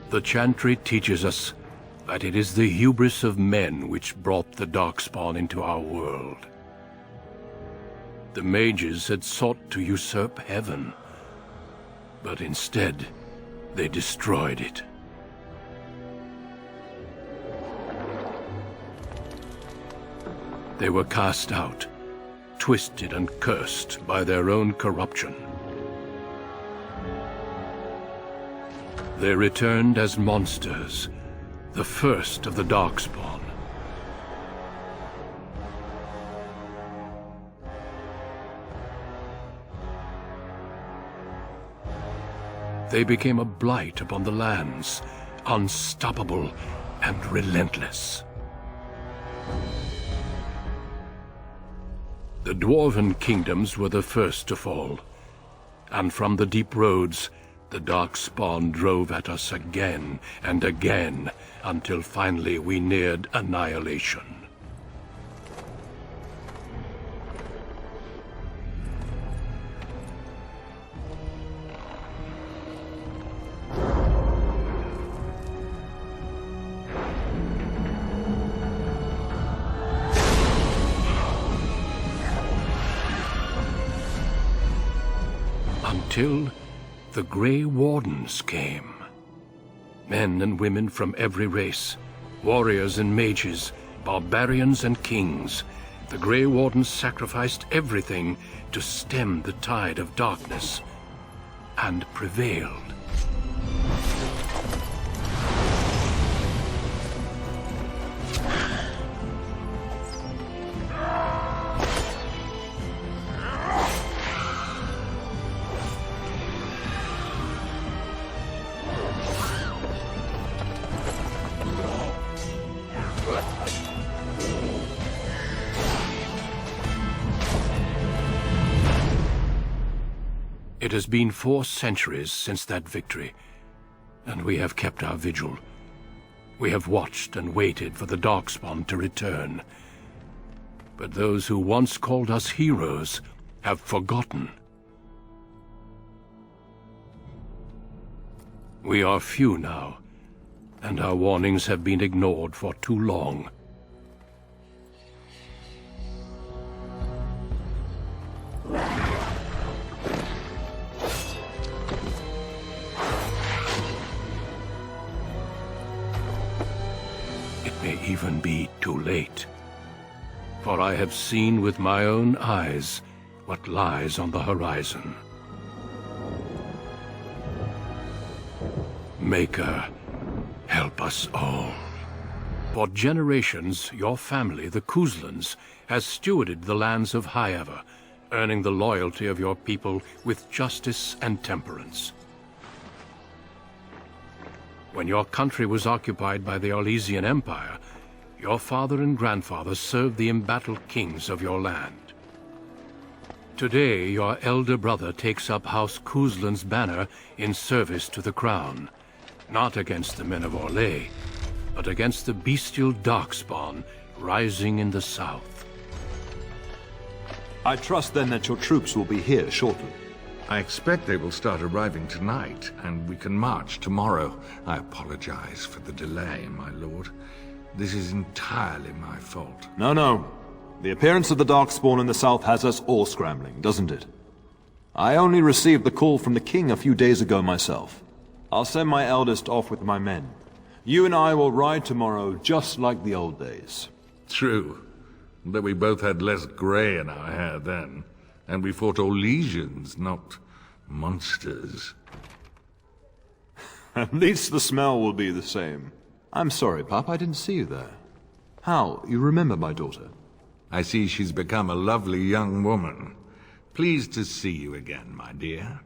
The Chantry teaches us that it is the hubris of men which brought the Darkspawn into our world. The mages had sought to usurp heaven, but instead they destroyed it. They were cast out, twisted and cursed by their own corruption. They returned as monsters, the first of the Darkspawn. They became a blight upon the lands, unstoppable and relentless. The Dwarven kingdoms were the first to fall, and from the deep roads, the Darkspawn drove at us again and again, until finally we neared annihilation. Until the Grey Wardens came. Men and women from every race, warriors and mages, barbarians and kings. The Grey Wardens sacrificed everything to stem the tide of darkness, and prevailed. It has been 4 centuries since that victory, and we have kept our vigil. We have watched and waited for the Darkspawn to return. But those who once called us heroes have forgotten. We are few now, and our warnings have been ignored for too long. May even be too late. For I have seen with my own eyes what lies on the horizon. Maker, help us all. For generations, your family, the Kuzlans, has stewarded the lands of Highever, earning the loyalty of your people with justice and temperance. When your country was occupied by the Orlesian Empire, your father and grandfather served the embattled kings of your land. Today, your elder brother takes up House Kuzlan's banner in service to the crown, not against the men of Orlais, but against the bestial Darkspawn rising in the south. I trust then that your troops will be here shortly. I expect they will start arriving tonight, and we can march tomorrow. I apologize for the delay, my lord. This is entirely my fault. No. The appearance of the Darkspawn in the south has us all scrambling, doesn't it? I only received the call from the king a few days ago myself. I'll send my eldest off with my men. You and I will ride tomorrow just like the old days. True. But we both had less grey in our hair then. And we fought Orlesians, not monsters. At least the smell will be the same. I'm sorry, Pop, I didn't see you there. How? You remember my daughter? I see she's become a lovely young woman. Pleased to see you again, my dear.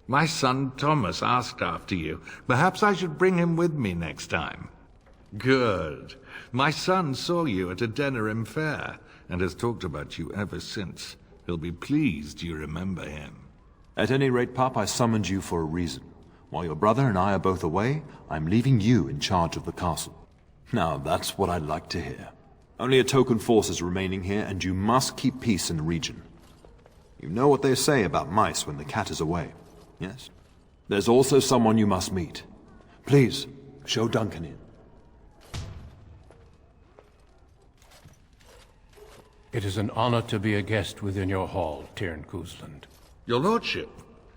My son Thomas asked after you. Perhaps I should bring him with me next time. Good. My son saw you at a Denerim fair, and has talked about you ever since. He'll be pleased you remember him. At any rate, Pop, I summoned you for a reason. While your brother and I are both away, I'm leaving you in charge of the castle. Now, that's what I'd like to hear. Only a token force is remaining here, and you must keep peace in the region. You know what they say about mice when the cat is away, yes? There's also someone you must meet. Please, show Duncan in. It is an honor to be a guest within your hall, Tyrn Cousland. Your lordship,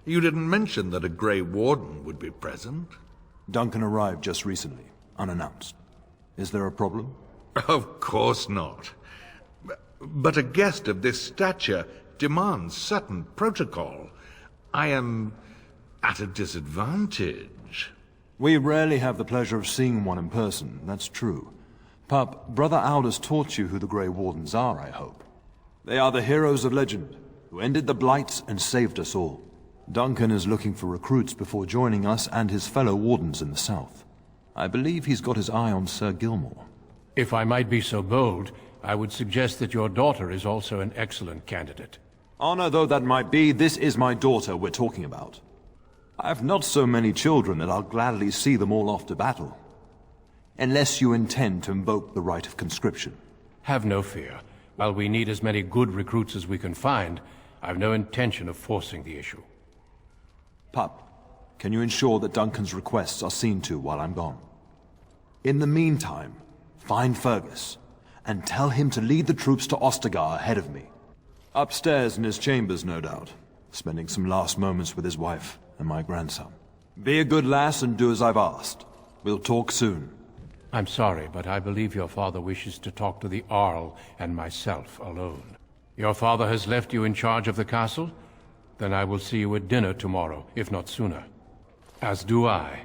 you didn't mention that a Grey Warden would be present. Duncan arrived just recently, unannounced. Is there a problem? Of course not. But a guest of this stature demands certain protocol. I am at a disadvantage. We rarely have the pleasure of seeing one in person, that's true. Pup, Brother Aldous taught you who the Grey Wardens are, I hope. They are the heroes of legend, who ended the Blights and saved us all. Duncan is looking for recruits before joining us and his fellow Wardens in the south. I believe he's got his eye on Sir Gilmore. If I might be so bold, I would suggest that your daughter is also an excellent candidate. Honor though that might be, this is my daughter we're talking about. I have not so many children that I'll gladly see them all off to battle. Unless you intend to invoke the right of conscription. Have no fear. While we need as many good recruits as we can find, I've no intention of forcing the issue. Pup, can you ensure that Duncan's requests are seen to while I'm gone? In the meantime, find Fergus, and tell him to lead the troops to Ostagar ahead of me. Upstairs in his chambers, no doubt, spending some last moments with his wife and my grandson. Be a good lass and do as I've asked. We'll talk soon. I'm sorry, but I believe your father wishes to talk to the Arl and myself alone. Your father has left you in charge of the castle? Then I will see you at dinner tomorrow, if not sooner. As do I.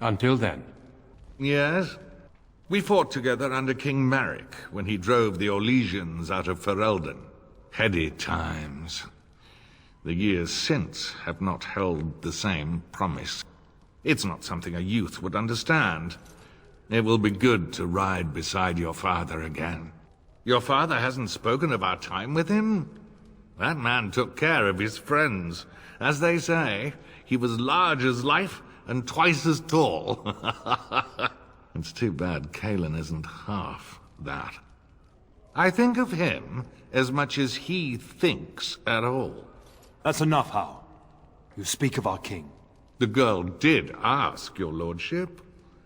Until then. Yes? We fought together under King Maric when he drove the Orlesians out of Ferelden. Heady times. The years since have not held the same promise. It's not something a youth would understand. It will be good to ride beside your father again. Your father hasn't spoken of our time with him? That man took care of his friends. As they say, he was large as life and twice as tall. It's too bad Kalen isn't half that. I think of him as much as he thinks at all. That's enough, Hal. You speak of our king. The girl did ask, your lordship.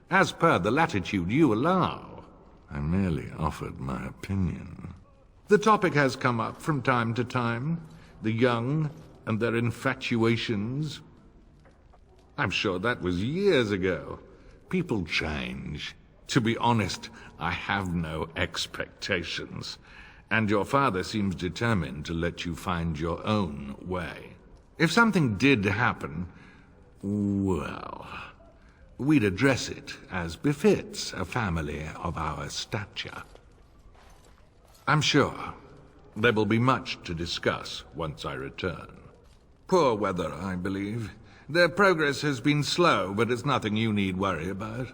As per the latitude you allow. I merely offered my opinion. The topic has come up from time to time. The young and their infatuations. I'm sure that was years ago. People change. To be honest, I have no expectations. And your father seems determined to let you find your own way. If something did happen, well, we'd address it as befits a family of our stature. I'm sure there will be much to discuss once I return. Poor weather, I believe. Their progress has been slow, but it's nothing you need worry about.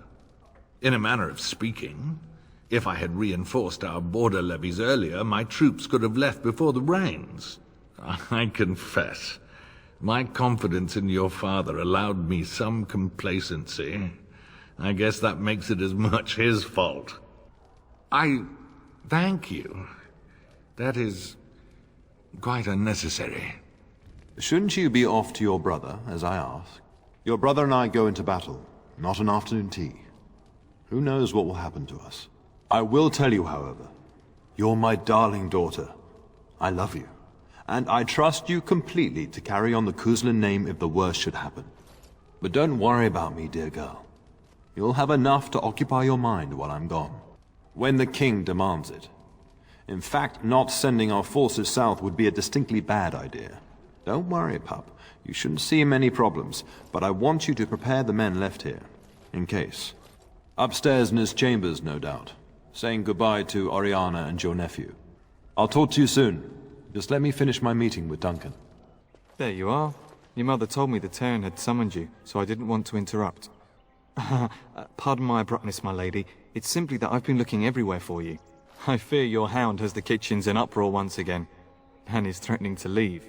In a manner of speaking, if I had reinforced our border levies earlier, my troops could have left before the rains. I confess, my confidence in your father allowed me some complacency. I guess that makes it as much his fault. I thank you. That is quite unnecessary. Shouldn't you be off to your brother, as I ask? Your brother and I go into battle, not an afternoon tea. Who knows what will happen to us? I will tell you, however, you're my darling daughter. I love you, and I trust you completely to carry on the Cousland name if the worst should happen. But don't worry about me, dear girl. You'll have enough to occupy your mind while I'm gone. When the king demands it. In fact, not sending our forces south would be a distinctly bad idea. Don't worry, pup. You shouldn't see many problems, but I want you to prepare the men left here, in case. Upstairs in his chambers, no doubt, saying goodbye to Oriana and your nephew. I'll talk to you soon. Just let me finish my meeting with Duncan. There you are. Your mother told me the Terran had summoned you, so I didn't want to interrupt. Pardon my abruptness, my lady. It's simply that I've been looking everywhere for you. I fear your hound has the kitchens in uproar once again, and is threatening to leave.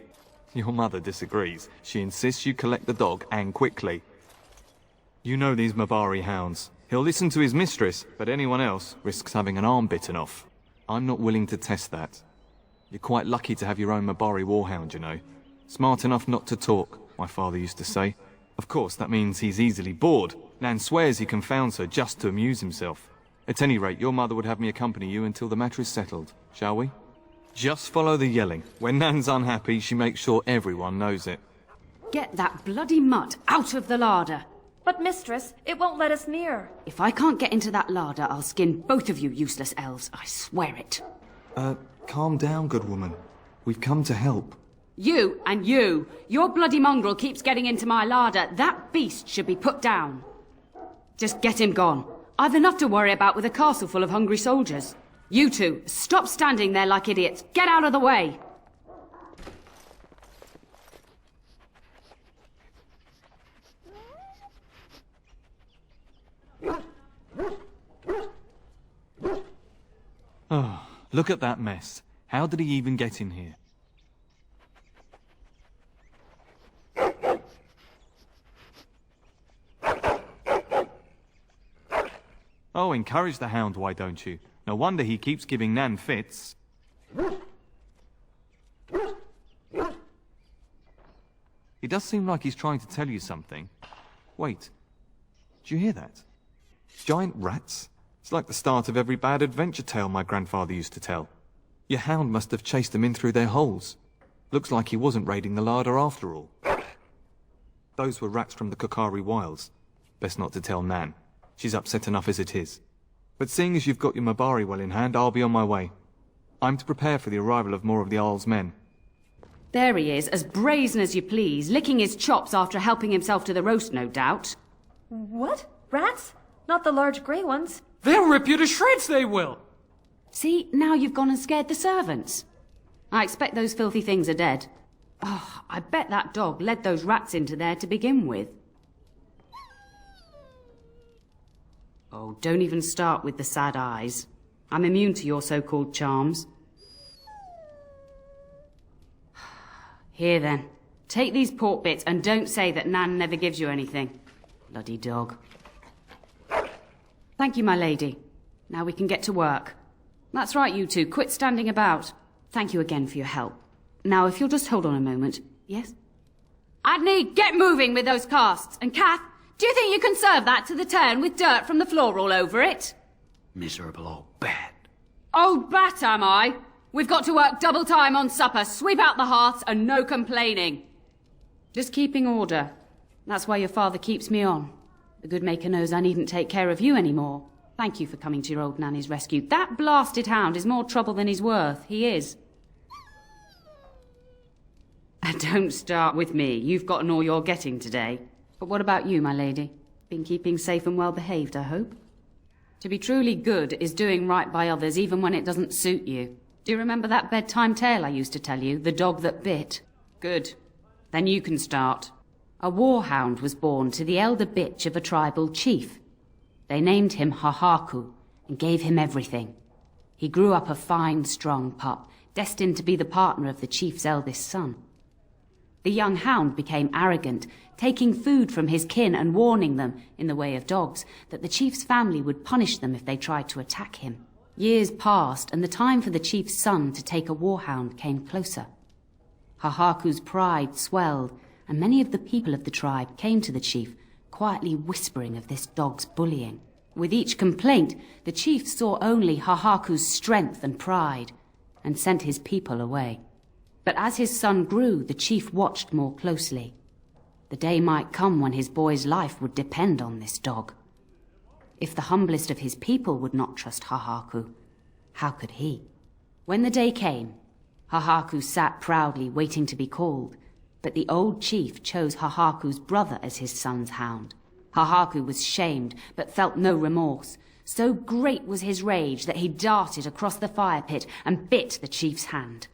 Your mother disagrees. She insists you collect the dog, and quickly. You know these Mavari hounds. He'll listen to his mistress, but anyone else risks having an arm bitten off. I'm not willing to test that. You're quite lucky to have your own Mabari warhound, you know. Smart enough not to talk, my father used to say. Of course, that means he's easily bored. Nan swears he confounds her just to amuse himself. At any rate, your mother would have me accompany you until the matter is settled, shall we? Just follow the yelling. When Nan's unhappy, she makes sure everyone knows it. Get that bloody mutt out of the larder. But mistress, it won't let us near. If I can't get into that larder, I'll skin both of you useless elves, I swear it. Calm down, good woman. We've come to help. You and you! Your bloody mongrel keeps getting into my larder. That beast should be put down. Just get him gone. I've enough to worry about with a castle full of hungry soldiers. You two, stop standing there like idiots. Get out of the way! Oh, look at that mess. How did he even get in here? Oh, encourage the hound, why don't you? No wonder he keeps giving Nan fits. He does seem like he's trying to tell you something. Wait, do you hear that? Giant rats? It's like the start of every bad adventure tale my grandfather used to tell. Your hound must have chased them in through their holes. Looks like he wasn't raiding the larder after all. Those were rats from the Kokari Wilds. Best not to tell Nan. She's upset enough as it is. But seeing as you've got your Mabari well in hand, I'll be on my way. I'm to prepare for the arrival of more of the Isle's men. There he is, as brazen as you please, licking his chops after helping himself to the roast, no doubt. What? Rats? Not the large grey ones. They'll rip you to shreds, they will! See, now you've gone and scared the servants. I expect those filthy things are dead. Oh, I bet that dog led those rats into there to begin with. Oh, don't even start with the sad eyes. I'm immune to your so-called charms. Here then, take these pork bits and don't say that Nan never gives you anything. Bloody dog. Thank you, my lady. Now we can get to work. That's right, you two. Quit standing about. Thank you again for your help. Now, if you'll just hold on a moment. Yes? Adney, get moving with those casts. And Kath, do you think you can serve that to the turn with dirt from the floor all over it? Miserable old bat. Old bat, am I? We've got to work double time on supper, sweep out the hearths, and no complaining. Just keeping order. That's why your father keeps me on. The good maker knows I needn't take care of you anymore. Thank you for coming to your old nanny's rescue. That blasted hound is more trouble than he's worth. He is. Don't start with me. You've gotten all you're getting today. But what about you, my lady? Been keeping safe and well behaved, I hope? To be truly good is doing right by others even when it doesn't suit you. Do you remember that bedtime tale I used to tell you? The dog that bit? Good. Then you can start. A warhound was born to the elder bitch of a tribal chief. They named him Hahaku and gave him everything. He grew up a fine, strong pup, destined to be the partner of the chief's eldest son. The young hound became arrogant, taking food from his kin and warning them, in the way of dogs, that the chief's family would punish them if they tried to attack him. Years passed, and the time for the chief's son to take a warhound came closer. Hahaku's pride swelled, and many of the people of the tribe came to the chief, quietly whispering of this dog's bullying. With each complaint, the chief saw only Hahaku's strength and pride, and sent his people away. But as his son grew, the chief watched more closely. The day might come when his boy's life would depend on this dog. If the humblest of his people would not trust Hahaku, how could he? When the day came, Hahaku sat proudly waiting to be called, but the old chief chose Hahaku's brother as his son's hound. Hahaku was shamed, but felt no remorse. So great was his rage that he darted across the fire pit and bit the chief's hand.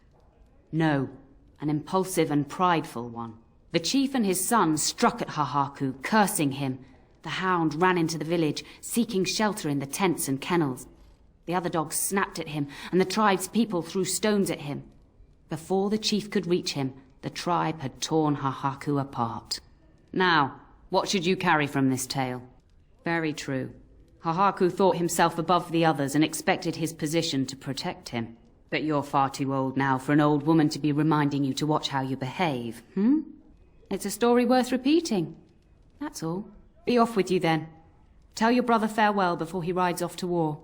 No, an impulsive and prideful one. The chief and his son struck at Hahaku, cursing him. The hound ran into the village, seeking shelter in the tents and kennels. The other dogs snapped at him, and the tribe's people threw stones at him. Before the chief could reach him, the tribe had torn Hahaku apart. Now, what should you carry from this tale? Very true. Hahaku thought himself above the others and expected his position to protect him. But you're far too old now for an old woman to be reminding you to watch how you behave, It's a story worth repeating. That's all. Be off with you then. Tell your brother farewell before he rides off to war.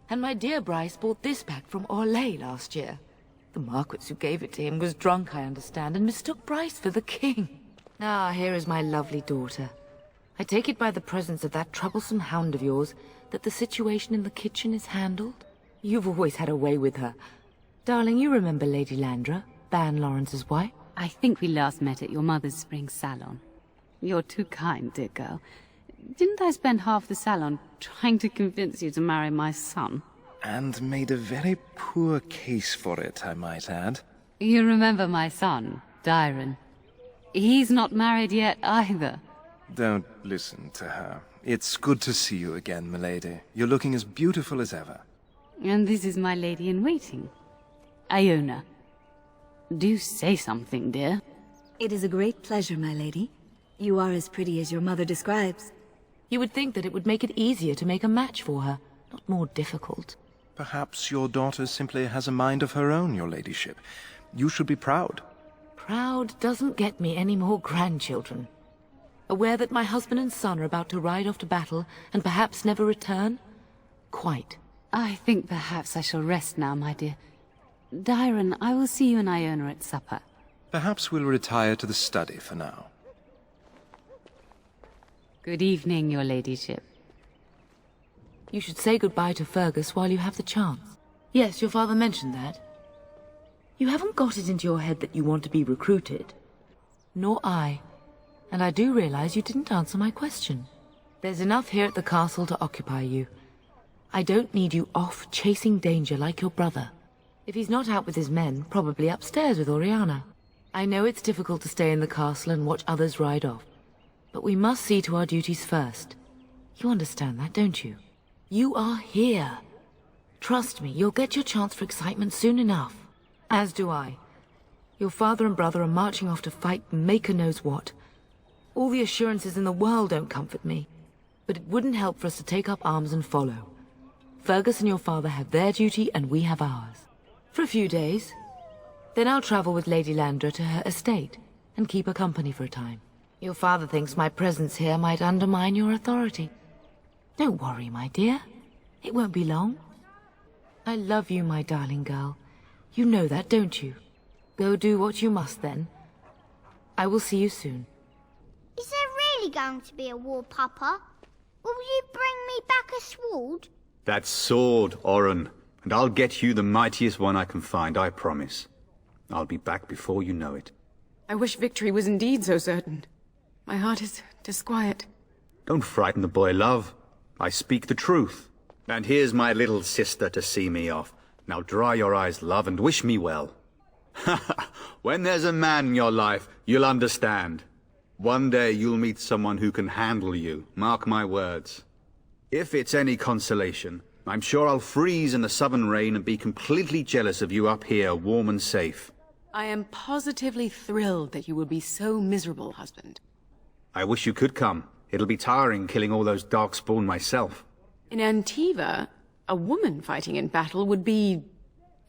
And my dear Bryce bought this back from Orlais last year. The Marquis who gave it to him was drunk, I understand, and mistook Bryce for the king. Ah, here is my lovely daughter. I take it by the presence of that troublesome hound of yours that the situation in the kitchen is handled? You've always had a way with her. Darling, you remember Lady Landra, Ban Lawrence's wife? I think we last met at your mother's spring salon. You're too kind, dear girl. Didn't I spend half the salon trying to convince you to marry my son? And made a very poor case for it, I might add. You remember my son, Dyron. He's not married yet either. Don't listen to her. It's good to see you again, milady. You're looking as beautiful as ever. And this is my lady-in-waiting, Iona. Do say something, dear. It is a great pleasure, my lady. You are as pretty as your mother describes. You would think that it would make it easier to make a match for her, not more difficult. Perhaps your daughter simply has a mind of her own, your ladyship. You should be proud. Proud doesn't get me any more grandchildren. Aware that my husband and son are about to ride off to battle and perhaps never return? Quite. I think perhaps I shall rest now, my dear. Dyron, I will see you and Iona at supper. Perhaps we'll retire to the study for now. Good evening, your ladyship. You should say goodbye to Fergus while you have the chance. Yes, your father mentioned that. You haven't got it into your head that you want to be recruited. Nor I. And I do realize you didn't answer my question. There's enough here at the castle to occupy you. I don't need you off chasing danger like your brother. If he's not out with his men, probably upstairs with Oriana. I know it's difficult to stay in the castle and watch others ride off. But we must see to our duties first. You understand that, don't you? You are here. Trust me, you'll get your chance for excitement soon enough. As do I. Your father and brother are marching off to fight Maker knows what. All the assurances in the world don't comfort me. But it wouldn't help for us to take up arms and follow. Fergus and your father have their duty and we have ours. For a few days. Then I'll travel with Lady Landra to her estate and keep her company for a time. Your father thinks my presence here might undermine your authority. Don't worry, my dear. It won't be long. I love you, my darling girl. You know that, don't you? Go do what you must, then. I will see you soon. Is there really going to be a war, Papa? Will you bring me back a sword? That sword, Oren. And I'll get you the mightiest one I can find, I promise. I'll be back before you know it. I wish victory was indeed so certain. My heart is disquiet. Don't frighten the boy, love. I speak the truth. And here's my little sister to see me off. Now dry your eyes, love, and wish me well. When there's a man in your life, you'll understand. One day you'll meet someone who can handle you, mark my words. If it's any consolation, I'm sure I'll freeze in the southern rain and be completely jealous of you up here, warm and safe. I am positively thrilled that you will be so miserable, husband. I wish you could come. It'll be tiring killing all those darkspawn myself. In Antiva, a woman fighting in battle would be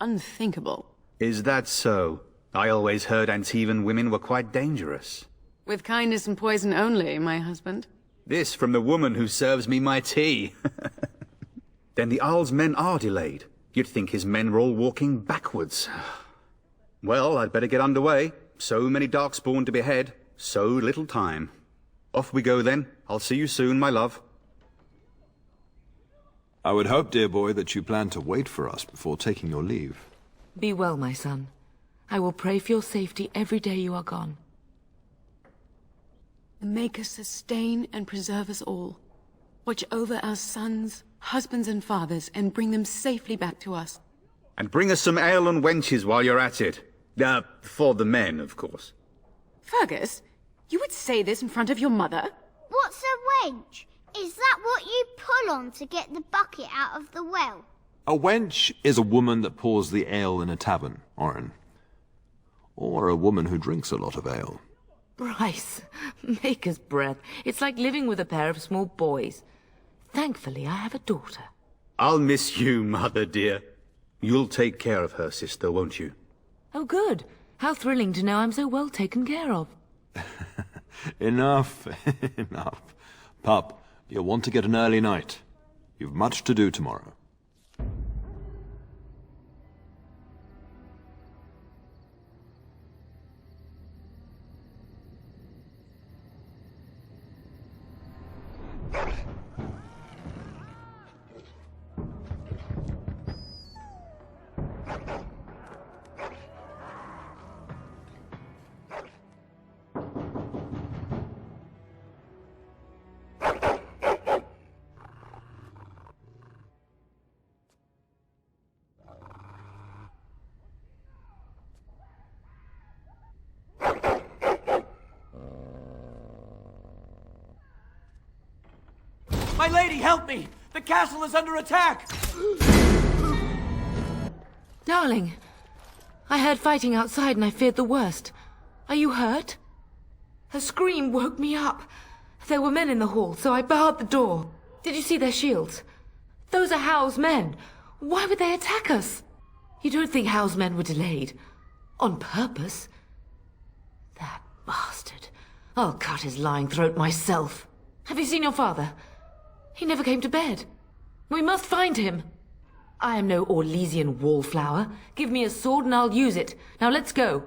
unthinkable. Is that so? I always heard Antivan women were quite dangerous. With kindness and poison only, my husband. This from the woman who serves me my tea. Then the Arl's men are delayed. You'd think his men were all walking backwards. Well, I'd better get underway. So many darkspawn to behead, so little time. Off we go then. I'll see you soon, my love. I would hope, dear boy, that you plan to wait for us before taking your leave. Be well, my son. I will pray for your safety every day you are gone. The Maker sustain and preserve us all. Watch over our sons, husbands and fathers, and bring them safely back to us. And bring us some ale and wenches while you're at it. For the men, of course. Fergus, you would say this in front of your mother? What's a wench? Is that what you pull on to get the bucket out of the well? A wench is a woman that pours the ale in a tavern, Oren. Or a woman who drinks a lot of ale. Bryce, Maker's breath. It's like living with a pair of small boys. Thankfully, I have a daughter. I'll miss you, mother dear. You'll take care of her, sister, won't you? Oh, good. How thrilling to know I'm so well taken care of. Enough, enough. Pup, you'll want to get an early night. You've much to do tomorrow. My lady, help me! The castle is under attack! Darling, I heard fighting outside and I feared the worst. Are you hurt? Her scream woke me up. There were men in the hall, so I barred the door. Did you see their shields? Those are Howe's men. Why would they attack us? You don't think Howe's men were delayed? On purpose? That bastard. I'll cut his lying throat myself. Have you seen your father? He never came to bed. We must find him. I am no Orlesian wallflower. Give me a sword and I'll use it. Now let's go.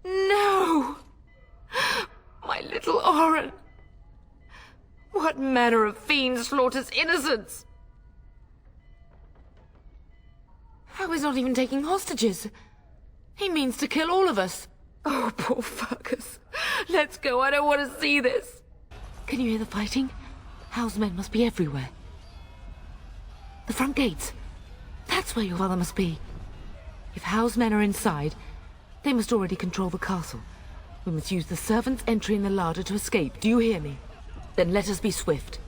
No! My little Oren. What manner of fiend slaughters innocents? Howe is not even taking hostages. He means to kill all of us. Oh, poor Fergus. Let's go. I don't want to see this. Can you hear the fighting? Howe's men must be everywhere. The front gates. That's where your father must be. If Howe's men are inside, they must already control the castle. We must use the servants' entry in the larder to escape. Do you hear me? Then let us be swift.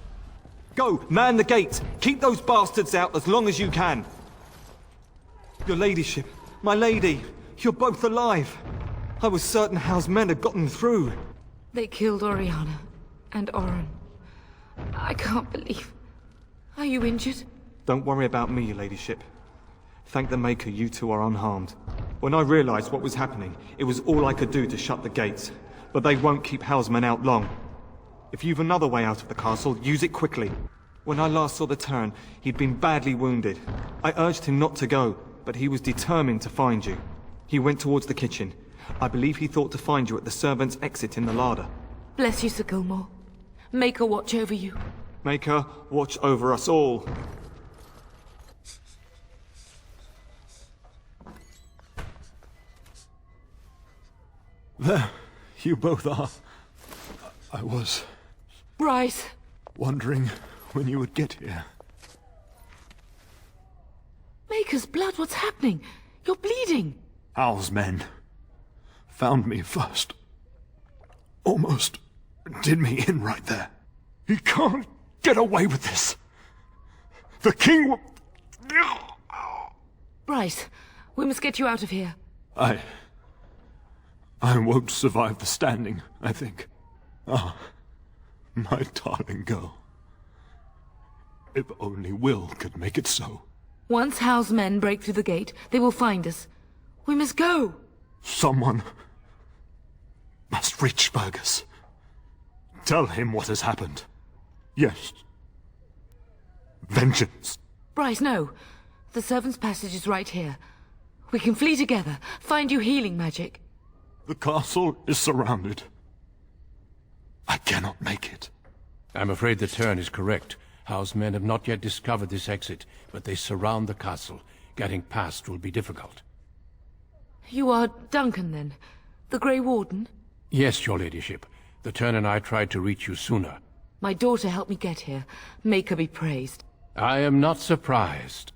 Go! Man the gates! Keep those bastards out as long as you can! Your ladyship, my lady, you're both alive! I was certain Howe's men had gotten through. They killed Oriana and Oren. I can't believe... Are you injured? Don't worry about me, your ladyship. Thank the Maker you two are unharmed. When I realized what was happening, it was all I could do to shut the gates. But they won't keep Howe's men out long. If you've another way out of the castle, use it quickly. When I last saw the Turn, he'd been badly wounded. I urged him not to go, but he was determined to find you. He went towards the kitchen. I believe he thought to find you at the servants' exit in the larder. Bless you, Sir Gilmore. Maker watch over you. Maker, watch over us all. There, you both are. I was... Bryce! wondering when you would get here. Maker's blood, what's happening? You're bleeding. Howe's men found me first. Almost did me in right there. He can't get away with this. The king will... Bryce, we must get you out of here. I won't survive the standing, I think. Ah, my darling girl. If only Will could make it so. Once Howe's men break through the gate, they will find us. We must go. Someone must reach Fergus. Tell him what has happened. Yes. Vengeance. Bryce, no. The servants' passage is right here. We can flee together, find you healing magic. The castle is surrounded. I cannot make it. I'm afraid the Turn is correct. Howe's men have not yet discovered this exit, but they surround the castle. Getting past will be difficult. You are Duncan, then? The Grey Warden? Yes, your ladyship. The Turn and I tried to reach you sooner. My daughter helped me get here. Make her be praised. I am not surprised.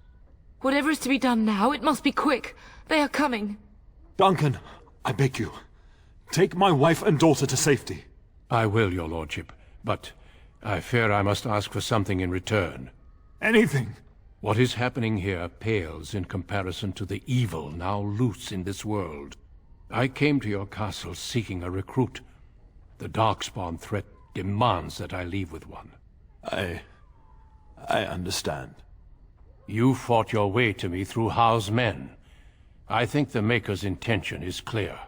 Whatever is to be done now, it must be quick. They are coming. Duncan, I beg you. Take my wife and daughter to safety. I will, your lordship, but I fear I must ask for something in return. Anything. What is happening here pales in comparison to the evil now loose in this world. I came to your castle seeking a recruit. The Darkspawn threat demands that I leave with one. I understand. You fought your way to me through Howe's men. I think the Maker's intention is clear.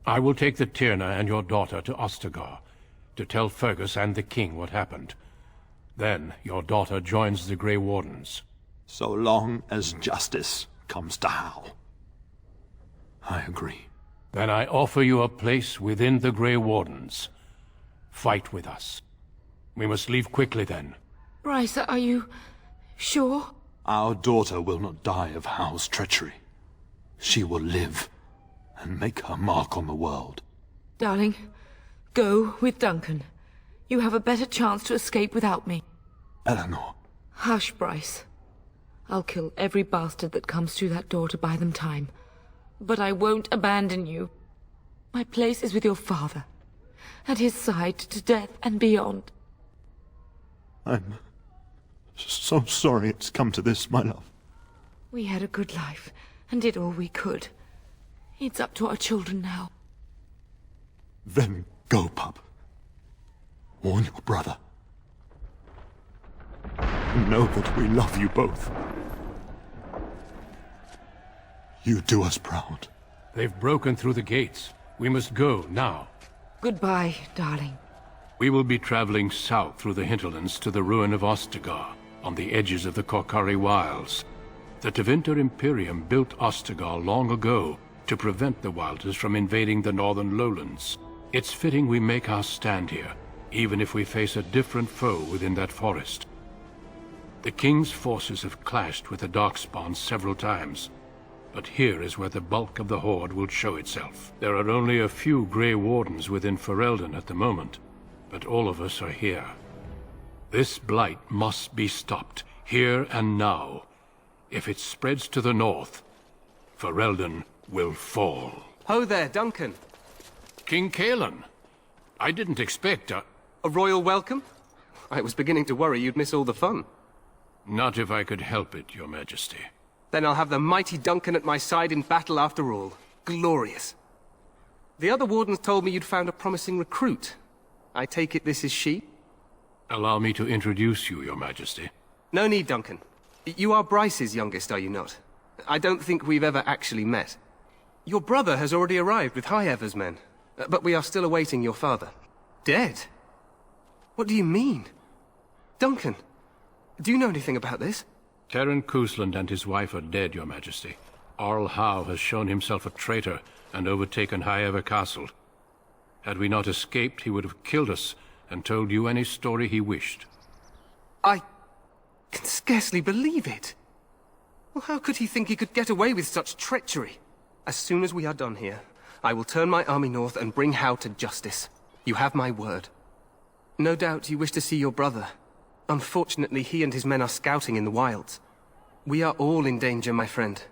I will take the Tyrna and your daughter to Ostagar, to tell Fergus and the king what happened. Then your daughter joins the Grey Wardens. So long as justice comes to Hal. I agree. Then I offer you a place within the Grey Wardens. Fight with us. We must leave quickly then. Bryce, are you sure? Our daughter will not die of Hal's treachery. She will live and make her mark on the world. Darling, go with Duncan. You have a better chance to escape without me. Eleanor. Hush, Bryce. I'll kill every bastard that comes through that door to buy them time. But I won't abandon you. My place is with your father. At his side to death and beyond. I'm so sorry it's come to this, my love. We had a good life and did all we could. It's up to our children now. Then go, pup. Warn your brother. Know that we love you both. You do us proud. They've broken through the gates. We must go now. Goodbye, darling. We will be traveling south through the hinterlands to the ruin of Ostagar, on the edges of the Korkari Wilds. The Tevinter Imperium built Ostagar long ago to prevent the Wilders from invading the northern lowlands. It's fitting we make our stand here, even if we face a different foe within that forest. The King's forces have clashed with the Darkspawn several times, but here is where the bulk of the Horde will show itself. There are only a few Grey Wardens within Ferelden at the moment, but all of us are here. This blight must be stopped, here and now. If it spreads to the north, Ferelden will fall. Ho there, Duncan. King Cailan. I didn't expect a royal welcome? I was beginning to worry you'd miss all the fun. Not if I could help it, Your Majesty. Then I'll have the mighty Duncan at my side in battle after all. Glorious. The other wardens told me you'd found a promising recruit. I take it this is she? Allow me to introduce you, Your Majesty. No need, Duncan. You are Bryce's youngest, are you not? I don't think we've ever actually met. Your brother has already arrived with High Ever's men, but we are still awaiting your father. Dead? What do you mean? Duncan, do you know anything about this? Terran Cousland and his wife are dead, Your Majesty. Arl Howe has shown himself a traitor and overtaken High Ever Castle. Had we not escaped, he would have killed us and told you any story he wished. I can scarcely believe it. Well, how could he think he could get away with such treachery? As soon as we are done here, I will turn my army north and bring Howe to justice. You have my word. No doubt you wish to see your brother. Unfortunately, he and his men are scouting in the wilds. We are all in danger, my friend.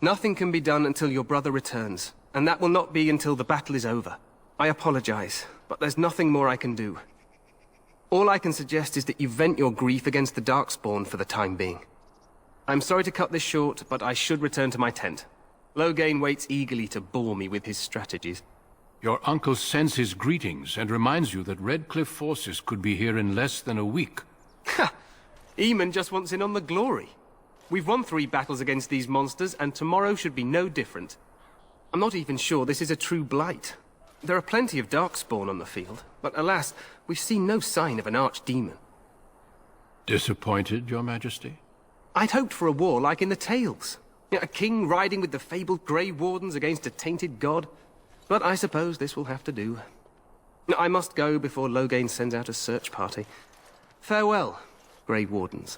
Nothing can be done until your brother returns, and that will not be until the battle is over. I apologize, but there's nothing more I can do. All I can suggest is that you vent your grief against the Darkspawn for the time being. I'm sorry to cut this short, but I should return to my tent. Loghain waits eagerly to bore me with his strategies. Your uncle sends his greetings and reminds you that Redcliffe forces could be here in less than a week. Ha! Eamon just wants in on the glory. We've won 3 battles against these monsters, and tomorrow should be no different. I'm not even sure this is a true blight. There are plenty of Darkspawn on the field, but alas, we've seen no sign of an archdemon. Disappointed, Your Majesty? I'd hoped for a war like in the tales. A king riding with the fabled Grey Wardens against a tainted god. But I suppose this will have to do. I must go before Loghain sends out a search party. Farewell, Grey Wardens.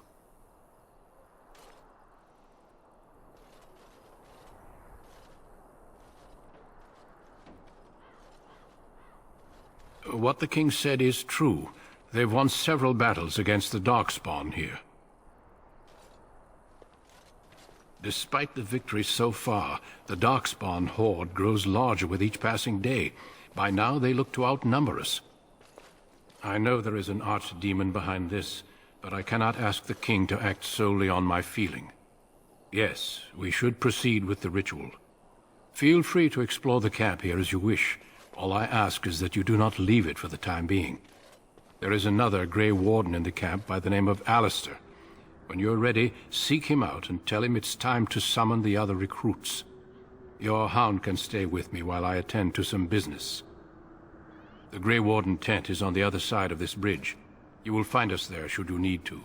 What the king said is true. They've won several battles against the Darkspawn here. Despite the victories so far, the Darkspawn horde grows larger with each passing day. By now, they look to outnumber us. I know there is an archdemon behind this, but I cannot ask the king to act solely on my feeling. Yes, we should proceed with the ritual. Feel free to explore the camp here as you wish. All I ask is that you do not leave it for the time being. There is another Grey Warden in the camp by the name of Alistair. When you're ready, seek him out and tell him it's time to summon the other recruits. Your hound can stay with me while I attend to some business. The Grey Warden tent is on the other side of this bridge. You will find us there should you need to.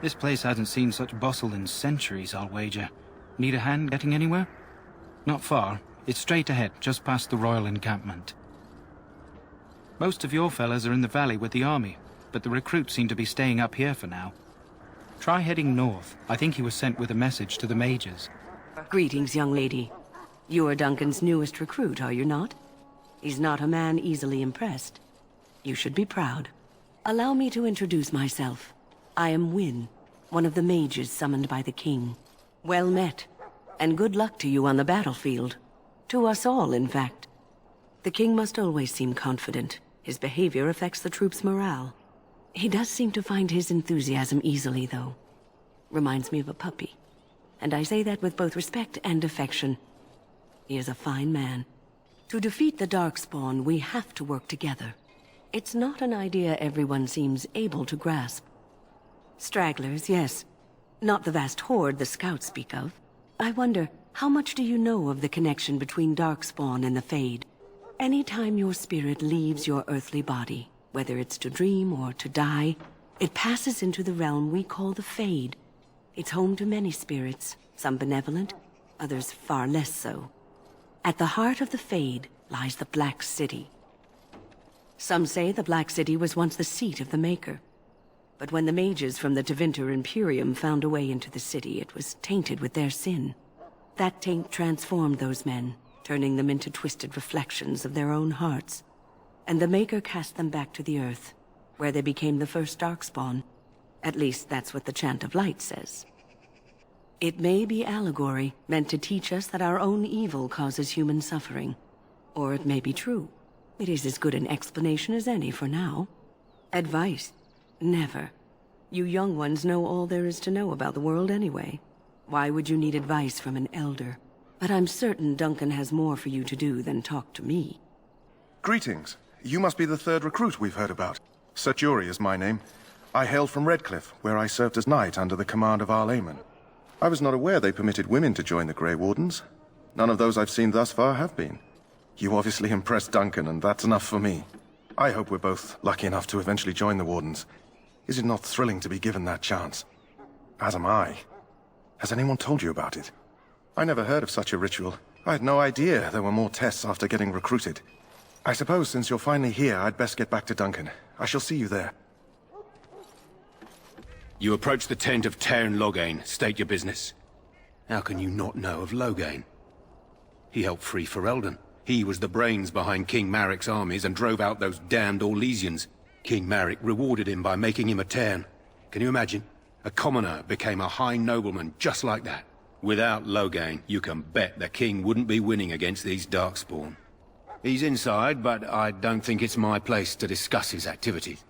This place hasn't seen such bustle in centuries, I'll wager. Need a hand getting anywhere? Not far. It's straight ahead, just past the royal encampment. Most of your fellas are in the valley with the army, but the recruits seem to be staying up here for now. Try heading north. I think he was sent with a message to the mages. Greetings, young lady. You are Duncan's newest recruit, are you not? He's not a man easily impressed. You should be proud. Allow me to introduce myself. I am Wynne, one of the mages summoned by the king. Well met, and good luck to you on the battlefield. To us all, in fact. The king must always seem confident. His behavior affects the troops' morale. He does seem to find his enthusiasm easily, though. Reminds me of a puppy. And I say that with both respect and affection. He is a fine man. To defeat the Darkspawn, we have to work together. It's not an idea everyone seems able to grasp. Stragglers, yes. Not the vast horde the scouts speak of. I wonder, how much do you know of the connection between Darkspawn and the Fade? Anytime your spirit leaves your earthly body, whether it's to dream or to die, it passes into the realm we call the Fade. It's home to many spirits, some benevolent, others far less so. At the heart of the Fade lies the Black City. Some say the Black City was once the seat of the Maker. But when the mages from the Tevinter Imperium found a way into the city, it was tainted with their sin. That taint transformed those men, turning them into twisted reflections of their own hearts. And the Maker cast them back to the Earth, where they became the first Darkspawn. At least that's what the Chant of Light says. It may be allegory, meant to teach us that our own evil causes human suffering. Or it may be true. It is as good an explanation as any for now. Advice? Never. You young ones know all there is to know about the world anyway. Why would you need advice from an elder? But I'm certain Duncan has more for you to do than talk to me. Greetings. You must be the third recruit we've heard about. Sir Jury is my name. I hail from Redcliffe, where I served as knight under the command of Arl Eamon. I was not aware they permitted women to join the Grey Wardens. None of those I've seen thus far have been. You obviously impressed Duncan, and that's enough for me. I hope we're both lucky enough to eventually join the Wardens. Is it not thrilling to be given that chance? As am I. Has anyone told you about it? I never heard of such a ritual. I had no idea there were more tests after getting recruited. I suppose since you're finally here, I'd best get back to Duncan. I shall see you there. You approach the tent of Tairn Loghain. State your business. How can you not know of Loghain? He helped free Ferelden. He was the brains behind King Maric's armies and drove out those damned Orlesians. King Maric rewarded him by making him a Tairn. Can you imagine? A commoner became a high nobleman just like that. Without Loghain, you can bet the king wouldn't be winning against these Darkspawn. He's inside, but I don't think it's my place to discuss his activities.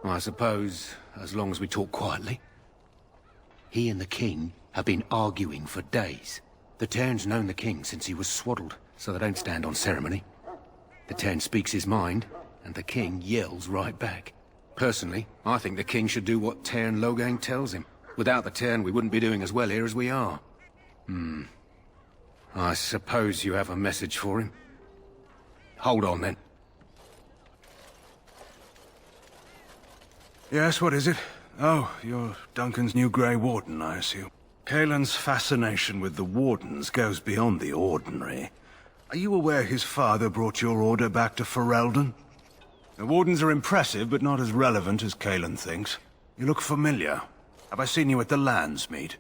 I suppose, as long as we talk quietly. He and the king have been arguing for days. The Tairn's known the king since he was swaddled, so they don't stand on ceremony. The Tairn speaks his mind, and the king yells right back. Personally, I think the king should do what Tairn Loghain tells him. Without the Tairn, we wouldn't be doing as well here as we are. I suppose you have a message for him? Hold on, then. Yes, what is it? Oh, you're Duncan's new Grey Warden, I assume. Caelan's fascination with the Wardens goes beyond the ordinary. Are you aware his father brought your order back to Ferelden? The Wardens are impressive, but not as relevant as Caelan thinks. You look familiar. Have I seen you at the Landsmeet?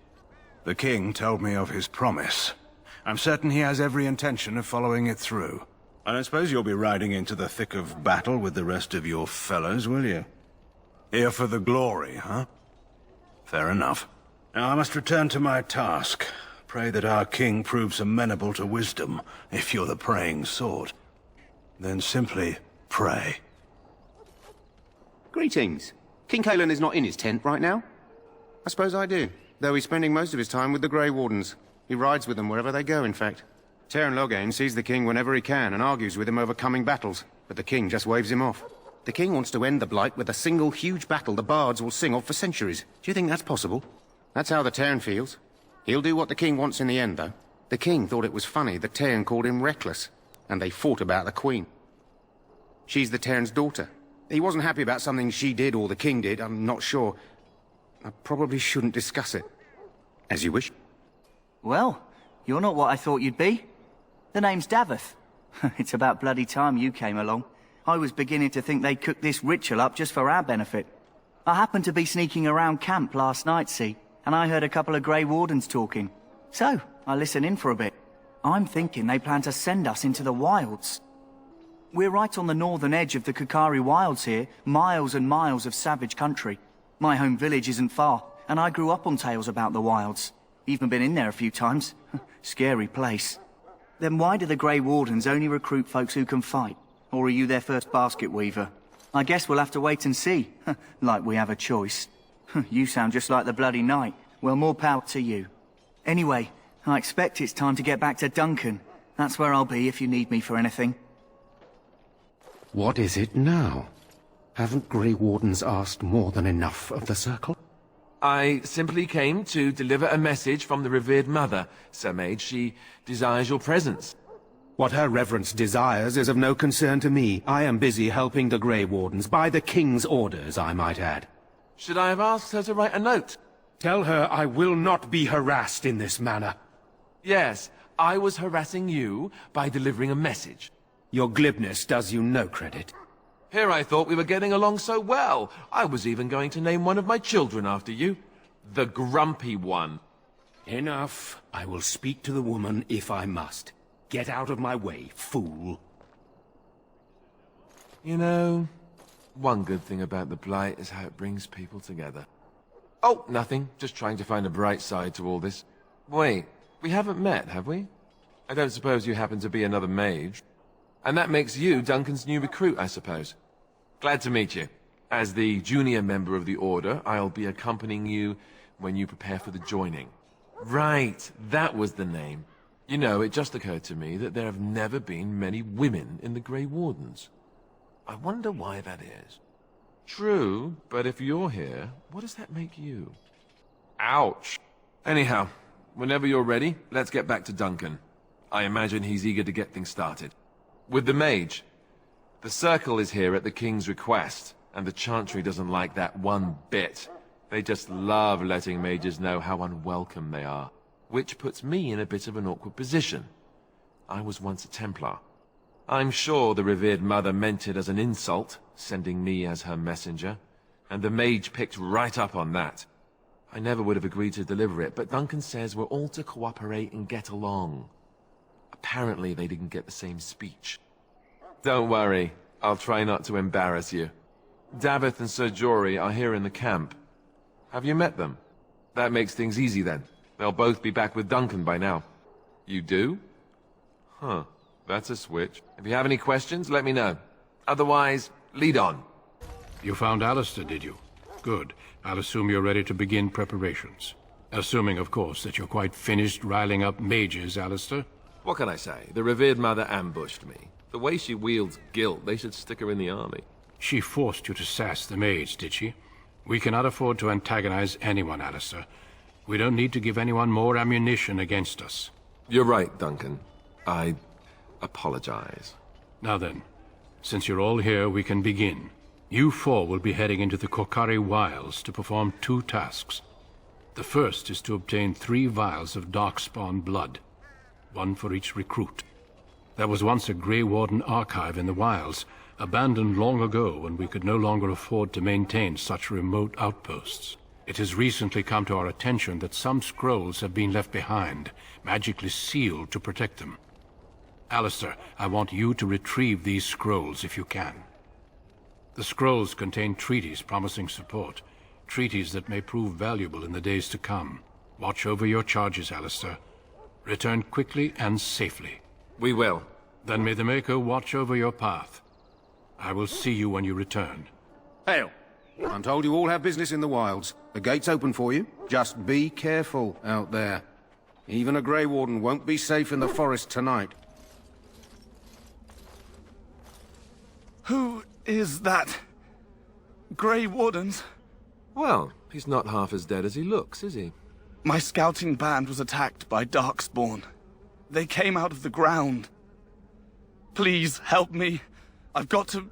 The king told me of his promise. I'm certain he has every intention of following it through. I don't suppose you'll be riding into the thick of battle with the rest of your fellows, will you? Here for the glory, huh? Fair enough. Now I must return to my task. Pray that our king proves amenable to wisdom, if you're the praying sort. Then simply pray. Greetings. King Caelan is not in his tent right now? I suppose I do, though he's spending most of his time with the Grey Wardens. He rides with them wherever they go, in fact. Tairn Loghain sees the king whenever he can and argues with him over coming battles, but the king just waves him off. The king wants to end the Blight with a single huge battle the bards will sing of for centuries. Do you think that's possible? That's how the Tairn feels. He'll do what the king wants in the end, though. The king thought it was funny the Tern called him reckless, and they fought about the queen. She's the Tern's daughter. He wasn't happy about something she did or the king did, I'm not sure. I probably shouldn't discuss it. As you wish. Well, you're not what I thought you'd be. The name's Daveth. It's about bloody time you came along. I was beginning to think they'd cooked this ritual up just for our benefit. I happened to be sneaking around camp last night, see, and I heard a couple of Grey Wardens talking. So, I listened in for a bit. I'm thinking they plan to send us into the wilds. We're right on the northern edge of the Kokari Wilds here, miles and miles of savage country. My home village isn't far, and I grew up on tales about the wilds. Even been in there a few times. Scary place. Then why do the Grey Wardens only recruit folks who can fight? Or are you their first basket weaver? I guess we'll have to wait and see. Like we have a choice. You sound just like the bloody knight. Well, more power to you. Anyway, I expect it's time to get back to Duncan. That's where I'll be if you need me for anything. What is it now? Haven't Grey Wardens asked more than enough of the Circle? I simply came to deliver a message from the revered mother, Sir Mage. She desires your presence. What her reverence desires is of no concern to me. I am busy helping the Grey Wardens, by the King's orders, I might add. Should I have asked her to write a note? Tell her I will not be harassed in this manner. Yes, I was harassing you by delivering a message. Your glibness does you no credit. Here I thought we were getting along so well. I was even going to name one of my children after you. The Grumpy One. Enough. I will speak to the woman if I must. Get out of my way, fool. You know, one good thing about the Blight is how it brings people together. Oh, nothing. Just trying to find a bright side to all this. Wait, we haven't met, have we? I don't suppose you happen to be another mage. And that makes you Duncan's new recruit, I suppose. Glad to meet you. As the junior member of the Order, I'll be accompanying you when you prepare for the joining. Right, that was the name. You know, it just occurred to me that there have never been many women in the Grey Wardens. I wonder why that is. True, but if you're here, what does that make you? Ouch. Anyhow, whenever you're ready, let's get back to Duncan. I imagine he's eager to get things started. With the mage. The Circle is here at the King's request, and the Chantry doesn't like that one bit. They just love letting mages know how unwelcome they are. Which puts me in a bit of an awkward position. I was once a Templar. I'm sure the revered mother meant it as an insult, sending me as her messenger, and the mage picked right up on that. I never would have agreed to deliver it, but Duncan says we're all to cooperate and get along. Apparently they didn't get the same speech. Don't worry, I'll try not to embarrass you. Daveth and Sir Jory are here in the camp. Have you met them? That makes things easy then. They'll both be back with Duncan by now. You do? Huh. That's a switch. If you have any questions, let me know. Otherwise, lead on. You found Alistair, did you? Good. I'll assume you're ready to begin preparations. Assuming, of course, that you're quite finished riling up mages, Alistair. What can I say? The revered mother ambushed me. The way she wields guilt, they should stick her in the army. She forced you to sass the mage, did she? We cannot afford to antagonize anyone, Alistair. We don't need to give anyone more ammunition against us. You're right, Duncan. I apologize. Now then, since you're all here, we can begin. You four will be heading into the Kokari Wilds to perform 2 tasks. The first is to obtain 3 vials of Darkspawn blood, 1 for each recruit. There was once a Grey Warden archive in the wilds, abandoned long ago when we could no longer afford to maintain such remote outposts. It has recently come to our attention that some scrolls have been left behind, magically sealed to protect them. Alistair, I want you to retrieve these scrolls if you can. The scrolls contain treaties promising support, treaties that may prove valuable in the days to come. Watch over your charges, Alistair. Return quickly and safely. We will. Then may the Maker watch over your path. I will see you when you return. Hail! I'm told you all have business in the wilds. The gate's open for you. Just be careful out there. Even a Grey Warden won't be safe in the forest tonight. Who is that? Grey Wardens? Well, he's not half as dead as he looks, is he? My scouting band was attacked by Darkspawn. They came out of the ground. Please, help me. I've got to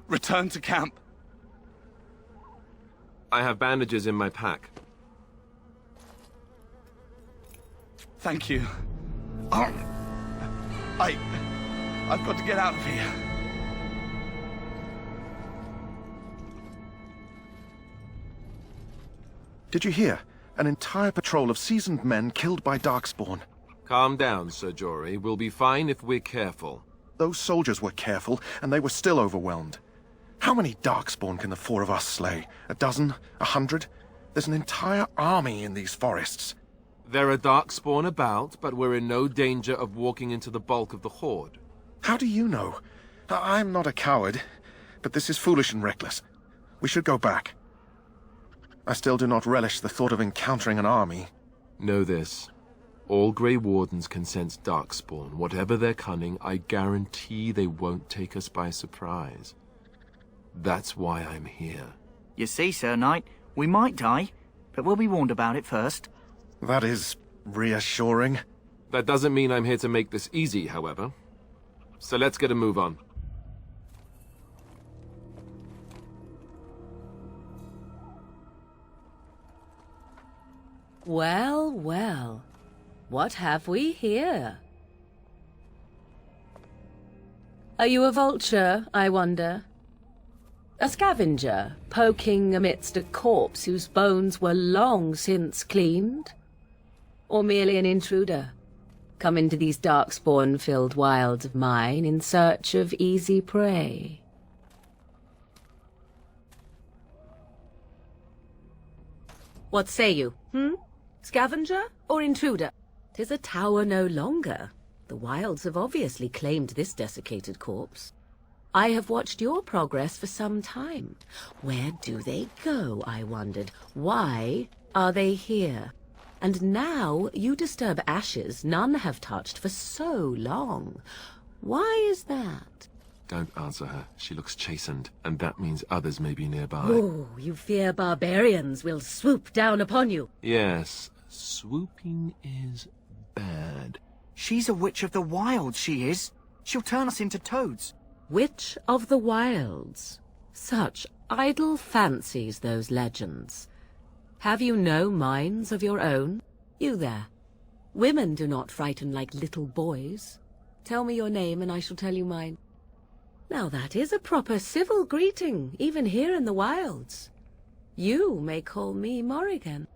return to camp. I have bandages in my pack. Thank you. I've got to get out of here. Did you hear? An entire patrol of seasoned men killed by Darkspawn. Calm down, Sir Jory. We'll be fine if we're careful. Those soldiers were careful, and they were still overwhelmed. How many Darkspawn can the four of us slay? A dozen? 100? There's an entire army in these forests. There are Darkspawn about, but we're in no danger of walking into the bulk of the Horde. How do you know? I'm not a coward, but this is foolish and reckless. We should go back. I still do not relish the thought of encountering an army. Know this. All Grey Wardens can sense Darkspawn. Whatever their cunning, I guarantee they won't take us by surprise. That's why I'm here. You see, Sir Knight, we might die, but we'll be warned about it first. That is reassuring. That doesn't mean I'm here to make this easy, however. So let's get a move on. Well, well. What have we here? Are you a vulture, I wonder? A scavenger, poking amidst a corpse whose bones were long since cleaned? Or merely an intruder, come into these darkspawn-filled wilds of mine in search of easy prey? What say you, Scavenger or intruder? 'Tis a tower no longer. The wilds have obviously claimed this desiccated corpse. I have watched your progress for some time. Where do they go, I wondered? Why are they here? And now you disturb ashes none have touched for so long. Why is that? Don't answer her. She looks chastened, and that means others may be nearby. Oh, you fear barbarians will swoop down upon you. Yes, swooping is bad. She's a witch of the wilds, she is. She'll turn us into toads. Witch of the wilds. Such idle fancies, those legends. Have you no minds of your own? You there. Women do not frighten like little boys. Tell me your name and I shall tell you mine. Now that is a proper civil greeting, even here in the wilds. You may call me Morrigan.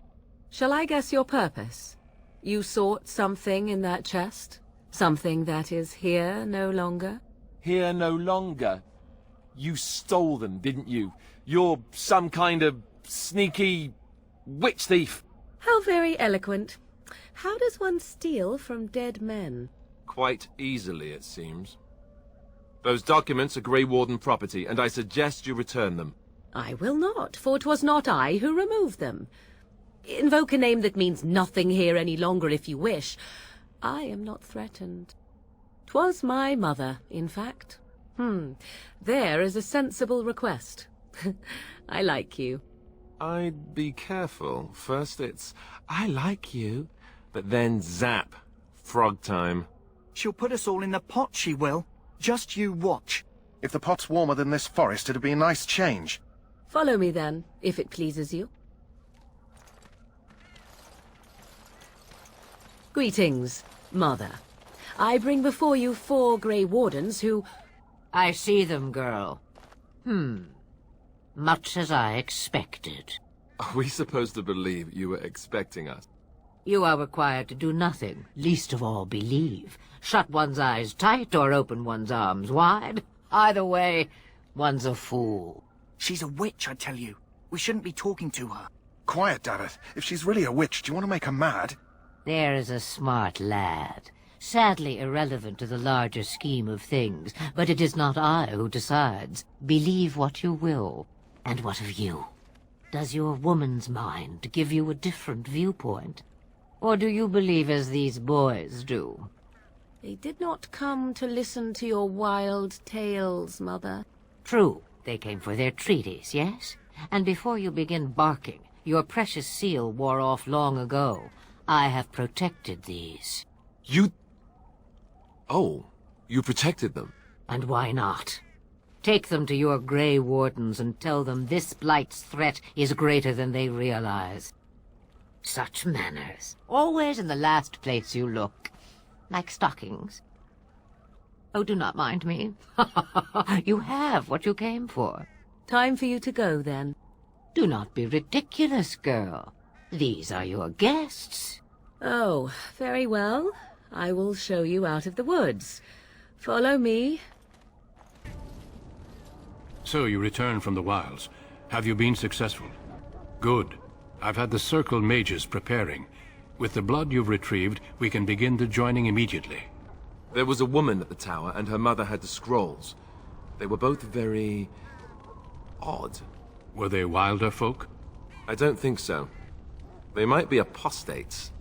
Shall I guess your purpose? You sought something in that chest? Something that is here no longer? Here no longer? You stole them, didn't you? You're some kind of sneaky witch thief. How very eloquent. How does one steal from dead men? Quite easily, it seems. Those documents are Grey Warden property, and I suggest you return them. I will not, for 'twas not I who removed them. Invoke a name that means nothing here any longer if you wish. I am not threatened. 'Twas my mother, in fact. There is a sensible request. I like you. I'd be careful. First it's, I like you, but then zap. Frog time. She'll put us all in the pot, she will. Just you watch. If the pot's warmer than this forest, it'd be a nice change. Follow me then, if it pleases you. Greetings, Mother. I bring before you 4 Grey Wardens who... I see them, girl. Much as I expected. Are we supposed to believe you were expecting us? You are required to do nothing, least of all believe. Shut one's eyes tight or open one's arms wide. Either way, one's a fool. She's a witch, I tell you. We shouldn't be talking to her. Quiet, Davith. If she's really a witch, do you want to make her mad? There is a smart lad. Sadly irrelevant to the larger scheme of things, but it is not I who decides. Believe what you will. And what of you? Does your woman's mind give you a different viewpoint? Or do you believe as these boys do? They did not come to listen to your wild tales, Mother. True. They came for their treaties, yes? And before you begin barking, your precious seal wore off long ago. I have protected these. You... Oh, you protected them? And why not? Take them to your Grey Wardens and tell them this Blight's threat is greater than they realize. Such manners. Always in the last place you look. Like stockings. Oh, do not mind me. You have what you came for. Time for you to go, then. Do not be ridiculous, girl. These are your guests. Oh, very well. I will show you out of the woods. Follow me. So you returned from the wilds. Have you been successful? Good. I've had the Circle mages preparing. With the blood you've retrieved, we can begin the joining immediately. There was a woman at the tower, and her mother had the scrolls. They were both very... odd. Were they wilder folk? I don't think so. They might be apostates.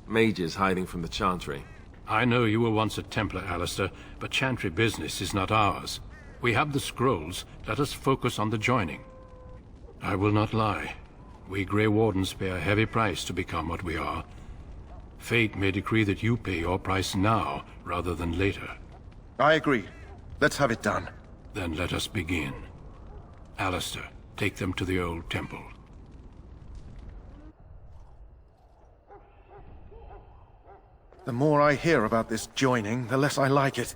Mages hiding from the Chantry. I know you were once a Templar, Alistair, but Chantry business is not ours. We have the scrolls. Let us focus on the joining. I will not lie. We Grey Wardens pay a heavy price to become what we are. Fate may decree that you pay your price now, rather than later. I agree. Let's have it done. Then let us begin. Alistair, take them to the old temple. The more I hear about this joining, the less I like it.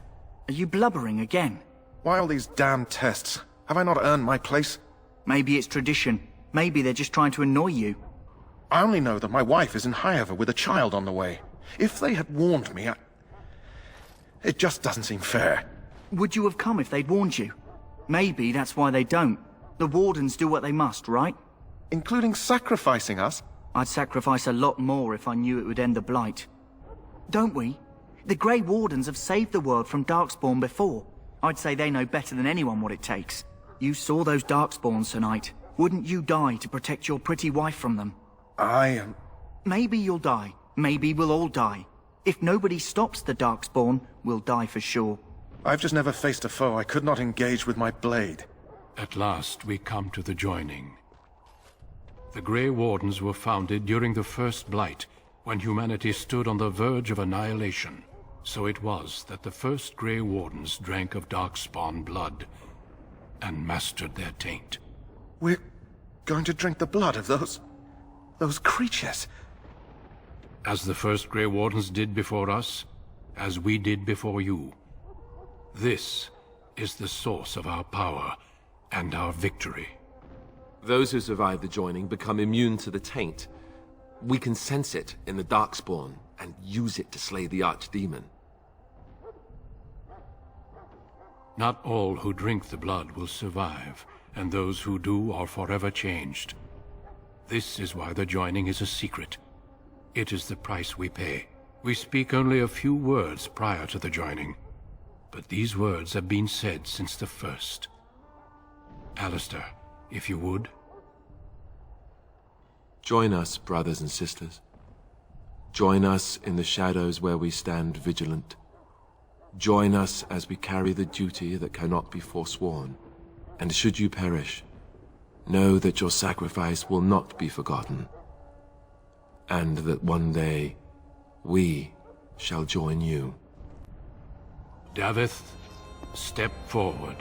Are you blubbering again? Why all these damn tests? Have I not earned my place? Maybe it's tradition. Maybe they're just trying to annoy you. I only know that my wife is in Highover with a child on the way. If they had warned me, it just doesn't seem fair. Would you have come if they'd warned you? Maybe that's why they don't. The Wardens do what they must, right? Including sacrificing us? I'd sacrifice a lot more if I knew it would end the Blight. Don't we? The Grey Wardens have saved the world from Darkspawn before. I'd say they know better than anyone what it takes. You saw those Darkspawns tonight. Wouldn't you die to protect your pretty wife from them? Maybe you'll die. Maybe we'll all die. If nobody stops the Darkspawn, we'll die for sure. I've just never faced a foe I could not engage with my blade. At last we come to the joining. The Grey Wardens were founded during the First Blight, when humanity stood on the verge of annihilation. So it was that the first Grey Wardens drank of Darkspawn blood and mastered their taint. We're going to drink the blood of those creatures. As the first Grey Wardens did before us, as we did before you. This is the source of our power and our victory. Those who survive the joining become immune to the taint. We can sense it in the Darkspawn and use it to slay the Archdemon. Not all who drink the blood will survive, and those who do are forever changed. This is why the joining is a secret. It is the price we pay. We speak only a few words prior to the joining, but these words have been said since the first. Alistair, if you would. Join us, brothers and sisters. Join us in the shadows where we stand vigilant. Join us as we carry the duty that cannot be forsworn. And should you perish, know that your sacrifice will not be forgotten. And that one day, we shall join you. Davith, step forward.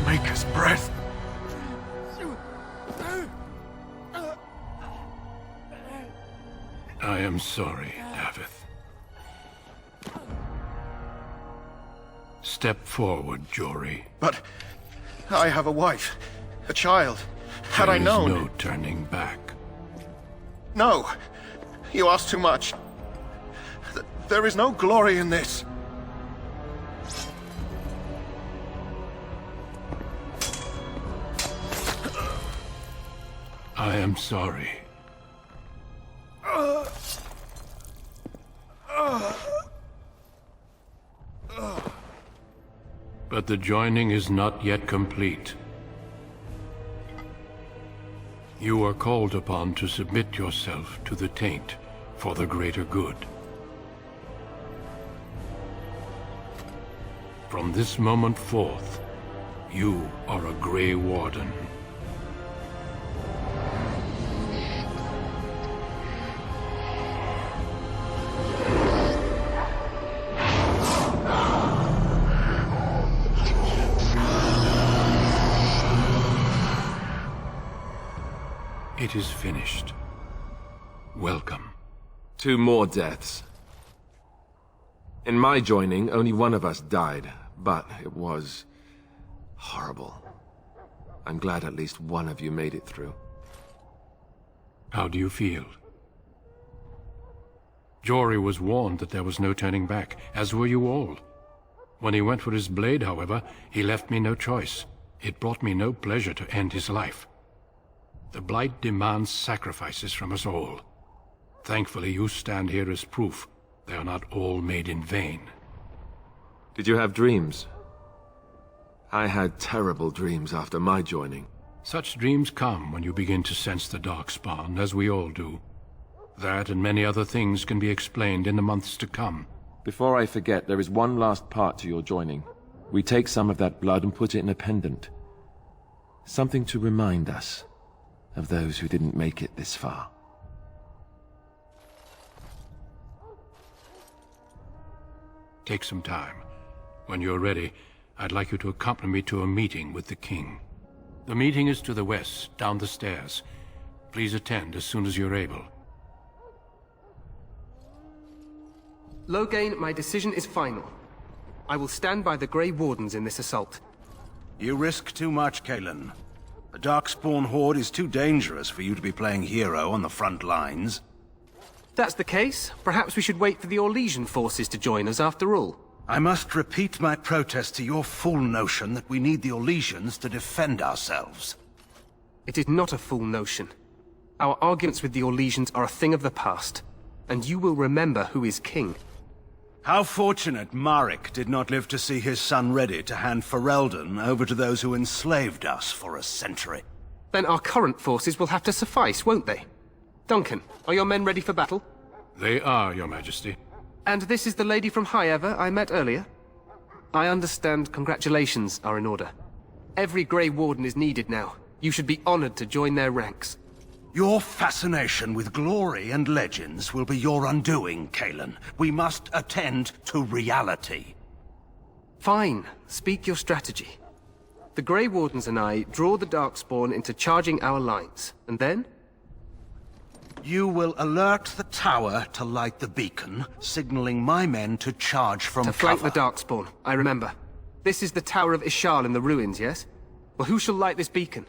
Maker's breath. I am sorry, Davith. Step forward, Jory. But I have a wife, a child. Had I known... There is no turning back. No! You ask too much. There is no glory in this. I am sorry. But the joining is not yet complete. You are called upon to submit yourself to the taint for the greater good. From this moment forth, you are a Grey Warden. It is finished. Welcome. 2 more deaths. In my joining, only one of us died, but it was horrible. I'm glad at least one of you made it through. How do you feel? Jory was warned that there was no turning back, as were you all. When he went for his blade, however, he left me no choice. It brought me no pleasure to end his life. The Blight demands sacrifices from us all. Thankfully, you stand here as proof they are not all made in vain. Did you have dreams? I had terrible dreams after my joining. Such dreams come when you begin to sense the Darkspawn, as we all do. That and many other things can be explained in the months to come. Before I forget, there is one last part to your joining. We take some of that blood and put it in a pendant. Something to remind us of those who didn't make it this far. Take some time. When you're ready, I'd like you to accompany me to a meeting with the king. The meeting is to the west, down the stairs. Please attend as soon as you're able. Loghain, my decision is final. I will stand by the Grey Wardens in this assault. You risk too much, Cailan. The Darkspawn Horde is too dangerous for you to be playing hero on the front lines. If that's the case, perhaps we should wait for the Orlesian forces to join us after all. I must repeat my protest to your fool notion that we need the Orlesians to defend ourselves. It is not a fool notion. Our arguments with the Orlesians are a thing of the past, and you will remember who is king. How fortunate Marek did not live to see his son ready to hand Ferelden over to those who enslaved us for a century. Then our current forces will have to suffice, won't they? Duncan, are your men ready for battle? They are, Your Majesty. And this is the lady from High Ever I met earlier? I understand congratulations are in order. Every Grey Warden is needed now. You should be honored to join their ranks. Your fascination with glory and legends will be your undoing, Cailan. We must attend to reality. Fine. Speak your strategy. The Grey Wardens and I draw the Darkspawn into charging our lines, and then? You will alert the tower to light the beacon, signaling my men to charge from cover. To flank the Darkspawn, I remember. This is the Tower of Ishal in the ruins, yes? Well, who shall light this beacon?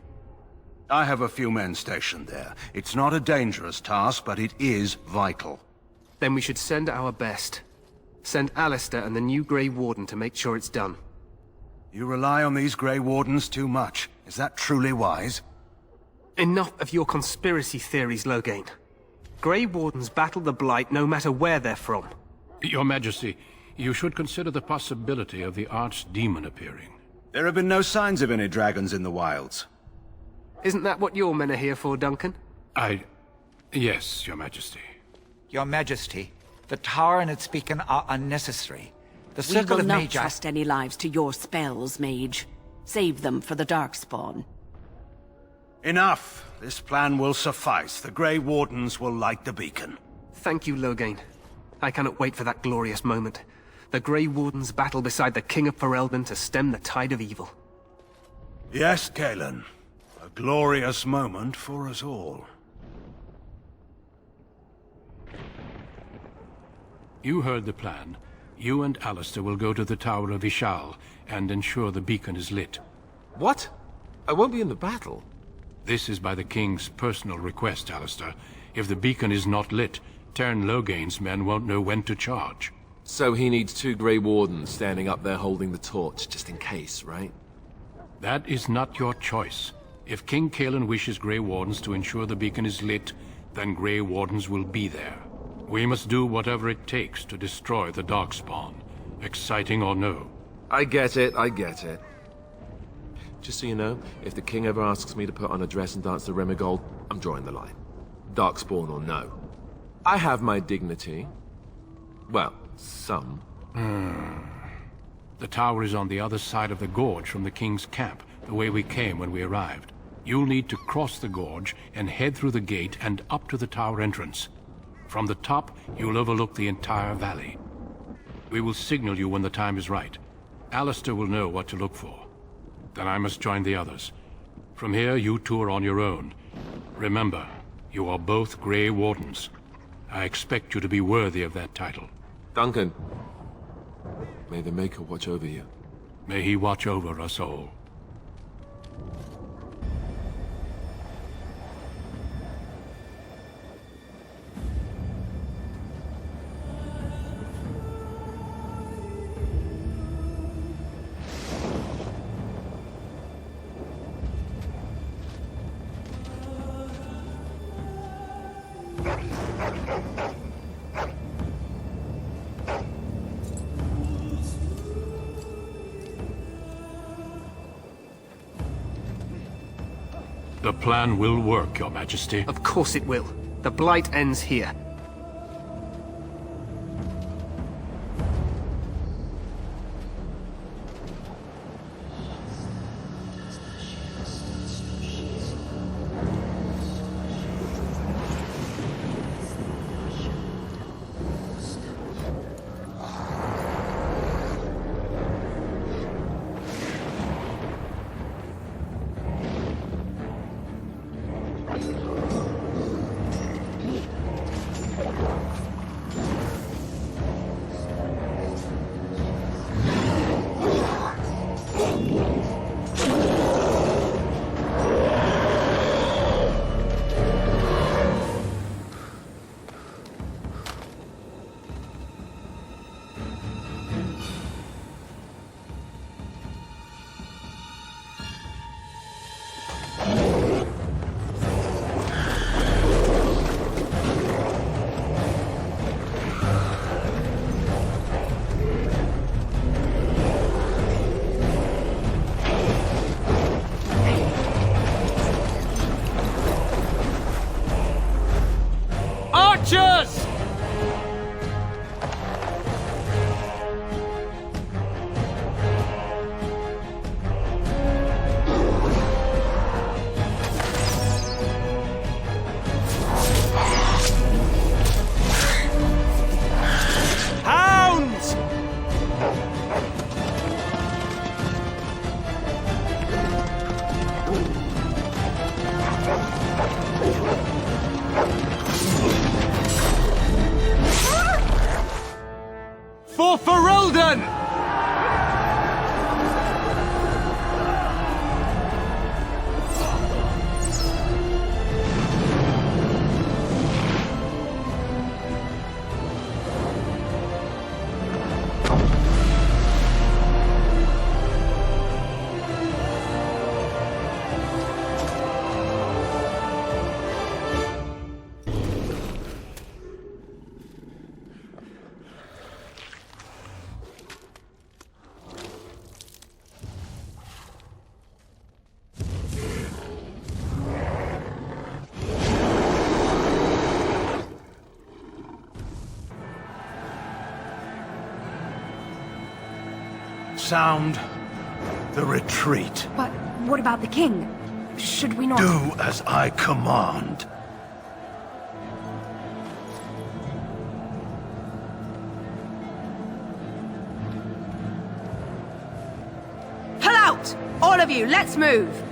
I have a few men stationed there. It's not a dangerous task, but it is vital. Then we should send our best. Send Alistair and the new Grey Warden to make sure it's done. You rely on these Grey Wardens too much. Is that truly wise? Enough of your conspiracy theories, Loghain. Grey Wardens battle the Blight no matter where they're from. Your Majesty, you should consider the possibility of the Archdemon appearing. There have been no signs of any dragons in the wilds. Isn't that what your men are here for, Duncan? Yes, Your Majesty. Your Majesty, the tower and its beacon are unnecessary. The We circle will of not Magi... trust any lives to your spells, mage. Save them for the Darkspawn. Enough! This plan will suffice. The Grey Wardens will light the beacon. Thank you, Loghain. I cannot wait for that glorious moment. The Grey Wardens battle beside the King of Ferelden to stem the tide of evil. Yes, Cailan. A glorious moment for us all. You heard the plan. You and Alistair will go to the Tower of Ishal and ensure the beacon is lit. What? I won't be in the battle. This is by the King's personal request, Alistair. If the beacon is not lit, Tern Loghain's men won't know when to charge. So he needs 2 Grey Wardens standing up there holding the torch, just in case, right? That is not your choice. If King Cailan wishes Grey Wardens to ensure the beacon is lit, then Grey Wardens will be there. We must do whatever it takes to destroy the Darkspawn, exciting or no. I get it, I get it. Just so you know, if the king ever asks me to put on a dress and dance the Remigold, I'm drawing the line. Darkspawn or no. I have my dignity. Well, some. The tower is on the other side of the gorge from the king's camp, the way we came when we arrived. You'll need to cross the gorge and head through the gate and up to the tower entrance. From the top, you'll overlook the entire valley. We will signal you when the time is right. Alistair will know what to look for. Then I must join the others. From here, you two are on your own. Remember, you are both Grey Wardens. I expect you to be worthy of that title. Duncan, may the Maker watch over you. May he watch over us all. The plan will work, Your Majesty. Of course it will. The Blight ends here. Archers! Hounds! For Ferelden! Sound the retreat. But what about the king? Should we not... Do as I command. Pull out! All of you, let's move!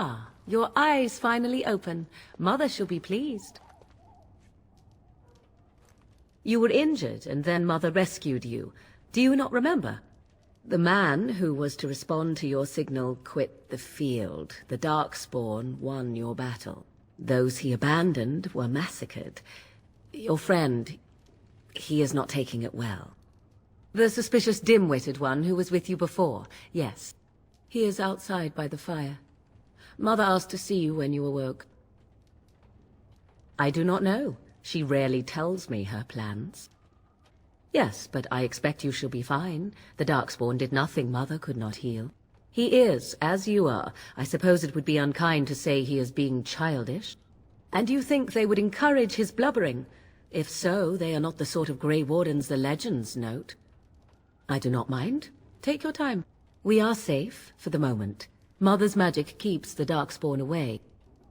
Ah, your eyes finally open. Mother shall be pleased. You were injured, and then Mother rescued you. Do you not remember? The man who was to respond to your signal quit the field. The Darkspawn won your battle. Those he abandoned were massacred. Your friend, he is not taking it well. The suspicious dim-witted one who was with you before, yes. He is outside by the fire. Mother asked to see you when you awoke. I do not know. She rarely tells me her plans. Yes, but I expect you shall be fine. The Darkspawn did nothing Mother could not heal. He is, as you are. I suppose it would be unkind to say he is being childish. And you think they would encourage his blubbering? If so, they are not the sort of Grey Wardens the legends note. I do not mind. Take your time. We are safe, for the moment. Mother's magic keeps the Darkspawn away.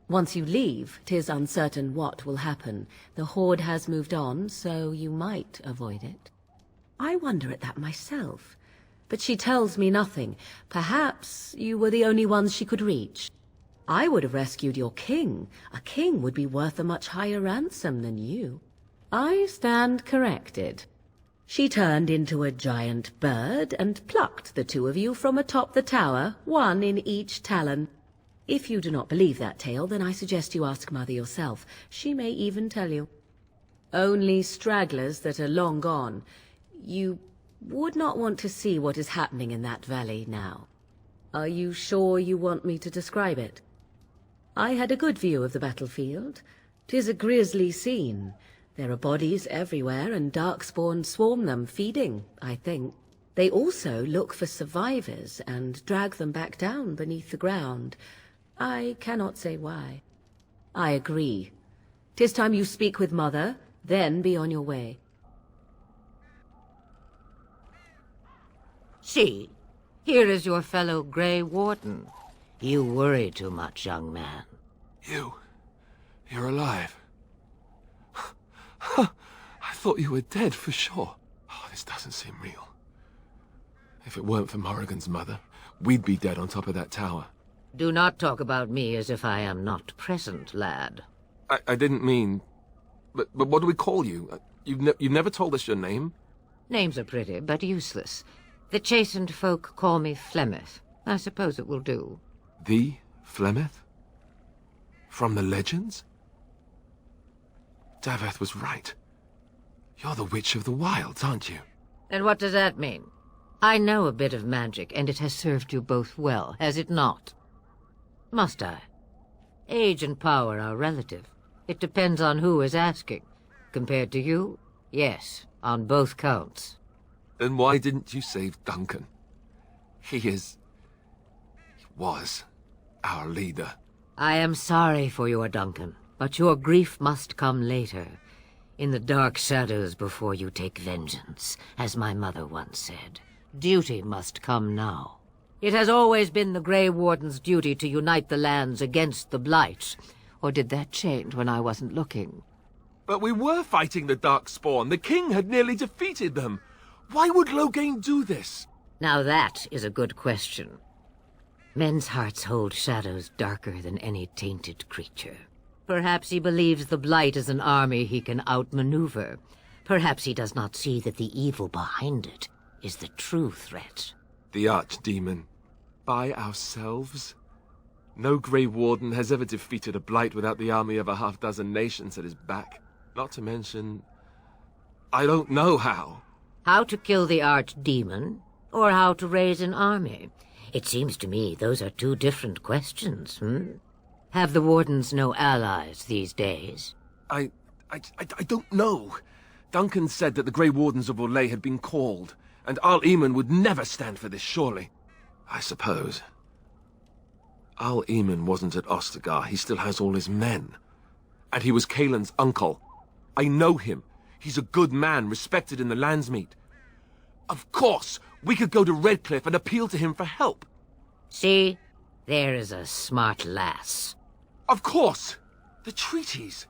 Once you leave, 'tis uncertain what will happen. The Horde has moved on, so you might avoid it. I wonder at that myself. But she tells me nothing. Perhaps you were the only ones she could reach. I would have rescued your king. A king would be worth a much higher ransom than you. I stand corrected. She turned into a giant bird and plucked the two of you from atop the tower, one in each talon. If you do not believe that tale, then I suggest you ask Mother yourself. She may even tell you. Only stragglers that are long gone. You would not want to see what is happening in that valley now. Are you sure you want me to describe it? I had a good view of the battlefield. 'Tis a grisly scene. There are bodies everywhere, and Darkspawn swarm them, feeding, I think. They also look for survivors and drag them back down beneath the ground. I cannot say why. I agree. 'Tis time you speak with Mother, then be on your way. See, here is your fellow Grey Warden. You worry too much, young man. You're alive. I thought you were dead for sure. Oh, this doesn't seem real. If it weren't for Morrigan's mother, we'd be dead on top of that tower. Do not talk about me as if I am not present, lad. I didn't mean... But what do we call you? You've never told us your name? Names are pretty, but useless. The chastened folk call me Flemeth. I suppose it will do. The Flemeth? From the legends? Daveth was right. You're the Witch of the Wilds, aren't you? And what does that mean? I know a bit of magic, and it has served you both well, has it not? Must I? Age and power are relative. It depends on who is asking. Compared to you, yes, on both counts. Then why didn't you save Duncan? He was our leader. I am sorry for your Duncan, but your grief must come later. In the dark shadows before you take vengeance, as my mother once said. Duty must come now. It has always been the Grey Warden's duty to unite the lands against the Blight. Or did that change when I wasn't looking? But we were fighting the Darkspawn. The king had nearly defeated them. Why would Loghain do this? Now that is a good question. Men's hearts hold shadows darker than any tainted creature. Perhaps he believes the Blight is an army he can outmaneuver. Perhaps he does not see that the evil behind it is the true threat. The Archdemon. By ourselves? No Grey Warden has ever defeated a Blight without the army of a half-dozen nations at his back. Not to mention... I don't know how. How to kill the Archdemon, or how to raise an army? It seems to me those are two different questions, Have the Wardens no allies these days? I don't know. Duncan said that the Grey Wardens of Orlais had been called, and Al-Eamon would never stand for this, surely. I suppose. Al-Eamon wasn't at Ostagar. He still has all his men. And he was Caelan's uncle. I know him. He's a good man, respected in the Landsmeet. Of course, we could go to Redcliffe and appeal to him for help. See? There is a smart lass. Of course! The treaties.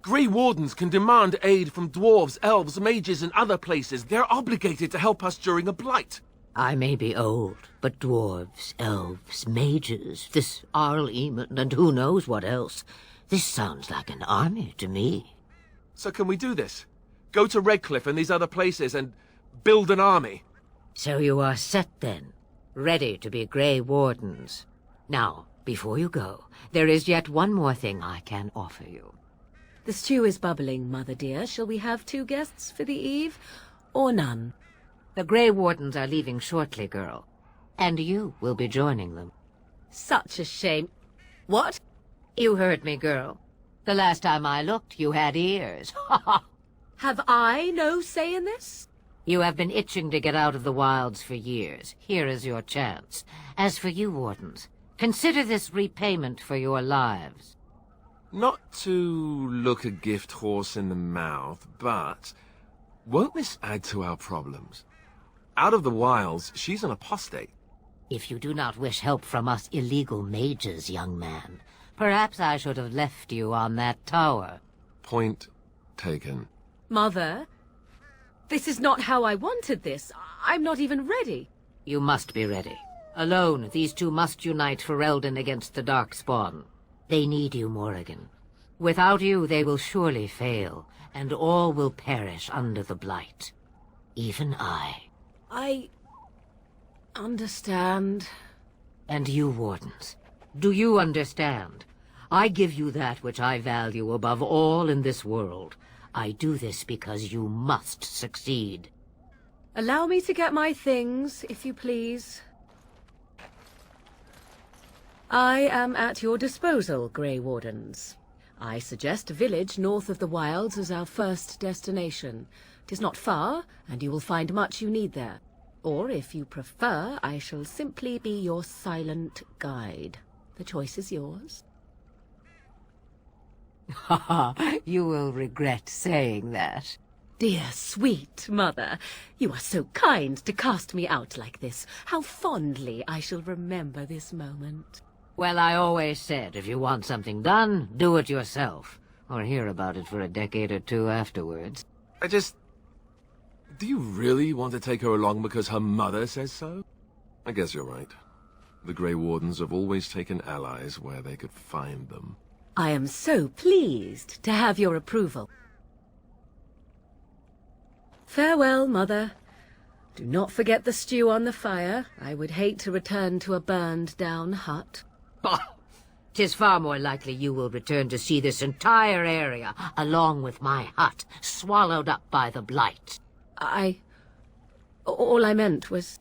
Grey Wardens can demand aid from dwarves, elves, mages, and other places. They're obligated to help us during a blight. I may be old, but dwarves, elves, mages, this Arl Eamon, and who knows what else. This sounds like an army to me. So can we do this? Go to Redcliffe and these other places and build an army? So you are set then, ready to be Grey Wardens. Now, before you go, there is yet one more thing I can offer you. The stew is bubbling, Mother dear. Shall we have 2 guests for the eve, or none? The Grey Wardens are leaving shortly, girl. And you will be joining them. Such a shame. What? You heard me, girl. The last time I looked, you had ears. Have I no say in this? You have been itching to get out of the wilds for years. Here is your chance. As for you, Wardens, consider this repayment for your lives. Not to look a gift horse in the mouth, but won't this add to our problems? Out of the wilds, she's an apostate. If you do not wish help from us illegal mages, young man, perhaps I should have left you on that tower. Point taken. Mother, this is not how I wanted this. I'm not even ready. You must be ready. Alone, these 2 must unite for Eldon against the Darkspawn. They need you, Morrigan. Without you, they will surely fail, and all will perish under the Blight. Even I. I understand. And you, Wardens, do you understand? I give you that which I value above all in this world. I do this because you must succeed. Allow me to get my things, if you please. I am at your disposal, Grey Wardens. I suggest a village north of the wilds as our first destination. 'Tis not far, and you will find much you need there. Or, if you prefer, I shall simply be your silent guide. The choice is yours. You will regret saying that. Dear, sweet mother, you are so kind to cast me out like this. How fondly I shall remember this moment. Well, I always said, if you want something done, do it yourself. Or hear about it for a decade or 2 afterwards. Do you really want to take her along because her mother says so? I guess you're right. The Grey Wardens have always taken allies where they could find them. I am so pleased to have your approval. Farewell, Mother. Do not forget the stew on the fire. I would hate to return to a burned-down hut. Bah! 'Tis far more likely you will return to see this entire area, along with my hut, swallowed up by the Blight. All I meant was...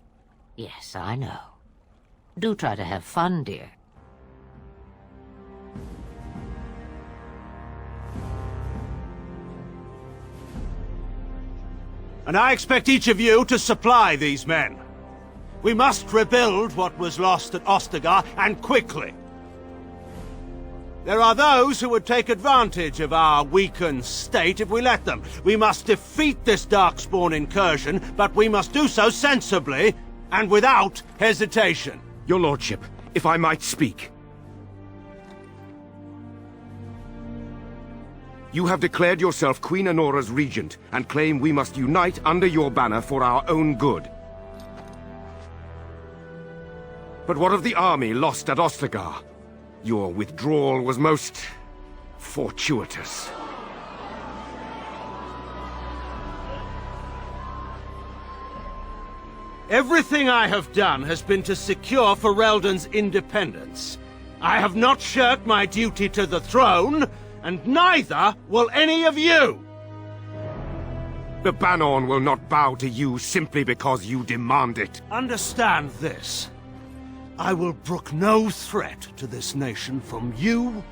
Yes, I know. Do try to have fun, dear. And I expect each of you to supply these men. We must rebuild what was lost at Ostagar, and quickly. There are those who would take advantage of our weakened state if we let them. We must defeat this Darkspawn incursion, but we must do so sensibly and without hesitation. Your lordship, if I might speak. You have declared yourself Queen Honora's regent, and claim we must unite under your banner for our own good. But what of the army lost at Ostagar? Your withdrawal was most fortuitous. Everything I have done has been to secure Ferelden's independence. I have not shirked my duty to the throne, and neither will any of you! The Banorn will not bow to you simply because you demand it. Understand this. I will brook no threat to this nation from you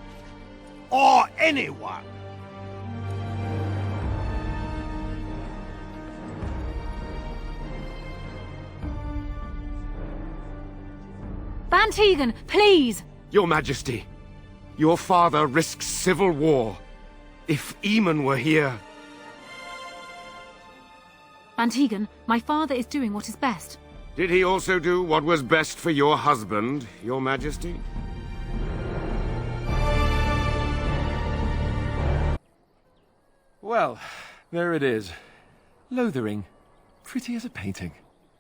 or anyone. Van Tegan, please! Your Majesty, your father risks civil war. If Eamon were here... Van Tegan, my father is doing what is best. Did he also do what was best for your husband, your Majesty? Well, there it is. Lothering. Pretty as a painting.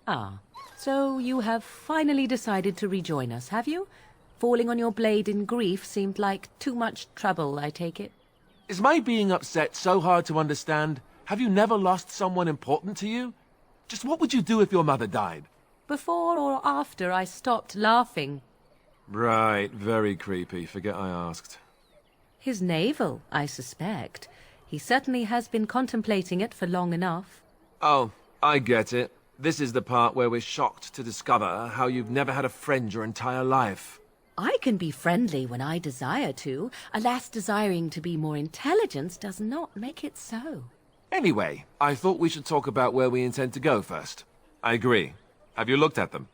Ah, So you have finally decided to rejoin us, have you? Falling on your blade in grief seemed like too much trouble, I take it. Is my being upset so hard to understand? Have you never lost someone important to you? Just what would you do if your mother died? Before or after I stopped laughing. Right, very creepy. Forget I asked. His navel, I suspect. He certainly has been contemplating it for long enough. Oh, I get it. This is the part where we're shocked to discover how you've never had a friend your entire life. I can be friendly when I desire to. Alas, desiring to be more intelligent does not make it so. Anyway, I thought we should talk about where we intend to go first. I agree. Have you looked at them?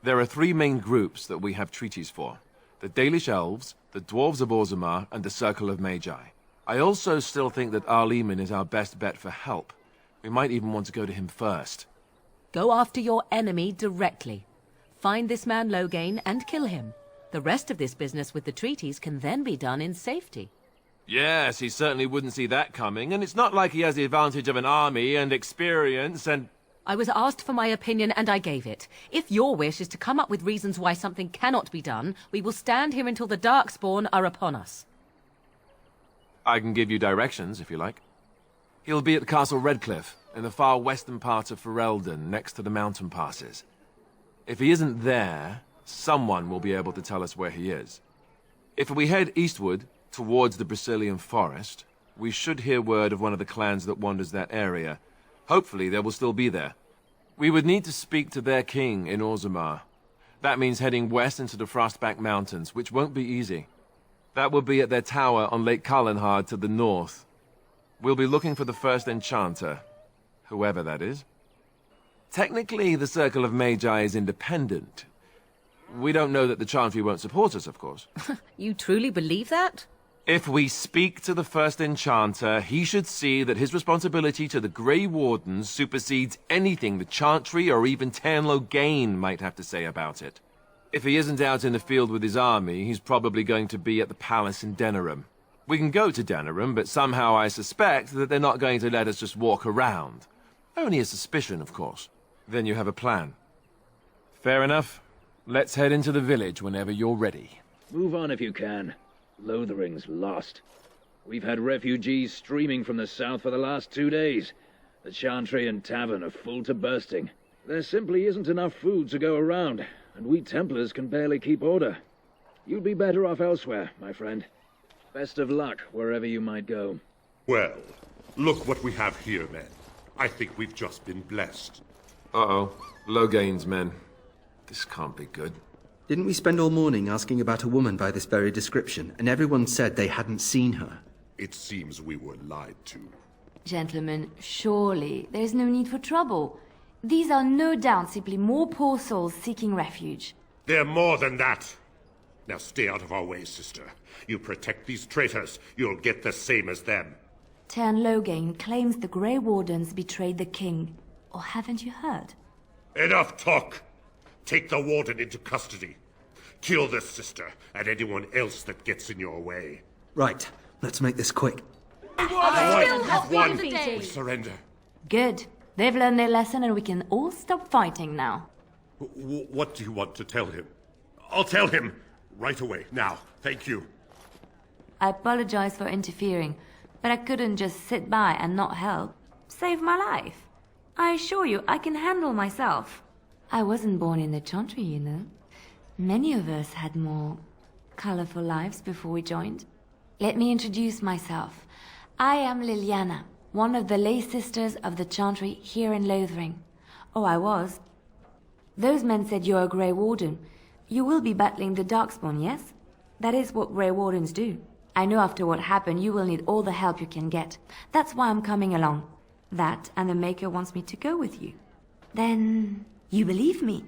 There are 3 main groups that we have treaties for. The Dalish Elves, the Dwarves of Orzammar, and the Circle of Magi. I also still think that Arleman is our best bet for help. We might even want to go to him first. Go after your enemy directly. Find this man Loghain and kill him. The rest of this business with the treaties can then be done in safety. Yes, he certainly wouldn't see that coming, and it's not like he has the advantage of an army and experience and... I was asked for my opinion and I gave it. If your wish is to come up with reasons why something cannot be done, we will stand here until the Darkspawn are upon us. I can give you directions, if you like. He'll be at Castle Redcliffe, in the far western part of Ferelden, next to the mountain passes. If he isn't there, someone will be able to tell us where he is. If we head eastward, towards the Brazilian forest, we should hear word of one of the clans that wanders that area. Hopefully they will still be there. We would need to speak to their king in Orzammar. That means heading west into the Frostback Mountains, which won't be easy. That will be at their tower on Lake Carlinhard to the north. We'll be looking for the first enchanter, whoever that is. Technically, the Circle of Magi is independent. We don't know that the Chantry won't support us, of course. You truly believe that? If we speak to the first enchanter, he should see that his responsibility to the Grey Wardens supersedes anything the Chantry or even Teyrn Loghain might have to say about it. If he isn't out in the field with his army, he's probably going to be at the palace in Denerim. We can go to Denerim, but somehow I suspect that they're not going to let us just walk around. Only a suspicion, of course. Then you have a plan. Fair enough. Let's head into the village whenever you're ready. Move on if you can. Lothering's lost. We've had refugees streaming from the south for the last 2 days. The Chantry and Tavern are full to bursting. There simply isn't enough food to go around, and we Templars can barely keep order. You'd be better off elsewhere, my friend. Best of luck wherever you might go. Well, look what we have here, men. I think we've just been blessed. Uh-oh. Loghain's men. This can't be good. Didn't we spend all morning asking about a woman by this very description, and everyone said they hadn't seen her? It seems we were lied to. Gentlemen, surely there is no need for trouble. These are no doubt simply more poor souls seeking refuge. They're more than that. Now stay out of our way, sister. You protect these traitors, you'll get the same as them. Teyrn Loghain claims the Grey Wardens betrayed the king. Or haven't you heard? Enough talk! Take the Warden into custody. Kill this sister and anyone else that gets in your way. Right, let's make this quick. We surrender. Good. They've learned their lesson and we can all stop fighting now. What do you want to tell him? I'll tell him! Right away, now. Thank you. I apologize for interfering, but I couldn't just sit by and not help. Save my life. I assure you, I can handle myself. I wasn't born in the Chantry, you know. Many of us had more colorful lives before we joined. Let me introduce myself. I am Liliana, one of the lay sisters of the Chantry here in Lothering. Oh, I was. Those men said you're a Grey Warden. You will be battling the Darkspawn, yes? That is what Grey Wardens do. I know after what happened you will need all the help you can get. That's why I'm coming along. That and the Maker wants me to go with you. Then... you believe me?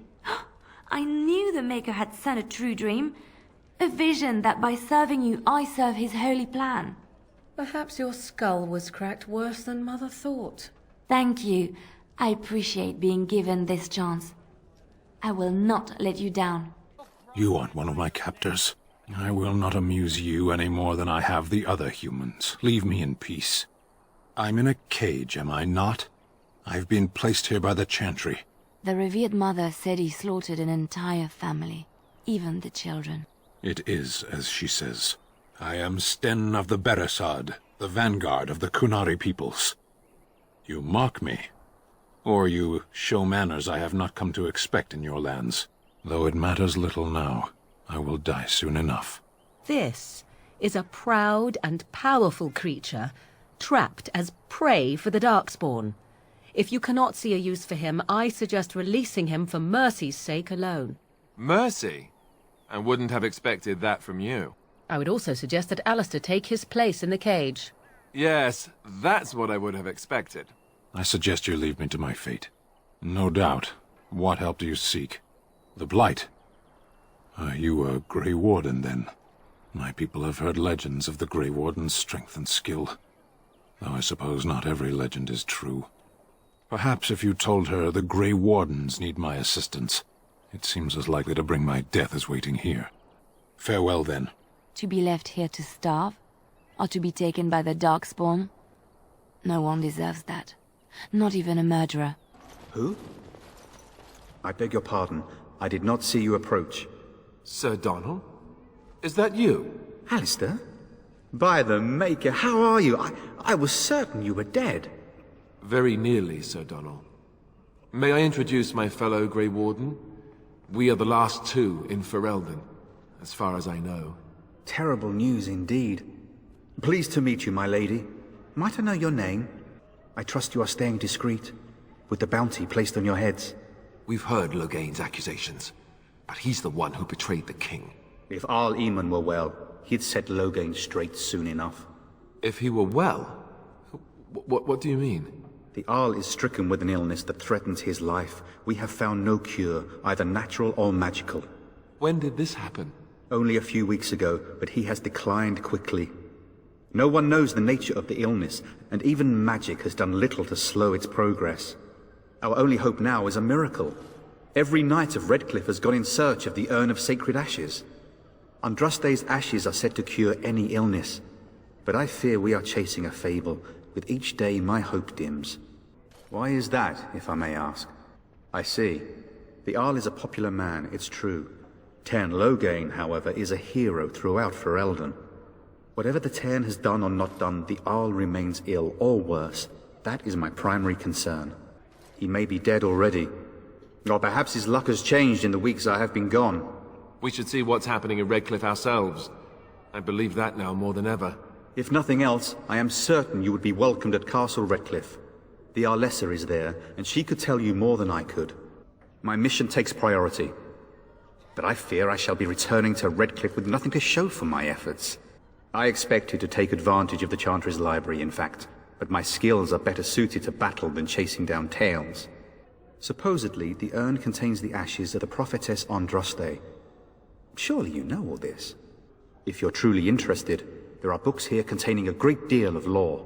I knew the Maker had sent a true dream. A vision that by serving you, I serve his holy plan. Perhaps your skull was cracked worse than Mother thought. Thank you. I appreciate being given this chance. I will not let you down. You aren't one of my captors. I will not amuse you any more than I have the other humans. Leave me in peace. I'm in a cage, am I not? I've been placed here by the Chantry. The revered mother said he slaughtered an entire family, even the children. It is as she says. I am Sten of the Beresad, the vanguard of the Kunari peoples. You mock me, or you show manners I have not come to expect in your lands. Though it matters little now, I will die soon enough. This is a proud and powerful creature, trapped as prey for the Darkspawn. If you cannot see a use for him, I suggest releasing him for mercy's sake alone. Mercy? I wouldn't have expected that from you. I would also suggest that Alistair take his place in the cage. Yes, that's what I would have expected. I suggest you leave me to my fate. No doubt. What help do you seek? The Blight? Are you a Grey Warden, then? My people have heard legends of the Grey Warden's strength and skill. Though I suppose not every legend is true. Perhaps if you told her the Grey Wardens need my assistance, it seems as likely to bring my death as waiting here. Farewell, then. To be left here to starve? Or to be taken by the Darkspawn? No one deserves that. Not even a murderer. Who? I beg your pardon. I did not see you approach. Sir Donald? Is that you? Alistair? By the Maker, how are you? I was certain you were dead. Very nearly, Sir Donald. May I introduce my fellow Grey Warden? We are the last two in Ferelden, as far as I know. Terrible news indeed. Pleased to meet you, my lady. Might I know your name? I trust you are staying discreet, with the bounty placed on your heads. We've heard Loghain's accusations, but he's the one who betrayed the king. If Arl Eamon were well, he'd set Loghain straight soon enough. If he were well? What do you mean? The Arl is stricken with an illness that threatens his life. We have found no cure, either natural or magical. When did this happen? Only a few weeks ago, but he has declined quickly. No one knows the nature of the illness, and even magic has done little to slow its progress. Our only hope now is a miracle. Every knight of Redcliffe has gone in search of the Urn of Sacred Ashes. Andraste's ashes are said to cure any illness, but I fear we are chasing a fable. With each day, my hope dims. Why is that, if I may ask? I see. The Arl is a popular man, it's true. Tairn Loghain, however, is a hero throughout Ferelden. Whatever the Tairn has done or not done, the Arl remains ill, or worse. That is my primary concern. He may be dead already. Or perhaps his luck has changed in the weeks I have been gone. We should see what's happening in Redcliffe ourselves. I believe that now more than ever. If nothing else, I am certain you would be welcomed at Castle Redcliffe. The Arlessa is there, and she could tell you more than I could. My mission takes priority. But I fear I shall be returning to Redcliffe with nothing to show for my efforts. I expect you to take advantage of the Chantry's library, in fact, but my skills are better suited to battle than chasing down tales. Supposedly, the urn contains the ashes of the prophetess Andraste. Surely you know all this. If you're truly interested, there are books here containing a great deal of lore.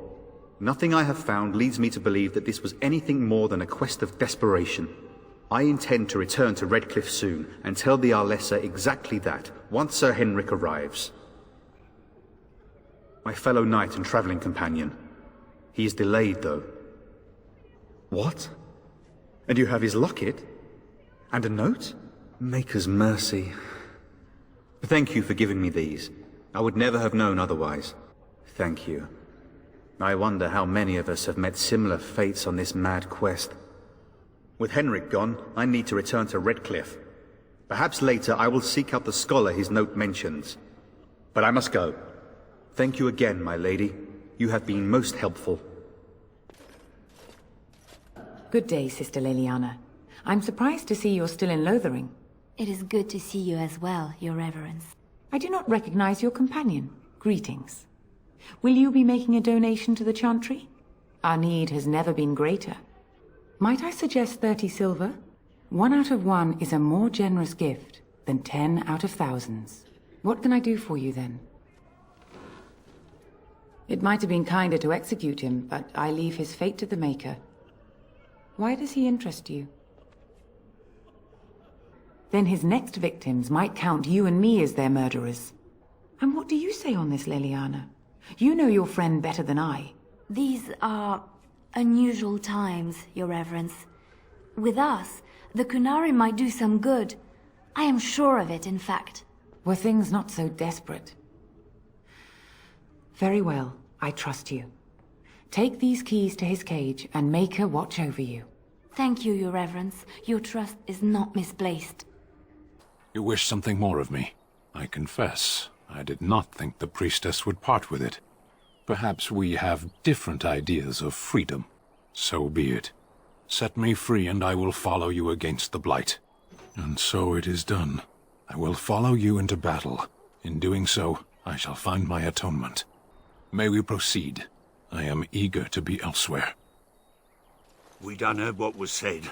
Nothing I have found leads me to believe that this was anything more than a quest of desperation. I intend to return to Redcliffe soon, and tell the Arlessa exactly that, once Sir Henrik arrives. My fellow knight and traveling companion. He is delayed, though. What? And you have his locket? And a note? Maker's mercy. Thank you for giving me these. I would never have known otherwise. Thank you. I wonder how many of us have met similar fates on this mad quest. With Henrik gone, I need to return to Redcliffe. Perhaps later I will seek out the scholar his note mentions. But I must go. Thank you again, my lady. You have been most helpful. Good day, Sister Leliana. I'm surprised to see you're still in Lothering. It is good to see you as well, Your Reverence. I do not recognize your companion. Greetings. Will you be making a donation to the Chantry? Our need has never been greater. Might I suggest 30 silver? 1 out of 1 is a more generous gift than 10 out of thousands. What can I do for you, then? It might have been kinder to execute him, but I leave his fate to the Maker. Why does he interest you? Then his next victims might count you and me as their murderers. And what do you say on this, Leliana? You know your friend better than I. These are unusual times, Your Reverence. With us, The Kunari might do some good. I am sure of it, in fact. Were things not so desperate? Very well, I trust you. Take these keys to his cage and make her watch over you. Thank you, Your Reverence. Your trust is not misplaced. You wish something more of me. I confess, I did not think the priestess would part with it. Perhaps we have different ideas of freedom. So be it. Set me free and I will follow you against the Blight. And so it is done. I will follow you into battle. In doing so, I shall find my atonement. May we proceed? I am eager to be elsewhere. We done heard what was said.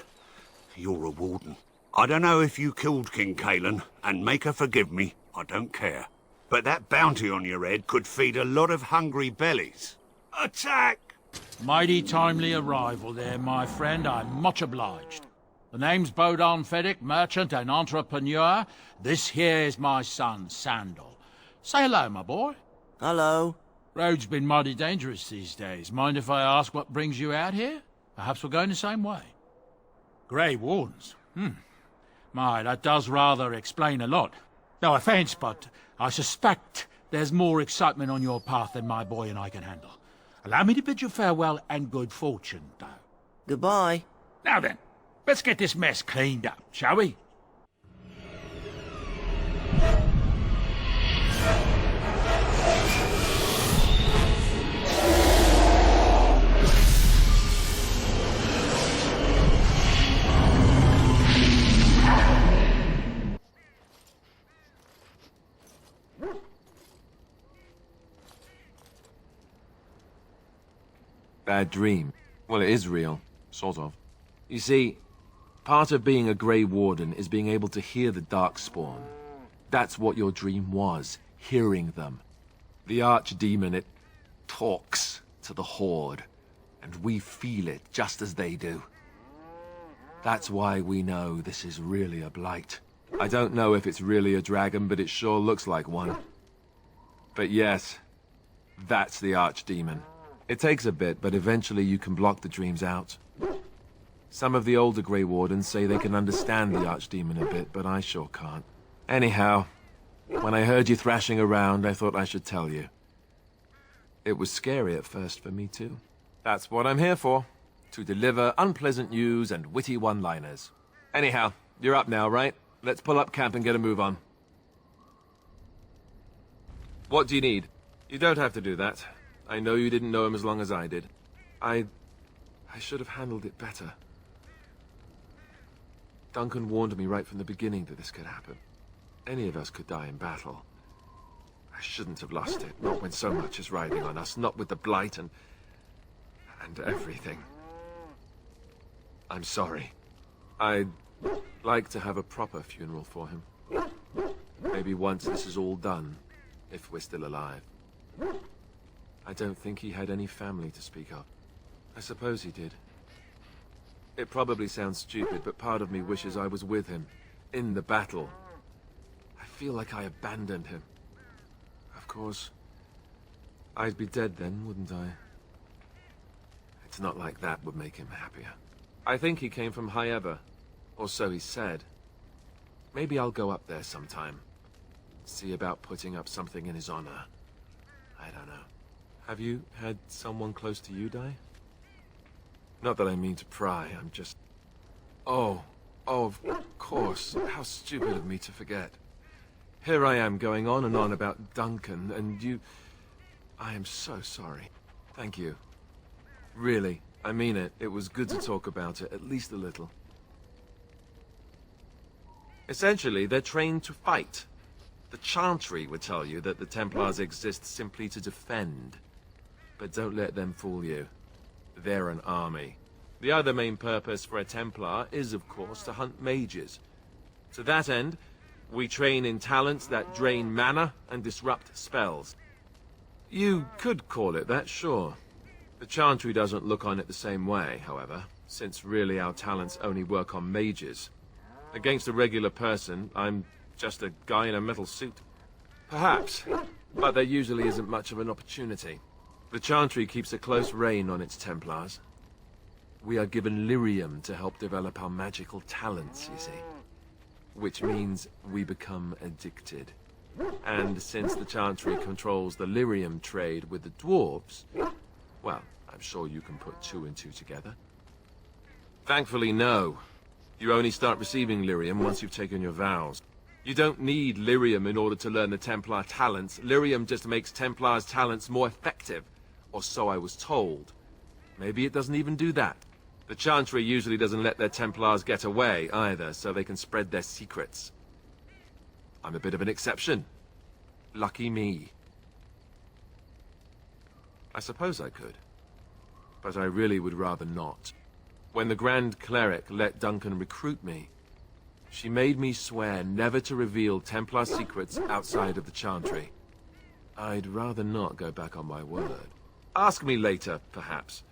You're a warden. I don't know if you killed King Cailan, and make her forgive me, I don't care. But that bounty on your head could feed a lot of hungry bellies. Attack! Mighty timely arrival there, my friend. I'm much obliged. The name's Baldur Feddick, merchant and entrepreneur. This here is my son, Sandal. Say hello, my boy. Hello. Road's been mighty dangerous these days. Mind if I ask what brings you out here? Perhaps we're going the same way. Grey Wardens. My, that does rather explain a lot. No offence, but I suspect there's more excitement on your path than my boy and I can handle. Allow me to bid you farewell and good fortune, though. Goodbye. Now then, let's get this mess cleaned up, shall we? Bad dream. Well, it is real. Sort of. You see, part of being a Grey Warden is being able to hear the Darkspawn. That's what your dream was, hearing them. The Archdemon, it talks to the Horde, and we feel it just as they do. That's why we know this is really a blight. I don't know if it's really a dragon, but it sure looks like one. But yes, that's the Archdemon. It takes a bit, but eventually you can block the dreams out. Some of the older Grey Wardens say they can understand the Archdemon a bit, but I sure can't. Anyhow, when I heard you thrashing around, I thought I should tell you. It was scary at first for me too. That's what I'm here for. To deliver unpleasant news and witty one-liners. Anyhow, you're up now, right? Let's pull up camp and get a move on. What do you need? You don't have to do that. I know you didn't know him as long as I did. I should have handled it better. Duncan warned me right from the beginning that this could happen. Any of us could die in battle. I shouldn't have lost it, not when so much is riding on us, not with the Blight and everything. I'm sorry. I'd like to have a proper funeral for him. Maybe once this is all done, if we're still alive. I don't think he had any family to speak of. I suppose he did. It probably sounds stupid, but part of me wishes I was with him, in the battle. I feel like I abandoned him. Of course, I'd be dead then, wouldn't I? It's not like that would make him happier. I think he came from High Ever, or so he said. Maybe I'll go up there sometime. See about putting up something in his honor. I don't know. Have you had someone close to you die? Not that I mean to pry, I'm just... Oh, of course. How stupid of me to forget. Here I am going on and on about Duncan, and you... I am so sorry. Thank you. Really, I mean it. It was good to talk about it, at least a little. Essentially, they're trained to fight. The Chantry would tell you that the Templars exist simply to defend. But don't let them fool you. They're an army. The other main purpose for a Templar is, of course, to hunt mages. To that end, we train in talents that drain mana and disrupt spells. You could call it that, sure. The Chantry doesn't look on it the same way, however, since really our talents only work on mages. Against a regular person, I'm just a guy in a metal suit. Perhaps, but there usually isn't much of an opportunity. The Chantry keeps a close rein on its Templars. We are given lyrium to help develop our magical talents, you see. Which means we become addicted. And since the Chantry controls the lyrium trade with the dwarves, well, I'm sure you can put 2 and 2 together. Thankfully, no. You only start receiving lyrium once you've taken your vows. You don't need lyrium in order to learn the Templar talents. Lyrium just makes Templars' talents more effective. Or so I was told. Maybe it doesn't even do that. The Chantry usually doesn't let their Templars get away, either, so they can spread their secrets. I'm a bit of an exception. Lucky me. I suppose I could. But I really would rather not. When the Grand Cleric let Duncan recruit me, she made me swear never to reveal Templar secrets outside of the Chantry. I'd rather not go back on my word. Ask me later, perhaps.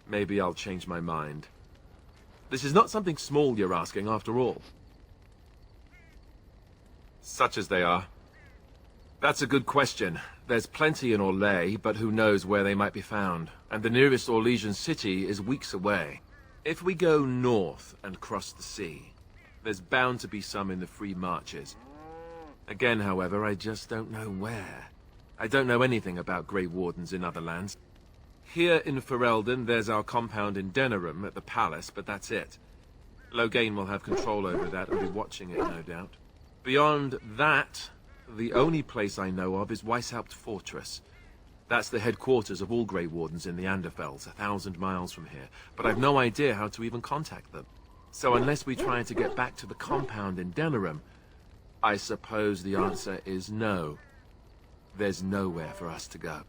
Maybe I'll change my mind. This is not something small you're asking, after all. Such as they are. That's a good question. There's plenty in Orlais, but who knows where they might be found. And the nearest Orlesian city is weeks away. If we go north and cross the sea, there's bound to be some in the Free Marches. Again, however, I just don't know where. I don't know anything about Grey Wardens in other lands. Here in Ferelden, there's our compound in Denerim at the palace, but that's it. Loghain will have control over that and be watching it, no doubt. Beyond that, the only place I know of is Weishaupt Fortress. That's the headquarters of all Grey Wardens in the Anderfells, 1,000 miles from here. But I've no idea how to even contact them. So unless we try to get back to the compound in Denerim, I suppose the answer is no. There's nowhere for us to go.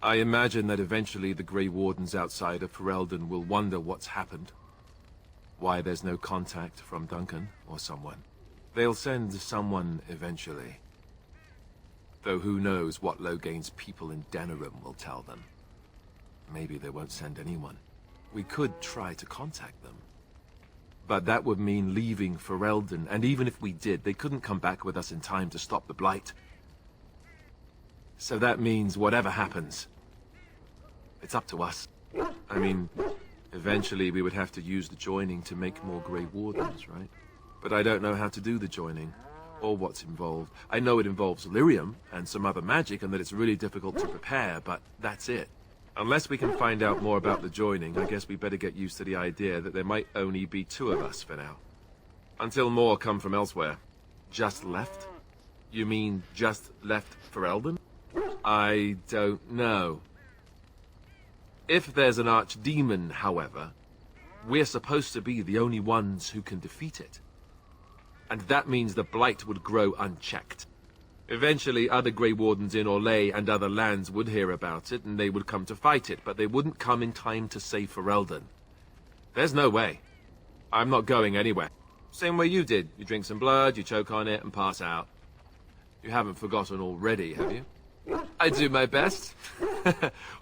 I imagine that eventually the Grey Wardens outside of Ferelden will wonder what's happened. Why there's no contact from Duncan or someone. They'll send someone eventually. Though who knows what Loghain's people in Denerim will tell them. Maybe they won't send anyone. We could try to contact them. But that would mean leaving Ferelden, and even if we did, they couldn't come back with us in time to stop the Blight. So that means whatever happens, it's up to us. I mean, eventually we would have to use the joining to make more Grey Wardens, right? But I don't know how to do the joining, or what's involved. I know it involves lyrium and some other magic, and that it's really difficult to prepare, but that's it. Unless we can find out more about the joining, I guess we better get used to the idea that there might only be 2 of us for now. Until more come from elsewhere. Just left? You mean just left Ferelden? I don't know. If there's an archdemon, however, we're supposed to be the only ones who can defeat it. And that means the Blight would grow unchecked. Eventually, other Grey Wardens in Orlais and other lands would hear about it, and they would come to fight it, but they wouldn't come in time to save Ferelden. There's no way. I'm not going anywhere. Same way you did. You drink some blood, you choke on it, and pass out. You haven't forgotten already, have you? I do my best.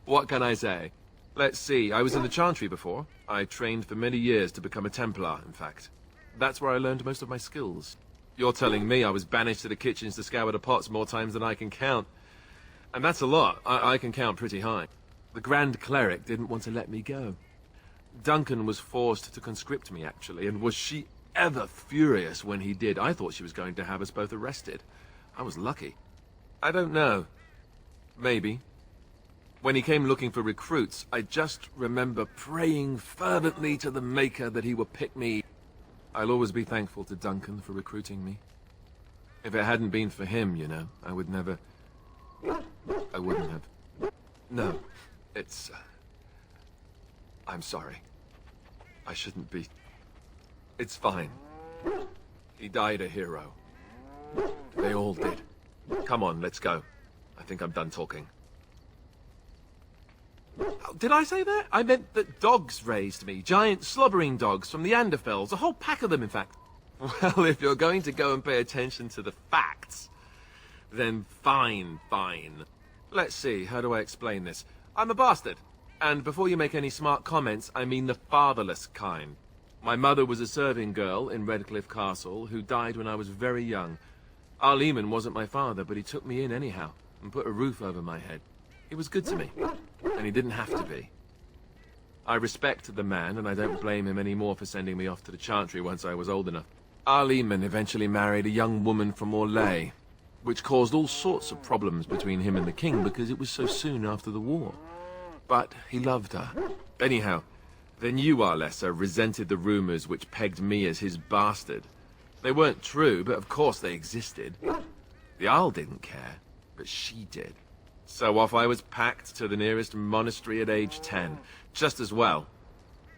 What can I say? Let's see, I was in the Chantry before. I trained for many years to become a Templar, in fact. That's where I learned most of my skills. You're telling me I was banished to the kitchens to scour the pots more times than I can count. And that's a lot. I can count pretty high. The Grand Cleric didn't want to let me go. Duncan was forced to conscript me, actually, and was she ever furious when he did? I thought she was going to have us both arrested. I was lucky. I don't know. Maybe. When he came looking for recruits, I just remember praying fervently to the Maker that he would pick me. I'll always be thankful to Duncan for recruiting me. If it hadn't been for him, you know, I would never... I wouldn't have... No, it's... I'm sorry. I shouldn't be... It's fine. He died a hero. They all did. Come on, let's go. I think I'm done talking. Did I say that? I meant that dogs raised me. Giant slobbering dogs from the Anderfells. A whole pack of them, in fact. Well, if you're going to go and pay attention to the facts, then fine. Let's see, how do I explain this? I'm a bastard. And before you make any smart comments, I mean the fatherless kind. My mother was a serving girl in Redcliffe Castle who died when I was very young. Arleman wasn't my father, but he took me in anyhow and put a roof over my head. He was good to me, and he didn't have to be. I respect the man, and I don't blame him anymore for sending me off to the Chantry once I was old enough. Our Lehman eventually married a young woman from Orlais, which caused all sorts of problems between him and the king because it was so soon after the war. But he loved her. Anyhow, the new Arlessa resented the rumors which pegged me as his bastard. They weren't true, but of course they existed. The Arl didn't care, but she did. So off I was packed to the nearest monastery at age 10, just as well.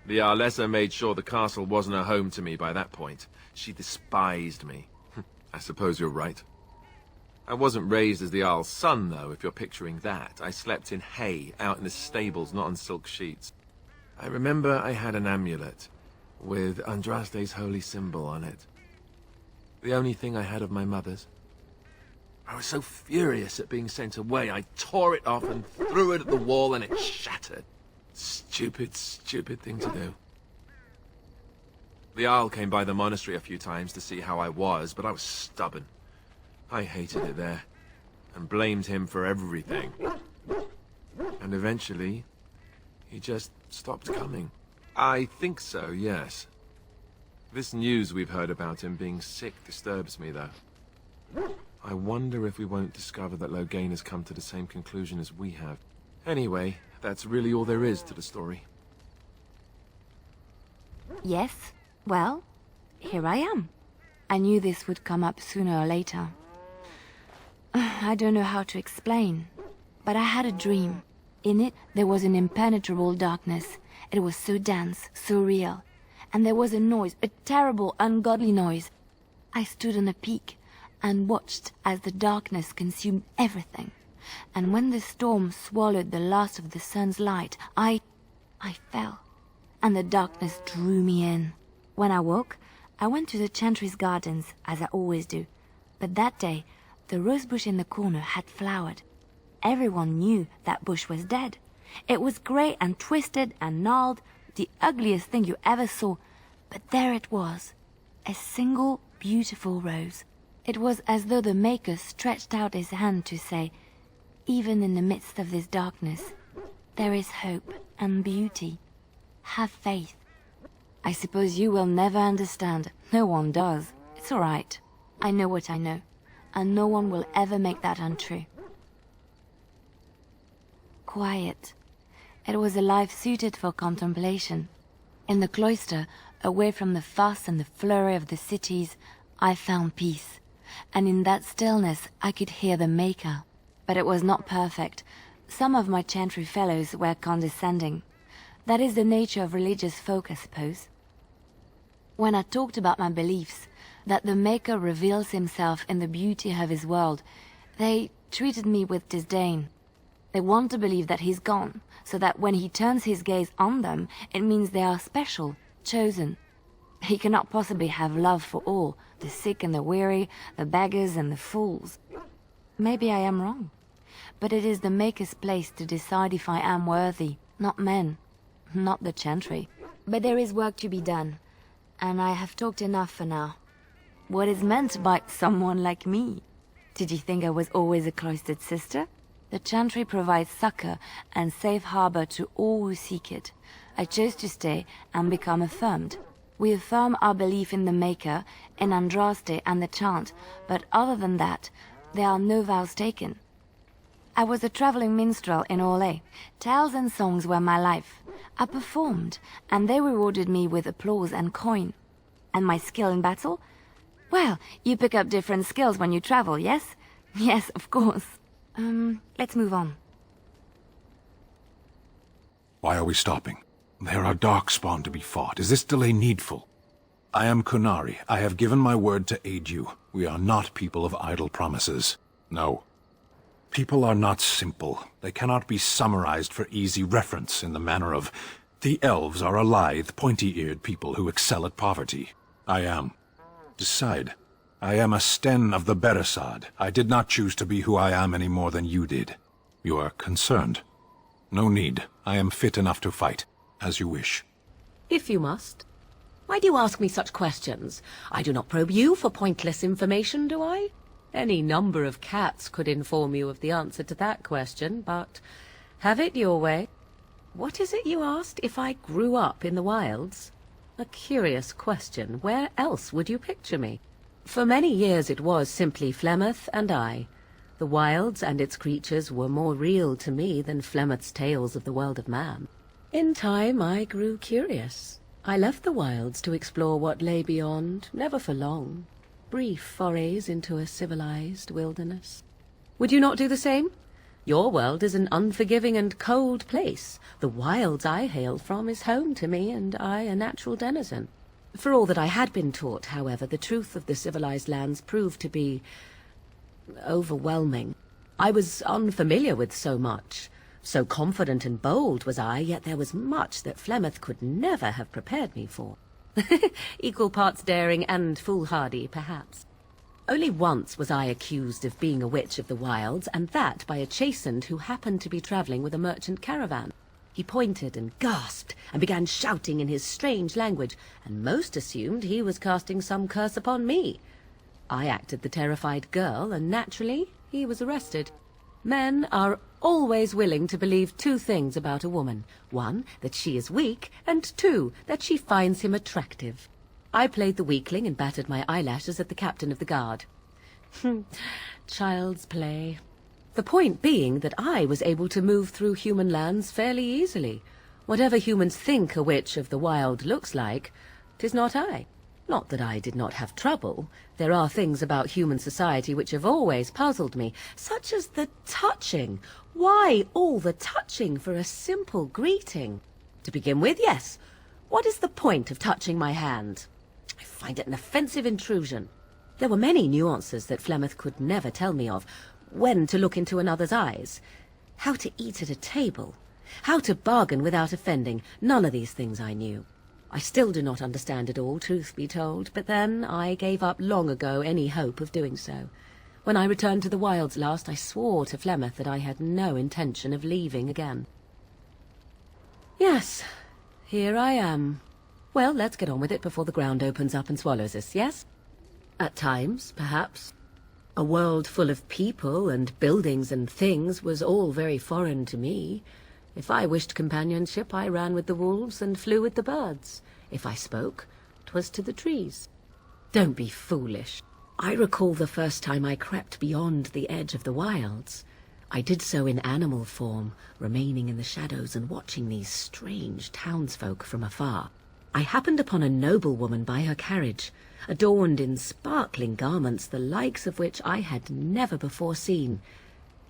The Arlessa made sure the castle wasn't a home to me by that point. She despised me. I suppose you're right. I wasn't raised as the Arl's son, though, if you're picturing that. I slept in hay, out in the stables, not on silk sheets. I remember I had an amulet, with Andraste's holy symbol on it. The only thing I had of my mother's. I was so furious at being sent away, I tore it off and threw it at the wall, and it shattered. Stupid, stupid thing to do. The Arl came by the monastery a few times to see how I was, but I was stubborn. I hated it there, and blamed him for everything. And eventually, he just stopped coming. I think so, yes. This news we've heard about him being sick disturbs me, though. I wonder if we won't discover that Loghain has come to the same conclusion as we have. Anyway, that's really all there is to the story. Yes, well, here I am. I knew this would come up sooner or later. I don't know how to explain, but I had a dream. In it, there was an impenetrable darkness. It was so dense, so real. And there was a noise, a terrible, ungodly noise. I stood on a peak and watched as the darkness consumed everything. And when the storm swallowed the last of the sun's light, I fell, and the darkness drew me in. When I woke, I went to the Chantry's gardens, as I always do. But that day, the rosebush in the corner had flowered. Everyone knew that bush was dead. It was grey and twisted and gnarled, the ugliest thing you ever saw. But there it was, a single beautiful rose. It was as though the Maker stretched out his hand to say, even in the midst of this darkness, there is hope and beauty. Have faith. I suppose you will never understand. No one does. It's all right. I know what I know, and no one will ever make that untrue. Quiet. It was a life suited for contemplation. In the cloister, away from the fuss and the flurry of the cities, I found peace. And in that stillness, I could hear the Maker. But it was not perfect. Some of my Chantry fellows were condescending. That is the nature of religious folk, I suppose. When I talked about my beliefs, that the Maker reveals himself in the beauty of his world, they treated me with disdain. They want to believe that he's gone, so that when he turns his gaze on them, it means they are special, chosen. He cannot possibly have love for all, the sick and the weary, the beggars and the fools. Maybe I am wrong, but it is the Maker's place to decide if I am worthy, not men, not the Chantry. But there is work to be done, and I have talked enough for now. What is meant by someone like me? Did you think I was always a cloistered sister? The Chantry provides succor and safe harbor to all who seek it. I chose to stay and become affirmed. We affirm our belief in the Maker, in Andraste and the chant, but other than that, there are no vows taken. I was a traveling minstrel in Orlais. Tales and songs were my life. I performed, and they rewarded me with applause and coin. And my skill in battle? Well, you pick up different skills when you travel, yes? Yes, of course. Let's move on. Why are we stopping? There are darkspawn to be fought. Is this delay needful? I am Kunari. I have given my word to aid you. We are not people of idle promises. No. People are not simple. They cannot be summarized for easy reference in the manner of, the elves are a lithe, pointy-eared people who excel at poverty. I am. Decide. I am a Sten of the Beresad. I did not choose to be who I am any more than you did. You are concerned. No need. I am fit enough to fight. As you wish. If you must. Why do you ask me such questions? I do not probe you for pointless information, do I? Any number of cats could inform you of the answer to that question, but have it your way. What is it you asked if I grew up in the wilds? A curious question. Where else would you picture me? For many years it was simply Flemeth and I. The wilds and its creatures were more real to me than Flemeth's tales of the world of man. In time I grew curious. I left the wilds to explore what lay beyond, never for long. Brief forays into a civilized wilderness. Would you not do the same? Your world is an unforgiving and cold place. The wilds I hail from is home to me, and I a natural denizen. For all that I had been taught, however, the truth of the civilized lands proved to be overwhelming. I was unfamiliar with so much. So confident and bold was I, yet there was much that Flemeth could never have prepared me for. Equal parts daring and foolhardy, perhaps. Only once was I accused of being a witch of the wilds, and that by a chastened who happened to be travelling with a merchant caravan. He pointed and gasped, and began shouting in his strange language, and most assumed he was casting some curse upon me. I acted the terrified girl, and naturally he was arrested. Men are always willing to believe two things about a woman. One, that she is weak, and two, that she finds him attractive. I played the weakling and battered my eyelashes at the captain of the guard. Child's play. The point being that I was able to move through human lands fairly easily. Whatever humans think a witch of the wild looks like, 'tis not I. Not that I did not have trouble. There are things about human society which have always puzzled me, such as the touching. Why all the touching for a simple greeting? To begin with, yes. What is the point of touching my hand? I find it an offensive intrusion. There were many nuances that Flemeth could never tell me of. When to look into another's eyes. How to eat at a table. How to bargain without offending. None of these things I knew. I still do not understand it all, truth be told, but then I gave up long ago any hope of doing so. When I returned to the wilds last, I swore to Flemeth that I had no intention of leaving again. Yes, here I am. Well, let's get on with it before the ground opens up and swallows us, yes? At times, perhaps. A world full of people and buildings and things was all very foreign to me. If I wished companionship, I ran with the wolves and flew with the birds. If I spoke, 'twas to the trees. Don't be foolish. I recall the first time I crept beyond the edge of the wilds. I did so in animal form, remaining in the shadows and watching these strange townsfolk from afar. I happened upon a noblewoman by her carriage, adorned in sparkling garments, the likes of which I had never before seen.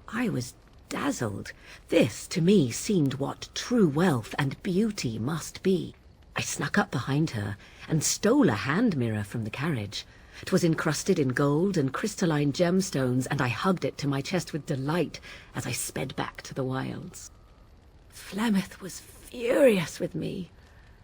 I was dazzled. This, to me, seemed what true wealth and beauty must be. I snuck up behind her and stole a hand mirror from the carriage. 'Twas encrusted in gold and crystalline gemstones, and I hugged it to my chest with delight as I sped back to the wilds. Flemeth was furious with me.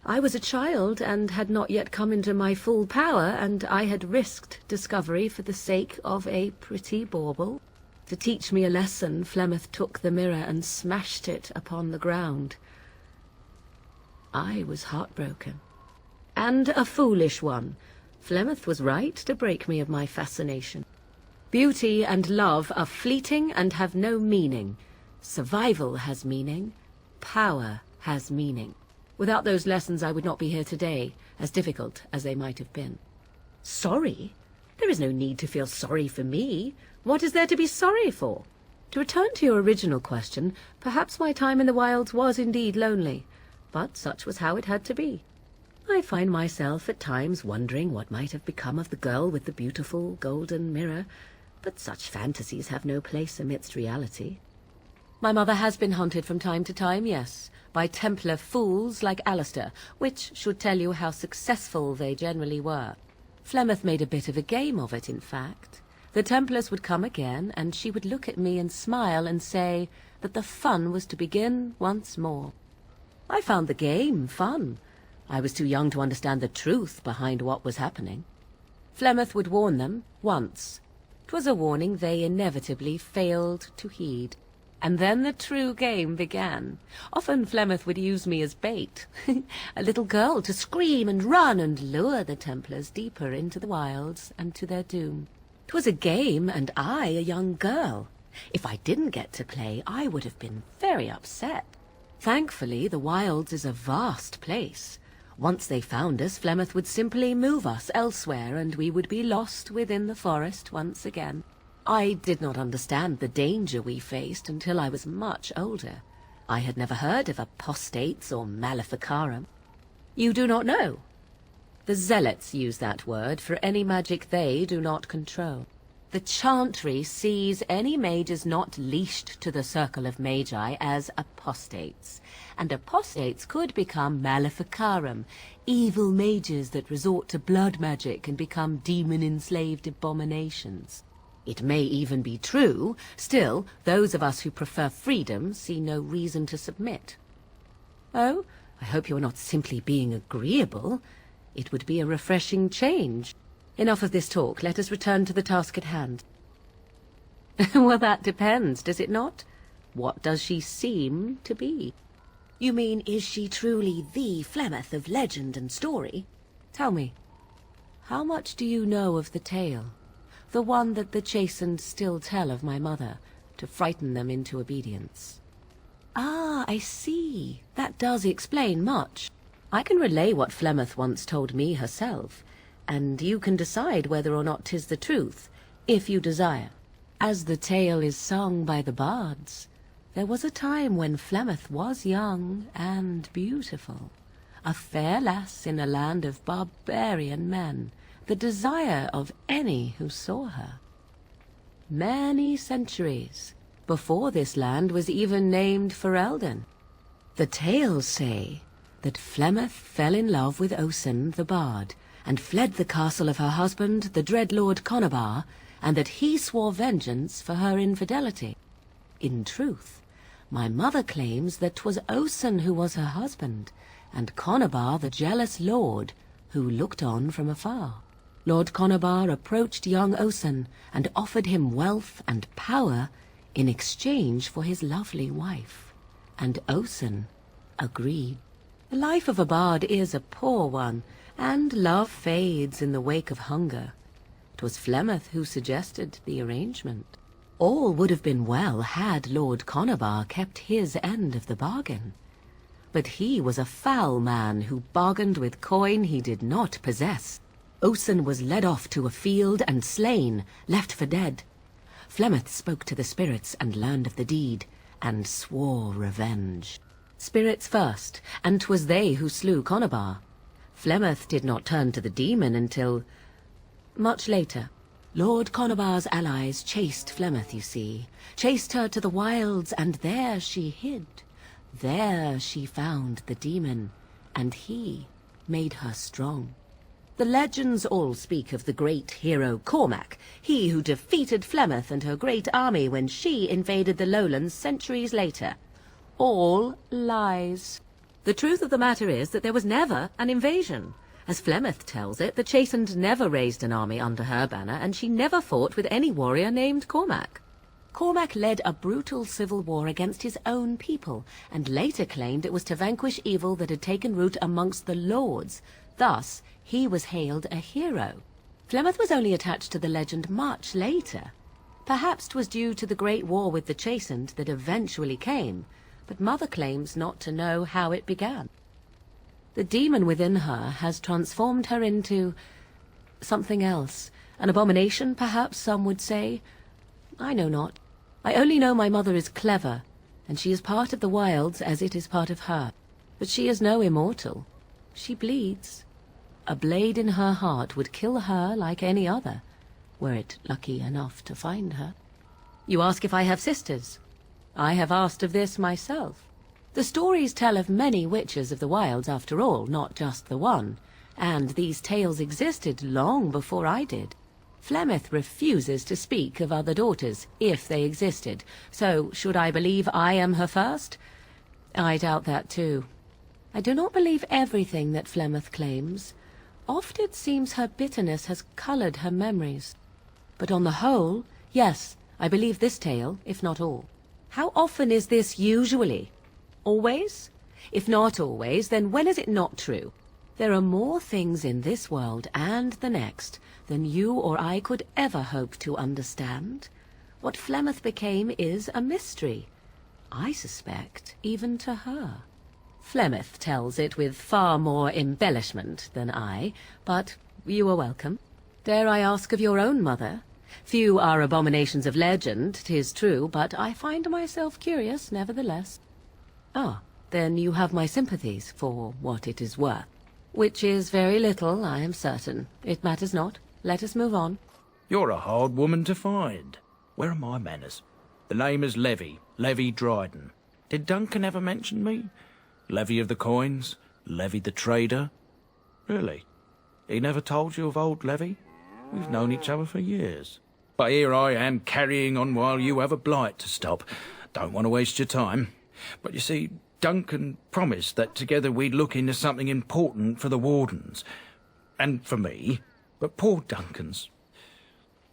I was a child and had not yet come into my full power, and I had risked discovery for the sake of a pretty bauble. To teach me a lesson, Flemeth took the mirror and smashed it upon the ground. I was heartbroken. And a foolish one. Flemeth was right to break me of my fascination. Beauty and love are fleeting and have no meaning. Survival has meaning. Power has meaning. Without those lessons I would not be here today, as difficult as they might have been. Sorry? There is no need to feel sorry for me. What is there to be sorry for? To return to your original question, perhaps my time in the wilds was indeed lonely, but such was how it had to be. I find myself at times wondering what might have become of the girl with the beautiful golden mirror, but such fantasies have no place amidst reality. My mother has been hunted from time to time, yes, by Templar fools like Alistair, which should tell you how successful they generally were. Flemeth made a bit of a game of it, in fact. The Templars would come again, and she would look at me and smile and say that the fun was to begin once more. I found the game fun. I was too young to understand the truth behind what was happening. Flemeth would warn them once. 'Twas a warning they inevitably failed to heed. And then the true game began. Often Flemeth would use me as bait. A little girl to scream and run and lure the Templars deeper into the wilds and to their doom. 'Twas a game, and I a young girl. If I didn't get to play, I would have been very upset. Thankfully, the wilds is a vast place. Once they found us, Flemeth would simply move us elsewhere, and we would be lost within the forest once again. I did not understand the danger we faced until I was much older. I had never heard of apostates or maleficarum. You do not know? The zealots use that word for any magic they do not control. The Chantry sees any mages not leashed to the circle of magi as apostates, and apostates could become maleficarum, evil mages that resort to blood magic and become demon-enslaved abominations. It may even be true, still, those of us who prefer freedom see no reason to submit. Oh, I hope you are not simply being agreeable. It would be a refreshing change. Enough of this talk. Let us return to the task at hand. Well, that depends, does it not? What does she seem to be? You mean, is she truly the Flemeth of legend and story? Tell me, how much do you know of the tale? The one that the chastened still tell of my mother, to frighten them into obedience. Ah, I see. That does explain much. I can relay what Flemeth once told me herself, and you can decide whether or not 'tis the truth, if you desire. As the tale is sung by the bards, there was a time when Flemeth was young and beautiful, a fair lass in a land of barbarian men, the desire of any who saw her. Many centuries before this land was even named Ferelden. The tales say that Flemeth fell in love with Osen the bard, and fled the castle of her husband, the dread Lord Conabar, and that he swore vengeance for her infidelity. In truth, my mother claims that 'twas Osen who was her husband, and Conabar the jealous lord, who looked on from afar. Lord Conabar approached young Osen, and offered him wealth and power in exchange for his lovely wife, and Osen agreed. The life of a bard is a poor one, and love fades in the wake of hunger. 'Twas Flemeth who suggested the arrangement. All would have been well had Lord Conabar kept his end of the bargain. But he was a foul man who bargained with coin he did not possess. Osen was led off to a field and slain, left for dead. Flemeth spoke to the spirits and learned of the deed, and swore revenge. Spirits first, and 'twas they who slew Conabar. Flemeth did not turn to the demon until much later. Lord Conabar's allies chased Flemeth, you see, chased her to the wilds, and there she hid. There she found the demon, and he made her strong. The legends all speak of the great hero Cormac, he who defeated Flemeth and her great army when she invaded the lowlands centuries later. All lies. The truth of the matter is that there was never an invasion. As Flemeth tells it, the Chastened never raised an army under her banner, and she never fought with any warrior named Cormac. Cormac led a brutal civil war against his own people, and later claimed it was to vanquish evil that had taken root amongst the lords. Thus, he was hailed a hero. Flemeth was only attached to the legend much later. Perhaps 'twas due to the great war with the Chastened that eventually came, but Mother claims not to know how it began. The demon within her has transformed her into something else. An abomination, perhaps some would say. I know not. I only know my mother is clever, and she is part of the wilds as it is part of her. But she is no immortal. She bleeds. A blade in her heart would kill her like any other, were it lucky enough to find her. You ask if I have sisters. I have asked of this myself. The stories tell of many witches of the wilds after all, not just the one, and these tales existed long before I did. Flemeth refuses to speak of other daughters, if they existed, so should I believe I am her first? I doubt that too. I do not believe everything that Flemeth claims. Oft it seems her bitterness has coloured her memories. But on the whole, yes, I believe this tale, if not all. How often is this usually? Always? If not always, then when is it not true? There are more things in this world and the next than you or I could ever hope to understand. What Flemeth became is a mystery. I suspect even to her. Flemeth tells it with far more embellishment than I, but you are welcome. Dare I ask of your own mother? Few are abominations of legend, 'tis true, but I find myself curious nevertheless. Ah, then you have my sympathies for what it is worth. Which is very little, I am certain. It matters not. Let us move on. You're a hard woman to find. Where are my manners? The name is Levy Dryden. Did Duncan ever mention me? Levy of the coins? Levy the trader? Really? He never told you of old Levy? We've known each other for years. But here I am carrying on while you have a blight to stop. Don't want to waste your time. But you see, Duncan promised that together we'd look into something important for the Wardens. And for me. But poor Duncan's...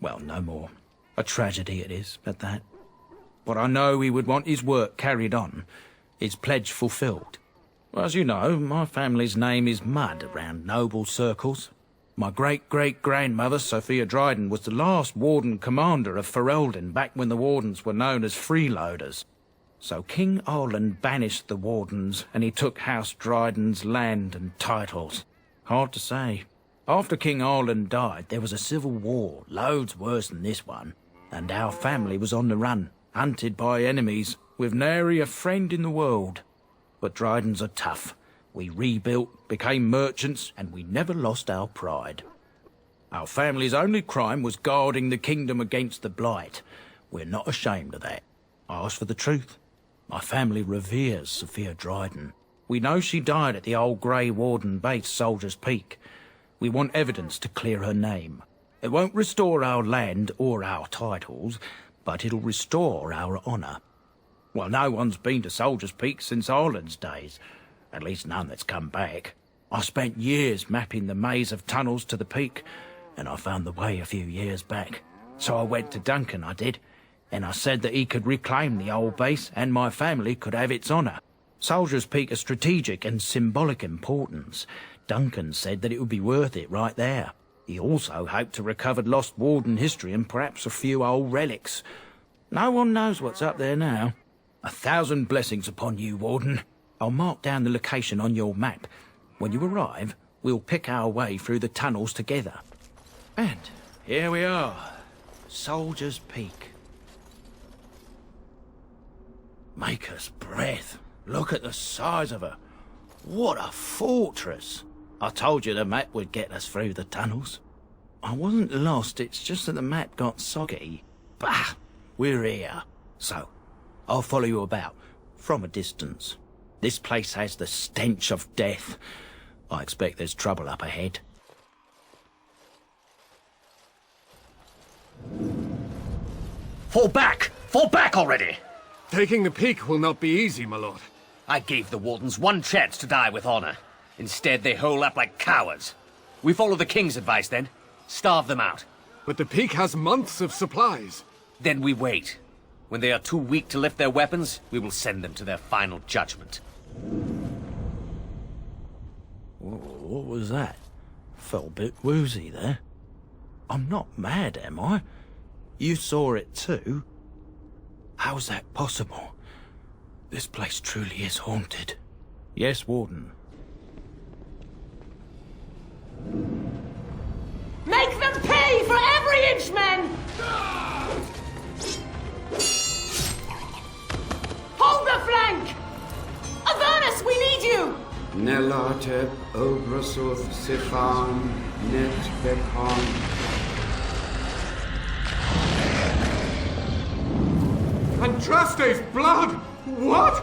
well, no more. A tragedy it is, at that. But I know he would want his work carried on. His pledge fulfilled. Well, as you know, my family's name is mud around noble circles. My great-great-grandmother, Sophia Dryden, was the last Warden commander of Ferelden back when the Wardens were known as freeloaders. So King Arland banished the Wardens, and he took House Dryden's land and titles. Hard to say. After King Arland died, there was a civil war, loads worse than this one, and our family was on the run, hunted by enemies, with nary a friend in the world. But Drydens are tough. We rebuilt, became merchants, and we never lost our pride. Our family's only crime was guarding the kingdom against the blight. We're not ashamed of that. I ask for the truth. My family reveres Sophia Dryden. We know she died at the old Grey Warden base, Soldier's Peak. We want evidence to clear her name. It won't restore our land or our titles, but it'll restore our honour. Well, no one's been to Soldier's Peak since Arland's days. At least none that's come back. I spent years mapping the maze of tunnels to the peak, and I found the way a few years back. So I went to Duncan, I did, and I said that he could reclaim the old base and my family could have its honour. Soldier's Peak is strategic and symbolic importance. Duncan said that it would be worth it right there. He also hoped to recover lost Warden history and perhaps a few old relics. No one knows what's up there now. 1,000 blessings upon you, Warden. I'll mark down the location on your map. When you arrive, we'll pick our way through the tunnels together. And here we are. Soldier's Peak. Maker's breath. Look at the size of her. What a fortress. I told you the map would get us through the tunnels. I wasn't lost, it's just that the map got soggy. Bah! We're here. So, I'll follow you about, from a distance. This place has the stench of death. I expect there's trouble up ahead. Fall back! Fall back already! Taking the peak will not be easy, my lord. I gave the Wardens one chance to die with honor. Instead, they hole up like cowards. We follow the King's advice, then. Starve them out. But the peak has months of supplies. Then we wait. When they are too weak to lift their weapons, we will send them to their final judgment. What was that? Felt a bit woozy there. I'm not mad, am I? You saw it too? How's that possible? This place truly is haunted. Yes, Warden. Make them pay for every inch, men! Hold the flank! Avernus, we need you! Nelateb Obrasoth Sifan Net Bekon. Andraste's blood! What?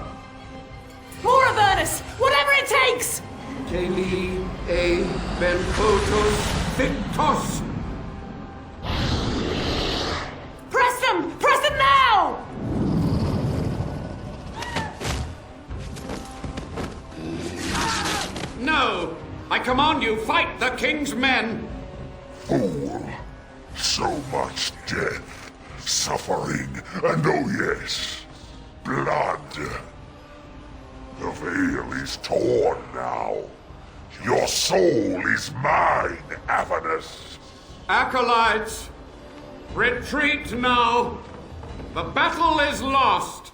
More Avernus! Whatever it takes! Teli E Benfotos Victos! Press them! Press them now! No! I command you, fight the King's men! Fool! So much death, suffering, and oh yes, blood. The veil is torn now. Your soul is mine, Avernus. Acolytes, retreat now! The battle is lost!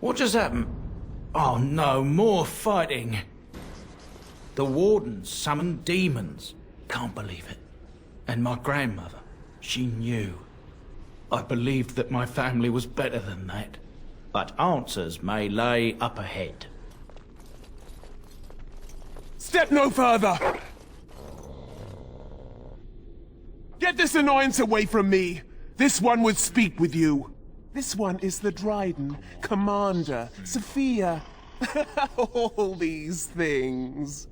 What just happened? Oh no, more fighting. The Wardens summoned demons. Can't believe it. And my grandmother, she knew. I believed that my family was better than that. But answers may lay up ahead. Step no further! Get this annoyance away from me! This one would speak with you. This one is the Dryden, Commander, Sophia. All these things.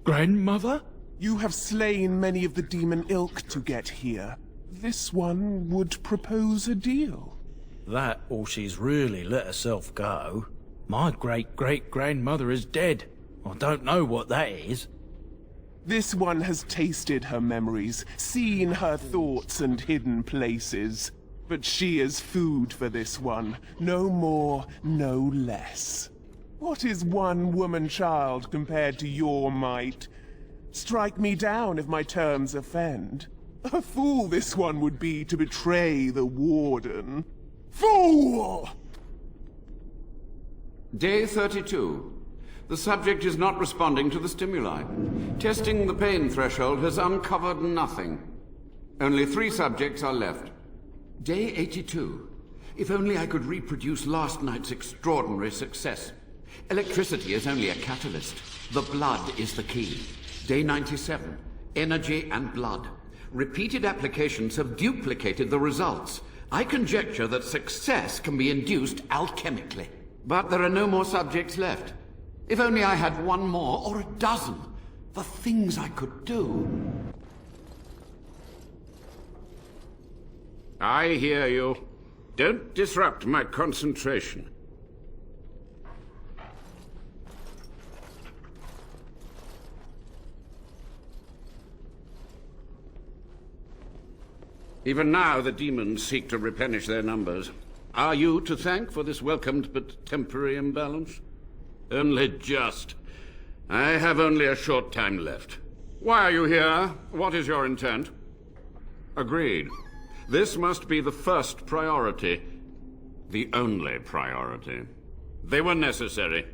Grandmother? You have slain many of the demon ilk to get here. This one would propose a deal. That, or she's really let herself go. My great-great-grandmother is dead. I don't know what that is. This one has tasted her memories, seen her thoughts and hidden places. But she is food for this one. No more, no less. What is one woman-child compared to your might? Strike me down if my terms offend. A fool this one would be to betray the Warden. Fool! Day 32. The subject is not responding to the stimuli. Testing the pain threshold has uncovered nothing. Only 3 subjects are left. Day 82. If only I could reproduce last night's extraordinary success. Electricity is only a catalyst. The blood is the key. Day 97. Energy and blood. Repeated applications have duplicated the results. I conjecture that success can be induced alchemically. But there are no more subjects left. If only I had 1 more, or a dozen. The things I could do. I hear you. Don't disrupt my concentration. Even now, the demons seek to replenish their numbers. Are you to thank for this welcomed but temporary imbalance? Only just. I have only a short time left. Why are you here? What is your intent? Agreed. This must be the first priority. The only priority. They were necessary.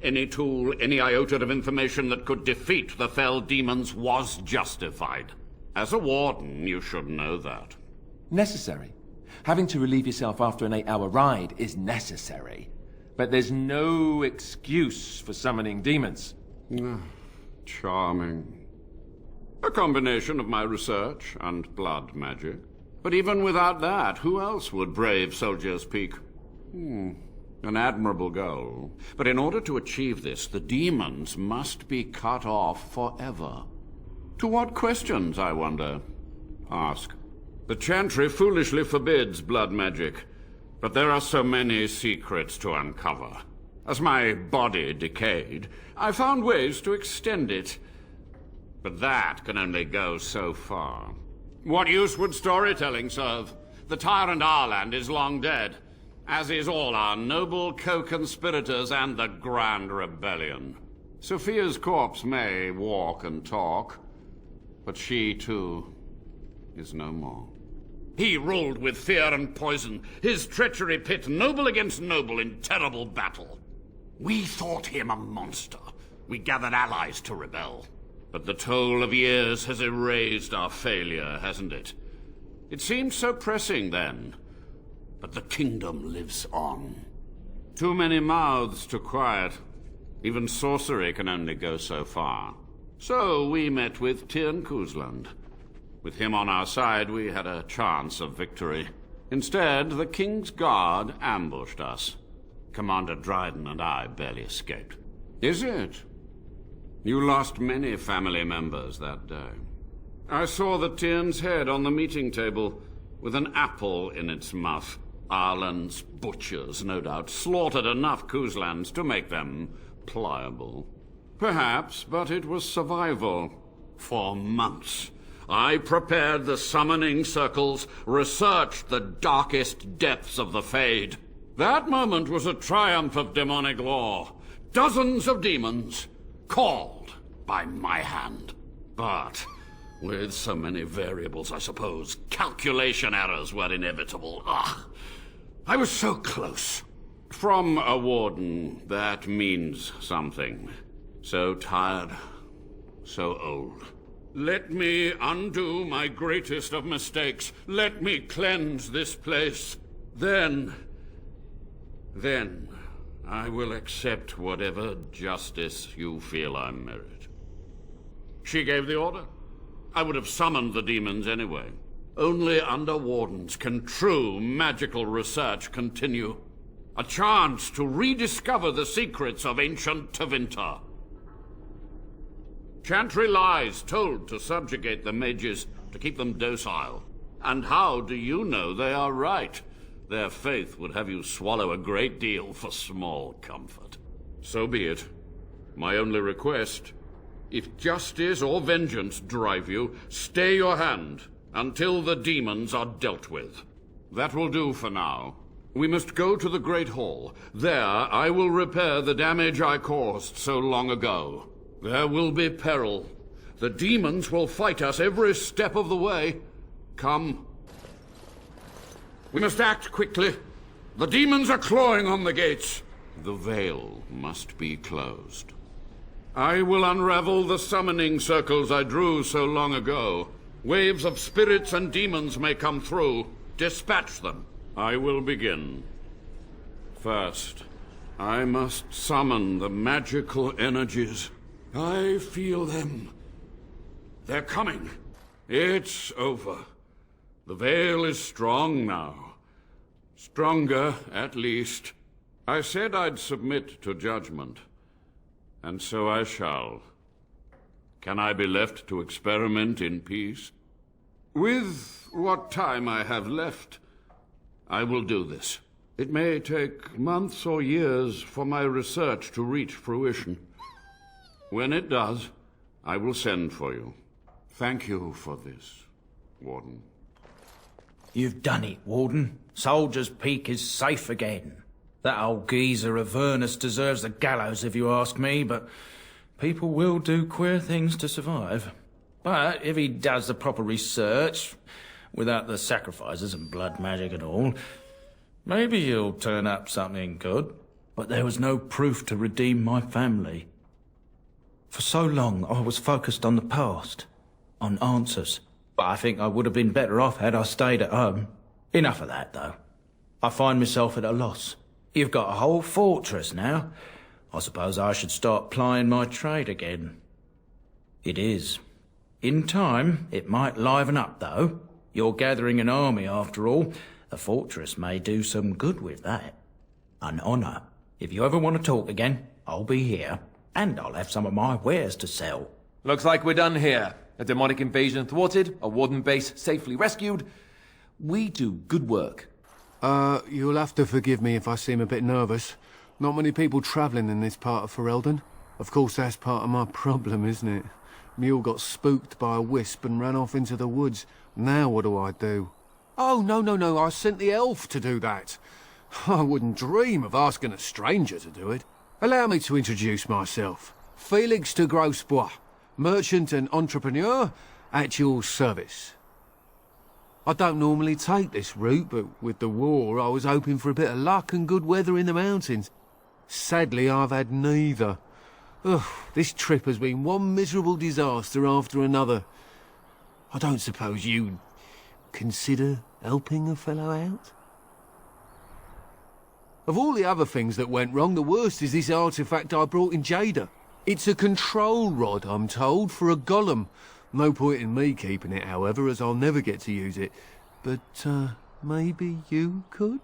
Any tool, any iota of information that could defeat the fell demons was justified. As a warden, you should know that. Necessary. Having to relieve yourself after an 8-hour ride is necessary. But there's no excuse for summoning demons. Charming. A combination of my research and blood magic. But even without that, who else would brave Soldier's Peak? An admirable goal. But in order to achieve this, the demons must be cut off forever. To what questions, I wonder? Ask. The Chantry foolishly forbids blood magic, but there are so many secrets to uncover. As my body decayed, I found ways to extend it. But that can only go so far. What use would storytelling serve? The tyrant Arland is long dead, as is all our noble co-conspirators and the Grand Rebellion. Sophia's corpse may walk and talk, but she, too, is no more. He ruled with fear and poison, his treachery pit noble against noble in terrible battle. We thought him a monster. We gathered allies to rebel. But the toll of years has erased our failure, hasn't it? It seemed so pressing then, but the kingdom lives on. Too many mouths to quiet. Even sorcery can only go so far. So we met with Tyrn Kuzland. With him on our side, we had a chance of victory. Instead, the King's Guard ambushed us. Commander Dryden and I barely escaped. Is it? You lost many family members that day. I saw the Tyrn's head on the meeting table, with an apple in its mouth. Arland's butchers, no doubt, slaughtered enough Kuzlands to make them pliable. Perhaps, but it was survival. For months, I prepared the summoning circles, researched the darkest depths of the Fade. That moment was a triumph of demonic law. Dozens of demons, called by my hand. But with so many variables, I suppose, calculation errors were inevitable. I was so close. From a warden, that means something. So tired, so old. Let me undo my greatest of mistakes. Let me cleanse this place. Then I will accept whatever justice you feel I merit. She gave the order. I would have summoned the demons anyway. Only under wardens can true magical research continue. A chance to rediscover the secrets of ancient Tevinter. Chantry lies told to subjugate the mages, to keep them docile. And how do you know they are right? Their faith would have you swallow a great deal for small comfort. So be it. My only request, if justice or vengeance drive you, stay your hand until the demons are dealt with. That will do for now. We must go to the Great Hall. There I will repair the damage I caused so long ago. There will be peril. The demons will fight us every step of the way. Come. We must act quickly. The demons are clawing on the gates. The veil must be closed. I will unravel the summoning circles I drew so long ago. Waves of spirits and demons may come through. Dispatch them. I will begin. First, I must summon the magical energies. I feel them. They're coming. It's over. The veil is strong now. Stronger, at least. I said I'd submit to judgment. And so I shall. Can I be left to experiment in peace? With what time I have left, I will do this. It may take months or years for my research to reach fruition. When it does, I will send for you. Thank you for this, Warden. You've done it, Warden. Soldier's Peak is safe again. That old geezer Avernus deserves the gallows if you ask me, but people will do queer things to survive. But if he does the proper research, without the sacrifices and blood magic and all, maybe he'll turn up something good. But there was no proof to redeem my family. For so long, I was focused on the past, on answers. But I think I would have been better off had I stayed at home. Enough of that, though. I find myself at a loss. You've got a whole fortress now. I suppose I should start plying my trade again. It is. In time, it might liven up, though. You're gathering an army, after all. The fortress may do some good with that. An honour. If you ever want to talk again, I'll be here. And I'll have some of my wares to sell. Looks like we're done here. A demonic invasion thwarted, a warden base safely rescued. We do good work. You'll have to forgive me if I seem a bit nervous. Not many people travelling in this part of Ferelden. Of course, that's part of my problem, isn't it? Mule got spooked by a wisp and ran off into the woods. Now what do I do? Oh, no, I sent the elf to do that. I wouldn't dream of asking a stranger to do it. Allow me to introduce myself. Felix de Grosbois, merchant and entrepreneur at your service. I don't normally take this route, but with the war I was hoping for a bit of luck and good weather in the mountains. Sadly, I've had neither. Ugh, this trip has been one miserable disaster after another. I don't suppose you'd consider helping a fellow out? Of all the other things that went wrong, the worst is this artifact I brought in Jada. It's a control rod, I'm told, for a golem. No point in me keeping it, however, as I'll never get to use it. But, maybe you could?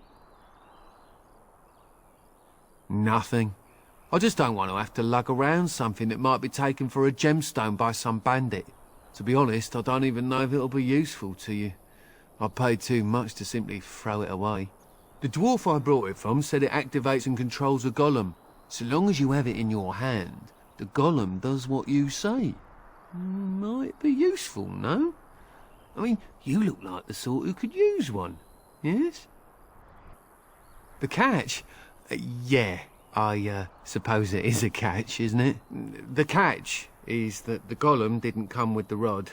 Nothing. I just don't want to have to lug around something that might be taken for a gemstone by some bandit. To be honest, I don't even know if it'll be useful to you. I paid too much to simply throw it away. The dwarf I brought it from said it activates and controls a golem. So long as you have it in your hand, the golem does what you say. Might be useful, no? I mean, you look like the sort who could use one, yes? The catch? Yeah, I suppose it is a catch, isn't it? The catch is that the golem didn't come with the rod.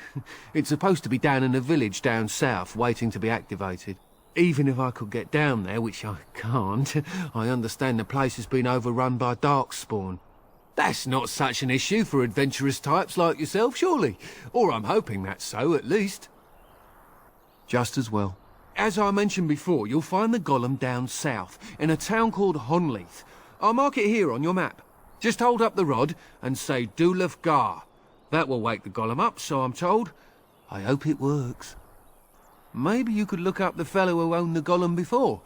It's supposed to be down in a village down south, waiting to be activated. Even if I could get down there, which I can't, I understand the place has been overrun by darkspawn. That's not such an issue for adventurous types like yourself, surely? Or I'm hoping that's so, at least. Just as well. As I mentioned before, you'll find the golem down south, in a town called Honleith. I'll mark it here on your map. Just hold up the rod and say Dulaf Gar. That will wake the golem up, so I'm told. I hope it works. Maybe you could look up the fellow who owned the golem before.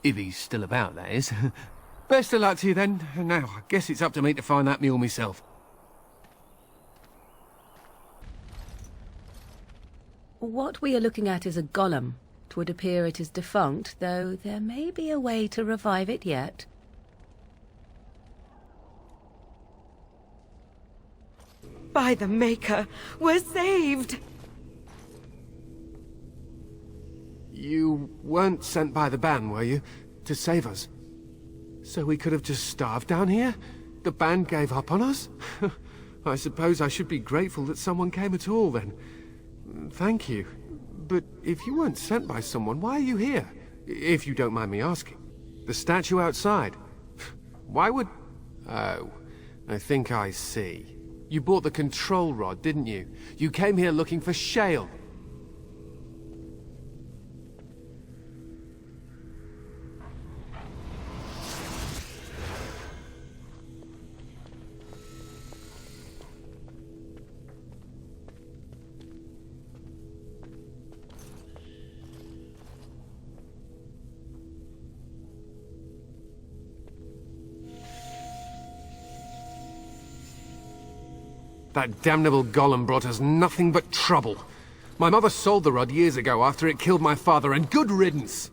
If he's still about, that is. Best of luck to you then. Now, I guess it's up to me to find that mule myself. What we are looking at is a golem. It would appear it is defunct, though there may be a way to revive it yet. By the Maker, we're saved! You weren't sent by the band, were you? To save us? So we could have just starved down here? The band gave up on us? I suppose I should be grateful that someone came at all, then. Thank you. But if you weren't sent by someone, why are you here? If you don't mind me asking. The statue outside. Why would... Oh, I think I see. You bought the control rod, didn't you? You came here looking for shale. That damnable golem brought us nothing but trouble. My mother sold the rod years ago after it killed my father, and good riddance!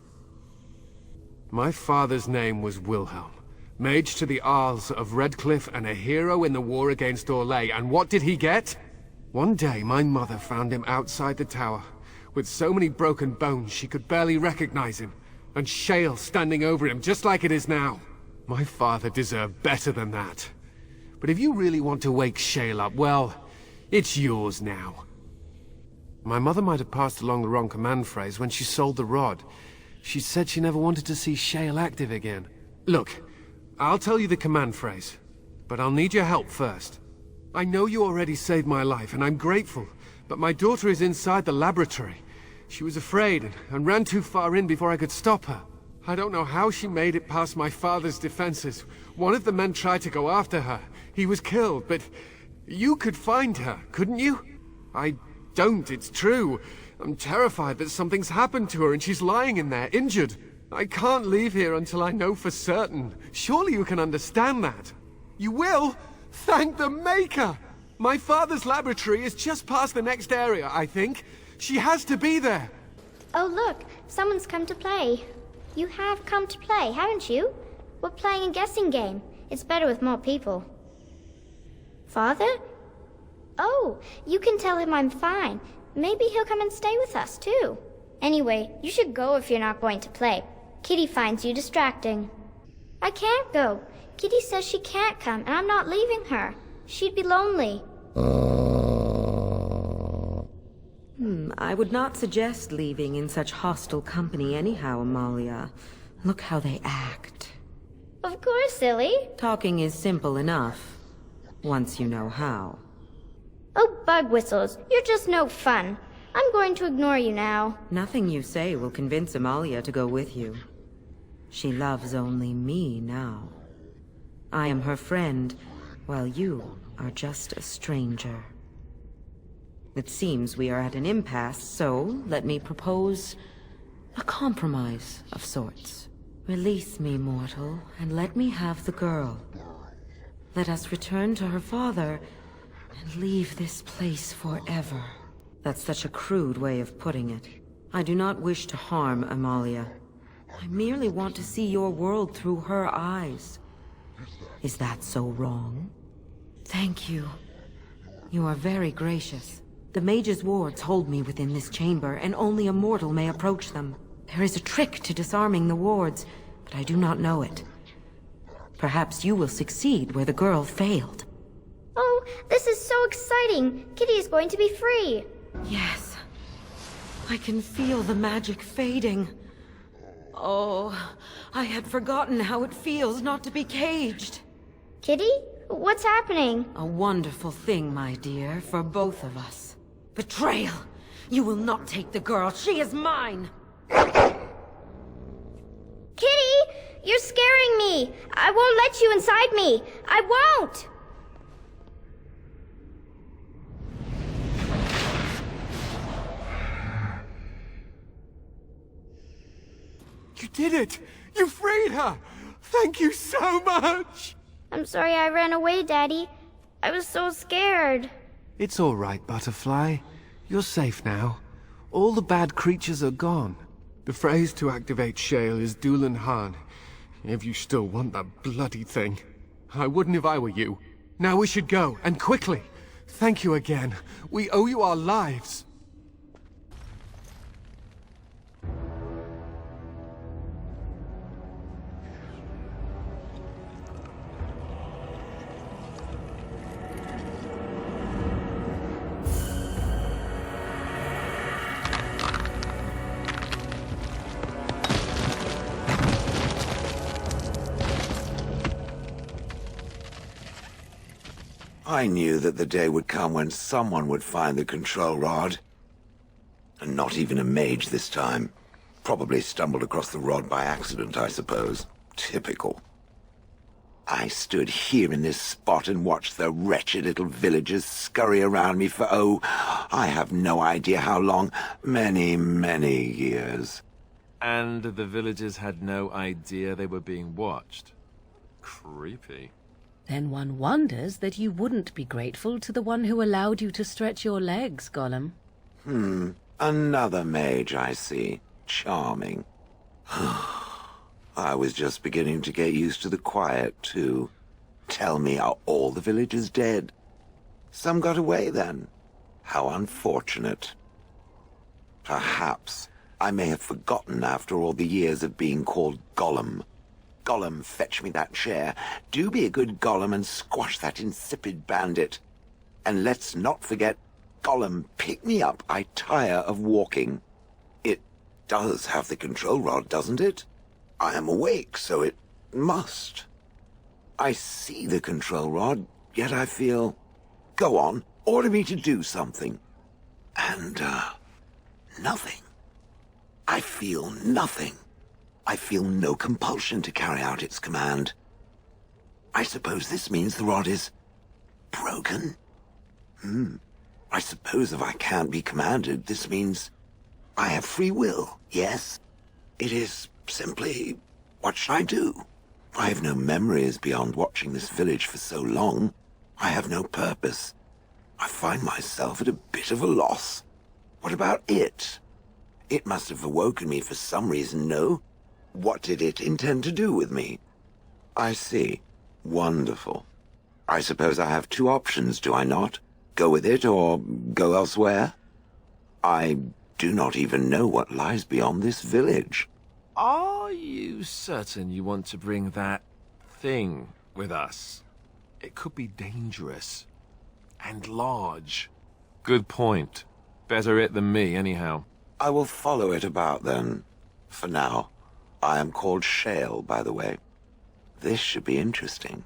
My father's name was Wilhelm, mage to the Isles of Redcliffe and a hero in the war against Orlais, and what did he get? One day my mother found him outside the tower, with so many broken bones she could barely recognize him, and shale standing over him just like it is now. My father deserved better than that. But if you really want to wake Shale up, well, it's yours now. My mother might have passed along the wrong command phrase when she sold the rod. She said she never wanted to see Shale active again. Look, I'll tell you the command phrase, but I'll need your help first. I know you already saved my life, and I'm grateful, but my daughter is inside the laboratory. She was afraid and ran too far in before I could stop her. I don't know how she made it past my father's defenses. One of the men tried to go after her. He was killed, but you could find her, couldn't you? I don't, it's true. I'm terrified that something's happened to her and she's lying in there, injured. I can't leave here until I know for certain. Surely you can understand that. You will? Thank the Maker! My father's laboratory is just past the next area, I think. She has to be there. Oh look, someone's come to play. You have come to play, haven't you? We're playing a guessing game. It's better with more people. Father? Oh, you can tell him I'm fine. Maybe he'll come and stay with us, too. Anyway, you should go if you're not going to play. Kitty finds you distracting. I can't go. Kitty says she can't come, and I'm not leaving her. She'd be lonely. I would not suggest leaving in such hostile company anyhow, Amalia. Look how they act. Of course, silly. Talking is simple enough, once you know how. Oh, bug whistles, you're just no fun. I'm going to ignore you now. Nothing you say will convince Amalia to go with you. She loves only me now. I am her friend, while you are just a stranger. It seems we are at an impasse, so let me propose a compromise of sorts. Release me, mortal, and let me have the girl. Let us return to her father and leave this place forever. That's such a crude way of putting it. I do not wish to harm Amalia. I merely want to see your world through her eyes. Is that so wrong? Thank you. You are very gracious. The mage's wards hold me within this chamber, and only a mortal may approach them. There is a trick to disarming the wards, but I do not know it. Perhaps you will succeed where the girl failed. Oh, this is so exciting! Kitty is going to be free! Yes. I can feel the magic fading. Oh, I had forgotten how it feels not to be caged. Kitty? What's happening? A wonderful thing, my dear, for both of us. Betrayal! You will not take the girl. She is mine! Kitty! You're scaring me! I won't let you inside me! I won't! You did it! You freed her! Thank you so much! I'm sorry I ran away, Daddy. I was so scared. It's all right, Butterfly. You're safe now. All the bad creatures are gone. The phrase to activate Shale is Dulan Han, if you still want that bloody thing. I wouldn't if I were you. Now we should go, and quickly. Thank you again. We owe you our lives. I knew that the day would come when someone would find the control rod. And not even a mage this time. Probably stumbled across the rod by accident, I suppose. Typical. I stood here in this spot and watched the wretched little villagers scurry around me for, oh, I have no idea how long. Many, many years. And the villagers had no idea they were being watched. Creepy. Then one wonders that you wouldn't be grateful to the one who allowed you to stretch your legs, Gollum. Another mage, I see. Charming. I was just beginning to get used to the quiet, too. Tell me, are all the villagers dead? Some got away, then. How unfortunate. Perhaps I may have forgotten after all the years of being called Gollum. Gollum, fetch me that chair. Do be a good Gollum and squash that insipid bandit. And let's not forget, Gollum, pick me up. I tire of walking. It does have the control rod, doesn't it? I am awake, so it must. I see the control rod, yet I feel... Go on, order me to do something. And, nothing. I feel nothing. I feel no compulsion to carry out its command. I suppose this means the rod is... broken? I suppose if I can't be commanded, this means I have free will, yes? It is simply... what should I do? I have no memories beyond watching this village for so long. I have no purpose. I find myself at a bit of a loss. What about it? It must have awoken me for some reason, no? What did it intend to do with me? I see. Wonderful. I suppose I have two options, do I not? Go with it or go elsewhere? I do not even know what lies beyond this village. Are you certain you want to bring that thing with us? It could be dangerous. And large. Good point. Better it than me, anyhow. I will follow it about, then. For now. I am called Shale, by the way. This should be interesting.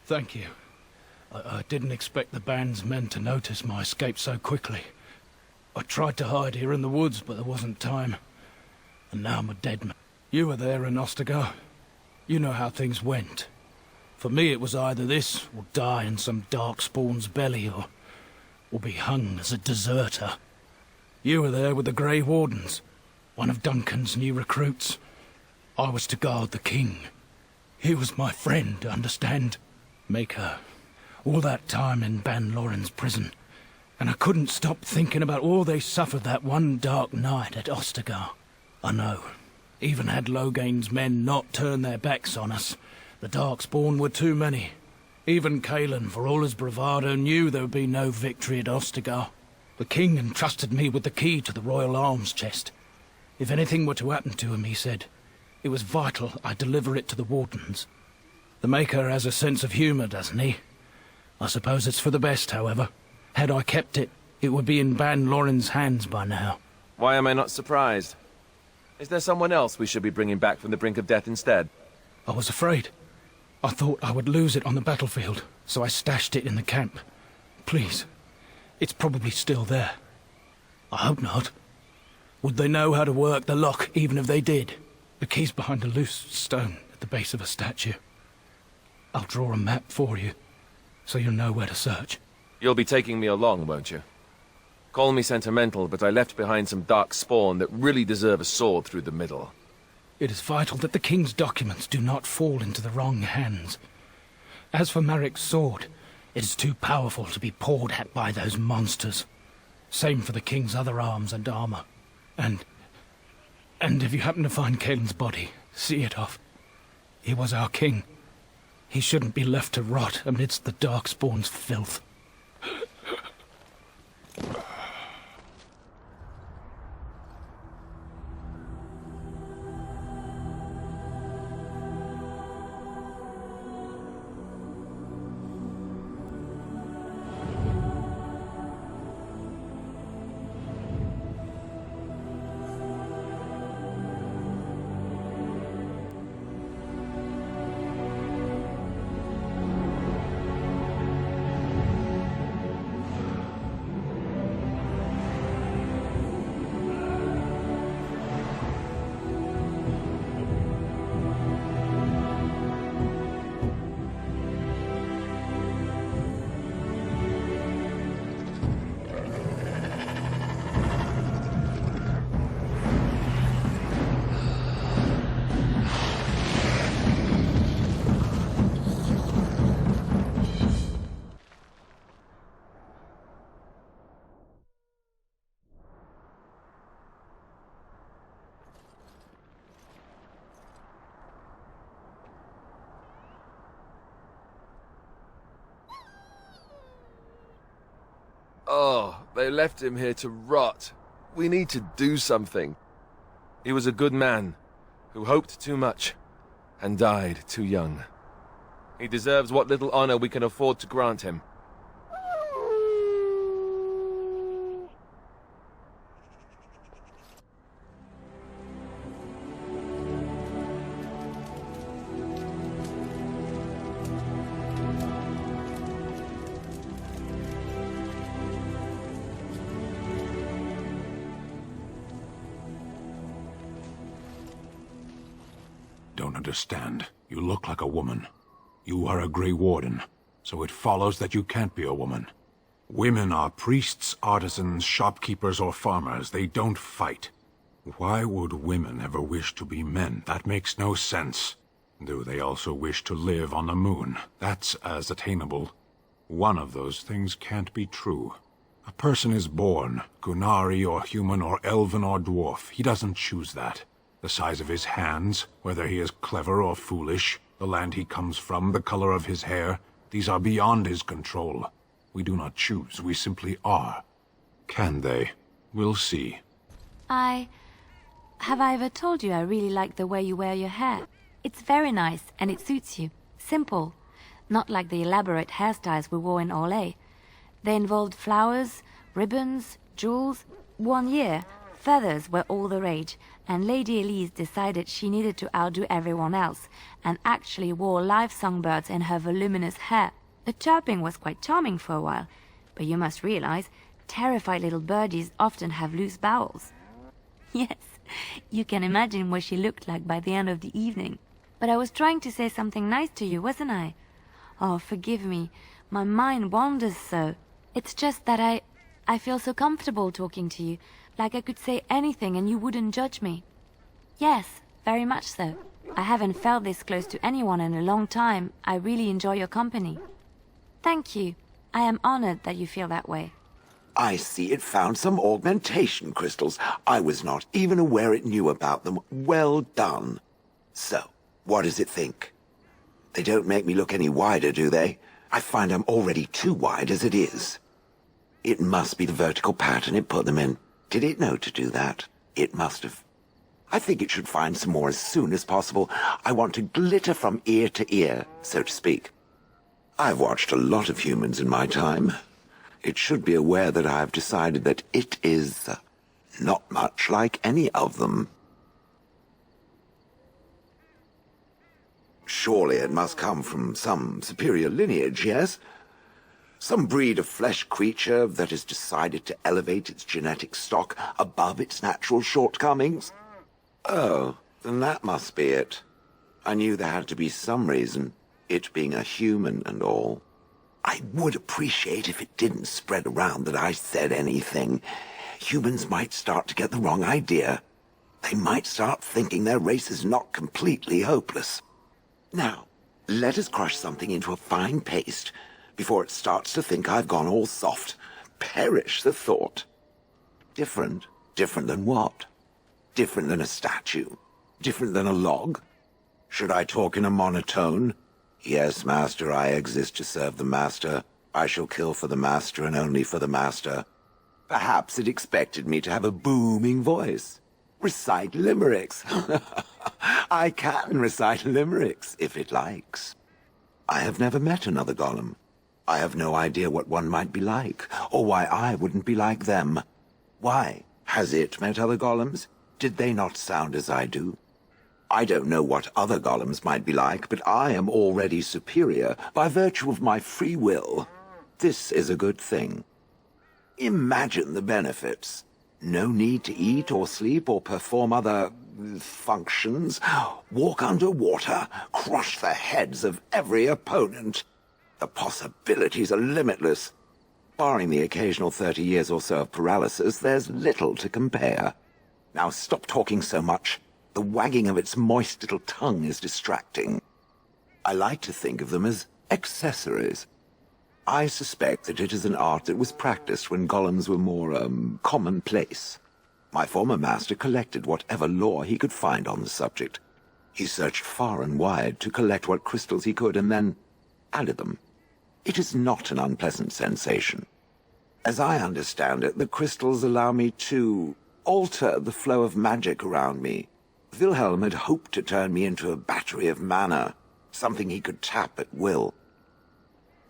Thank you. I didn't expect the band's men to notice my escape so quickly. I tried to hide here in the woods, but there wasn't time. And now I'm a dead man. You were there in Ostagar. You know how things went. For me it was either this, or die in some darkspawn's belly, or be hung as a deserter. You were there with the Grey Wardens, one of Duncan's new recruits. I was to guard the king. He was my friend, understand? Maker, all that time in Ban Loren's prison, and I couldn't stop thinking about all they suffered that one dark night at Ostagar. I know, even had Logain's men not turned their backs on us, the Darkspawn were too many. Even Cailan, for all his bravado, knew there would be no victory at Ostagar. The king entrusted me with the key to the royal arms chest. If anything were to happen to him, he said, it was vital I deliver it to the Wardens. The Maker has a sense of humour, doesn't he? I suppose it's for the best, however. Had I kept it, it would be in Ban Loren's hands by now. Why am I not surprised? Is there someone else we should be bringing back from the brink of death instead? I was afraid. I thought I would lose it on the battlefield, so I stashed it in the camp. Please, it's probably still there. I hope not. Would they know how to work the lock, even if they did? The key's behind a loose stone at the base of a statue. I'll draw a map for you, so you'll know where to search. You'll be taking me along, won't you? Call me sentimental, but I left behind some dark spawn that really deserve a sword through the middle. It is vital that the king's documents do not fall into the wrong hands. As for Marik's sword, it is too powerful to be pawed at by those monsters. Same for the king's other arms and armor. And if you happen to find Cailan's body, see it off. He was our king. He shouldn't be left to rot amidst the Darkspawn's filth. Oh, they left him here to rot. We need to do something. He was a good man, who hoped too much, and died too young. He deserves what little honor we can afford to grant him. Don't understand. You look like a woman. You are a Grey Warden, so it follows that you can't be a woman. Women are priests, artisans, shopkeepers, or farmers. They don't fight. Why would women ever wish to be men? That makes no sense. Do they also wish to live on the moon? That's as attainable. One of those things can't be true. A person is born, Gunari or human or elven or dwarf. He doesn't choose that. The size of his hands, whether he is clever or foolish, the land he comes from, the color of his hair, these are beyond his control. We do not choose, we simply are. Can they? We'll see. Have I ever told you I really like the way you wear your hair? It's very nice, and it suits you. Simple. Not like the elaborate hairstyles we wore in Orlais. They involved flowers, ribbons, jewels. 1 year, feathers were all the rage, and Lady Elise decided she needed to outdo everyone else, and actually wore live songbirds in her voluminous hair. The chirping was quite charming for a while, but you must realize, terrified little birdies often have loose bowels. Yes, you can imagine what she looked like by the end of the evening. But I was trying to say something nice to you, wasn't I? Oh, forgive me. My mind wanders so. It's just that I feel so comfortable talking to you, like I could say anything and you wouldn't judge me. Yes, very much so. I haven't felt this close to anyone in a long time. I really enjoy your company. Thank you. I am honored that you feel that way. I see it found some augmentation crystals. I was not even aware it knew about them. Well done. So, what does it think? They don't make me look any wider, do they? I find I'm already too wide as it is. It must be the vertical pattern it put them in. Did it know to do that? It must have. I think it should find some more as soon as possible. I want to glitter from ear to ear, so to speak. I've watched a lot of humans in my time. It should be aware that I've decided that it is not much like any of them. Surely it must come from some superior lineage, yes? Some breed of flesh creature that has decided to elevate its genetic stock above its natural shortcomings? Oh, then that must be it. I knew there had to be some reason, it being a human and all. I would appreciate if it didn't spread around that I said anything. Humans might start to get the wrong idea. They might start thinking their race is not completely hopeless. Now, let us crush something into a fine paste before it starts to think I've gone all soft. Perish the thought. Different? Different than what? Different than a statue? Different than a log? Should I talk in a monotone? Yes, master, I exist to serve the master. I shall kill for the master and only for the master. Perhaps it expected me to have a booming voice. Recite limericks. I can recite limericks, if it likes. I have never met another golem. I have no idea what one might be like, or why I wouldn't be like them. Why? Has it met other golems? Did they not sound as I do? I don't know what other golems might be like, but I am already superior by virtue of my free will. This is a good thing. Imagine the benefits. No need to eat or sleep or perform other functions. Walk underwater, crush the heads of every opponent. The possibilities are limitless. Barring the occasional 30 years or so of paralysis, there's little to compare. Now stop talking so much. The wagging of its moist little tongue is distracting. I like to think of them as accessories. I suspect that it is an art that was practiced when golems were more, commonplace. My former master collected whatever lore he could find on the subject. He searched far and wide to collect what crystals he could and then added them. It is not an unpleasant sensation. As I understand it, the crystals allow me to alter the flow of magic around me. Wilhelm had hoped to turn me into a battery of mana, something he could tap at will.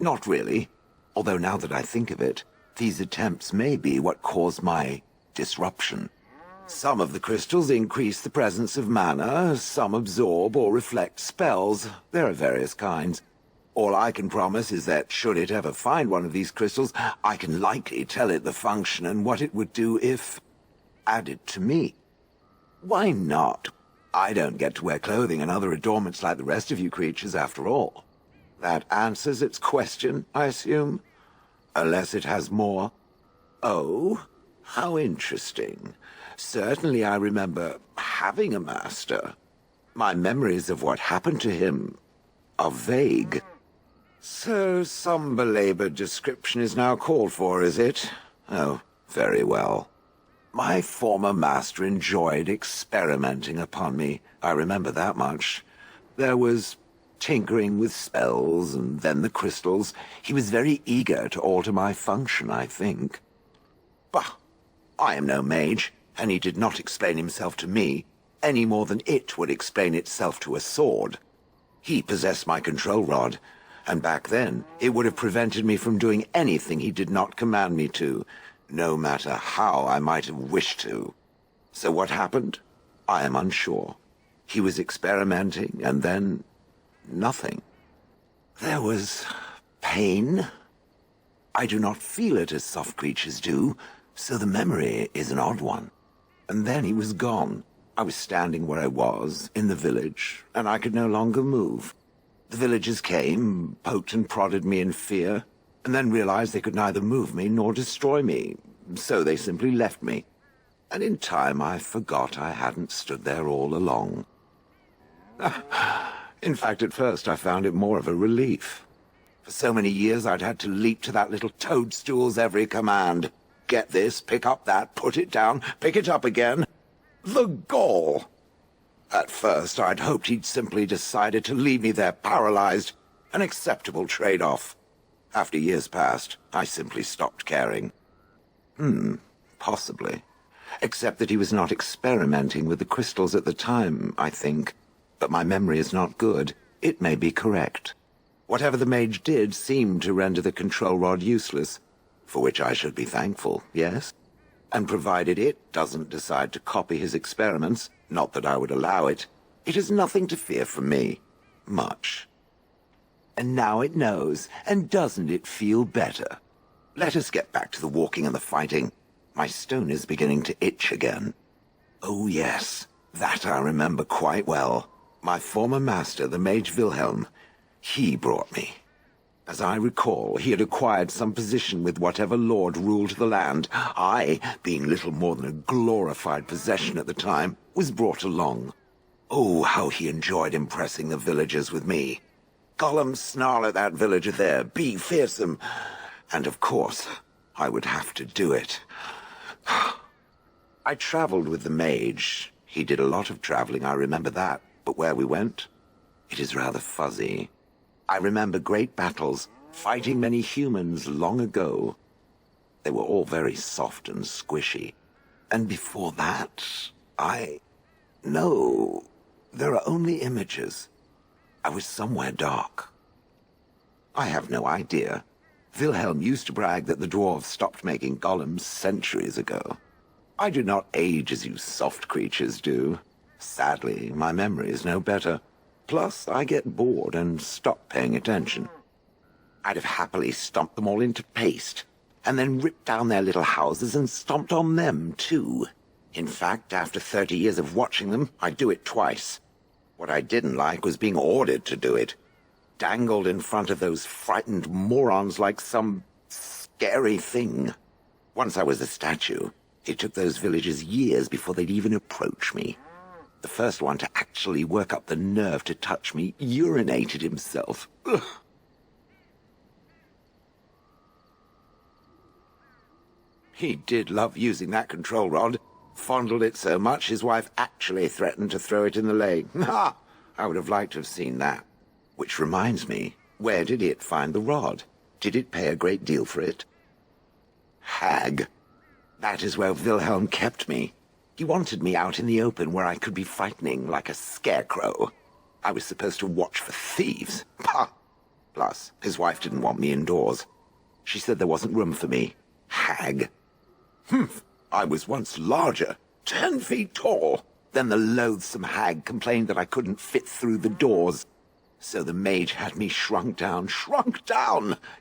Not really, although now that I think of it, these attempts may be what caused my disruption. Some of the crystals increase the presence of mana, some absorb or reflect spells. There are various kinds. All I can promise is that should it ever find one of these crystals, I can likely tell it the function and what it would do if added to me. Why not? I don't get to wear clothing and other adornments like the rest of you creatures after all. That answers its question, I assume? Unless it has more. Oh, how interesting. Certainly I remember having a master. My memories of what happened to him are vague. So some belabored description is now called for, is it? Oh, very well. My former master enjoyed experimenting upon me. I remember that much. There was tinkering with spells, and then the crystals. He was very eager to alter my function, I think. Bah! I am no mage, and he did not explain himself to me, any more than it would explain itself to a sword. He possessed my control rod, and back then, it would have prevented me from doing anything he did not command me to, no matter how I might have wished to. So what happened? I am unsure. He was experimenting, and then nothing. There was pain. I do not feel it as soft creatures do, so the memory is an odd one. And then he was gone. I was standing where I was, in the village, and I could no longer move. The villagers came, poked and prodded me in fear, and then realized they could neither move me nor destroy me, so they simply left me. And in time I forgot I hadn't stood there all along. In fact, at first I found it more of a relief. For so many years I'd had to leap to that little toadstool's every command. Get this, pick up that, put it down, pick it up again. The gall! At first I'd hoped he'd simply decided to leave me there paralyzed, an acceptable trade-off. After years passed, I simply stopped caring. Possibly. Except that he was not experimenting with the crystals at the time, I think. But my memory is not good. It may be correct. Whatever the mage did seemed to render the control rod useless, for which I should be thankful, yes? And provided it doesn't decide to copy his experiments, not that I would allow it, it is nothing to fear from me. Much. And now it knows, and doesn't it feel better? Let us get back to the walking and the fighting. My stone is beginning to itch again. Oh yes, that I remember quite well. My former master, the mage Wilhelm, he brought me. As I recall, he had acquired some position with whatever lord ruled the land. I, being little more than a glorified possession at the time, was brought along. Oh, how he enjoyed impressing the villagers with me. Gollum, snarl at that villager there, be fearsome. And of course, I would have to do it. I traveled with the mage. He did a lot of traveling, I remember that. But where we went, it is rather fuzzy. I remember great battles, fighting many humans long ago. They were all very soft and squishy. And before that, No, there are only images. I was somewhere dark. I have no idea. Wilhelm used to brag that the dwarves stopped making golems centuries ago. I do not age as you soft creatures do. Sadly, my memory is no better. Plus, I get bored and stop paying attention. I'd have happily stomped them all into paste, and then ripped down their little houses and stomped on them, too. In fact, after 30 years of watching them, I'd do it twice. What I didn't like was being ordered to do it. Dangled in front of those frightened morons like some scary thing. Once I was a statue, it took those villagers years before they'd even approach me. The first one to actually work up the nerve to touch me urinated himself. Ugh. He did love using that control rod. Fondled it so much his wife actually threatened to throw it in the lake. Ha! I would have liked to have seen that. Which reminds me, where did it find the rod? Did it pay a great deal for it? Hag. That is where Wilhelm kept me. He wanted me out in the open where I could be frightening like a scarecrow. I was supposed to watch for thieves. Pah! Plus, his wife didn't want me indoors. She said there wasn't room for me. Hag. Humph! I was once larger, 10 feet tall. Then the loathsome hag complained that I couldn't fit through the doors. So the mage had me shrunk down.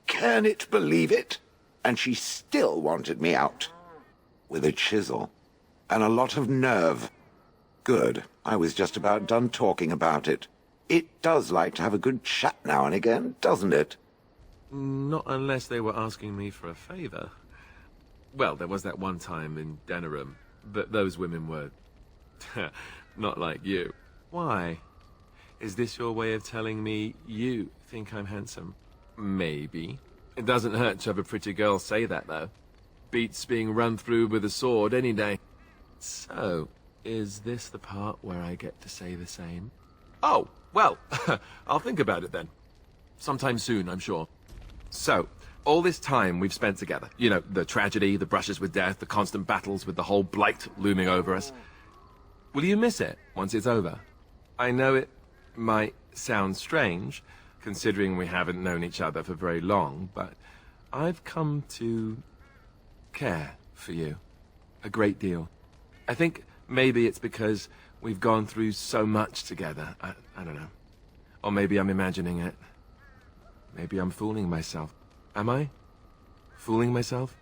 Can it believe it? And she still wanted me out. With a chisel. And a lot of nerve. Good. I was just about done talking about it. It does like to have a good chat now and again, doesn't it? Not unless they were asking me for a favor. Well, there was that one time in Denerim, but those women were not like you. Why? Is this your way of telling me you think I'm handsome? Maybe. It doesn't hurt to have a pretty girl say that, though. Beats being run through with a sword any day. So, is this the part where I get to say the same? Oh, well, I'll think about it then. Sometime soon, I'm sure. So, all this time we've spent together, you know, the tragedy, the brushes with death, the constant battles with the whole blight looming over us. Will you miss it once it's over? I know it might sound strange, considering we haven't known each other for very long, but I've come to care for you a great deal. I think maybe it's because we've gone through so much together. I don't know. Or maybe I'm imagining it. Maybe I'm fooling myself. Am I? Fooling myself?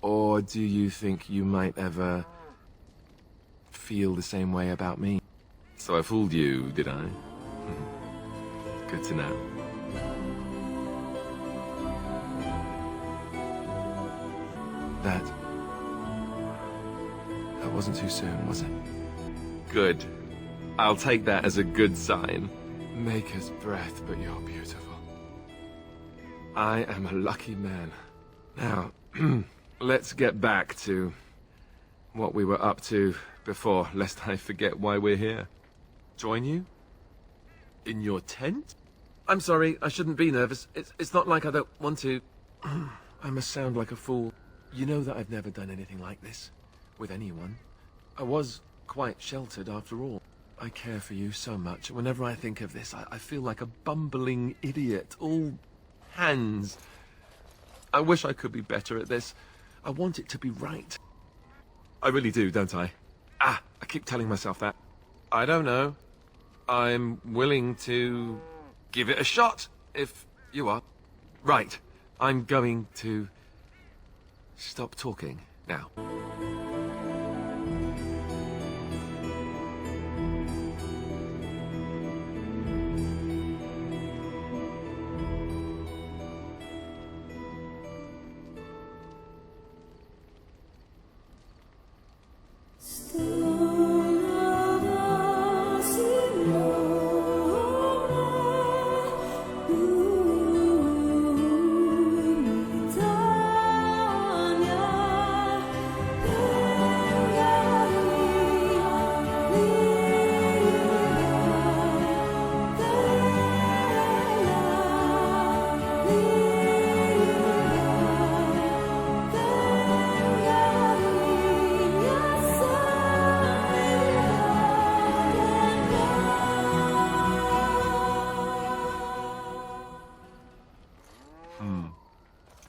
Or do you think you might ever feel the same way about me? So I fooled you, did I? Good to know. That wasn't too soon, was it? Good. I'll take that as a good sign. Maker's breath, but you're beautiful. I am a lucky man. Now, let's get back to what we were up to before, lest I forget why we're here. Join you? In your tent? I'm sorry, I shouldn't be nervous. It's not like I don't want to. I must sound like a fool. You know that I've never done anything like this with anyone. I was quite sheltered after all. I care for you so much. Whenever I think of this, I feel like a bumbling idiot. All hands. I wish I could be better at this. I want it to be right. I really do, don't I? I keep telling myself that. I don't know. I'm willing to give it a shot, if you are. Right. I'm going to stop talking now.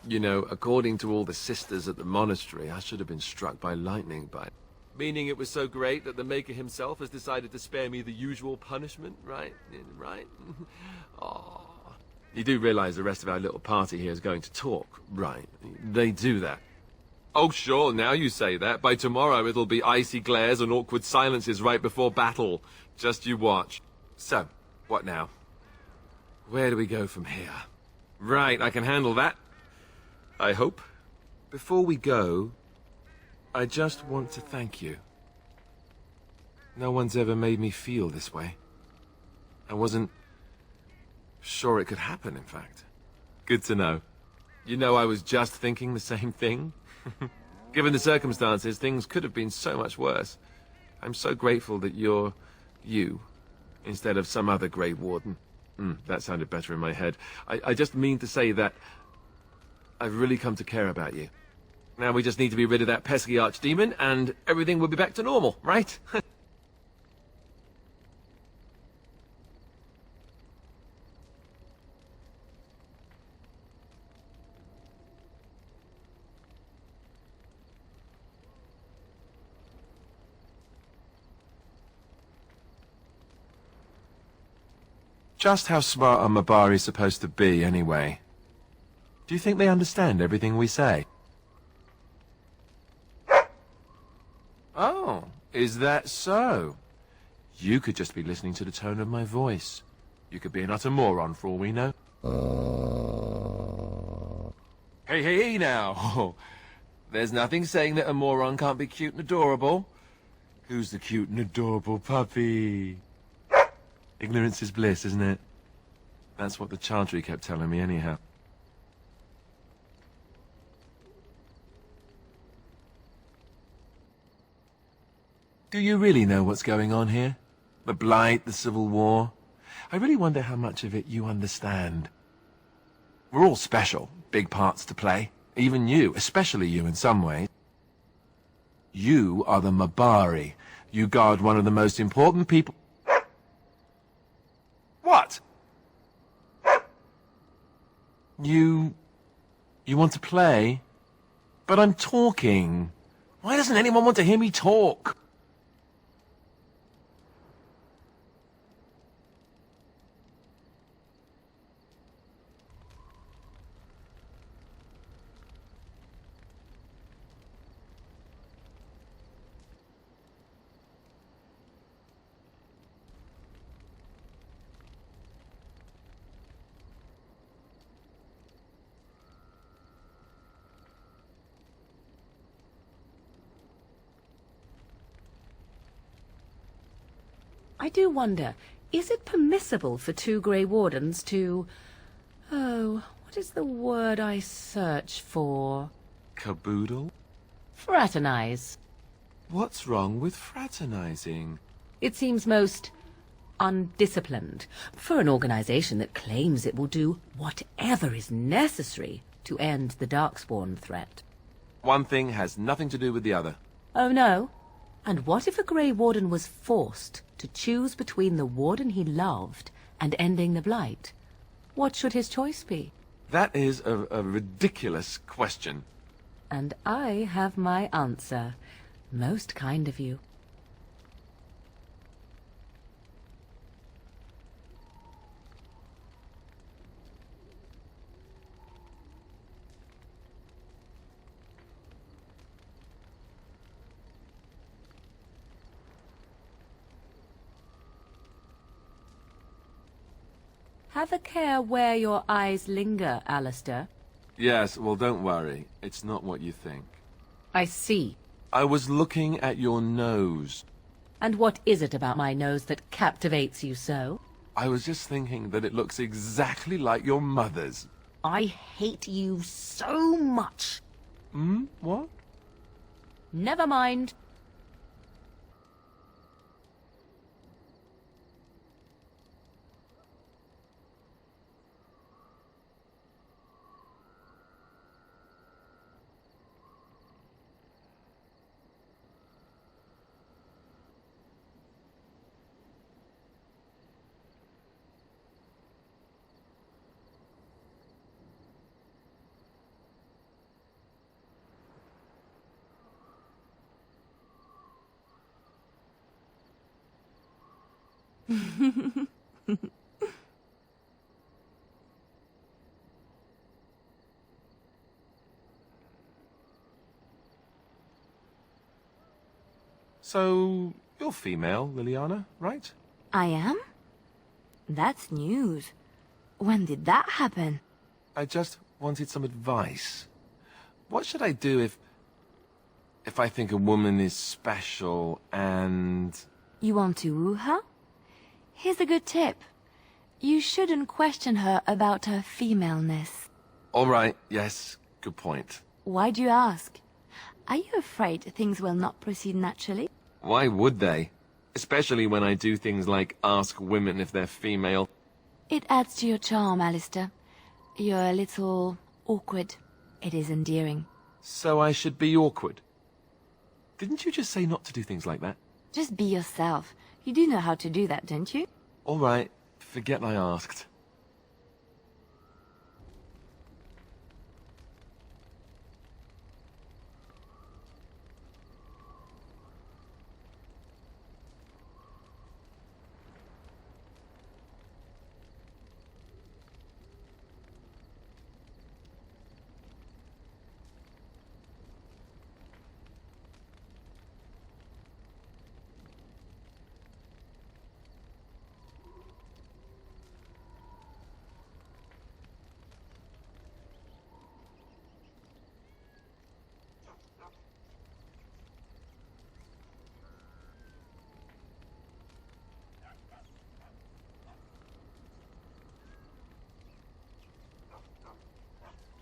You know, according to all the sisters at the monastery, I should have been struck by lightning by it. Meaning it was so great that the Maker himself has decided to spare me the usual punishment, right? Right? Oh. You do realize the rest of our little party here is going to talk, right? They do that. Oh, sure, now you say that. By tomorrow it'll be icy glares and awkward silences right before battle. Just you watch. So, what now? Where do we go from here? Right, I can handle that. I hope. Before we go, I just want to thank you. No one's ever made me feel this way. I wasn't sure it could happen, in fact. Good to know. You know, I was just thinking the same thing. Given the circumstances, things could have been so much worse. I'm so grateful that you're you, instead of some other Grey Warden. That sounded better in my head. I just mean to say that I've really come to care about you. Now we just need to be rid of that pesky archdemon, and everything will be back to normal, right? Just how smart are Mabari supposed to be, anyway? Do you think they understand everything we say? Oh, is that so? You could just be listening to the tone of my voice. You could be an utter moron for all we know. Hey now. There's nothing saying that a moron can't be cute and adorable. Who's the cute and adorable puppy? Ignorance is bliss, isn't it? That's what the Chantry kept telling me anyhow. Do you really know what's going on here? The Blight, the Civil War? I really wonder how much of it you understand. We're all special, big parts to play. Even you, especially you in some ways. You are the Mabari. You guard one of the most important people... What? You want to play? But I'm talking. Why doesn't anyone want to hear me talk? I do wonder, is it permissible for 2 Grey Wardens to... Oh, what is the word I search for? Caboodle? Fraternize. What's wrong with fraternizing? It seems most undisciplined for an organization that claims it will do whatever is necessary to end the Darkspawn threat. One thing has nothing to do with the other. Oh no? And what if a Grey Warden was forced to choose between the Warden he loved and ending the Blight? What should his choice be? That is a ridiculous question. And I have my answer. Most kind of you. Have a care where your eyes linger, Alistair. Yes, well, don't worry. It's not what you think. I see. I was looking at your nose. And what is it about my nose that captivates you so? I was just thinking that it looks exactly like your mother's. I hate you so much. What? Never mind. So, you're female, Liliana, right? I am? That's news. When did that happen? I just wanted some advice. What should I do if I think a woman is special and... You want to woo her? Here's a good tip. You shouldn't question her about her femaleness. All right, yes, good point. Why do you ask? Are you afraid things will not proceed naturally? Why would they? Especially when I do things like ask women if they're female. It adds to your charm, Alistair. You're a little awkward. It is endearing. So I should be awkward? Didn't you just say not to do things like that? Just be yourself. You do know how to do that, don't you? All right, forget I asked.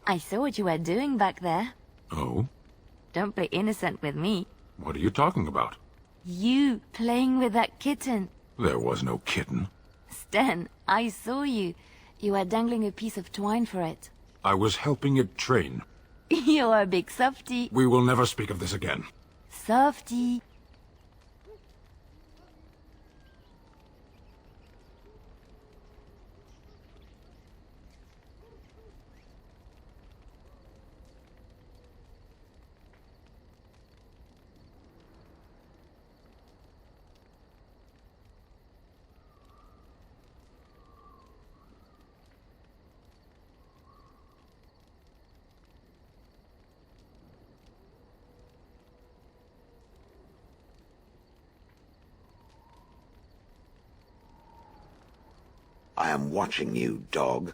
I saw what you were doing back there. Oh? Don't play innocent with me. What are you talking about? You playing with that kitten. There was no kitten. Sten, I saw you. You were dangling a piece of twine for it. I was helping it train. You're a big softy. We will never speak of this again. Softy. I am watching you, dog.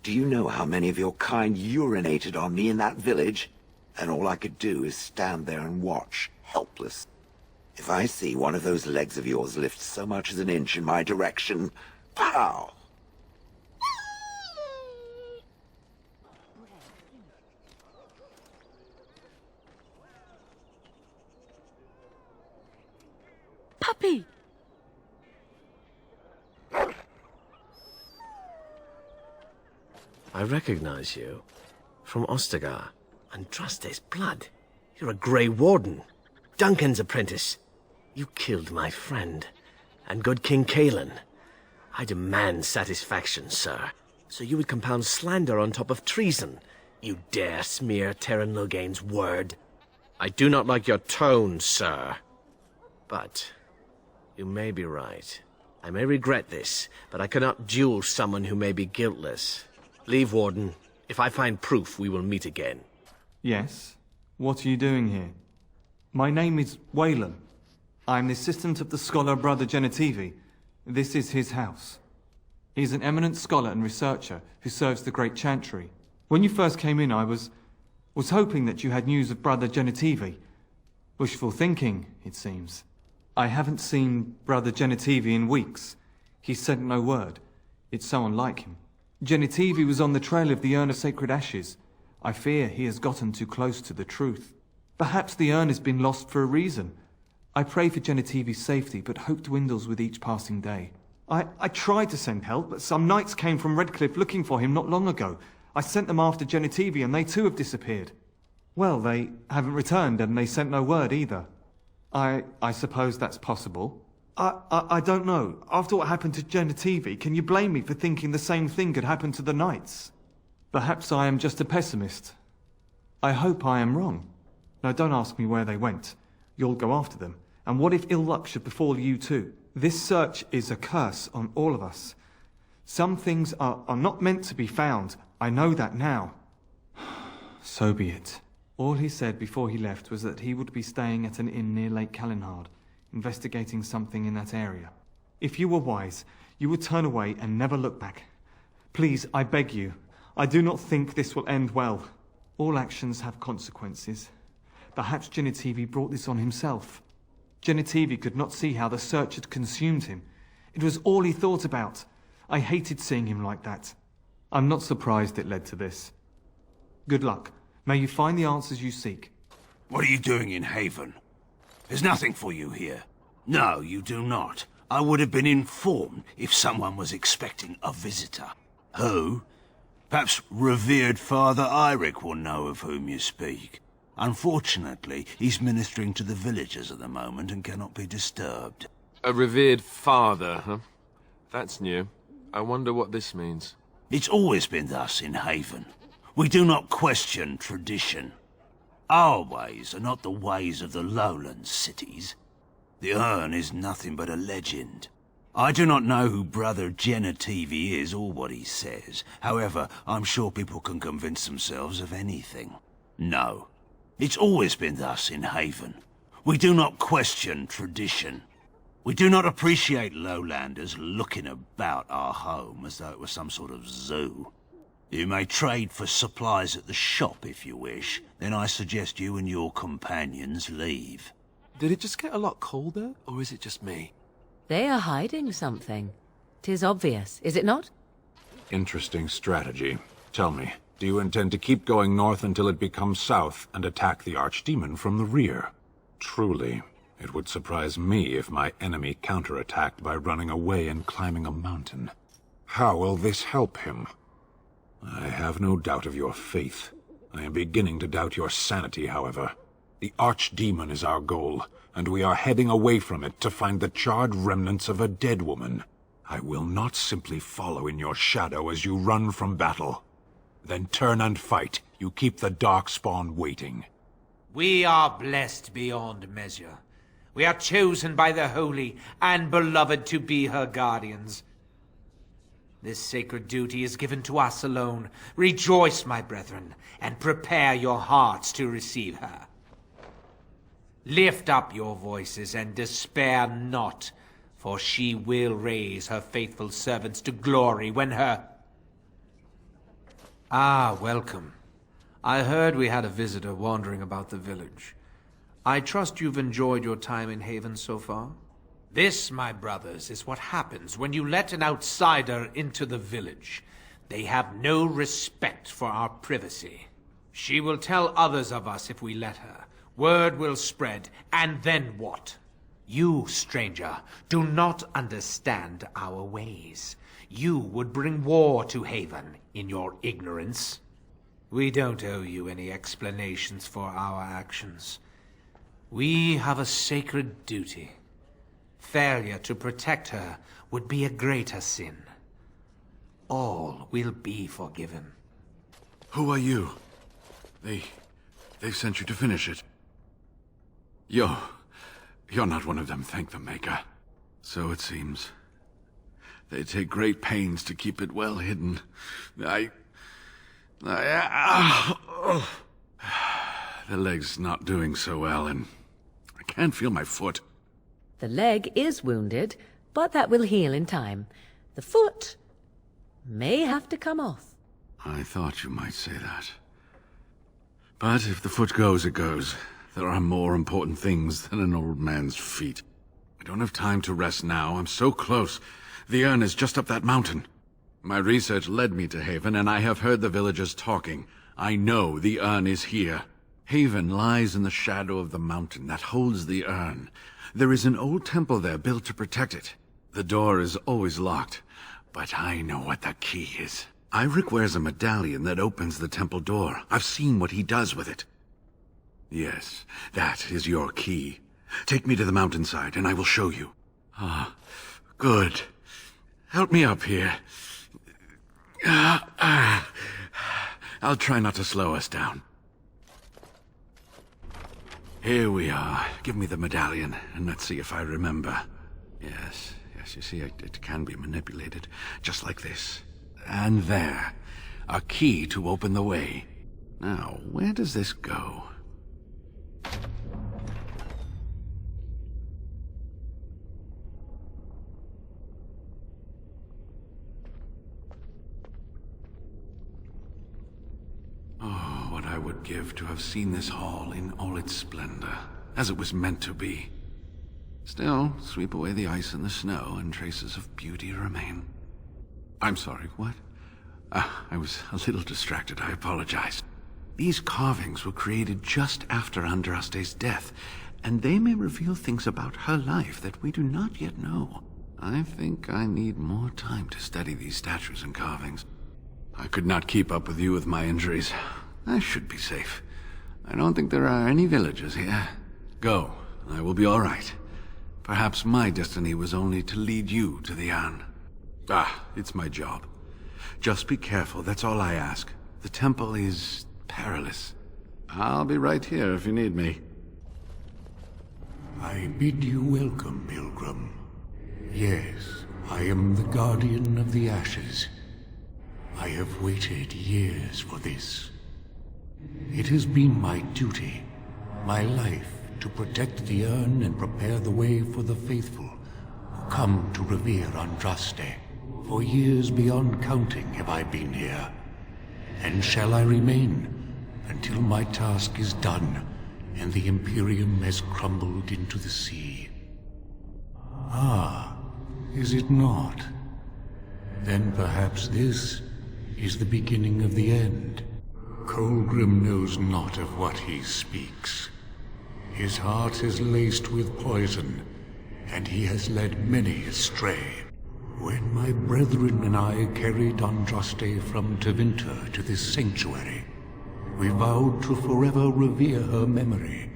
Do you know how many of your kind urinated on me in that village? And all I could do is stand there and watch, helpless. If I see one of those legs of yours lift so much as an inch in my direction, pow! Puppy! I recognize you. From Ostagar. And trust his blood. You're a Grey Warden. Duncan's apprentice. You killed my friend. And good King Cailan. I demand satisfaction, sir. So you would compound slander on top of treason. You dare smear Terran Loghain's word. I do not like your tone, sir. But you may be right. I may regret this, but I cannot duel someone who may be guiltless. Leave, Warden. If I find proof, we will meet again. Yes? What are you doing here? My name is Wayland. I'm the assistant of the scholar Brother Genitivi. This is his house. He's an eminent scholar and researcher who serves the Great Chantry. When you first came in, I was hoping that you had news of Brother Genitivi. Wishful thinking, it seems. I haven't seen Brother Genitivi in weeks. He sent no word. It's so unlike him. Genitivi was on the trail of the Urn of Sacred Ashes. I fear he has gotten too close to the truth. Perhaps the urn has been lost for a reason. I pray for Genitivi's safety, but hope dwindles with each passing day. I tried to send help, but some knights came from Redcliffe looking for him not long ago. I sent them after Genitivi, and they too have disappeared. Well, they haven't returned, and they sent no word either. I suppose that's possible. I don't know. After what happened to Genitivi, can you blame me for thinking the same thing could happen to the knights? Perhaps I am just a pessimist. I hope I am wrong. Now don't ask me where they went. You'll go after them. And what if ill luck should befall you too? This search is a curse on all of us. Some things are not meant to be found. I know that now. So be it. All he said before he left was that he would be staying at an inn near Lake Calenhard, investigating something in that area. If you were wise, you would turn away and never look back. Please, I beg you. I do not think this will end well. All actions have consequences. Perhaps Genitivi brought this on himself. Genitivi could not see how the search had consumed him. It was all he thought about. I hated seeing him like that. I'm not surprised it led to this. Good luck. May you find the answers you seek. What are you doing in Haven? There's nothing for you here. No, you do not. I would have been informed if someone was expecting a visitor. Who? Perhaps revered Father Eirik will know of whom you speak. Unfortunately, he's ministering to the villagers at the moment and cannot be disturbed. A revered father, huh? That's new. I wonder what this means. It's always been thus in Haven. We do not question tradition. Our ways are not the ways of the lowland cities. The urn is nothing but a legend. I do not know who Brother Genitivi is or what he says. However, I'm sure people can convince themselves of anything. No. It's always been thus in Haven. We do not question tradition. We do not appreciate lowlanders looking about our home as though it was some sort of zoo. You may trade for supplies at the shop if you wish, then I suggest you and your companions leave. Did it just get a lot colder, or is it just me? They are hiding something. 'Tis obvious, is it not? Interesting strategy. Tell me, do you intend to keep going north until it becomes south and attack the Archdemon from the rear? Truly, it would surprise me if my enemy counterattacked by running away and climbing a mountain. How will this help him? I have no doubt of your faith. I am beginning to doubt your sanity, however. The Archdemon is our goal, and we are heading away from it to find the charred remnants of a dead woman. I will not simply follow in your shadow as you run from battle. Then turn and fight. You keep the Darkspawn waiting. We are blessed beyond measure. We are chosen by the Holy and Beloved to be her guardians. This sacred duty is given to us alone. Rejoice, my brethren, and prepare your hearts to receive her. Lift up your voices and despair not, for she will raise her faithful servants to glory when her... Ah, welcome. I heard we had a visitor wandering about the village. I trust you've enjoyed your time in Haven so far? This, my brothers, is what happens when you let an outsider into the village. They have no respect for our privacy. She will tell others of us if we let her. Word will spread, and then what? You, stranger, do not understand our ways. You would bring war to Haven in your ignorance. We don't owe you any explanations for our actions. We have a sacred duty. Failure to protect her would be a greater sin. All will be forgiven. Who are you? They've sent you to finish it. You're not one of them, thank the Maker. So it seems. They take great pains to keep it well hidden. The leg's not doing so well, and I can't feel my foot. The leg is wounded, but that will heal in time. The foot may have to come off. I thought you might say that. But if the foot goes, it goes. There are more important things than an old man's feet. I don't have time to rest now. I'm so close. The urn is just up that mountain. My research led me to Haven, and I have heard the villagers talking. I know the urn is here. Haven lies in the shadow of the mountain that holds the urn. There is an old temple there built to protect it. The door is always locked, but I know what the key is. Ivric wears a medallion that opens the temple door. I've seen what he does with it. Yes, that is your key. Take me to the mountainside, and I will show you. Ah, good. Help me up here. I'll try not to slow us down. Here we are. Give me the medallion, and let's see if I remember. Yes, you see, it can be manipulated, just like this. And there. A key to open the way. Now, where does this go? Oh, what I would give to have seen this hall in all its splendor, as it was meant to be. Still, sweep away the ice and the snow, and traces of beauty remain. I'm sorry, what? I was a little distracted, I apologize. These carvings were created just after Andraste's death, and they may reveal things about her life that we do not yet know. I think I need more time to study these statues and carvings. I could not keep up with you with my injuries. I should be safe. I don't think there are any villagers here. Go, I will be all right. Perhaps my destiny was only to lead you to the urn. It's my job. Just be careful, that's all I ask. The temple is perilous. I'll be right here if you need me. I bid you welcome, pilgrim. Yes, I am the guardian of the ashes. I have waited years for this. It has been my duty, my life, to protect the urn and prepare the way for the faithful who come to revere Andraste. For years beyond counting have I been here, and shall I remain until my task is done and the Imperium has crumbled into the sea. Is it not? Then perhaps this is the beginning of the end. Colgrim knows not of what he speaks. His heart is laced with poison, and he has led many astray. When my brethren and I carried Andraste from Tevinter to this sanctuary, we vowed to forever revere her memory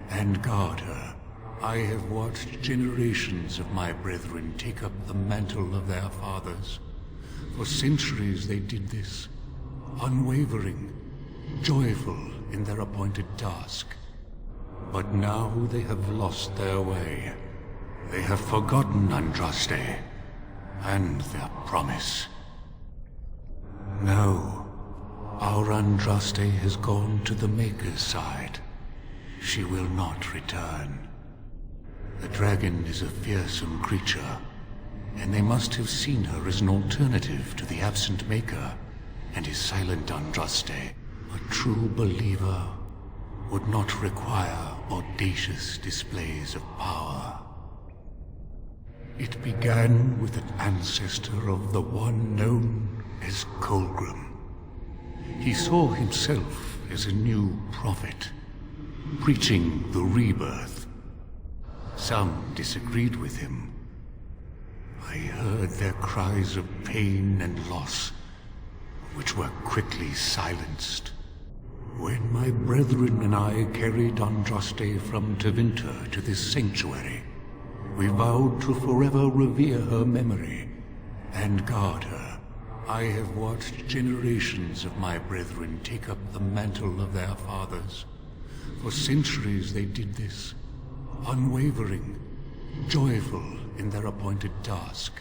and guard her. I have watched generations of my brethren take up the mantle of their fathers. For centuries they did this, unwavering, joyful in their appointed task. But now they have lost their way. They have forgotten Andraste and their promise. No, our Andraste has gone to the Maker's side. She will not return. The dragon is a fearsome creature, and they must have seen her as an alternative to the absent Maker and his silent Andraste. A true believer would not require audacious displays of power. It began with an ancestor of the one known as Colgrim. He saw himself as a new prophet, preaching the rebirth. Some disagreed with him. I heard their cries of pain and loss, which were quickly silenced. When my brethren and I carried Andraste from Tevinter to this sanctuary, we vowed to forever revere her memory and guard her. I have watched generations of my brethren take up the mantle of their fathers. For centuries they did this, unwavering, joyful in their appointed task.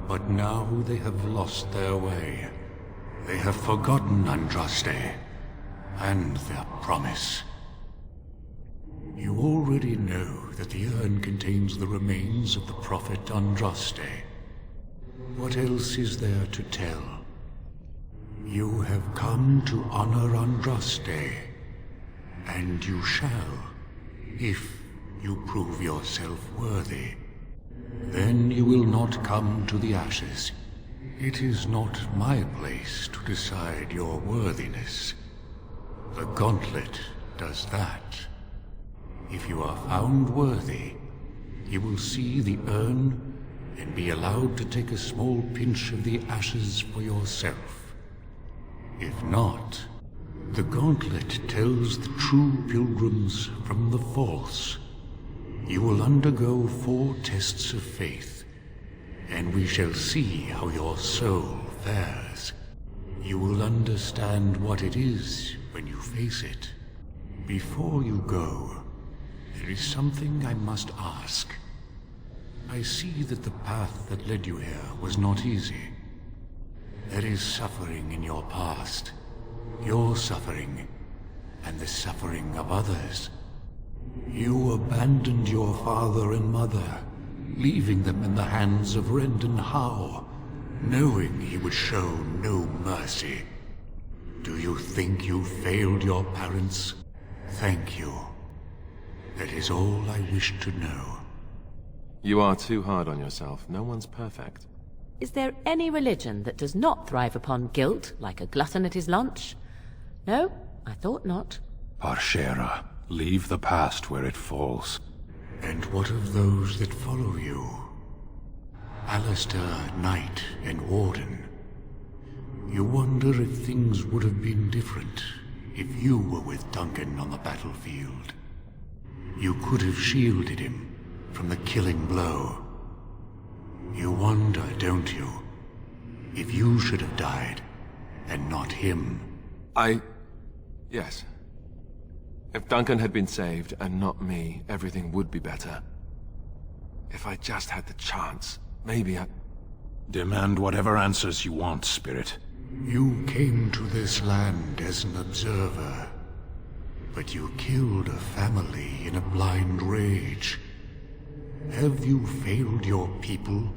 But now they have lost their way. They have forgotten Andraste and their promise. You already know that the urn contains the remains of the prophet Andraste. What else is there to tell? You have come to honor Andraste, and you shall, if you prove yourself worthy. Then you will not come to the ashes. It is not my place to decide your worthiness. The gauntlet does that. If you are found worthy, you will see the urn and be allowed to take a small pinch of the ashes for yourself. If not, the gauntlet tells the true pilgrims from the false. You will undergo 4 tests of faith, and we shall see how your soul fares. You will understand what it is when you face it. Before you go, there is something I must ask. I see that the path that led you here was not easy. There is suffering in your past. Your suffering, and the suffering of others. You abandoned your father and mother, leaving them in the hands of Rendon Howe, knowing he would show no mercy. Do you think you failed your parents? Thank you. That is all I wish to know. You are too hard on yourself. No one's perfect. Is there any religion that does not thrive upon guilt, like a glutton at his lunch? No, I thought not. Parshera, leave the past where it falls. And what of those that follow you? Alistair, Knight, and Warden. You wonder if things would have been different if you were with Duncan on the battlefield. You could have shielded him from the killing blow. You wonder, don't you, if you should have died and not him? Yes. If Duncan had been saved and not me, everything would be better. If I just had the chance, maybe I... Demand whatever answers you want, Spirit. You came to this land as an observer, but you killed a family in a blind rage. Have you failed your people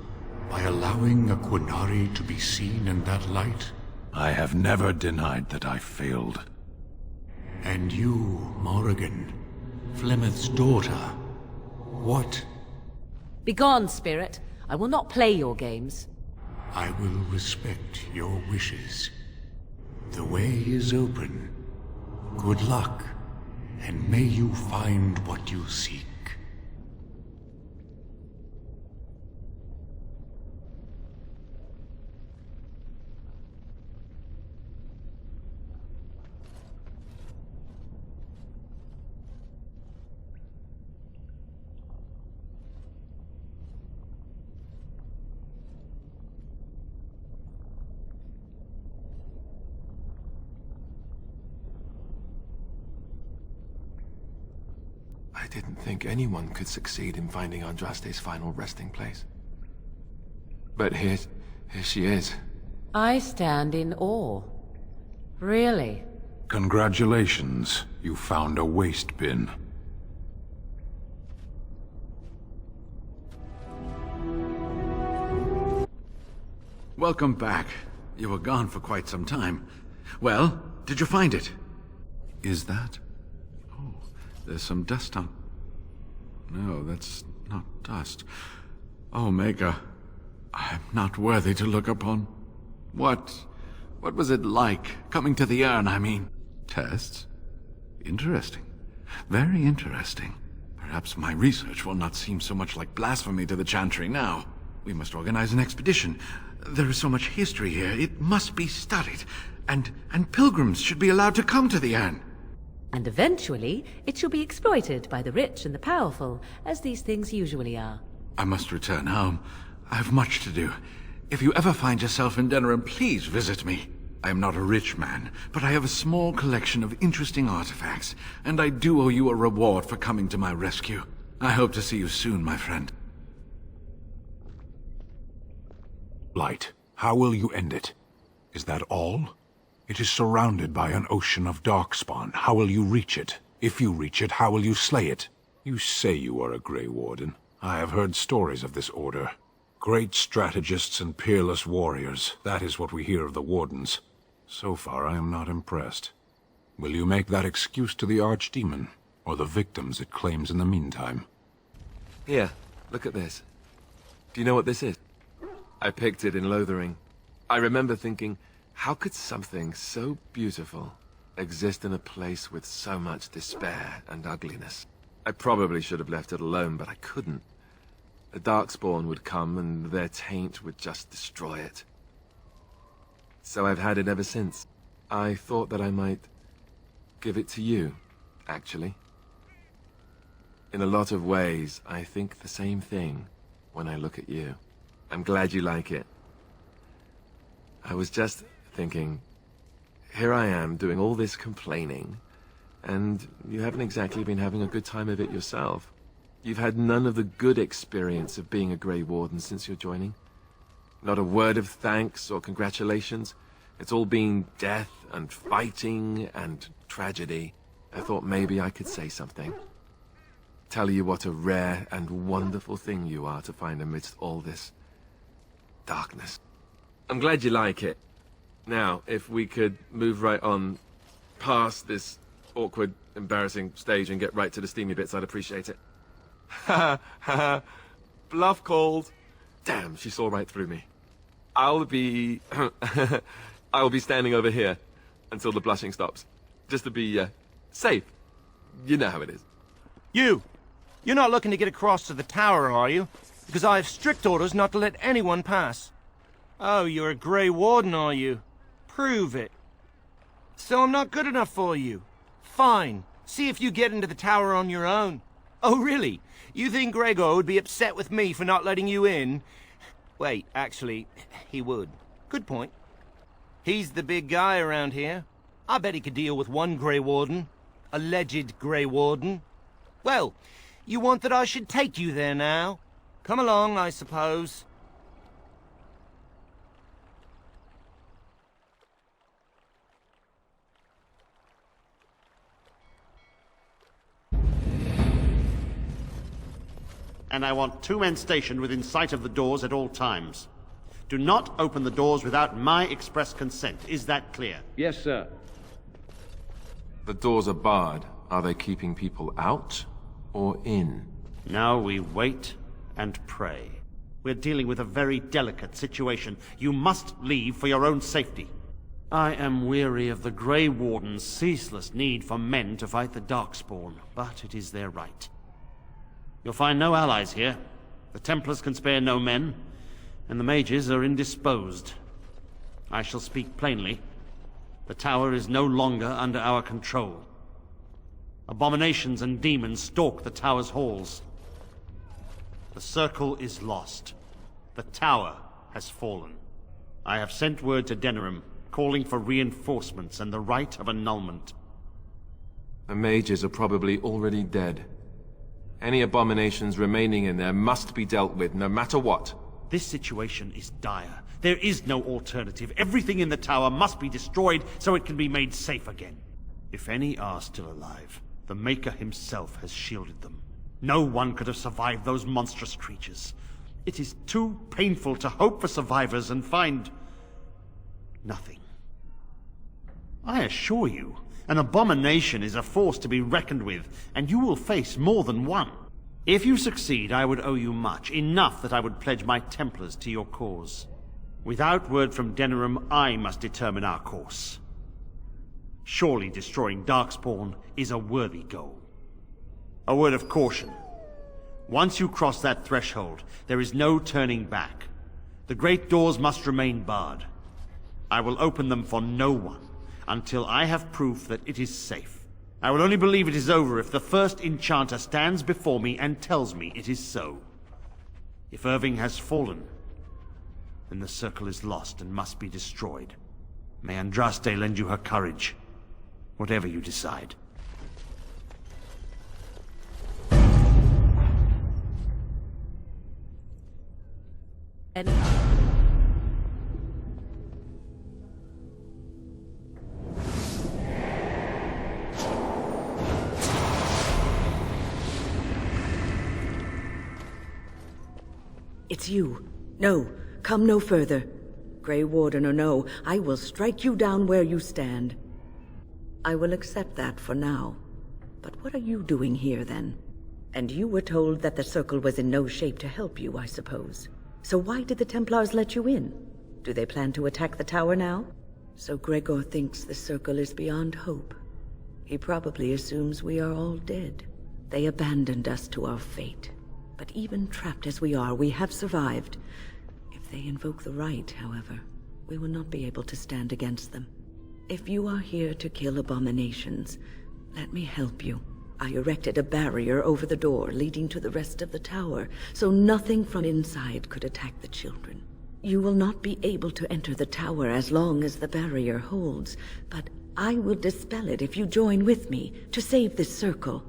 by allowing a Qunari to be seen in that light? I have never denied that I failed. And you, Morrigan, Flemeth's daughter, what? Begone, Spirit. I will not play your games. I will respect your wishes. The way is open. Good luck, and may you find what you seek. I didn't think anyone could succeed in finding Andraste's final resting place. But here she is. I stand in awe. Really? Congratulations, you found a waste bin. Welcome back. You were gone for quite some time. Well, did you find it? Is that? There's some dust on... No, that's not dust. Omega, I'm not worthy to look upon. What was it like, coming to the urn, I mean? Tests? Interesting. Very interesting. Perhaps my research will not seem so much like blasphemy to the Chantry now. We must organize an expedition. There is so much history here, it must be studied. And pilgrims should be allowed to come to the urn. And eventually, it shall be exploited by the rich and the powerful, as these things usually are. I must return home. I have much to do. If you ever find yourself in Denerim, please visit me. I am not a rich man, but I have a small collection of interesting artifacts, and I do owe you a reward for coming to my rescue. I hope to see you soon, my friend. Blight, how will you end it? Is that all? It is surrounded by an ocean of darkspawn. How will you reach it? If you reach it, how will you slay it? You say you are a Grey Warden. I have heard stories of this order. Great strategists and peerless warriors. That is what we hear of the Wardens. So far, I am not impressed. Will you make that excuse to the Archdemon, or the victims it claims in the meantime? Here, look at this. Do you know what this is? I picked it in Lothering. I remember thinking, how could something so beautiful exist in a place with so much despair and ugliness? I probably should have left it alone, but I couldn't. The Darkspawn would come, and their taint would just destroy it. So I've had it ever since. I thought that I might give it to you, actually. In a lot of ways, I think the same thing when I look at you. I'm glad you like it. I was just thinking, here I am doing all this complaining, and you haven't exactly been having a good time of it yourself. You've had none of the good experience of being a Grey Warden since your joining. Not a word of thanks or congratulations. It's all been death and fighting and tragedy. I thought maybe I could say something. Tell you what a rare and wonderful thing you are to find amidst all this darkness. I'm glad you like it. Now, if we could move right on past this awkward, embarrassing stage and get right to the steamy bits, I'd appreciate it. Ha ha. Bluff called. Damn, she saw right through me. I'll be standing over here until the blushing stops. Just to be, safe. You know how it is. You're not looking to get across to the tower, are you? Because I have strict orders not to let anyone pass. Oh, you're a Grey Warden, are you? Prove it. So I'm not good enough for you. Fine. See if you get into the tower on your own. Oh, really? You think Gregor would be upset with me for not letting you in? Wait, actually, he would. Good point. He's the big guy around here. I bet he could deal with one Grey Warden. Alleged Grey Warden. Well, you want that I should take you there now? Come along, I suppose. And I want 2 men stationed within sight of the doors at all times. Do not open the doors without my express consent. Is that clear? Yes, sir. The doors are barred. Are they keeping people out or in? Now we wait and pray. We're dealing with a very delicate situation. You must leave for your own safety. I am weary of the Grey Warden's ceaseless need for men to fight the Darkspawn, but it is their right. You'll find no allies here. The Templars can spare no men, and the mages are indisposed. I shall speak plainly. The tower is no longer under our control. Abominations and demons stalk the tower's halls. The circle is lost. The tower has fallen. I have sent word to Denerim, calling for reinforcements and the right of annulment. The mages are probably already dead. Any abominations remaining in there must be dealt with, no matter what. This situation is dire. There is no alternative. Everything in the tower must be destroyed so it can be made safe again. If any are still alive, the Maker himself has shielded them. No one could have survived those monstrous creatures. It is too painful to hope for survivors and find nothing. I assure you, An abomination is a force to be reckoned with, and you will face more than one. If you succeed, I would owe you much, enough that I would pledge my Templars to your cause. Without word from Denerim, I must determine our course. Surely destroying Darkspawn is a worthy goal. A word of caution. Once you cross that threshold, there is no turning back. The great doors must remain barred. I will open them for no one until I have proof that it is safe. I will only believe it is over if the first enchanter stands before me and tells me it is so. If Irving has fallen, then the circle is lost and must be destroyed. May Andraste lend you her courage, whatever you decide. It's you. No, come no further. Grey Warden or no, I will strike you down where you stand. I will accept that for now. But what are you doing here, then? And you were told that the Circle was in no shape to help you, I suppose. So why did the Templars let you in? Do they plan to attack the tower now? So Gregor thinks the Circle is beyond hope. He probably assumes we are all dead. They abandoned us to our fate. But even trapped as we are, we have survived. If they invoke the right, however, we will not be able to stand against them. If you are here to kill abominations, let me help you. I erected a barrier over the door leading to the rest of the tower, so nothing from inside could attack the children. You will not be able to enter the tower as long as the barrier holds, but I will dispel it if you join with me to save this circle.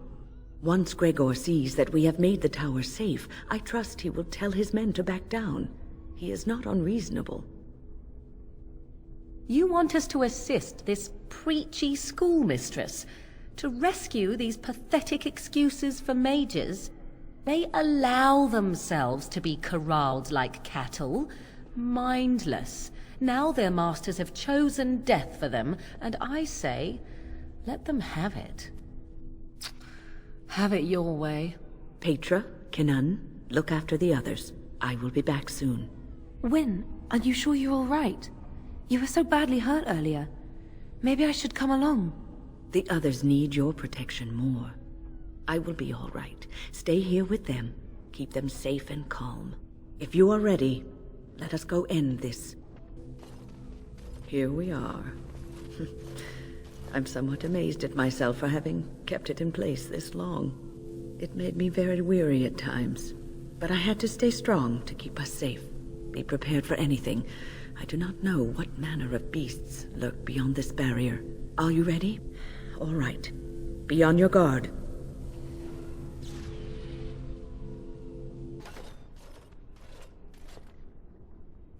Once Gregor sees that we have made the tower safe, I trust he will tell his men to back down. He is not unreasonable. You want us to assist this preachy schoolmistress to rescue these pathetic excuses for mages? They allow themselves to be corralled like cattle, mindless. Now their masters have chosen death for them, and I say, let them have it. Have it your way. Petra, Kinan, look after the others. I will be back soon. When? Are you sure you're all right? You were so badly hurt earlier. Maybe I should come along. The others need your protection more. I will be all right. Stay here with them. Keep them safe and calm. If you are ready, let us go end this. Here we are. I'm somewhat amazed at myself for having kept it in place this long. It made me very weary at times, but I had to stay strong to keep us safe. Be prepared for anything. I do not know what manner of beasts lurk beyond this barrier. Are you ready? All right. Be on your guard.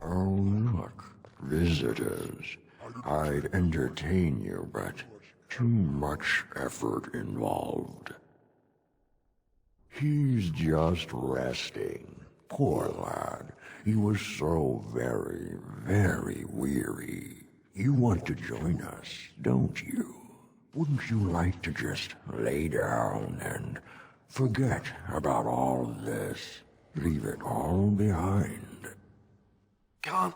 Oh, look. Visitors. I'd entertain you, but too much effort involved. He's just resting. Poor lad. He was so very, very weary. You want to join us, don't you? Wouldn't you like to just lay down and forget about all this? Leave it all behind. Can't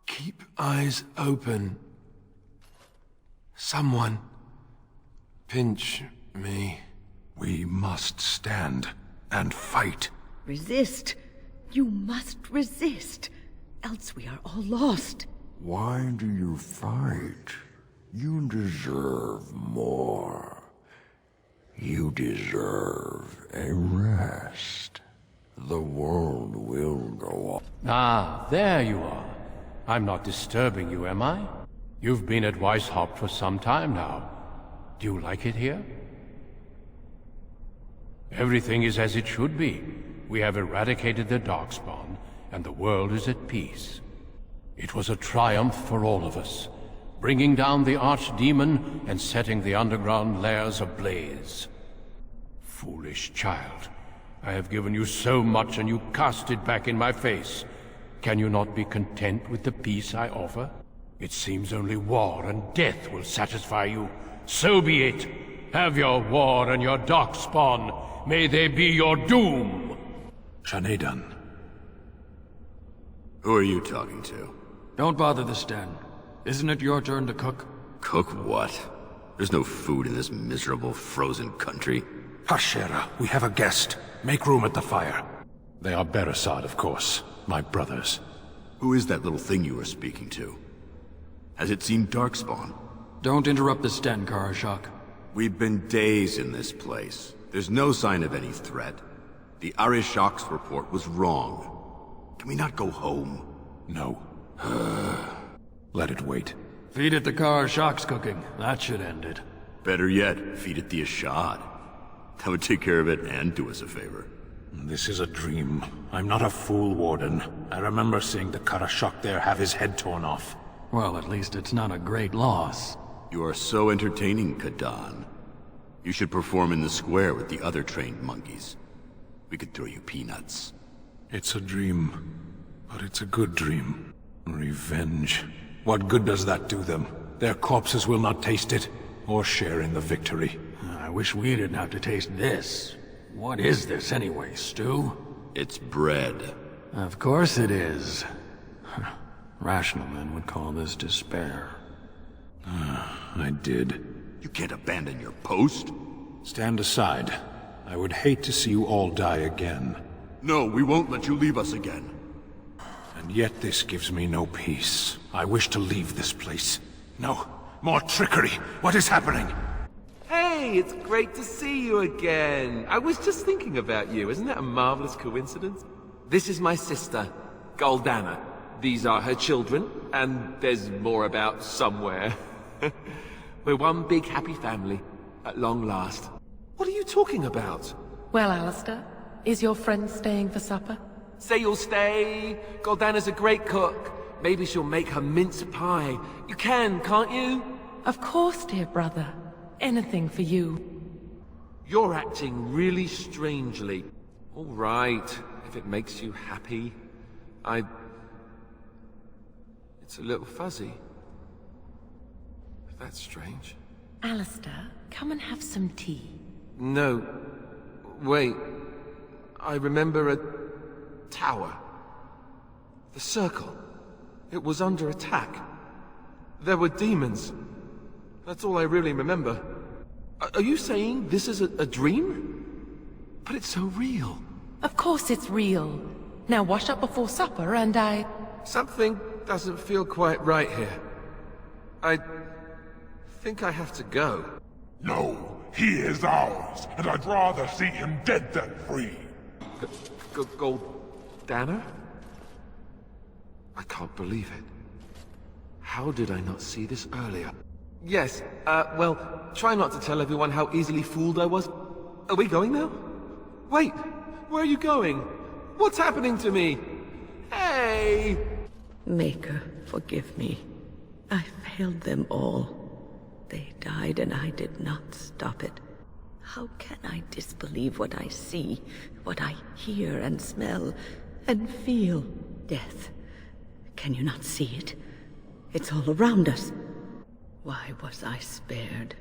keep eyes open. Someone pinch me. We must stand and fight. Resist. You must resist, else we are all lost. Why do you fight? You deserve more. You deserve a rest. The world will go on. Ah, there you are. I'm not disturbing you, am I? You've been at Weishaupt for some time now. Do you like it here? Everything is as it should be. We have eradicated the Darkspawn, and the world is at peace. It was a triumph for all of us, bringing down the archdemon and setting the underground lairs ablaze. Foolish child, I have given you so much and you cast it back in my face. Can you not be content with the peace I offer? It seems only war and death will satisfy you, So be it. Have your war and your darkspawn. May they be your doom. Shanedan. Who are you talking to? Don't bother the stand. Isn't it your turn to cook? Cook what? There's no food in this miserable, frozen country. Hashera, we have a guest. Make room at the fire. They are Beresad, of course. My brothers. Who is that little thing you were speaking to? Has it seen Darkspawn? Don't interrupt the stand, Karashak. We've been days in this place. There's no sign of any threat. The Arishok's report was wrong. Can we not go home? No. Let it wait. Feed it the Karashak's cooking. That should end it. Better yet, feed it the Ashad. That would take care of it and do us a favor. This is a dream. I'm not a fool, Warden. I remember seeing the Karashak there have his head torn off. Well, at least it's not a great loss. You are so entertaining, Kadan. You should perform in the square with the other trained monkeys. We could throw you peanuts. It's a dream. But it's a good dream. Revenge. What good does that do them? Their corpses will not taste it, or share in the victory. I wish we didn't have to taste this. What is this anyway, stew? It's bread. Of course it is. Rational men would call this despair. I did. You can't abandon your post. Stand aside. I would hate to see you all die again. No, we won't let you leave us again. And yet this gives me no peace. I wish to leave this place. No, more trickery. What is happening? Hey, it's great to see you again. I was just thinking about you. Isn't that a marvelous coincidence? This is my sister, Goldana. These are her children, and there's more about somewhere. We're one big happy family, at long last. What are you talking about? Well, Alistair, is your friend staying for supper? Say you'll stay. Goldana's a great cook. Maybe she'll make her mince pie. You can, can't you? Of course, dear brother. Anything for you. You're acting really strangely. All right, if it makes you happy. It's a little fuzzy. That's strange. Alistair, come and have some tea. No. Wait. I remember a tower. The circle. It was under attack. There were demons. That's all I really remember. Are you saying this is a dream? But it's so real. Of course it's real. Now wash up before supper and Something doesn't feel quite right here. I think I have to go. No, he is ours, and I'd rather see him dead than free. Goldana? I can't believe it. How did I not see this earlier? Yes, well, try not to tell everyone how easily fooled I was. Are we going now? Wait, where are you going? What's happening to me? Hey! Maker, forgive me. I failed them all. They died and I did not stop it. How can I disbelieve what I see, what I hear and smell and feel? Death. Can you not see it? It's all around us. Why was I spared,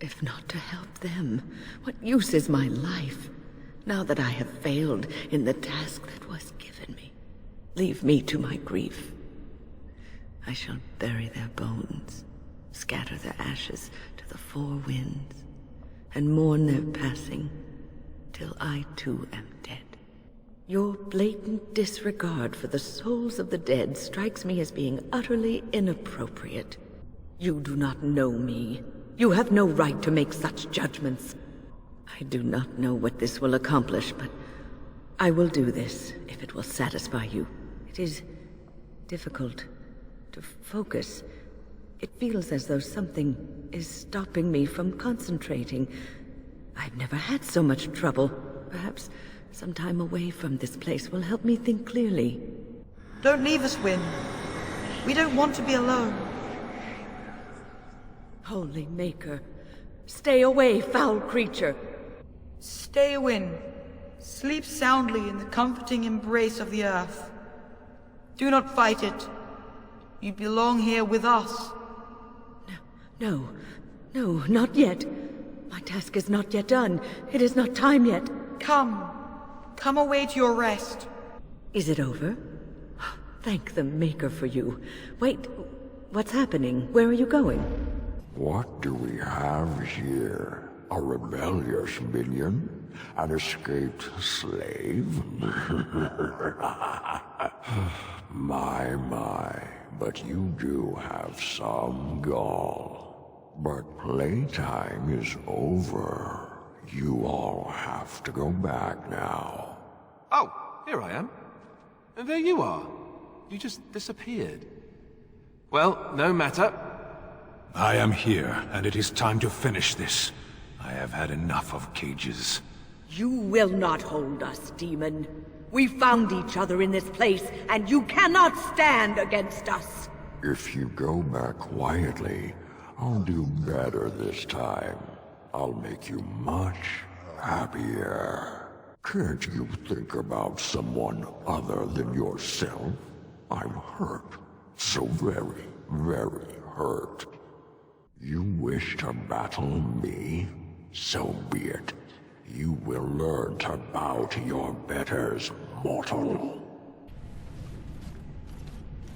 if not to help them? What use is my life, now that I have failed in the task that was given me? Leave me to my grief. I shall bury their bones, scatter their ashes to the four winds, and mourn their passing, till I too am dead. Your blatant disregard for the souls of the dead strikes me as being utterly inappropriate. You do not know me. You have no right to make such judgments. I do not know what this will accomplish, but I will do this if it will satisfy you. It is difficult to focus. It feels as though something is stopping me from concentrating. I've never had so much trouble. Perhaps some time away from this place will help me think clearly. Don't leave us, Wynne. We don't want to be alone. Holy Maker, stay away, foul creature! Stay, Wynne. Sleep soundly in the comforting embrace of the earth. Do not fight it. You belong here with us. No, No, not yet. My task is not yet done. It is not time yet. Come. Come away to your rest. Is it over? Thank the Maker for you. Wait, what's happening? Where are you going? What do we have here? A rebellious minion? An escaped slave? My, but you do have some gall. But playtime is over. You all have to go back now. Oh, here I am. And there you are. You just disappeared. Well, no matter. I am here, and it is time to finish this. I have had enough of cages. You will not hold us, demon. We found each other in this place, and you cannot stand against us. If you go back quietly, I'll do better this time. I'll make you much happier. Can't you think about someone other than yourself? I'm hurt. So very, very hurt. You wish to battle me? So be it. You will learn to bow to your betters, mortal.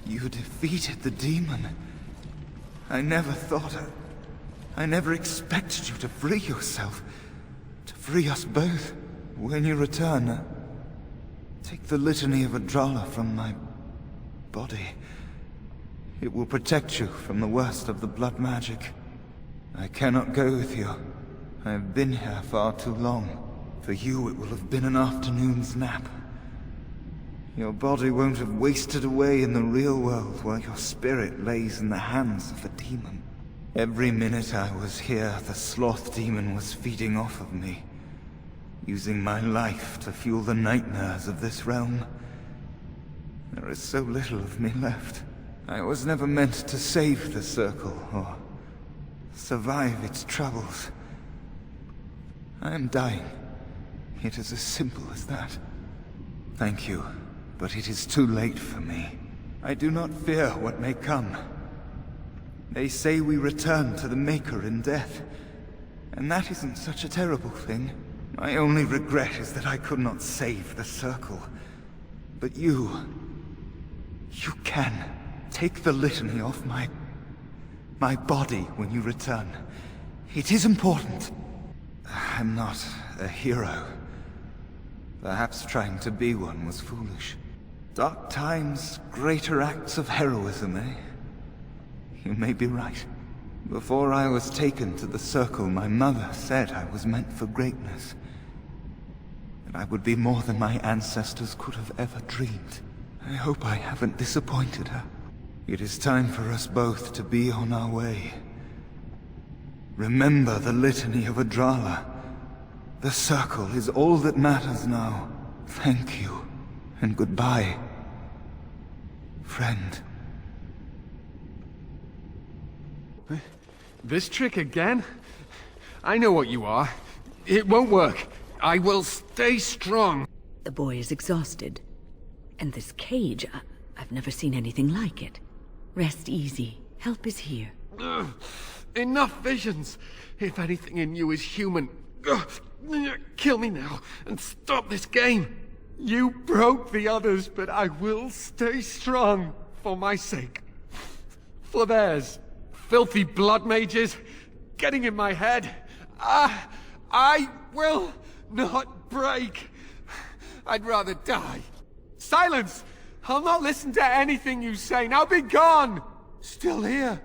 You defeated the demon. I never thought I never expected you to free yourself. To free us both. When you return, take the litany of Adrala from my body. It will protect you from the worst of the blood magic. I cannot go with you. I have been here far too long. For you, it will have been an afternoon's nap. Your body won't have wasted away in the real world while your spirit lays in the hands of the demon. Every minute I was here, the sloth demon was feeding off of me, using my life to fuel the nightmares of this realm. There is so little of me left. I was never meant to save the Circle, or survive its troubles. I am dying. It is as simple as that. Thank you, but it is too late for me. I do not fear what may come. They say we return to the Maker in death, and that isn't such a terrible thing. My only regret is that I could not save the Circle. But you can. Take the litany off my body when you return. It is important. I'm not a hero. Perhaps trying to be one was foolish. Dark times, greater acts of heroism, eh? You may be right. Before I was taken to the Circle, my mother said I was meant for greatness. That I would be more than my ancestors could have ever dreamed. I hope I haven't disappointed her. It is time for us both to be on our way. Remember the litany of Adrala. The Circle is all that matters now. Thank you, and goodbye, friend. This trick again? I know what you are. It won't work. I will stay strong. The boy is exhausted. And this cage, I've never seen anything like it. Rest easy. Help is here. Ugh. Enough visions. If anything in you is human, kill me now and stop this game. You broke the others, but I will stay strong for my sake. For theirs. Filthy blood mages getting in my head. I will not break. I'd rather die. Silence! I'll not listen to anything you say. Now be gone! Still here.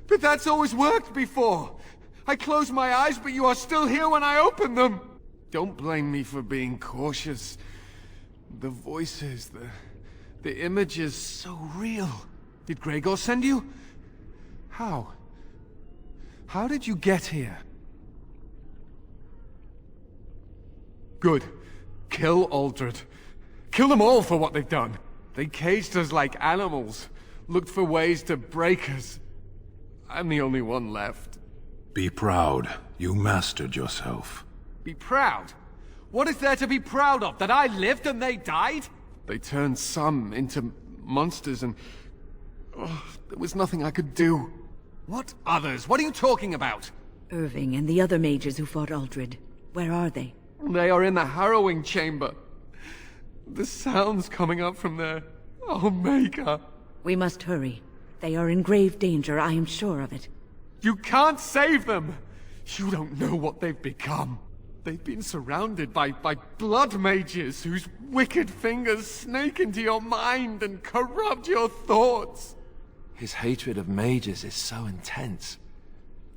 But that's always worked before. I close my eyes, but you are still here when I open them. Don't blame me for being cautious. The voices, the images, so real. Did Gregor send you? How? How did you get here? Good. Kill Aldred. Kill them all for what they've done. They caged us like animals, looked for ways to break us. I'm the only one left. Be proud. You mastered yourself. Be proud? What is there to be proud of? That I lived and they died? They turned some into monsters and... there was nothing I could do. What others? What are you talking about? Irving and the other mages who fought Uldred. Where are they? They are in the harrowing chamber. The sounds coming up from there. Oh, Maker. We must hurry. They are in grave danger, I am sure of it. You can't save them! You don't know what they've become. They've been surrounded by blood mages whose wicked fingers snake into your mind and corrupt your thoughts. His hatred of mages is so intense.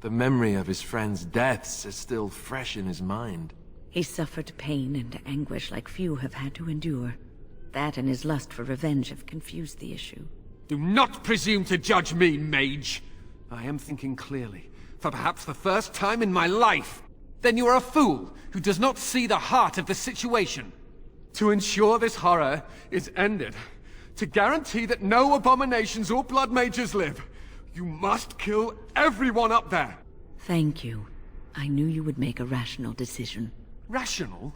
The memory of his friends' deaths is still fresh in his mind. He suffered pain and anguish like few have had to endure. That and his lust for revenge have confused the issue. Do not presume to judge me, mage! I am thinking clearly, for perhaps the first time in my life. Then you are a fool who does not see the heart of the situation. To ensure this horror is ended, to guarantee that no abominations or blood mages live, you must kill everyone up there! Thank you. I knew you would make a rational decision. Rational?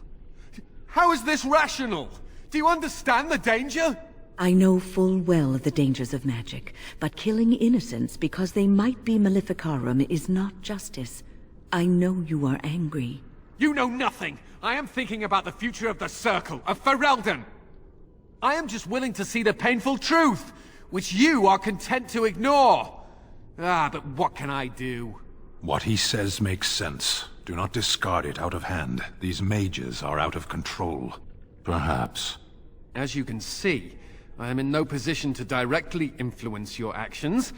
How is this rational? Do you understand the danger? I know full well of the dangers of magic, but killing innocents because they might be Maleficarum is not justice. I know you are angry. You know nothing! I am thinking about the future of the Circle, of Ferelden! I am just willing to see the painful truth, which you are content to ignore! But what can I do? What he says makes sense. Do not discard it out of hand. These mages are out of control. Perhaps. As you can see, I am in no position to directly influence your actions,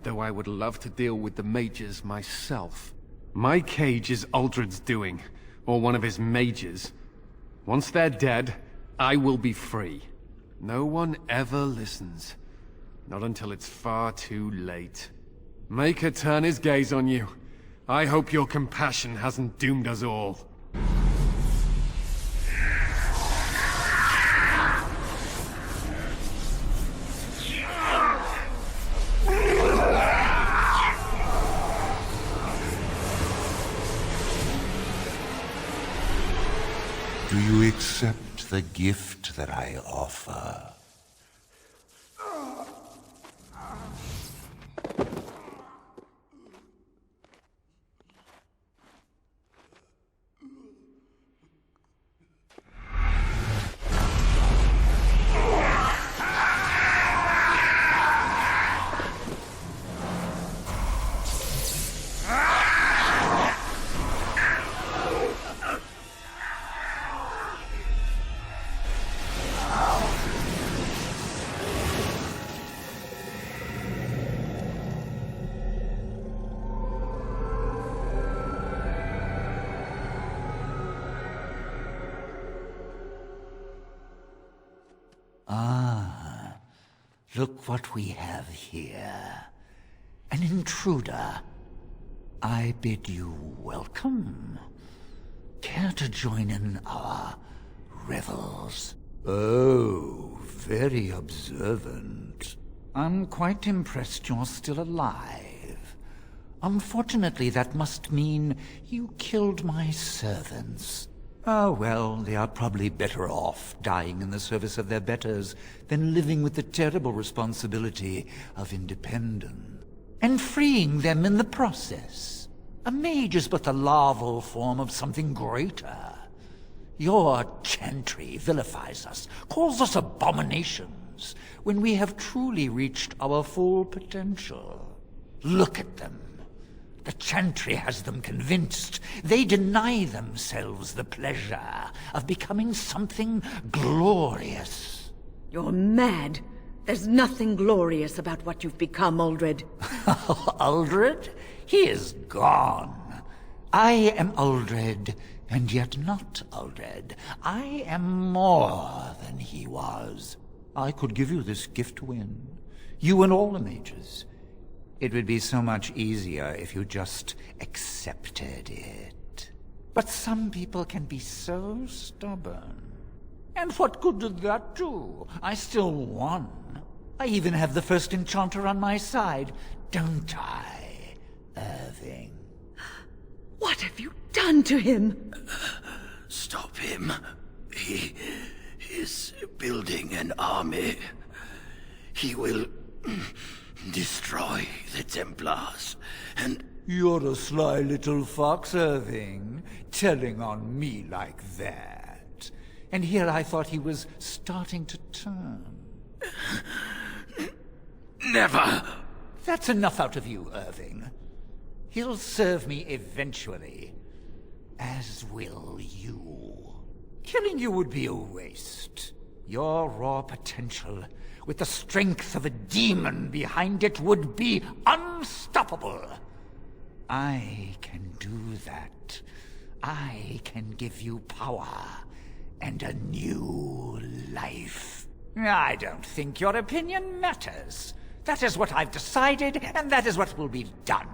though I would love to deal with the mages myself. My cage is Uldred's doing, or one of his mages. Once they're dead, I will be free. No one ever listens. Not until it's far too late. Maker turn his gaze on you. I hope your compassion hasn't doomed us all. Do you accept the gift that I offer? Look what we have here. An intruder. I bid you welcome. Care to join in our revels? Oh, very observant. I'm quite impressed you're still alive. Unfortunately, that must mean you killed my servants. Oh, well, they are probably better off dying in the service of their betters than living with the terrible responsibility of independence. And freeing them in the process. A mage is but the larval form of something greater. Your chantry vilifies us, calls us abominations, when we have truly reached our full potential. Look at them. The chantry has them convinced. They deny themselves the pleasure of becoming something glorious. You're mad. There's nothing glorious about what you've become, Uldred. Uldred? He is gone. I am Uldred, and yet not Uldred. I am more than he was. I could give you this gift to win. You and all the mages. It would be so much easier if you just accepted it. But some people can be so stubborn. And what good did that do? I still won. I even have the first enchanter on my side, don't I, Irving? What have you done to him? Stop him. He is building an army. He will Destroy the Templars, and... You're a sly little fox, Irving, telling on me like that. And here I thought he was starting to turn. Never! That's enough out of you, Irving. He'll serve me eventually. As will you. Killing you would be a waste. Your raw potential, with the strength of a demon behind it, would be unstoppable. I can do that. I can give you power and a new life. I don't think your opinion matters. That is what I've decided, and that is what will be done.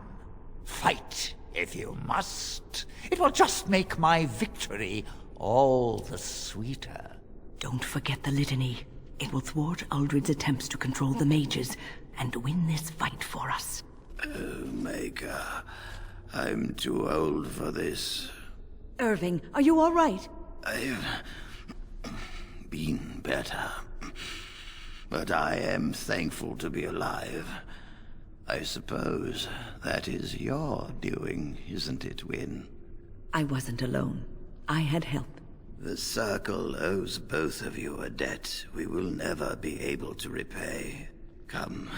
Fight, if you must. It will just make my victory all the sweeter. Don't forget the litany. It will thwart Uldred's attempts to control the mages and win this fight for us. Oh, Maker. I'm too old for this. Irving, are you all right? I've been better. But I am thankful to be alive. I suppose that is your doing, isn't it, Wynne? I wasn't alone. I had help. The Circle owes both of you a debt we will never be able to repay. Come.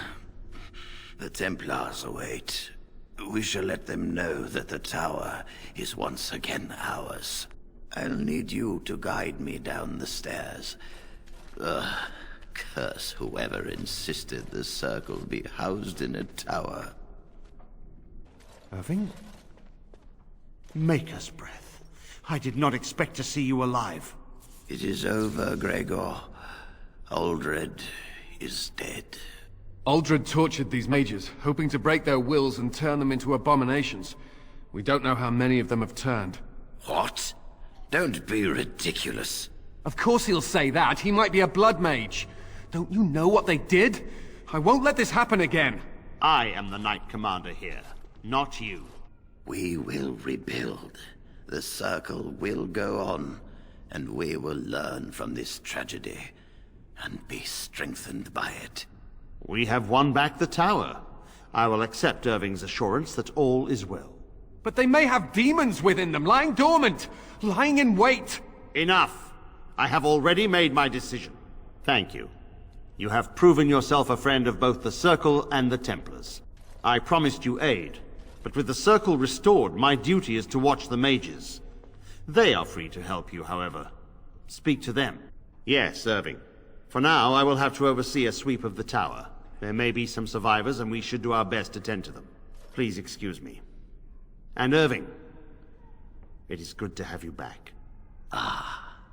The Templars await. We shall let them know that the tower is once again ours. I'll need you to guide me down the stairs. Curse whoever insisted the Circle be housed in a tower. Irving? Maker's breath. I did not expect to see you alive. It is over, Gregor. Uldred is dead. Uldred tortured these mages, hoping to break their wills and turn them into abominations. We don't know how many of them have turned. What? Don't be ridiculous. Of course he'll say that. He might be a blood mage. Don't you know what they did? I won't let this happen again. I am the Knight Commander here, not you. We will rebuild. The Circle will go on, and we will learn from this tragedy, and be strengthened by it. We have won back the tower. I will accept Irving's assurance that all is well. But they may have demons within them, lying dormant, lying in wait. Enough! I have already made my decision. Thank you. You have proven yourself a friend of both the Circle and the Templars. I promised you aid, but with the Circle restored, my duty is to watch the mages. They are free to help you, however. Speak to them. Yes, Irving. For now, I will have to oversee a sweep of the tower. There may be some survivors, and we should do our best to tend to them. Please excuse me. And Irving, it is good to have you back.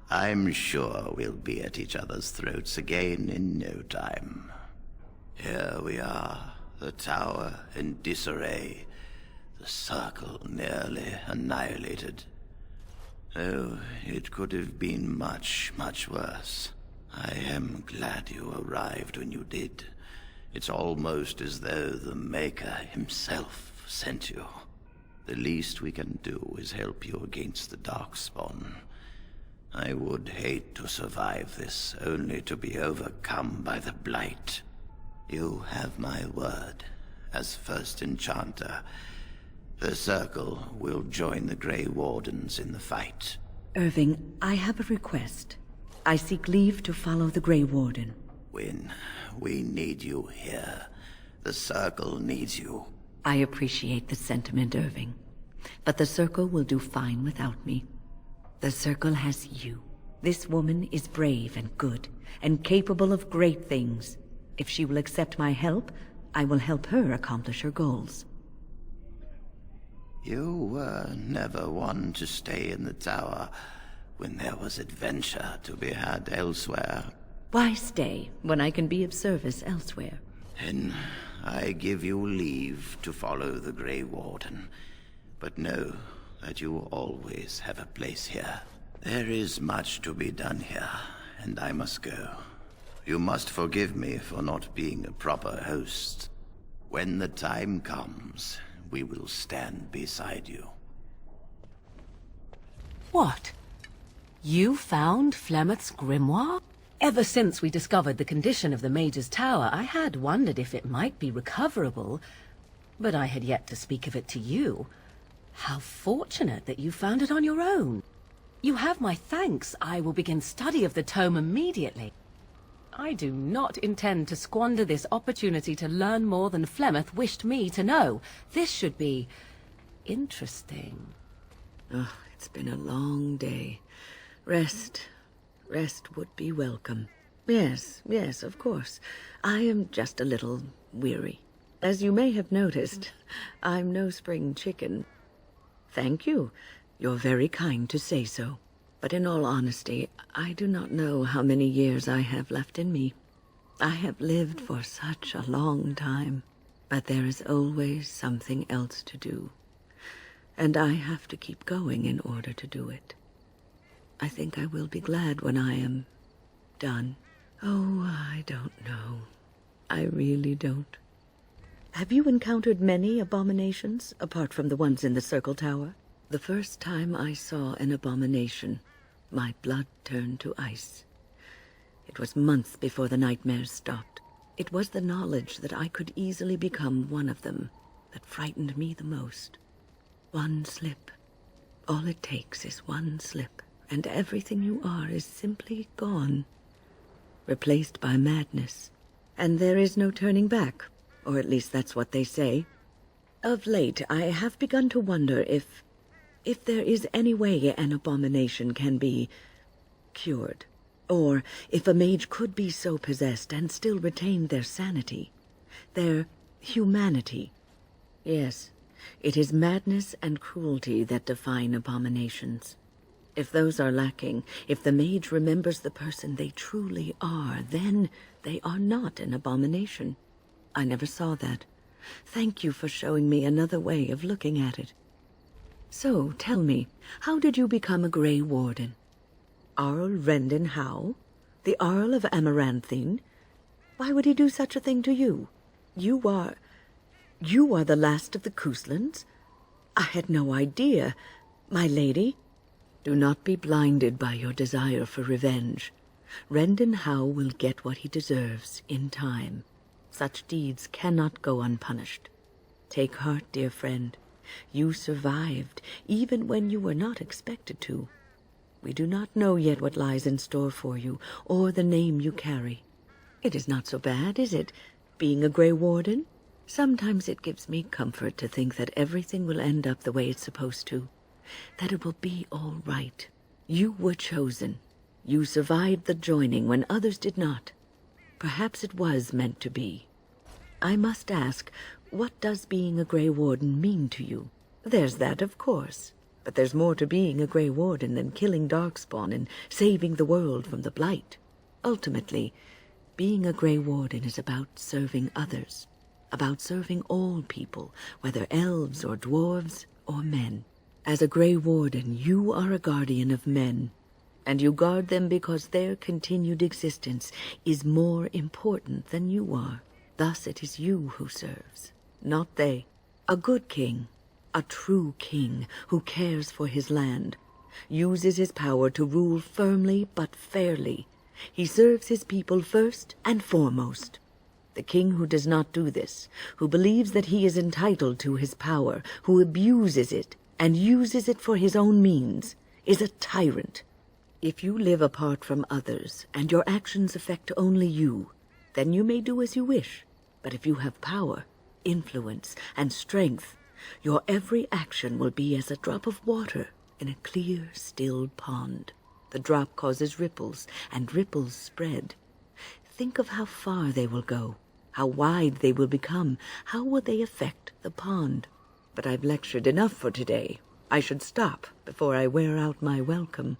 I'm sure we'll be at each other's throats again in no time. Here we are, the tower in disarray, the Circle nearly annihilated. Oh, it could have been much, much worse. I am glad you arrived when you did. It's almost as though the Maker himself sent you. The least we can do is help you against the Darkspawn. I would hate to survive this, only to be overcome by the Blight. You have my word. As first Enchanter, the Circle will join the Grey Wardens in the fight. Irving, I have a request. I seek leave to follow the Grey Warden. Wynne, we need you here. The Circle needs you. I appreciate the sentiment, Irving. But the Circle will do fine without me. The Circle has you. This woman is brave and good, and capable of great things. If she will accept my help, I will help her accomplish her goals. You were never one to stay in the tower when there was adventure to be had elsewhere. Why stay when I can be of service elsewhere? Then I give you leave to follow the Grey Warden. But know that you always have a place here. There is much to be done here, and I must go. You must forgive me for not being a proper host. When the time comes, we will stand beside you. What? You found Flemeth's grimoire? Ever since we discovered the condition of the Mage's Tower, I had wondered if it might be recoverable, but I had yet to speak of it to you. How fortunate that you found it on your own. You have my thanks. I will begin study of the tome immediately. I do not intend to squander this opportunity to learn more than Flemeth wished me to know. This should be interesting. Oh, it's been a long day. Rest would be welcome. Yes, of course. I am just a little weary. As you may have noticed, I'm no spring chicken. Thank you. You're very kind to say so. But in all honesty, I do not know how many years I have left in me. I have lived for such a long time, but there is always something else to do. And I have to keep going in order to do it. I think I will be glad when I am done. Oh, I don't know. I really don't. Have you encountered many abominations, apart from the ones in the Circle Tower? The first time I saw an abomination, my blood turned to ice. It was months before the nightmares stopped. It was the knowledge that I could easily become one of them that frightened me the most. One slip. All it takes is one slip, and everything you are is simply gone, replaced by madness. And there is no turning back, or at least that's what they say. Of late, I have begun to wonder if there is any way an abomination can be cured, or if a mage could be so possessed and still retain their sanity, their humanity. Yes, it is madness and cruelty that define abominations. If those are lacking, if the mage remembers the person they truly are, then they are not an abomination. I never saw that. Thank you for showing me another way of looking at it. So, tell me, how did you become a Grey Warden? Arl Rendon Howe? The Arl of Amaranthine? Why would he do such a thing to you? You are the last of the Couslands? I had no idea. My lady, do not be blinded by your desire for revenge. Rendon Howe will get what he deserves in time. Such deeds cannot go unpunished. Take heart, dear friend. You survived, even when you were not expected to. We do not know yet what lies in store for you, or the name you carry. It is not so bad, is it, being a Grey Warden? Sometimes it gives me comfort to think that everything will end up the way it's supposed to, that it will be all right. You were chosen. You survived the joining when others did not. Perhaps it was meant to be. I must ask, what does being a Grey Warden mean to you? There's that, of course. But there's more to being a Grey Warden than killing Darkspawn and saving the world from the Blight. Ultimately, being a Grey Warden is about serving others. About serving all people, whether elves or dwarves or men. As a Grey Warden, you are a guardian of men. And you guard them because their continued existence is more important than you are. Thus it is you who serves, not they. A good king, a true king who cares for his land, uses his power to rule firmly but fairly. He serves his people first and foremost. The king who does not do this, who believes that he is entitled to his power, who abuses it and uses it for his own means, is a tyrant. If you live apart from others and your actions affect only you, then you may do as you wish. But if you have power, influence, and strength, your every action will be as a drop of water in a clear, still pond. The drop causes ripples, and ripples spread. Think of how far they will go, how wide they will become, how will they affect the pond. But I've lectured enough for today. I should stop before I wear out my welcome.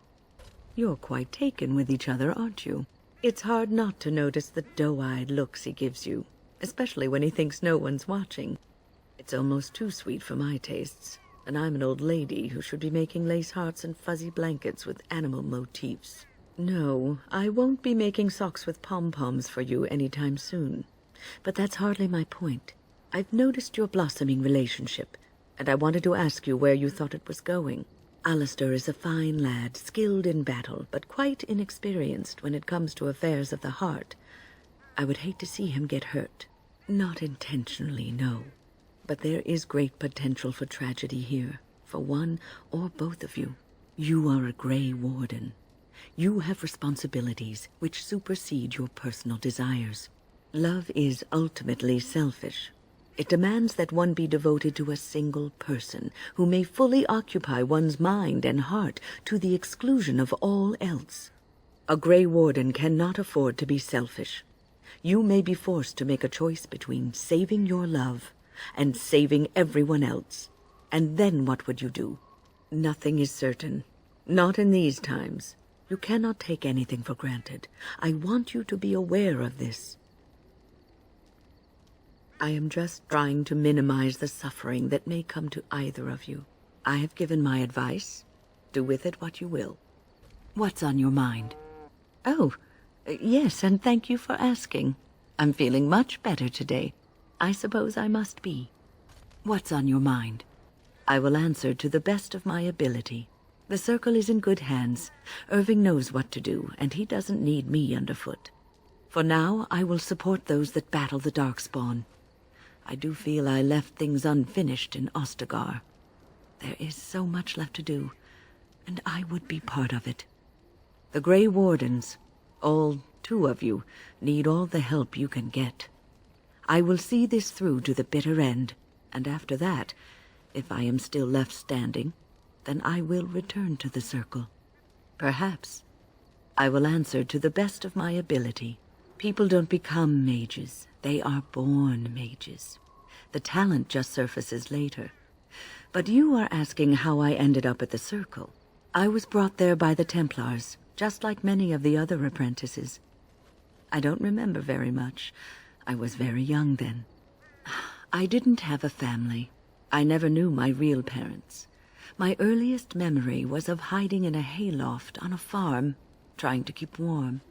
You're quite taken with each other, aren't you? It's hard not to notice the doe-eyed looks he gives you, especially when he thinks no one's watching. It's almost too sweet for my tastes, and I'm an old lady who should be making lace hearts and fuzzy blankets with animal motifs. No, I won't be making socks with pom-poms for you anytime soon. But that's hardly my point. I've noticed your blossoming relationship, and I wanted to ask you where you thought it was going. Alistair is a fine lad, skilled in battle, but quite inexperienced when it comes to affairs of the heart. I would hate to see him get hurt. Not intentionally, no. But there is great potential for tragedy here, for one or both of you. You are a Grey Warden. You have responsibilities which supersede your personal desires. Love is ultimately selfish. It demands that one be devoted to a single person who may fully occupy one's mind and heart to the exclusion of all else. A Grey Warden cannot afford to be selfish. You may be forced to make a choice between saving your love and saving everyone else. And then what would you do? Nothing is certain. Not in these times. You cannot take anything for granted. I want you to be aware of this. I am just trying to minimize the suffering that may come to either of you. I have given my advice. Do with it what you will. What's on your mind? Oh, yes, and thank you for asking. I'm feeling much better today. I suppose I must be. What's on your mind? I will answer to the best of my ability. The Circle is in good hands. Irving knows what to do, and he doesn't need me underfoot. For now, I will support those that battle the Darkspawn. I do feel I left things unfinished in Ostagar. There is so much left to do, and I would be part of it. The Grey Wardens, all 2 of you, need all the help you can get. I will see this through to the bitter end, and after that, if I am still left standing, then I will return to the Circle. Perhaps. I will answer to the best of my ability. People don't become mages. They are born mages. The talent just surfaces later. But you are asking how I ended up at the Circle. I was brought there by the Templars, just like many of the other apprentices. I don't remember very much. I was very young then. I didn't have a family. I never knew my real parents. My earliest memory was of hiding in a hayloft on a farm, trying to keep warm.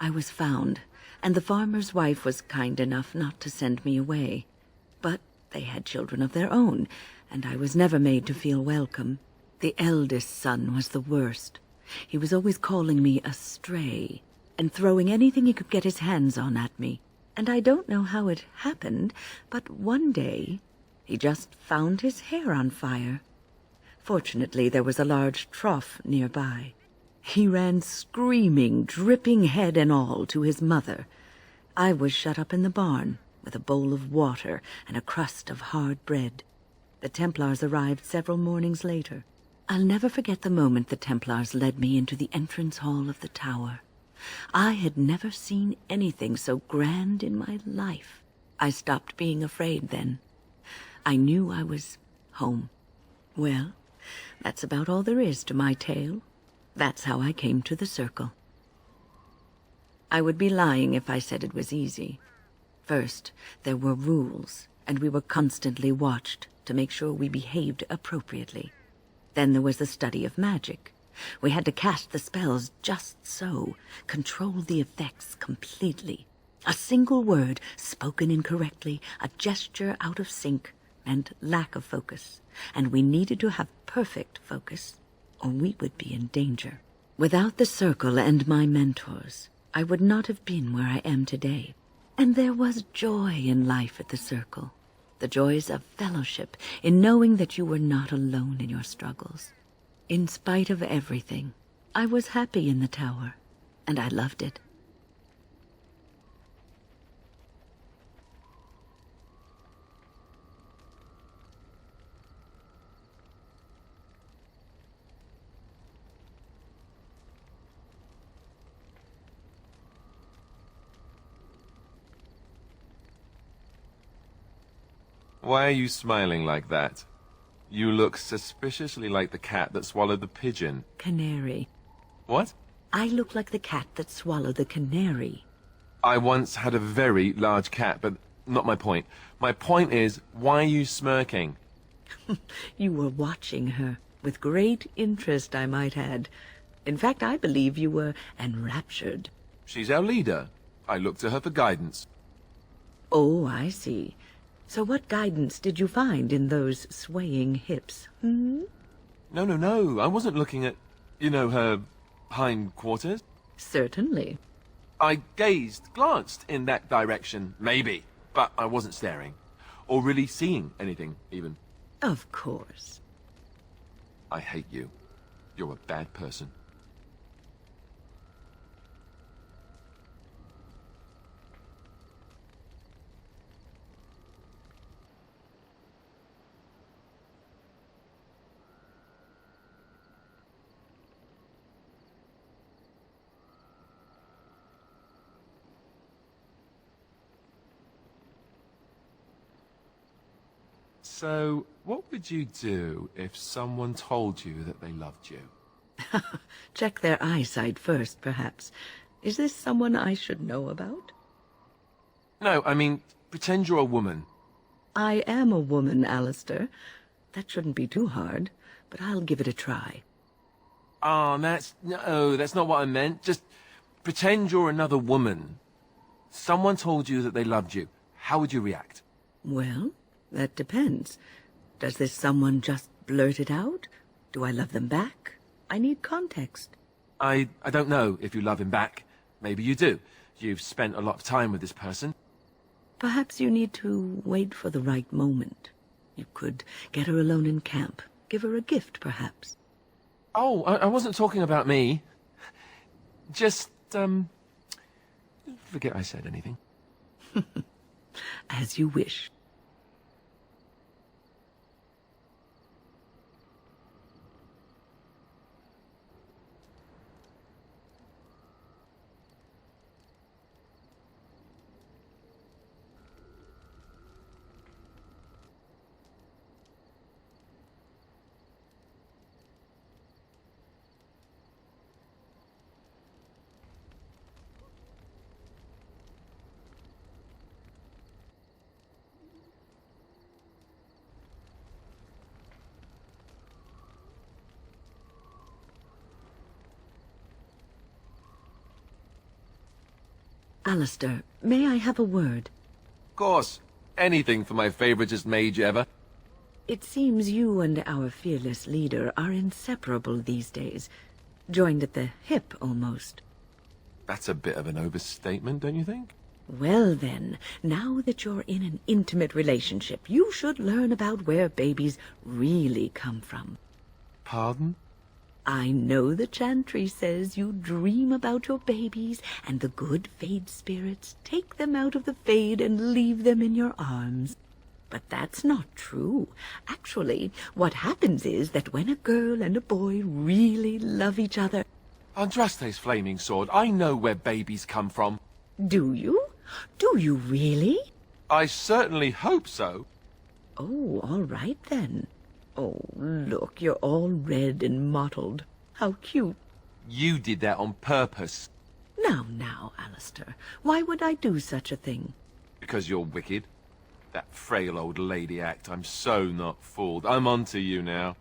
I was found, and the farmer's wife was kind enough not to send me away. But they had children of their own, and I was never made to feel welcome. The eldest son was the worst. He was always calling me a stray, and throwing anything he could get his hands on at me. And I don't know how it happened, but one day he just found his hair on fire. Fortunately, there was a large trough nearby. He ran screaming, dripping head and all, to his mother. I was shut up in the barn, with a bowl of water and a crust of hard bread. The Templars arrived several mornings later. I'll never forget the moment the Templars led me into the entrance hall of the tower. I had never seen anything so grand in my life. I stopped being afraid then. I knew I was home. Well, that's about all there is to my tale. That's how I came to the Circle. I would be lying if I said it was easy. First, there were rules, and we were constantly watched to make sure we behaved appropriately. Then there was the study of magic. We had to cast the spells just so, control the effects completely. A single word spoken incorrectly, a gesture out of sync, and lack of focus. And we needed to have perfect focus, or we would be in danger. Without the Circle and my mentors, I would not have been where I am today. And there was joy in life at the Circle. The joys of fellowship, in knowing that you were not alone in your struggles. In spite of everything, I was happy in the tower, and I loved it. Why are you smiling like that? You look suspiciously like the cat that swallowed the pigeon. Canary. What? I look like the cat that swallowed the canary. I once had a very large cat, but not my point. My point is, why are you smirking? You were watching her, with great interest, I might add. In fact, I believe you were enraptured. She's our leader. I look to her for guidance. Oh, I see. So what guidance did you find in those swaying hips, No. I wasn't looking at, her hindquarters. Certainly. I glanced in that direction, maybe, but I wasn't staring. Or really seeing anything, even. Of course. I hate you. You're a bad person. So, what would you do if someone told you that they loved you? Check their eyesight first, perhaps. Is this someone I should know about? No, I mean, pretend you're a woman. I am a woman, Alistair. That shouldn't be too hard, but I'll give it a try. That's not what I meant. Just pretend you're another woman. Someone told you that they loved you. How would you react? Well, that depends. Does this someone just blurt it out? Do I love them back? I need context. I don't know if you love him back. Maybe you do. You've spent a lot of time with this person. Perhaps you need to wait for the right moment. You could get her alone in camp. Give her a gift, perhaps. Oh, I wasn't talking about me. Just, forget I said anything. As you wish. Alistair, may I have a word? Of course. Anything for my favoritist mage ever. It seems you and our fearless leader are inseparable these days. Joined at the hip, almost. That's a bit of an overstatement, don't you think? Well then, now that you're in an intimate relationship, you should learn about where babies really come from. Pardon? I know the chantry says you dream about your babies, and the good Fade spirits take them out of the Fade and leave them in your arms. But that's not true. Actually, what happens is that when a girl and a boy really love each other... Andraste's flaming sword, I know where babies come from. Do you? Do you really? I certainly hope so. Oh, all right then. Oh, look, you're all red and mottled. How cute. You did that on purpose. Now, Alistair, why would I do such a thing? Because you're wicked. That frail old lady act, I'm so not fooled. I'm on to you now.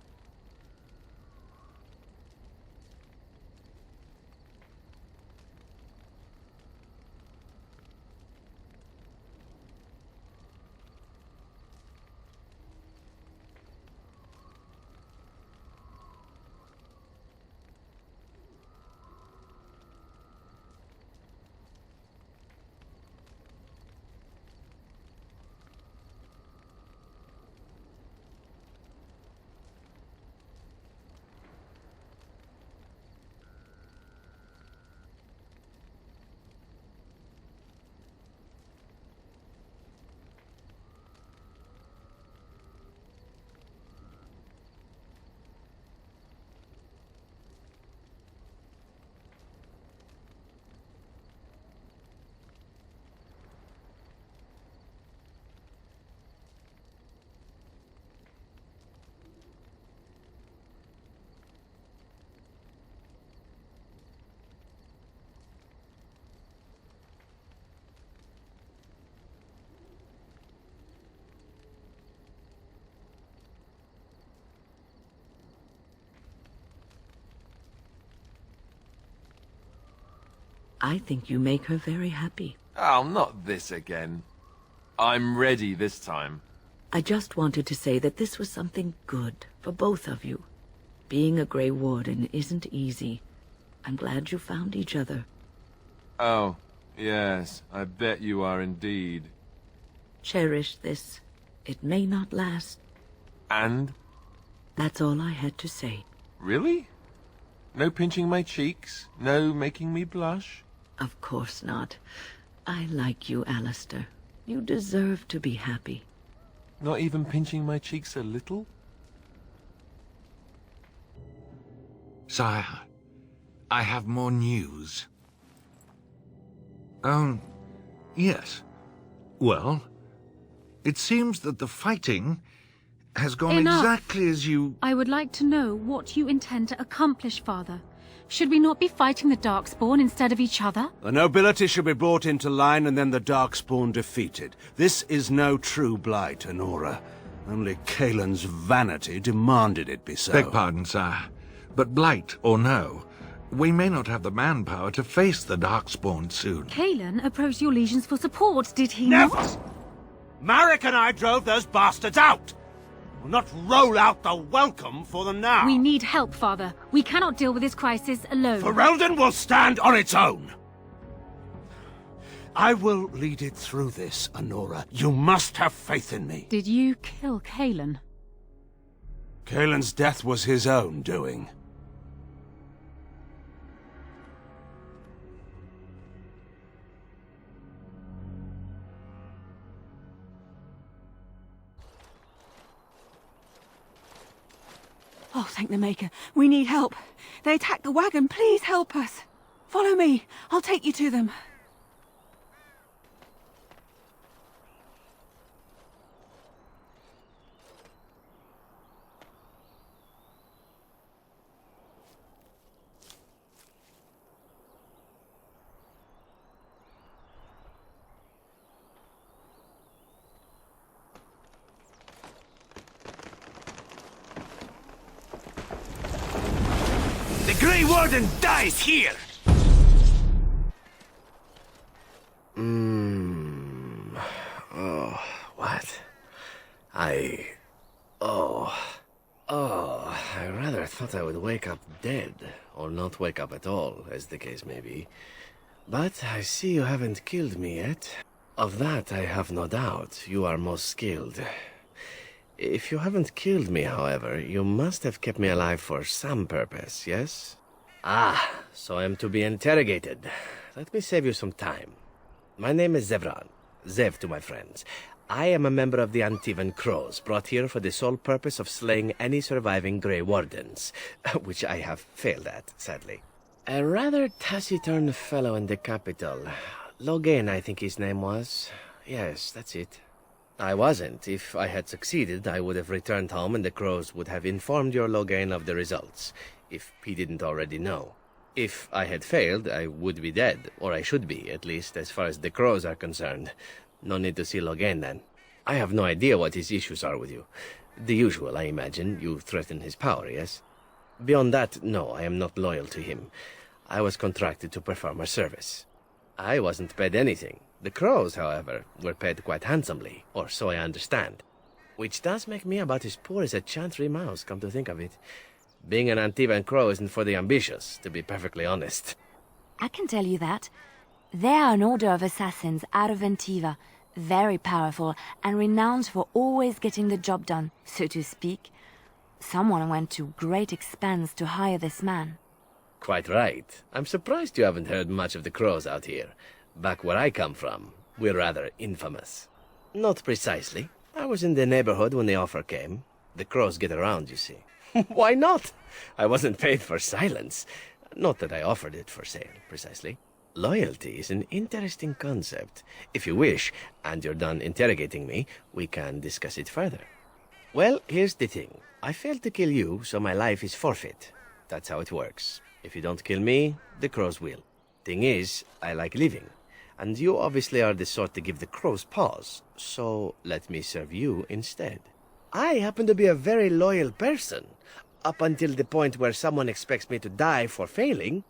I think you make her very happy. Oh, not this again. I'm ready this time. I just wanted to say that this was something good for both of you. Being a Grey Warden isn't easy. I'm glad you found each other. Oh, yes, I bet you are indeed. Cherish this. It may not last. And? That's all I had to say. Really? No pinching my cheeks? No making me blush? Of course not. I like you, Alistair. You deserve to be happy. Not even pinching my cheeks a little? Sire, I have more news. Yes. Well, it seems that the fighting has gone Enough. exactly as you... I would like to know what you intend to accomplish, Father. Should we not be fighting the Darkspawn instead of each other? The nobility should be brought into line and then the Darkspawn defeated. This is no true blight, Honora. Only Kaelin's vanity demanded it be so. Beg pardon, sire. But blight or no, we may not have the manpower to face the Darkspawn soon. Kaelin approached your legions for support, did he Never! not? Marek and I drove those bastards out! We'll not roll out the welcome for them now. We need help, Father. We cannot deal with this crisis alone. Ferelden will stand on its own. I will lead it through this, Honora. You must have faith in me. Did you kill Kaelin? Kaelin's death was his own doing. Oh, thank the Maker. We need help. They attacked the wagon. Please help us. Follow me. I'll take you to them. The Grey Warden dies here! Oh, what? I rather thought I would wake up dead, or not wake up at all, as the case may be. But I see you haven't killed me yet. Of that I have no doubt. You are most skilled. If you haven't killed me, however, you must have kept me alive for some purpose, yes? Ah, so I am to be interrogated. Let me save you some time. My name is Zevran. Zev to my friends. I am a member of the Antivan Crows, brought here for the sole purpose of slaying any surviving Grey Wardens, which I have failed at, sadly. A rather taciturn fellow in the capital. Logain, I think his name was. Yes, that's it. I wasn't. If I had succeeded, I would have returned home and the Crows would have informed your Logain of the results, if he didn't already know. If I had failed, I would be dead, or I should be, at least as far as the Crows are concerned. No need to see Logain then. I have no idea what his issues are with you. The usual, I imagine. You threaten his power, yes? Beyond that, no, I am not loyal to him. I was contracted to perform a service. I wasn't paid anything. The Crows, however, were paid quite handsomely, or so I understand. Which does make me about as poor as a chantry mouse, come to think of it. Being an Antivan Crow isn't for the ambitious, to be perfectly honest. I can tell you that. They are an order of assassins out of Antiva, very powerful and renowned for always getting the job done, so to speak. Someone went to great expense to hire this man. Quite right. I'm surprised you haven't heard much of the Crows out here. Back where I come from, we're rather infamous. Not precisely. I was in the neighborhood when the offer came. The Crows get around, you see. Why not? I wasn't paid for silence. Not that I offered it for sale, precisely. Loyalty is an interesting concept. If you wish, and you're done interrogating me, we can discuss it further. Well, here's the thing. I failed to kill you, so my life is forfeit. That's how it works. If you don't kill me, the Crows will. Thing is, I like living. And you obviously are the sort to give the Crows pause, so let me serve you instead. I happen to be a very loyal person, up until the point where someone expects me to die for failing.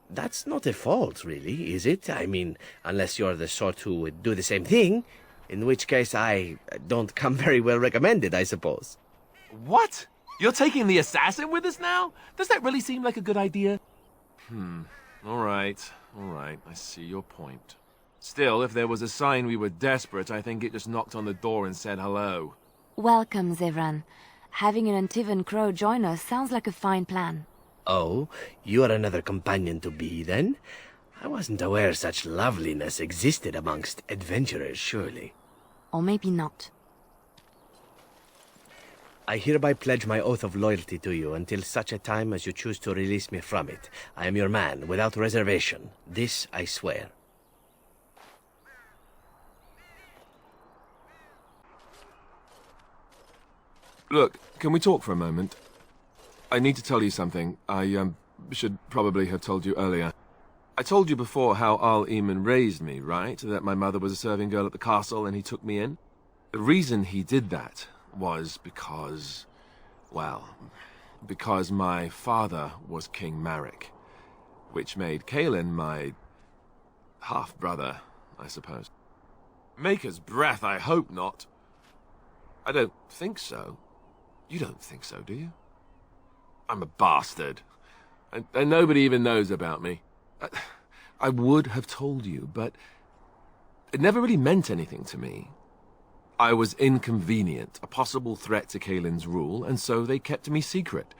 That's not a fault, really, is it? I mean, unless you're the sort who would do the same thing, in which case I don't come very well recommended, I suppose. What? You're taking the assassin with us now? Does that really seem like a good idea? All right. I see your point. Still, if there was a sign we were desperate, I think it just knocked on the door and said hello. Welcome, Zevran. Having an Antivan Crow join us sounds like a fine plan. Oh, you are another companion to be, then? I wasn't aware such loveliness existed amongst adventurers, surely. Or maybe not. I hereby pledge my oath of loyalty to you until such a time as you choose to release me from it. I am your man, without reservation. This I swear. Look, can we talk for a moment? I need to tell you something. I should probably have told you earlier. I told you before how Al-Eamon raised me, right? That my mother was a serving girl at the castle and he took me in. The reason he did that was because, well, because my father was King Marek, which made Kaelin my half-brother, I suppose. Maker's breath, I hope not. I don't think so. You don't think so, do you? I'm a bastard. And nobody even knows about me. I would have told you, but it never really meant anything to me. I was inconvenient, a possible threat to Kaelin's rule, and so they kept me secret.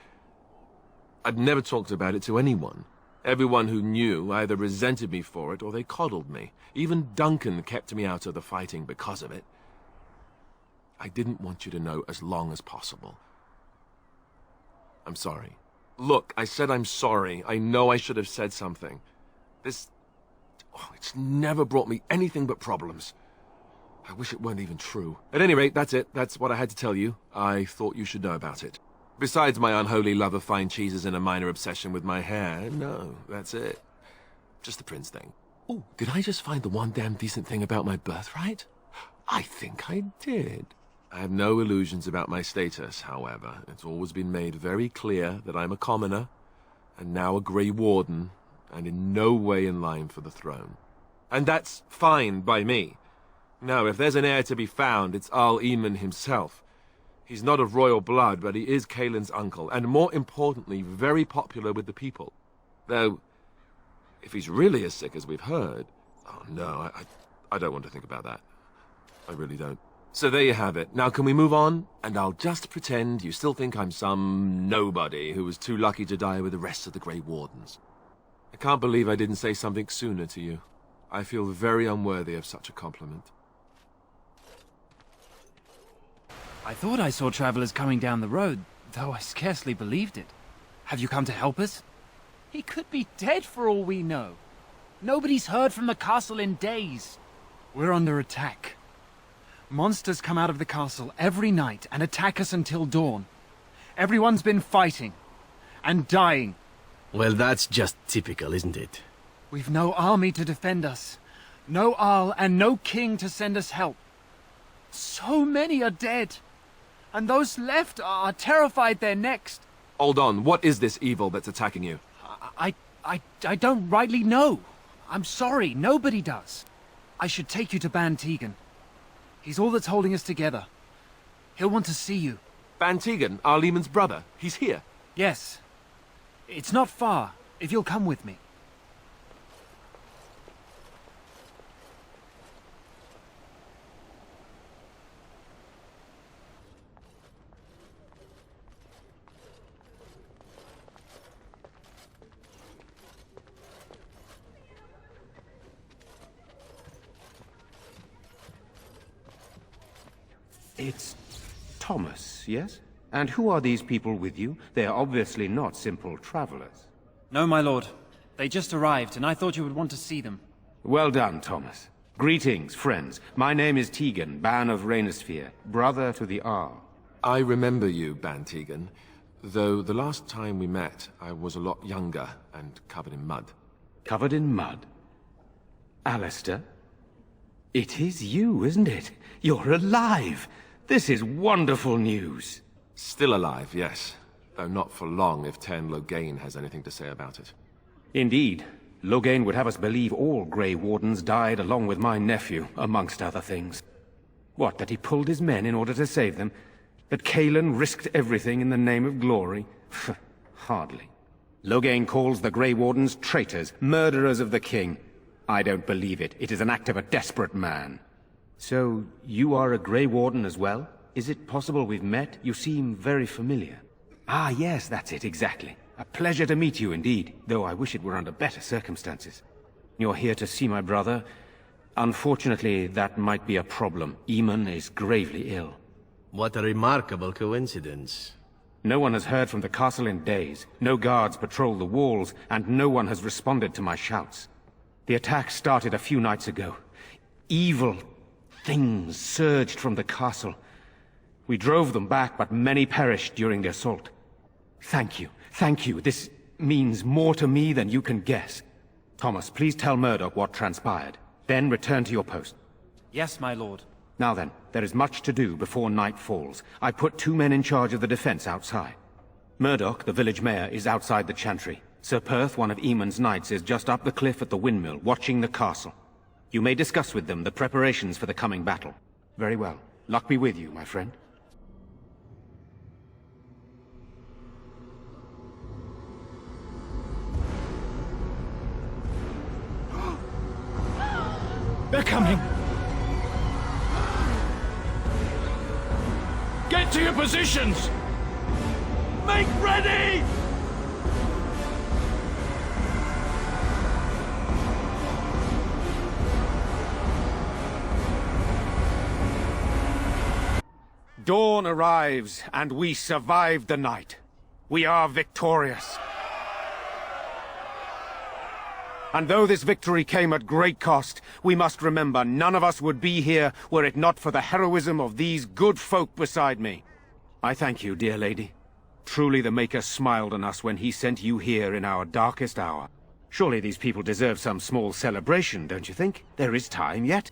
I'd never talked about it to anyone. Everyone who knew either resented me for it or they coddled me. Even Duncan kept me out of the fighting because of it. I didn't want you to know as long as possible. I'm sorry. Look, I said I'm sorry. I know I should have said something. This... oh, it's never brought me anything but problems. I wish it weren't even true. At any rate, that's it. That's what I had to tell you. I thought you should know about it. Besides my unholy love of fine cheeses and a minor obsession with my hair, no, that's it. Just the prince thing. Oh, did I just find the one damn decent thing about my birthright? I think I did. I have no illusions about my status, however. It's always been made very clear that I'm a commoner, and now a Grey Warden, and in no way in line for the throne. And that's fine by me. No, if there's an heir to be found, it's Al-Eamon himself. He's not of royal blood, but he is Kaelin's uncle, and more importantly, very popular with the people. Though, if he's really as sick as we've heard... oh no, I don't want to think about that. I really don't. So there you have it. Now can we move on? And I'll just pretend you still think I'm some nobody who was too lucky to die with the rest of the Grey Wardens. I can't believe I didn't say something sooner to you. I feel very unworthy of such a compliment. I thought I saw travelers coming down the road, though I scarcely believed it. Have you come to help us? He could be dead for all we know. Nobody's heard from the castle in days. We're under attack. Monsters come out of the castle every night and attack us until dawn. Everyone's been fighting and dying. Well, that's just typical, isn't it? We've no army to defend us. No Arl and no king to send us help. So many are dead. And those left are terrified they're next. Hold on, what is this evil that's attacking you? I don't rightly know. I'm sorry, nobody does. I should take you to Ban Tegan. He's all that's holding us together. He'll want to see you. Ban Tegan, Al-Eamon's brother. He's here. Yes. It's not far, if you'll come with me. It's Thomas, yes? And who are these people with you? They are obviously not simple travelers. No, my lord. They just arrived, and I thought you would want to see them. Well done, Thomas. Greetings, friends. My name is Tegan, Ban of Rainersphere, brother to the Arl. I remember you, Ban Tegan, though the last time we met, I was a lot younger and covered in mud. Covered in mud? Alistair? It is you, isn't it? You're alive! This is wonderful news. Still alive, yes. Though not for long if Ten Loghain has anything to say about it. Indeed. Loghain would have us believe all Grey Wardens died along with my nephew, amongst other things. What, that he pulled his men in order to save them? That Kalen risked everything in the name of glory? Hardly. Loghain calls the Grey Wardens traitors, murderers of the king. I don't believe it. It is an act of a desperate man. So, you are a Grey Warden as well? Is it possible we've met? You seem very familiar. Ah, yes, that's it, exactly. A pleasure to meet you indeed, though I wish it were under better circumstances. You're here to see my brother. Unfortunately, that might be a problem. Eamon is gravely ill. What a remarkable coincidence. No one has heard from the castle in days. No guards patrol the walls, and no one has responded to my shouts. The attack started a few nights ago. Evil things surged from the castle. We drove them back, but many perished during the assault. Thank you. Thank you. This means more to me than you can guess. Thomas, please tell Murdoch what transpired. Then return to your post. Yes, my lord. Now then, there is much to do before night falls. I put 2 men in charge of the defense outside. Murdoch, the village mayor, is outside the chantry. Sir Perth, one of Eamon's knights, is just up the cliff at the windmill, watching the castle. You may discuss with them the preparations for the coming battle. Very well. Luck be with you, my friend. They're coming! Get to your positions! Make ready! Dawn arrives, and we survived the night. We are victorious. And though this victory came at great cost, we must remember none of us would be here were it not for the heroism of these good folk beside me. I thank you, dear lady. Truly the Maker smiled on us when he sent you here in our darkest hour. Surely these people deserve some small celebration, don't you think? There is time yet.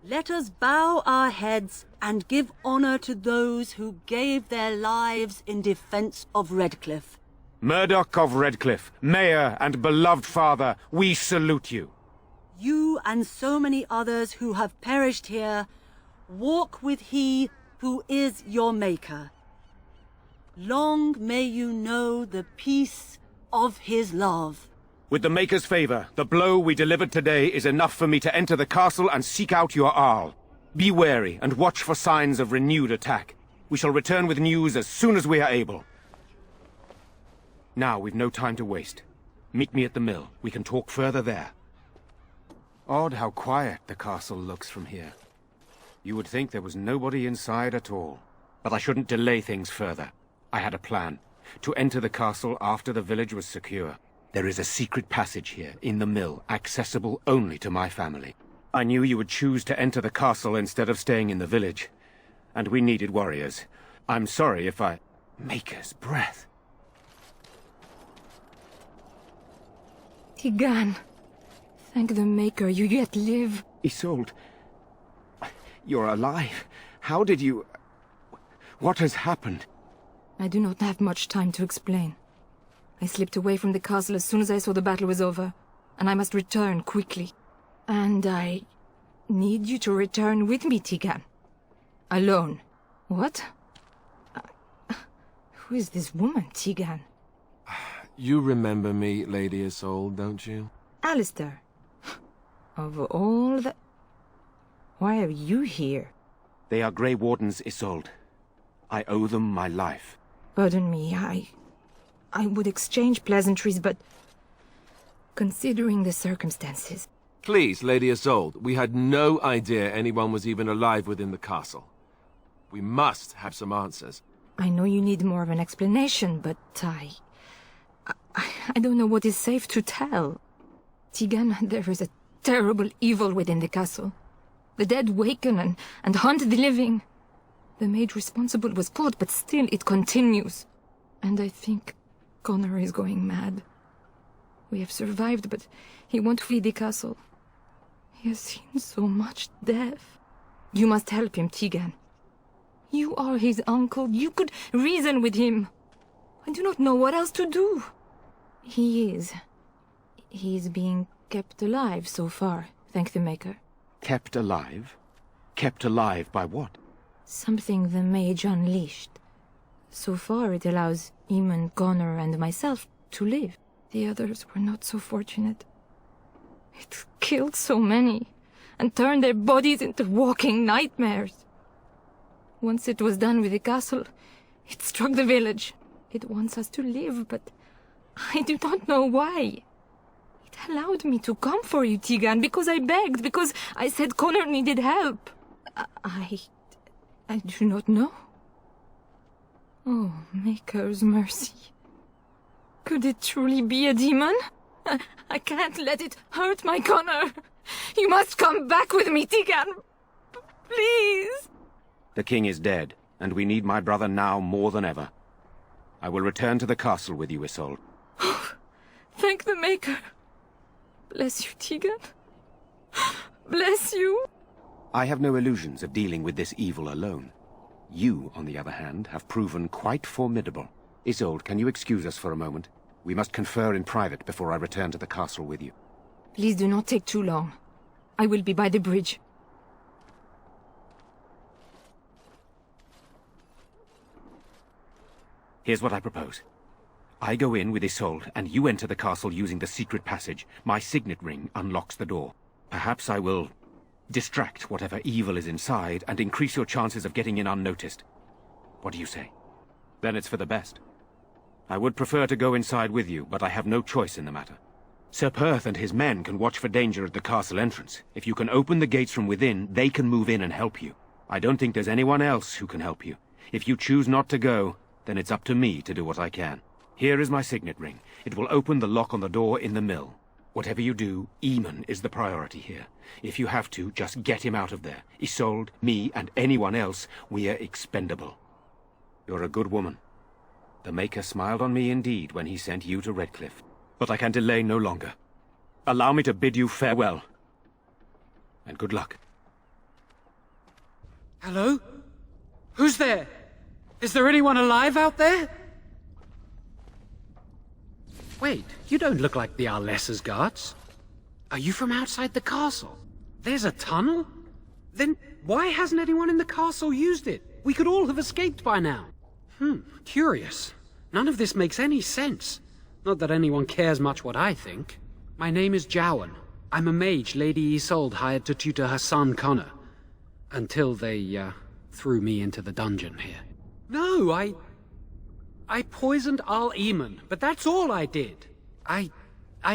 Let us bow our heads and give honor to those who gave their lives in defense of Redcliffe. Murdoch of Redcliffe, Mayor and beloved father, we salute you. You and so many others who have perished here, walk with he who is your Maker. Long may you know the peace of his love. With the Maker's favor, the blow we delivered today is enough for me to enter the castle and seek out your Arl. Be wary and watch for signs of renewed attack. We shall return with news as soon as we are able. Now, we've no time to waste. Meet me at the mill. We can talk further there. Odd how quiet the castle looks from here. You would think there was nobody inside at all. But I shouldn't delay things further. I had a plan. To enter the castle after the village was secure. There is a secret passage here, in the mill, accessible only to my family. I knew you would choose to enter the castle instead of staying in the village. And we needed warriors. I'm sorry if I... Maker's breath. Tigan, thank the Maker, you yet live. Isolde, you're alive. How did you... What has happened? I do not have much time to explain. I slipped away from the castle as soon as I saw the battle was over, and I must return quickly. And I need you to return with me, Tigan. Alone. What? Who is this woman, Tigan? You remember me, Lady Isolde, don't you? Alistair. Of all the... Why are you here? They are Grey Wardens, Isolde. I owe them my life. Pardon me, I would exchange pleasantries, but... Considering the circumstances... Please, Lady Isolde, we had no idea anyone was even alive within the castle. We must have some answers. I know you need more of an explanation, but I don't know what is safe to tell. Tigan, there is a terrible evil within the castle. The dead waken and haunt the living. The maid responsible was caught, but still it continues. And I think Connor is going mad. We have survived, but he won't flee the castle. He has seen so much death. You must help him, Tigan. You are his uncle. You could reason with him. I do not know what else to do. He is being kept alive so far, thank the Maker. Kept alive? Kept alive by what? Something the mage unleashed. So far, it allows Eamon, Connor, and myself to live. The others were not so fortunate. It killed so many, and turned their bodies into walking nightmares. Once it was done with the castle, it struck the village. It wants us to live, but I do not know why. It allowed me to come for you, Tegan, because I begged, because I said Connor needed help. I do not know. Oh, Maker's mercy. Could it truly be a demon? I can't let it hurt my Connor. You must come back with me, Tegan. Please. The king is dead, and we need my brother now more than ever. I will return to the castle with you, Isolde. Thank the Maker. Bless you, Tegan. Bless you. I have no illusions of dealing with this evil alone. You, on the other hand, have proven quite formidable. Isolde, can you excuse us for a moment? We must confer in private before I return to the castle with you. Please do not take too long. I will be by the bridge. Here's what I propose. I go in with Isolde, and you enter the castle using the secret passage. My signet ring unlocks the door. Perhaps I will distract whatever evil is inside and increase your chances of getting in unnoticed. What do you say? Then it's for the best. I would prefer to go inside with you, but I have no choice in the matter. Sir Perth and his men can watch for danger at the castle entrance. If you can open the gates from within, they can move in and help you. I don't think there's anyone else who can help you. If you choose not to go, then it's up to me to do what I can. Here is my signet ring. It will open the lock on the door in the mill. Whatever you do, Eamon is the priority here. If you have to, just get him out of there. Isolde, me, and anyone else, we are expendable. You're a good woman. The Maker smiled on me indeed when he sent you to Redcliffe. But I can delay no longer. Allow me to bid you farewell. And good luck. Hello? Who's there? Is there anyone alive out there? Wait, you don't look like the Arlessa's guards. Are you from outside the castle? There's a tunnel? Then why hasn't anyone in the castle used it? We could all have escaped by now. Curious. None of this makes any sense. Not that anyone cares much what I think. My name is Jowan. I'm a mage Lady Isolde hired to tutor her son Connor. Until they, threw me into the dungeon here. No, I poisoned Al Eamon, but that's all I did. I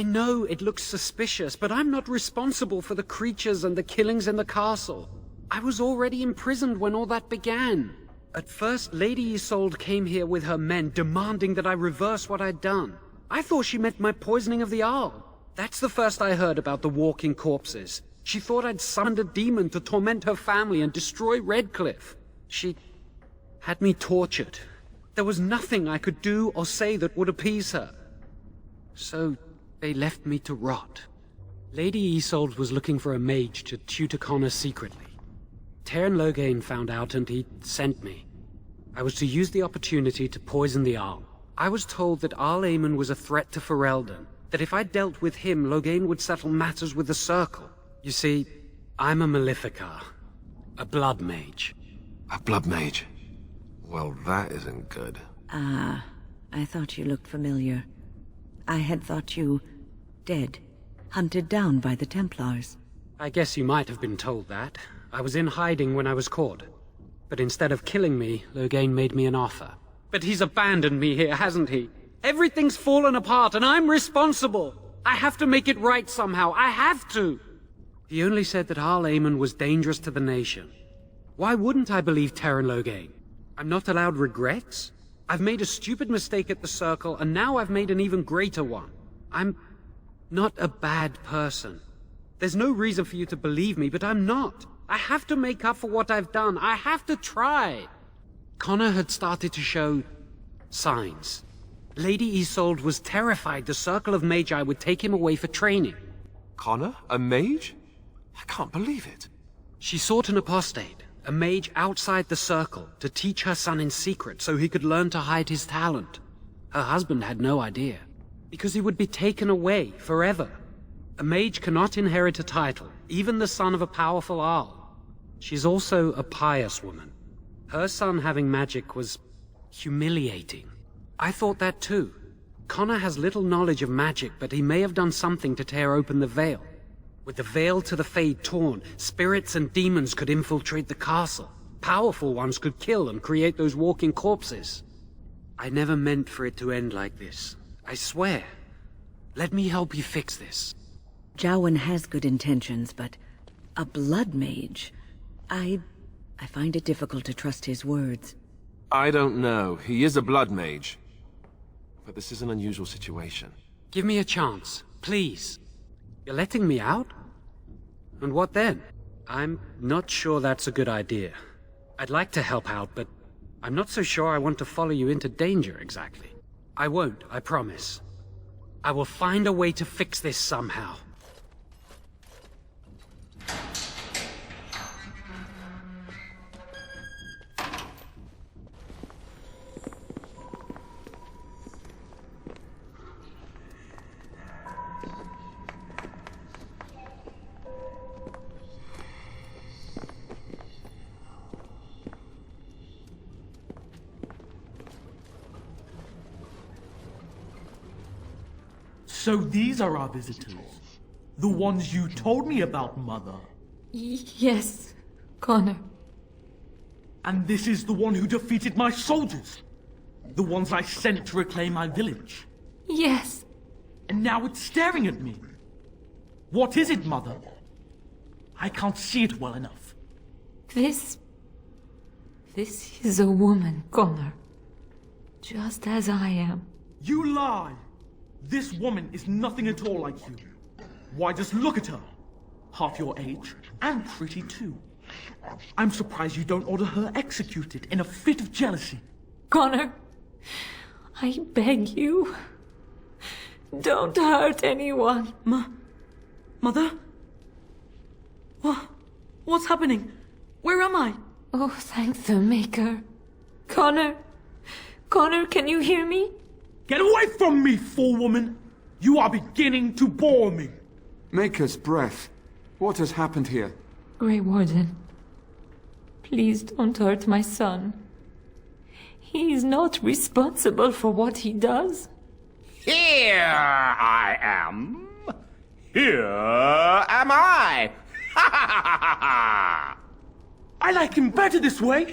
know it looks suspicious, but I'm not responsible for the creatures and the killings in the castle. I was already imprisoned when all that began. At first, Lady Isolde came here with her men, demanding that I reverse what I'd done. I thought she meant my poisoning of the Arl. That's the first I heard about the walking corpses. She thought I'd summoned a demon to torment her family and destroy Redcliffe. She had me tortured. There was nothing I could do or say that would appease her. So they left me to rot. Lady Isolde was looking for a mage to tutor Connor secretly. Teyrn Loghain found out and he sent me. I was to use the opportunity to poison the Arl. I was told that Arl Eamon was a threat to Ferelden, that if I dealt with him, Loghain would settle matters with the Circle. You see, I'm a Maleficar, a blood mage. A blood mage? Well, that isn't good. Ah, I thought you looked familiar. I had thought you dead, hunted down by the Templars. I guess you might have been told that. I was in hiding when I was caught. But instead of killing me, Loghain made me an offer. But he's abandoned me here, hasn't he? Everything's fallen apart and I'm responsible. I have to make it right somehow. I have to. He only said that Arl Eamon was dangerous to the nation. Why wouldn't I believe Teyrn Loghain? I'm not allowed regrets? I've made a stupid mistake at the Circle, and now I've made an even greater one. I'm not a bad person. There's no reason for you to believe me, but I'm not. I have to make up for what I've done. I have to try. Connor had started to show signs. Lady Isolde was terrified the Circle of Magi would take him away for training. Connor? A mage? I can't believe it. She sought an apostate, a mage outside the Circle, to teach her son in secret so he could learn to hide his talent. Her husband had no idea, because he would be taken away forever. A mage cannot inherit a title, even the son of a powerful Arl. She's also a pious woman. Her son having magic was Humiliating. I thought that too. Connor has little knowledge of magic, but he may have done something to tear open the veil. With the veil to the Fade torn, spirits and demons could infiltrate the castle. Powerful ones could kill and create those walking corpses. I never meant for it to end like this. I swear. Let me help you fix this. Jowen has good intentions, but a blood mage... I find it difficult to trust his words. I don't know. He is a blood mage. But this is an unusual situation. Give me a chance, please. You're letting me out? And what then? I'm not sure that's a good idea. I'd like to help out, but I'm not so sure I want to follow you into danger exactly. I won't, I promise. I will find a way to fix this somehow. So these are our visitors? The ones you told me about, Mother? Yes, Connor. And this is the one who defeated my soldiers? The ones I sent to reclaim my village? Yes. And now it's staring at me. What is it, Mother? I can't see it well enough. This is a woman, Connor. Just as I am. You lie! This woman is nothing at all like you. Why, just look at her. Half your age, and pretty too. I'm surprised you don't order her executed in a fit of jealousy. Connor, I beg you. Don't hurt anyone. Mother? What's happening? Where am I? Oh, thank the Maker. Connor, can you hear me? Get away from me, fool woman! You are beginning to bore me. Maker's breath. What has happened here? Grey Warden, please don't hurt my son. He is not responsible for what he does. Here I am. Here am I. I like him better this way.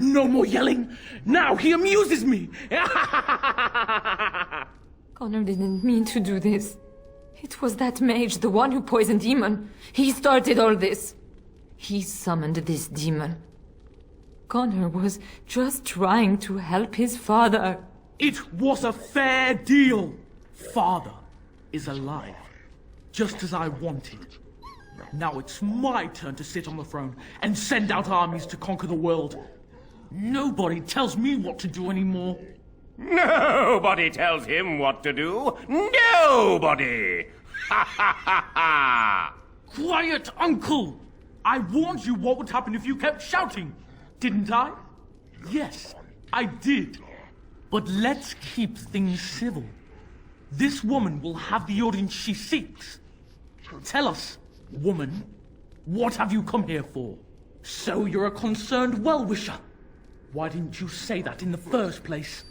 No more yelling. Now he amuses me. Connor didn't mean to do this. It was that mage, the one who poisoned Demon. He started all this. He summoned this demon. Connor was just trying to help his father. It was a fair deal. Father is alive, just as I wanted. Now it's my turn to sit on the throne and send out armies to conquer the world. Nobody tells me what to do anymore. Nobody tells him what to do. Nobody! Ha ha ha ha! Quiet, Uncle! I warned you what would happen if you kept shouting, didn't I? Yes, I did. But let's keep things civil. This woman will have the audience she seeks. Tell us, woman, what have you come here for? So you're a concerned well-wisher. Why didn't you say that in the first place?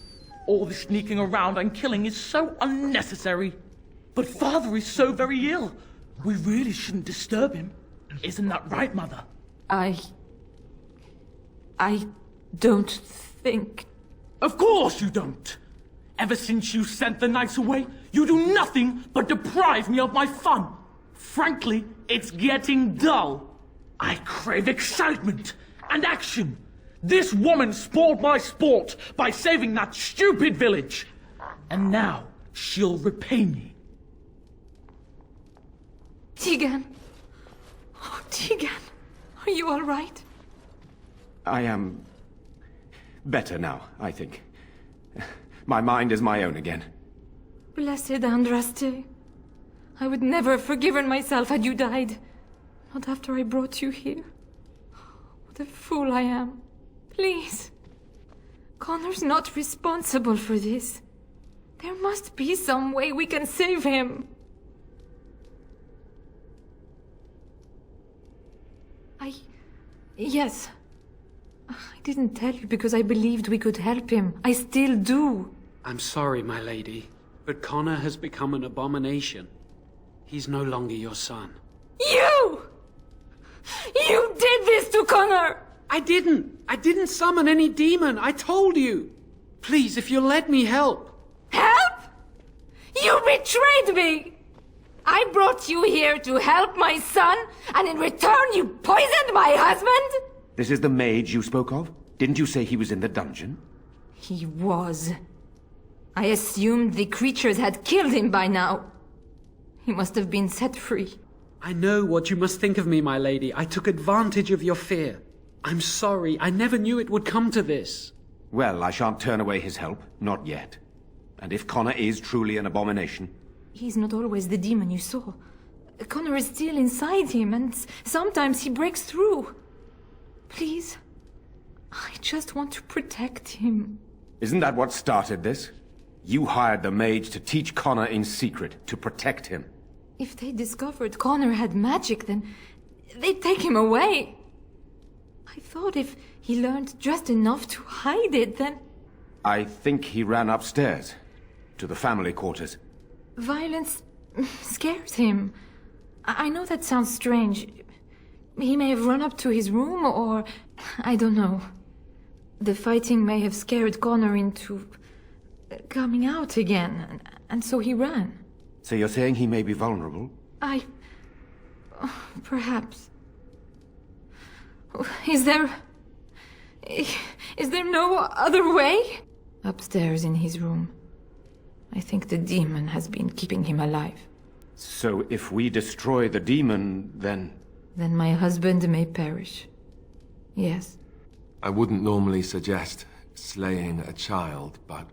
All the sneaking around and killing is so unnecessary. But Father is so very ill. We really shouldn't disturb him. Isn't that right, Mother? I don't think... Of course you don't! Ever since you sent the knights away, you do nothing but deprive me of my fun. Frankly, it's getting dull. I crave excitement and action. This woman spoiled my sport by saving that stupid village. And now she'll repay me. Tegan! Oh, Tegan! Are you all right? I am better now, I think. My mind is my own again. Blessed Andraste. I would never have forgiven myself had you died. Not after I brought you here. What a fool I am. Please. Connor's not responsible for this. There must be some way we can save him. Yes. I didn't tell you because I believed we could help him. I still do. I'm sorry, my lady, but Connor has become an abomination. He's no longer your son. You! You did this to Connor! I didn't summon any demon. I told you. Please, if you'll let me help. Help? You betrayed me! I brought you here to help my son, and in return you poisoned my husband? This is the mage you spoke of? Didn't you say he was in the dungeon? He was. I assumed the creatures had killed him by now. He must have been set free. I know what you must think of me, my lady. I took advantage of your fear. I'm sorry. I never knew it would come to this. Well, I shan't turn away his help. Not yet. And if Connor is truly an abomination... He's not always the demon you saw. Connor is still inside him, and sometimes he breaks through. Please, I just want to protect him. Isn't that what started this? You hired the mage to teach Connor in secret, to protect him. If they discovered Connor had magic, then they'd take him away. I thought if he learned just enough to hide it, then... I think he ran upstairs, to the family quarters. Violence scares him. I know that sounds strange. He may have run up to his room, or... I don't know. The fighting may have scared Connor into... coming out again, and so he ran. So you're saying he may be vulnerable? Perhaps. Is there no other way? Upstairs in his room. I think the demon has been keeping him alive. So if we destroy the demon, then... Then my husband may perish. Yes. I wouldn't normally suggest slaying a child, but...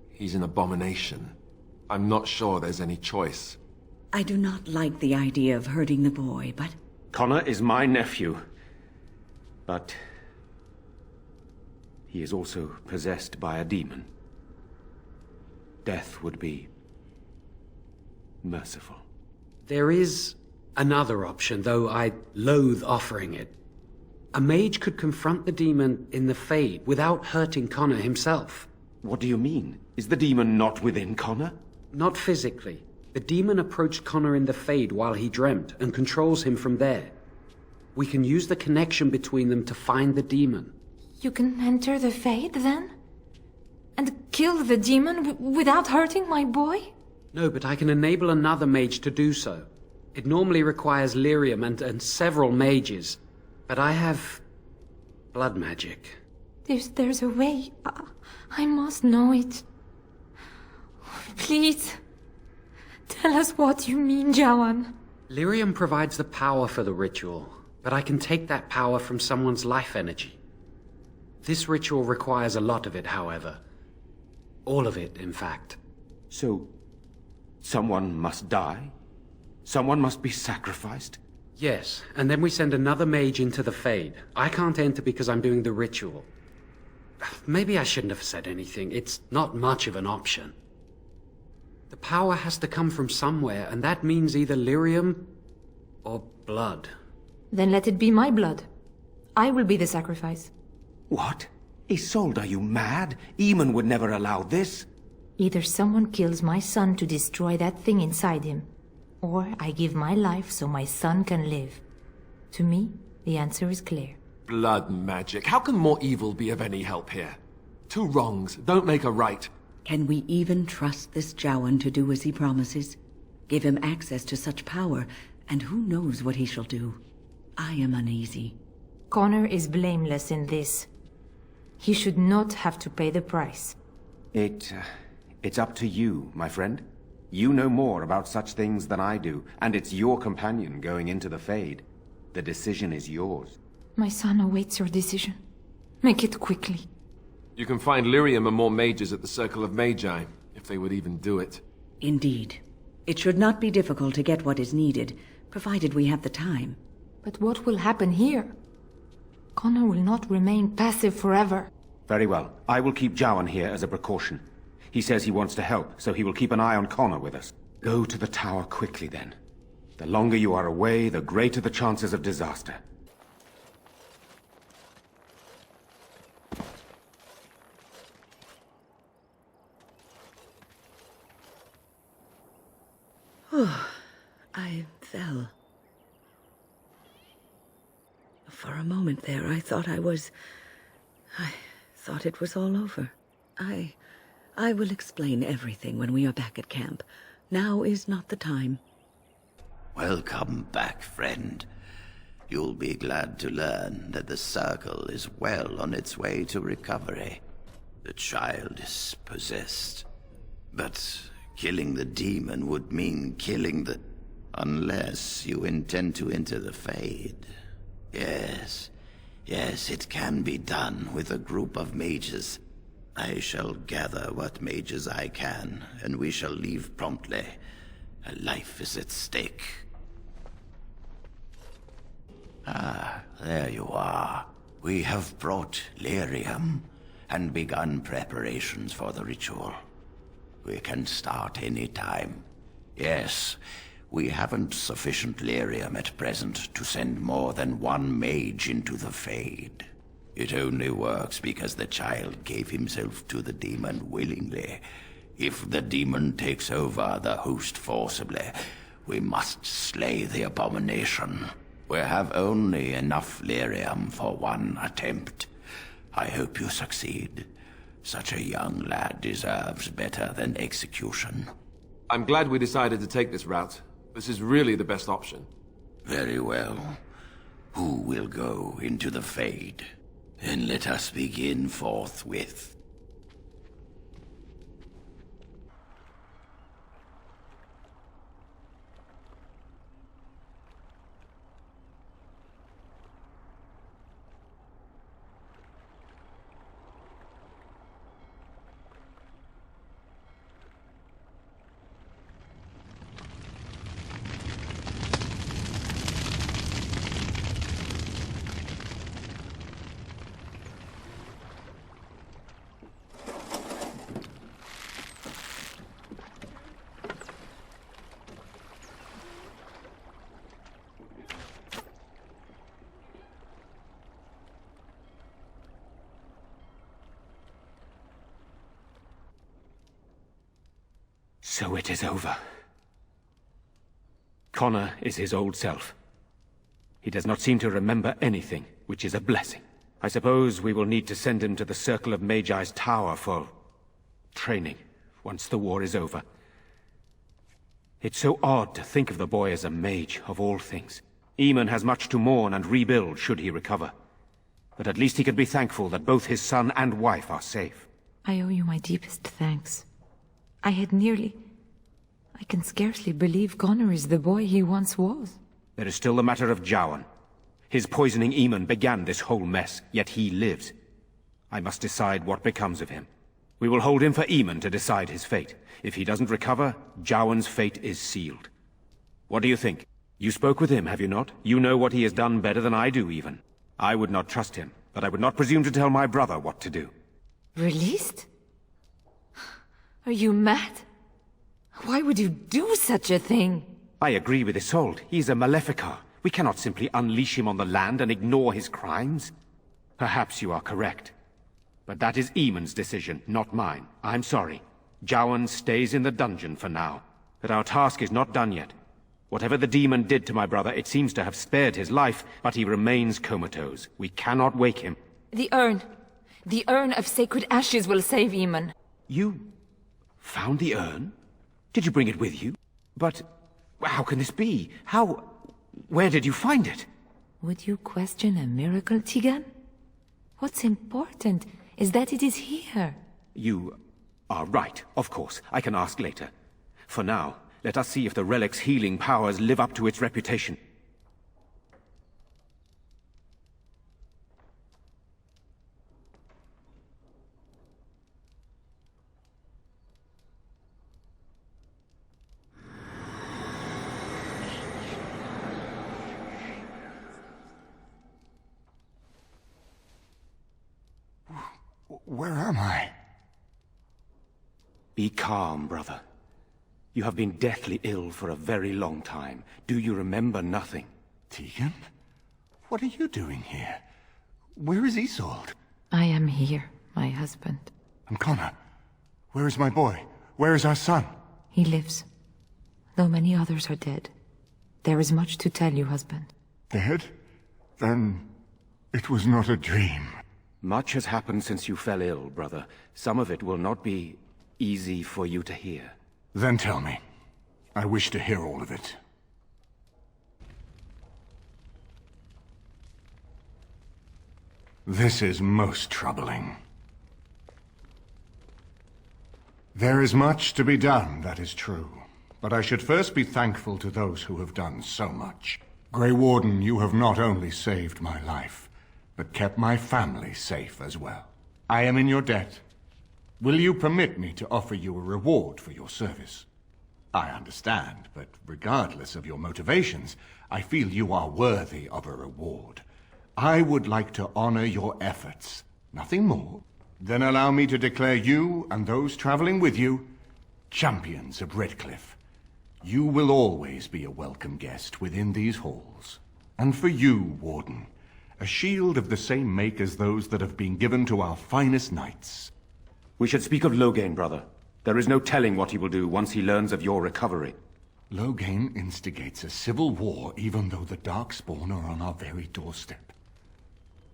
he's an abomination. I'm not sure there's any choice. I do not like the idea of hurting the boy, but... Connor is my nephew. But... he is also possessed by a demon. Death would be... merciful. There is another option, though I loathe offering it. A mage could confront the demon in the Fade without hurting Connor himself. What do you mean? Is the demon not within Connor? Not physically. The demon approached Connor in the Fade while he dreamt, and controls him from there. We can use the connection between them to find the demon. You can enter the Fade, then? And kill the demon without hurting my boy? No, but I can enable another mage to do so. It normally requires lyrium and several mages. But I have... blood magic. There's a way. I must know it. Please. Tell us what you mean, Jawan. Lyrium provides the power for the ritual, but I can take that power from someone's life energy. This ritual requires a lot of it, however. All of it, in fact. So, someone must die? Someone must be sacrificed? Yes, and then we send another mage into the Fade. I can't enter because I'm doing the ritual. Maybe I shouldn't have said anything. It's not much of an option. The power has to come from somewhere, and that means either lyrium or blood. Then let it be my blood. I will be the sacrifice. What? Isolde, are you mad? Eamon would never allow this. Either someone kills my son to destroy that thing inside him, or I give my life so my son can live. To me, the answer is clear. Blood magic. How can more evil be of any help here? Two wrongs don't make a right. Can we even trust this Jawan to do as he promises? Give him access to such power, and who knows what he shall do? I am uneasy. Connor is blameless in this. He should not have to pay the price. It's up to you, my friend. You know more about such things than I do, and it's your companion going into the Fade. The decision is yours. My son awaits your decision. Make it quickly. You can find lyrium and more mages at the Circle of Magi, if they would even do it. Indeed. It should not be difficult to get what is needed, provided we have the time. But what will happen here? Connor will not remain passive forever. Very well. I will keep Jawan here as a precaution. He says he wants to help, so he will keep an eye on Connor with us. Go to the tower quickly, then. The longer you are away, the greater the chances of disaster. I fell. For a moment there, I thought it was all over. I will explain everything when we are back at camp. Now is not the time. Welcome back, friend. You'll be glad to learn that the Circle is well on its way to recovery. The child is possessed. But killing the demon would mean killing the... Unless you intend to enter the Fade. Yes, it can be done with a group of mages. I shall gather what mages I can, and we shall leave promptly. A life is at stake. Ah, there you are. We have brought lyrium and begun preparations for the ritual. We can start any time. Yes, we haven't sufficient lyrium at present to send more than one mage into the Fade. It only works because the child gave himself to the demon willingly. If the demon takes over the host forcibly, we must slay the abomination. We have only enough lyrium for one attempt. I hope you succeed. Such a young lad deserves better than execution. I'm glad we decided to take this route. This is really the best option. Very well. Who will go into the Fade? Then let us begin forthwith. So it is over. Connor is his old self. He does not seem to remember anything, which is a blessing. I suppose we will need to send him to the Circle of Magi's tower for training, once the war is over. It's so odd to think of the boy as a mage, of all things. Eamon has much to mourn and rebuild should he recover. But at least he can be thankful that both his son and wife are safe. I owe you my deepest thanks. I can scarcely believe Connor is the boy he once was. There is still the matter of Jowan. His poisoning Eamon began this whole mess, yet he lives. I must decide what becomes of him. We will hold him for Eamon to decide his fate. If he doesn't recover, Jowan's fate is sealed. What do you think? You spoke with him, have you not? You know what he has done better than I do, even. I would not trust him, but I would not presume to tell my brother what to do. Released? Are you mad? Why would you do such a thing? I agree with Isolde. He's a Maleficar. We cannot simply unleash him on the land and ignore his crimes. Perhaps you are correct. But that is Eamon's decision, not mine. I'm sorry. Jowan stays in the dungeon for now. But our task is not done yet. Whatever the demon did to my brother, it seems to have spared his life, but he remains comatose. We cannot wake him. The urn. The urn of sacred ashes will save Eamon. You found the urn? Did you bring it with you? But how can this be? Where did you find it? Would you question a miracle, Tigan? What's important is that it is here. You are right, of course. I can ask later. For now, let us see if the relic's healing powers live up to its reputation. Where am I? Be calm, brother. You have been deathly ill for a very long time. Do you remember nothing? Tegan? What are you doing here? Where is Isolde? I am here, my husband. And Connor? Where is my boy? Where is our son? He lives. though many others are dead. There is much to tell you, husband. Dead? Then it was not a dream. Much has happened since you fell ill, brother. Some of it will not be easy for you to hear. Then tell me. I wish to hear all of it. This is most troubling. There is much to be done, that is true. But I should first be thankful to those who have done so much. Grey Warden, you have not only saved my life, but kept my family safe as well. I am in your debt. Will you permit me to offer you a reward for your service? I understand, but regardless of your motivations, I feel you are worthy of a reward. I would like to honor your efforts, nothing more. Then allow me to declare you and those traveling with you champions of Redcliffe. You will always be a welcome guest within these halls. And for you, Warden, a shield of the same make as those that have been given to our finest knights. We should speak of Loghain, brother. There is no telling what he will do once he learns of your recovery. Loghain instigates a civil war even though the Darkspawn are on our very doorstep.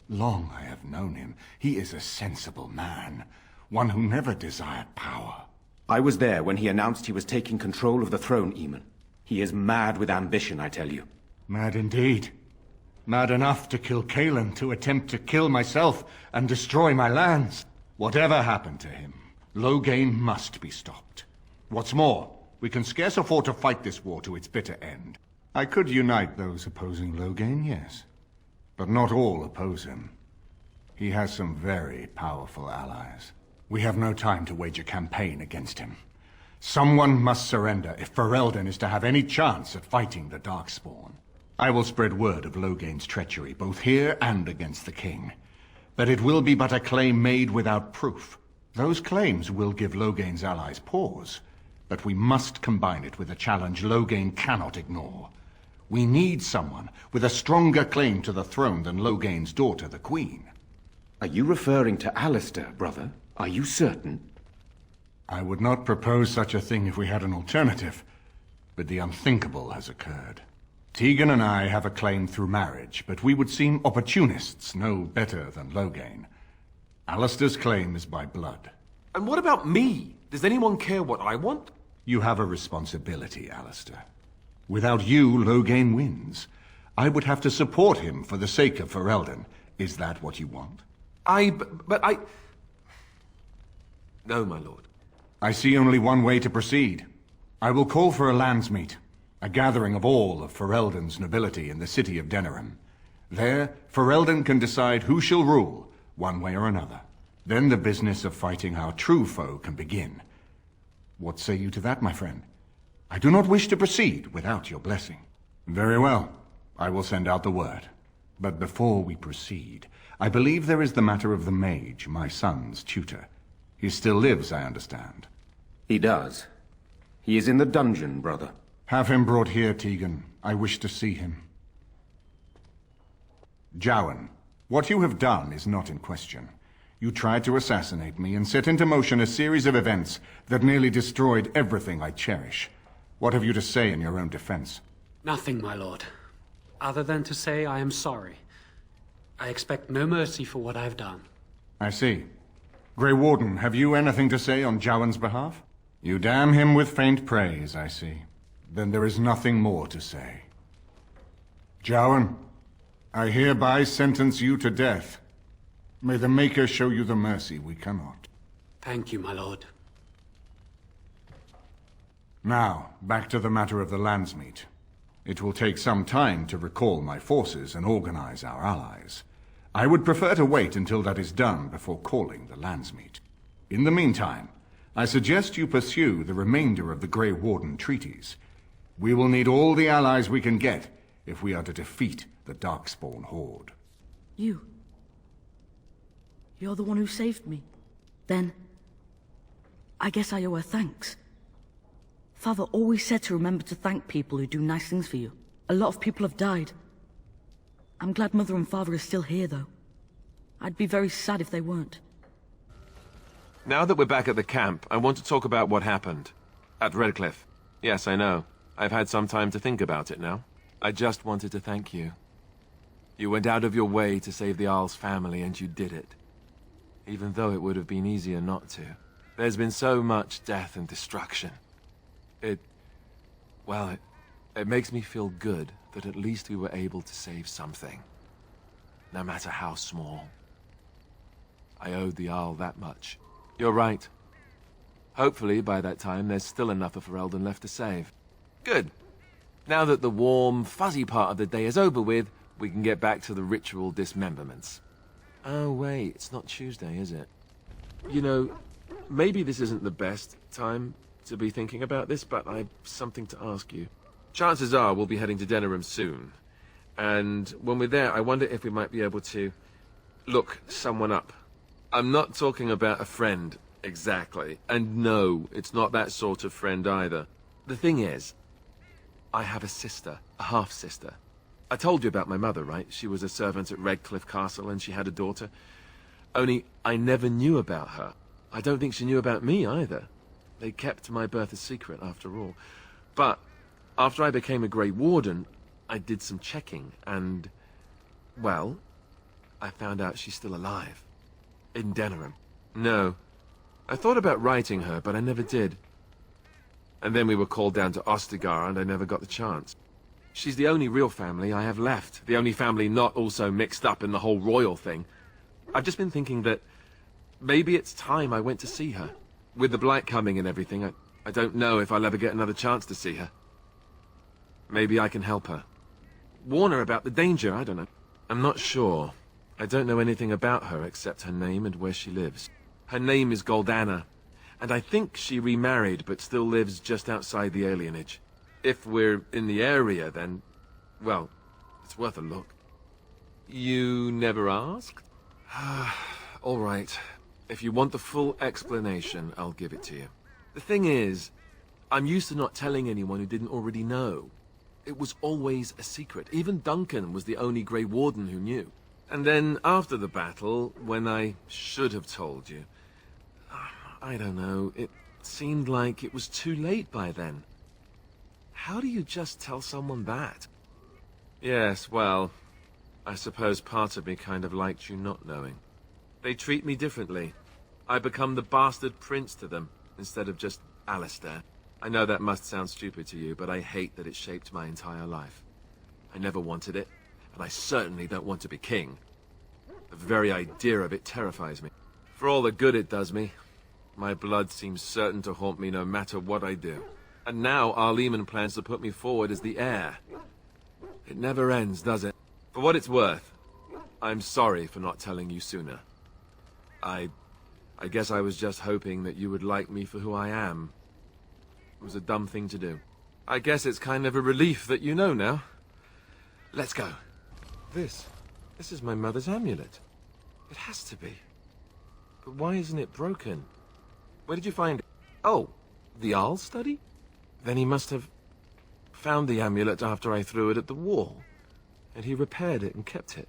Long I have known him. He is a sensible man, one who never desired power. I was there when he announced he was taking control of the throne, Eamon. He is mad with ambition, I tell you. Mad indeed. Mad enough to kill Cailan, to attempt to kill myself and destroy my lands. Whatever happened to him, Loghain must be stopped. What's more, we can scarce afford to fight this war to its bitter end. I could unite those opposing Loghain, yes. But not all oppose him. He has some very powerful allies. We have no time to wage a campaign against him. Someone must surrender if Ferelden is to have any chance at fighting the Darkspawn. I will spread word of Loghain's treachery, both here and against the king. But it will be but a claim made without proof. Those claims will give Loghain's allies pause, but we must combine it with a challenge Loghain cannot ignore. We need someone with a stronger claim to the throne than Loghain's daughter, the Queen. Are you referring to Alistair, brother? Are you certain? I would not propose such a thing if we had an alternative, but the unthinkable has occurred. Tegan and I have a claim through marriage, but we would seem opportunists no better than Loghain. Alistair's claim is by blood. And what about me? Does anyone care what I want? You have a responsibility, Alistair. Without you, Loghain wins. I would have to support him for the sake of Ferelden. Is that what you want? But I... No, my lord. I see only one way to proceed. I will call for a landsmeet, a gathering of all of Ferelden's nobility in the city of Denerim. There, Ferelden can decide who shall rule, one way or another. Then the business of fighting our true foe can begin. What say you to that, my friend? I do not wish to proceed without your blessing. Very well. I will send out the word. But before we proceed, I believe there is the matter of the mage, my son's tutor. He still lives, I understand. He does. He is in the dungeon, brother. Have him brought here, Tegan. I wish to see him. Jowan, what you have done is not in question. You tried to assassinate me and set into motion a series of events that nearly destroyed everything I cherish. What have you to say in your own defense? Nothing, my lord. Other than to say I am sorry. I expect no mercy for what I've done. I see. Grey Warden, have you anything to say on Jowan's behalf? You damn him with faint praise, I see. Then there is nothing more to say. Jowan, I hereby sentence you to death. May the Maker show you the mercy we cannot. Thank you, my lord. Now, back to the matter of the landsmeet. It will take some time to recall my forces and organize our allies. I would prefer to wait until that is done before calling the landsmeet. In the meantime, I suggest you pursue the remainder of the Grey Warden treaties. We will need all the allies we can get if we are to defeat the Darkspawn horde. You're the one who saved me. Then, I guess I owe her thanks. Father always said to remember to thank people who do nice things for you. A lot of people have died. I'm glad Mother and Father are still here, though. I'd be very sad if they weren't. Now that we're back at the camp, I want to talk about what happened. At Redcliffe. Yes, I know. I've had some time to think about it now. I just wanted to thank you. You went out of your way to save the Arl's family, and you did it. Even though it would have been easier not to. There's been so much death and destruction. It makes me feel good that at least we were able to save something. No matter how small. I owed the Arl that much. You're right. Hopefully, by that time, there's still enough of Ferelden left to save. Good. Now that the warm, fuzzy part of the day is over with, we can get back to the ritual dismemberments. Oh, wait, it's not Tuesday, is it? You know, maybe this isn't the best time to be thinking about this, but I've something to ask you. Chances are we'll be heading to Denerim soon. And when we're there, I wonder if we might be able to look someone up. I'm not talking about a friend, exactly. And no, it's not that sort of friend either. The thing is, I have a sister, a half-sister. I told you about my mother, right? She was a servant at Redcliffe Castle and she had a daughter. Only I never knew about her. I don't think she knew about me either. They kept my birth a secret after all. But after I became a Grey Warden, I did some checking and, well, I found out she's still alive. In Denerim. No. I thought about writing her, but I never did. And then we were called down to Ostagar, and I never got the chance. She's the only real family I have left. The only family not also mixed up in the whole royal thing. I've just been thinking that maybe it's time I went to see her. With the blight coming and everything, I don't know if I'll ever get another chance to see her. Maybe I can help her. Warn her about the danger, I don't know. I'm not sure. I don't know anything about her except her name and where she lives. Her name is Goldana, and I think she remarried but still lives just outside the alienage. If we're in the area, then, well, it's worth a look. You never asked? All right. If you want the full explanation, I'll give it to you. The thing is, I'm used to not telling anyone who didn't already know. It was always a secret. Even Duncan was the only Grey Warden who knew. And then, after the battle, when I should have told you, I don't know, it seemed like it was too late by then. How do you just tell someone that? Yes, well, I suppose part of me kind of liked you not knowing. They treat me differently. I become the bastard prince to them, instead of just Alistair. I know that must sound stupid to you, but I hate that it shaped my entire life. I never wanted it, and I certainly don't want to be king. The very idea of it terrifies me. For all the good it does me, my blood seems certain to haunt me no matter what I do. And now Arleman plans to put me forward as the heir. It never ends, does it? For what it's worth, I'm sorry for not telling you sooner. I guess I was just hoping that you would like me for who I am. It was a dumb thing to do. I guess it's kind of a relief that you know now. Let's go. This is my mother's amulet. It has to be. But why isn't it broken? Where did you find it? Oh, the Arl study? Then he must have found the amulet after I threw it at the wall. And he repaired it and kept it.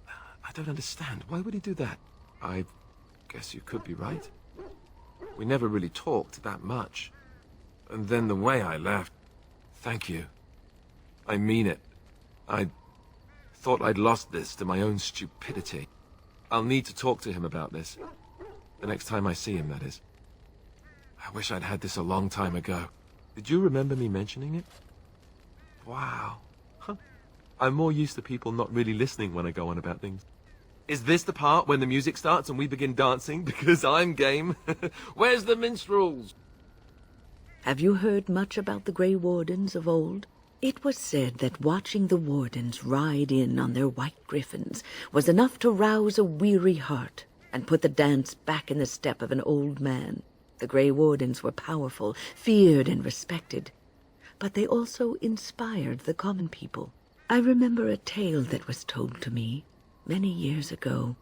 I don't understand. Why would he do that? I guess you could be right. We never really talked that much. And then the way I left... Thank you. I mean it. I thought I'd lost this to my own stupidity. I'll need to talk to him about this. The next time I see him, that is. I wish I'd had this a long time ago. Did you remember me mentioning it? Wow. Huh. I'm more used to people not really listening when I go on about things. Is this the part when the music starts and we begin dancing? Because I'm game. Where's the minstrels? Have you heard much about the Grey Wardens of old? It was said that watching the Wardens ride in on their white griffins was enough to rouse a weary heart and put the dance back in the step of an old man. The Grey Wardens were powerful, feared and respected, but they also inspired the common people. I remember a tale that was told to me many years ago.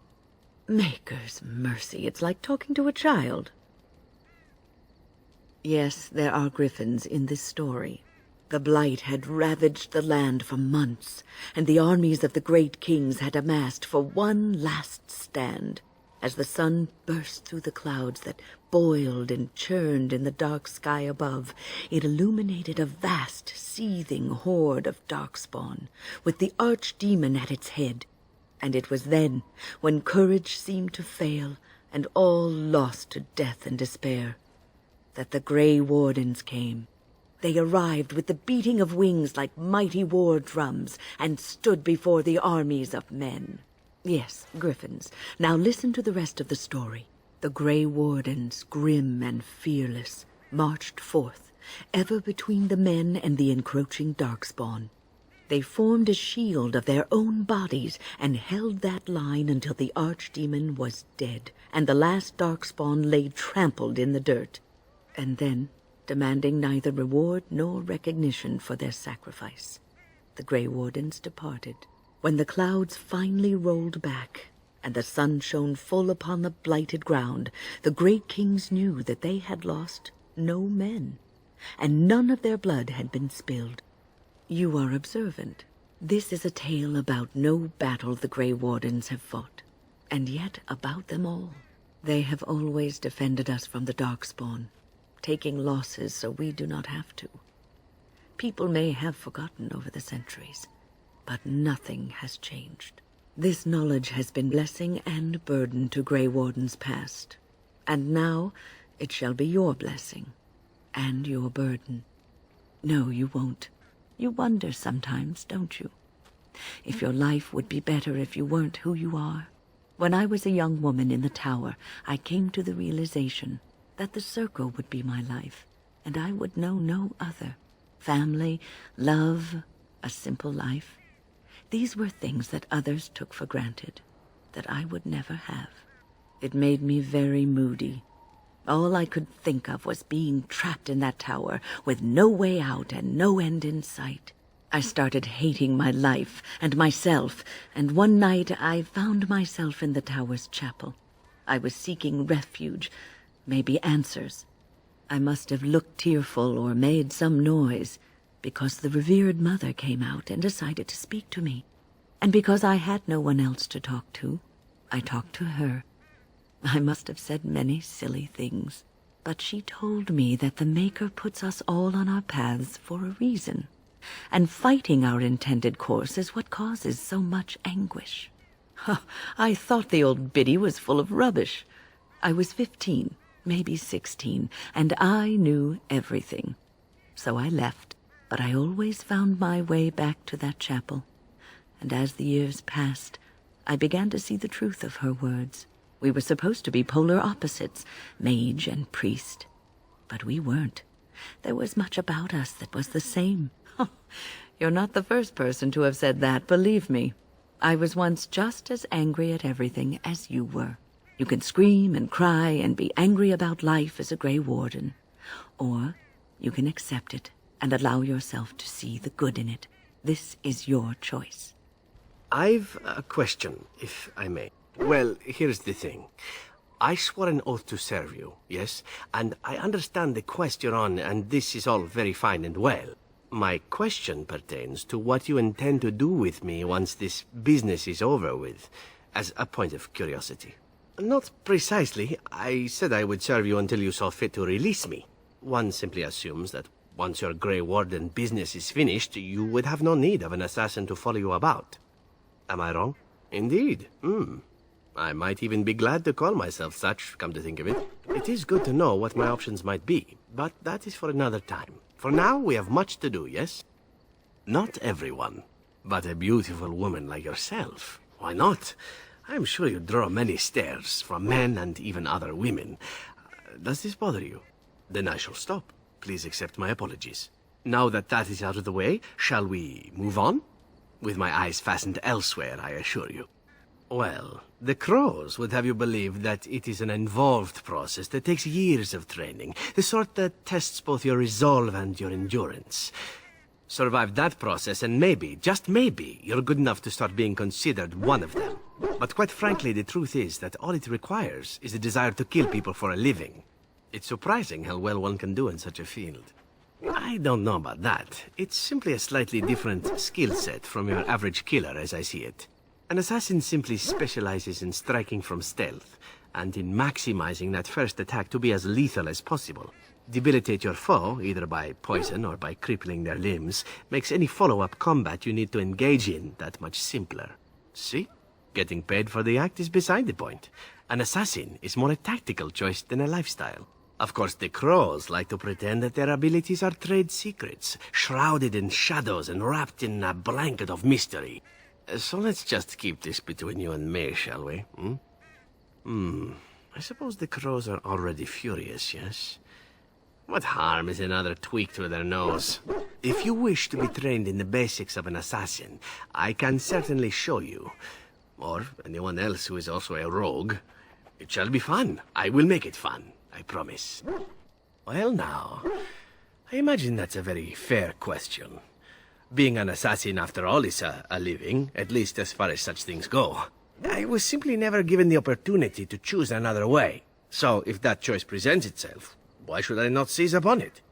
Maker's mercy, it's like talking to a child. Yes, there are griffins in this story. The blight had ravaged the land for months, and the armies of the great kings had amassed for one last stand. as the sun burst through the clouds that boiled and churned in the dark sky above, it illuminated a vast, seething horde of darkspawn, with the archdemon at its head. And it was then, when courage seemed to fail, and all lost to death and despair, that the Grey Wardens came. They arrived with the beating of wings like mighty war drums, and stood before the armies of men. Yes, griffins. Now listen to the rest of the story. The Grey Wardens, grim and fearless, marched forth, ever between the men and the encroaching darkspawn. They formed a shield of their own bodies and held that line until the archdemon was dead, and the last darkspawn lay trampled in the dirt. And then, demanding neither reward nor recognition for their sacrifice, the Grey Wardens departed. When the clouds finally rolled back, and the sun shone full upon the blighted ground, the great kings knew that they had lost no men, and none of their blood had been spilled. You are observant. This is a tale about no battle the Grey Wardens have fought, and yet about them all. They have always defended us from the Darkspawn, taking losses so we do not have to. People may have forgotten over the centuries, but nothing has changed. This knowledge has been blessing and burden to Grey Wardens past, and now it shall be your blessing and your burden. No, you won't. You wonder sometimes, don't you? If your life would be better if you weren't who you are. When I was a young woman in the tower, I came to the realization that the circle would be my life, and I would know no other. Family, love, a simple life. These were things that others took for granted, that I would never have. It made me very moody. All I could think of was being trapped in that tower, with no way out and no end in sight. I started hating my life and myself, and one night I found myself in the tower's chapel. I was seeking refuge, maybe answers. I must have looked tearful or made some noise, because the revered mother came out and decided to speak to me. And because I had no one else to talk to, I talked to her. I must have said many silly things, but she told me that the Maker puts us all on our paths for a reason, and fighting our intended course is what causes so much anguish. I thought the old biddy was full of rubbish. I was 15, maybe 16, and I knew everything. So I left, but I always found my way back to that chapel. And as the years passed, I began to see the truth of her words. We were supposed to be polar opposites, mage and priest. But we weren't. There was much about us that was the same. You're not the first person to have said that, believe me. I was once just as angry at everything as you were. You can scream and cry and be angry about life as a Grey Warden. Or you can accept it and allow yourself to see the good in it. This is your choice. I've a question, if I may. Well, here's the thing. I swore an oath to serve you, yes? And I understand the quest you're on, and this is all very fine and well. My question pertains to what you intend to do with me once this business is over with, as a point of curiosity. Not precisely. I said I would serve you until you saw fit to release me. One simply assumes that once your Grey Warden business is finished, you would have no need of an assassin to follow you about. Am I wrong? Indeed. I might even be glad to call myself such, come to think of it. It is good to know what my options might be, but that is for another time. For now, we have much to do, yes? Not everyone, but a beautiful woman like yourself. Why not? I'm sure you draw many stares from men and even other women. Does this bother you? Then I shall stop. Please accept my apologies. Now that that is out of the way, shall we move on? With my eyes fastened elsewhere, I assure you. Well, the crows would have you believe that it is an involved process that takes years of training, the sort that tests both your resolve and your endurance. Survive that process and maybe, just maybe, you're good enough to start being considered one of them. But quite frankly, the truth is that all it requires is a desire to kill people for a living. It's surprising how well one can do in such a field. I don't know about that. It's simply a slightly different skill set from your average killer as I see it. An assassin simply specializes in striking from stealth, and in maximizing that first attack to be as lethal as possible. Debilitate your foe, either by poison or by crippling their limbs, makes any follow-up combat you need to engage in that much simpler. See? Getting paid for the act is beside the point. An assassin is more a tactical choice than a lifestyle. Of course, the crows like to pretend that their abilities are trade secrets, shrouded in shadows and wrapped in a blanket of mystery. So let's just keep this between you and me, shall we? I suppose the crows are already furious, yes? What harm is another tweak to their nose? If you wish to be trained in the basics of an assassin, I can certainly show you. Or anyone else who is also a rogue. It shall be fun. I will make it fun, I promise. Well now, I imagine that's a very fair question. Being an assassin, after all, is a living, at least as far as such things go. I was simply never given the opportunity to choose another way. So if that choice presents itself, why should I not seize upon it?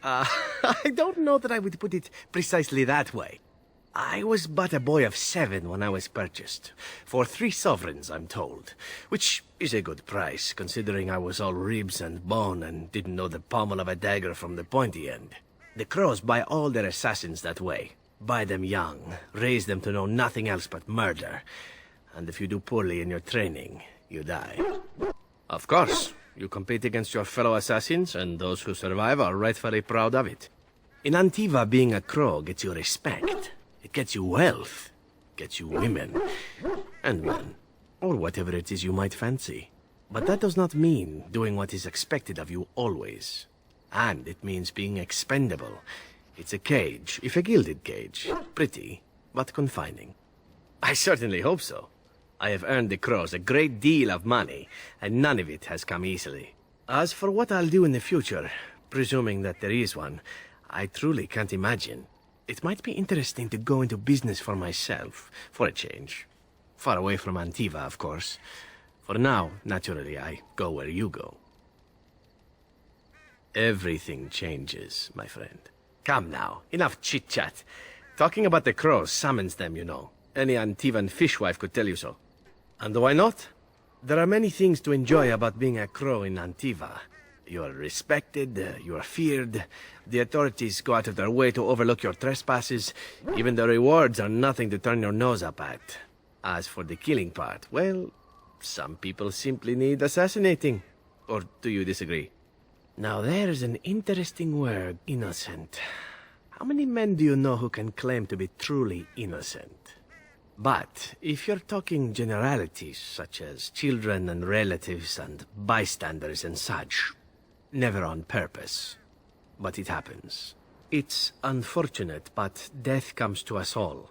I don't know that I would put it precisely that way. I was but a boy of 7 when I was purchased. For 3 sovereigns, I'm told. Which is a good price, considering I was all ribs and bone and didn't know the pommel of a dagger from the pointy end. The crows buy all their assassins that way. Buy them young, raise them to know nothing else but murder. And if you do poorly in your training, you die. Of course, you compete against your fellow assassins, and those who survive are rightfully proud of it. In Antiva, being a crow gets you respect. It gets you wealth, gets you women, and men, or whatever it is you might fancy. But that does not mean doing what is expected of you always. And it means being expendable. It's a cage, if a gilded cage. Pretty, but confining. I certainly hope so. I have earned the crows a great deal of money, and none of it has come easily. As for what I'll do in the future, presuming that there is one, I truly can't imagine. It might be interesting to go into business for myself, for a change. Far away from Antiva, of course. For now, naturally, I go where you go. Everything changes, my friend. Come now, enough chit-chat. Talking about the crows summons them, you know. Any Antivan fishwife could tell you so. And why not? There are many things to enjoy about being a crow in Antiva. You are respected, you are feared, the authorities go out of their way to overlook your trespasses, even the rewards are nothing to turn your nose up at. As for the killing part, well, some people simply need assassinating. Or do you disagree? Now there's an interesting word, innocent. How many men do you know who can claim to be truly innocent? But if you're talking generalities, such as children and relatives and bystanders and such, never on purpose. But it happens. It's unfortunate, but death comes to us all.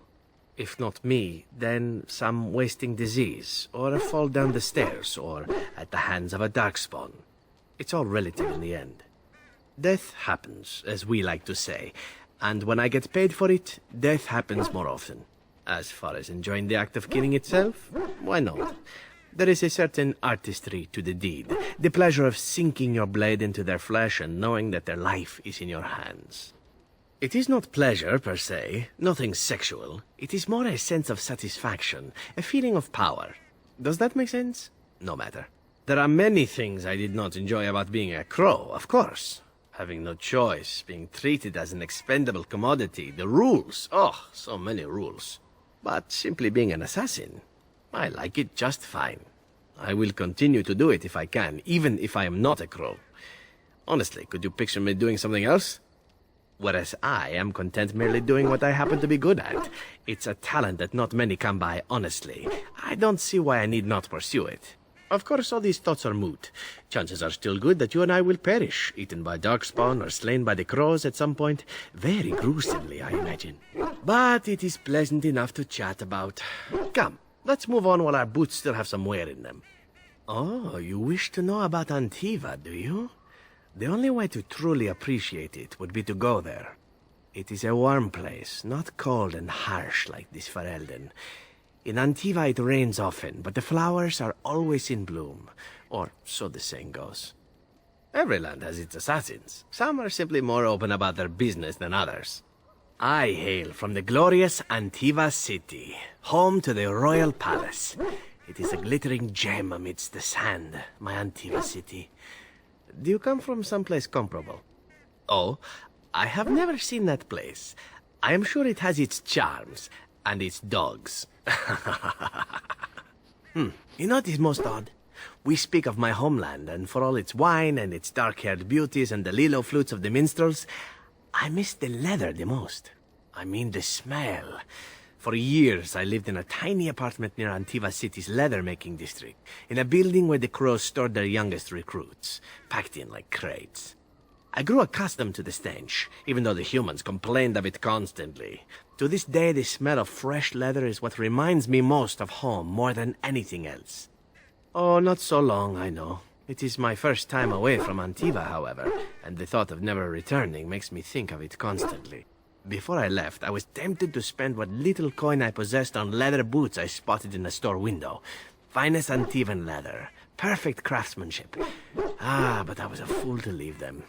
If not me, then some wasting disease, or a fall down the stairs, or at the hands of a darkspawn. It's all relative in the end. Death happens, as we like to say, and when I get paid for it, death happens more often. As far as enjoying the act of killing itself, why not? There is a certain artistry to the deed, the pleasure of sinking your blade into their flesh and knowing that their life is in your hands. It is not pleasure, per se, nothing sexual. It is more a sense of satisfaction, a feeling of power. Does that make sense? No matter. There are many things I did not enjoy about being a crow, of course. Having no choice, being treated as an expendable commodity, the rules, oh, so many rules. But simply being an assassin, I like it just fine. I will continue to do it if I can, even if I am not a crow. Honestly, could you picture me doing something else? Whereas I am content merely doing what I happen to be good at. It's a talent that not many come by honestly. I don't see why I need not pursue it. Of course, all these thoughts are moot. Chances are still good that you and I will perish, eaten by darkspawn or slain by the crows at some point. Very gruesomely, I imagine. But it is pleasant enough to chat about. Come, let's move on while our boots still have some wear in them. Oh, you wish to know about Antiva, do you? The only way to truly appreciate it would be to go there. It is a warm place, not cold and harsh like this Ferelden. In Antiva it rains often, but the flowers are always in bloom, or so the saying goes. Every land has its assassins. Some are simply more open about their business than others. I hail from the glorious Antiva city, home to the royal palace. It is a glittering gem amidst the sand, my Antiva city. Do you come from someplace comparable? Oh, I have never seen that place. I am sure it has its charms, and its dogs. You know what is most odd? We speak of my homeland, and for all its wine and its dark-haired beauties and the lilo flutes of the minstrels, I miss the leather the most. I mean the smell. For years, I lived in a tiny apartment near Antiva City's leather-making district, in a building where the crows stored their youngest recruits, packed in like crates. I grew accustomed to the stench, even though the humans complained of it constantly. To this day, the smell of fresh leather is what reminds me most of home more than anything else. Oh, not so long, I know. It is my first time away from Antiva, however, and the thought of never returning makes me think of it constantly. Before I left, I was tempted to spend what little coin I possessed on leather boots I spotted in a store window. Finest Antivan leather. Perfect craftsmanship. But I was a fool to leave them.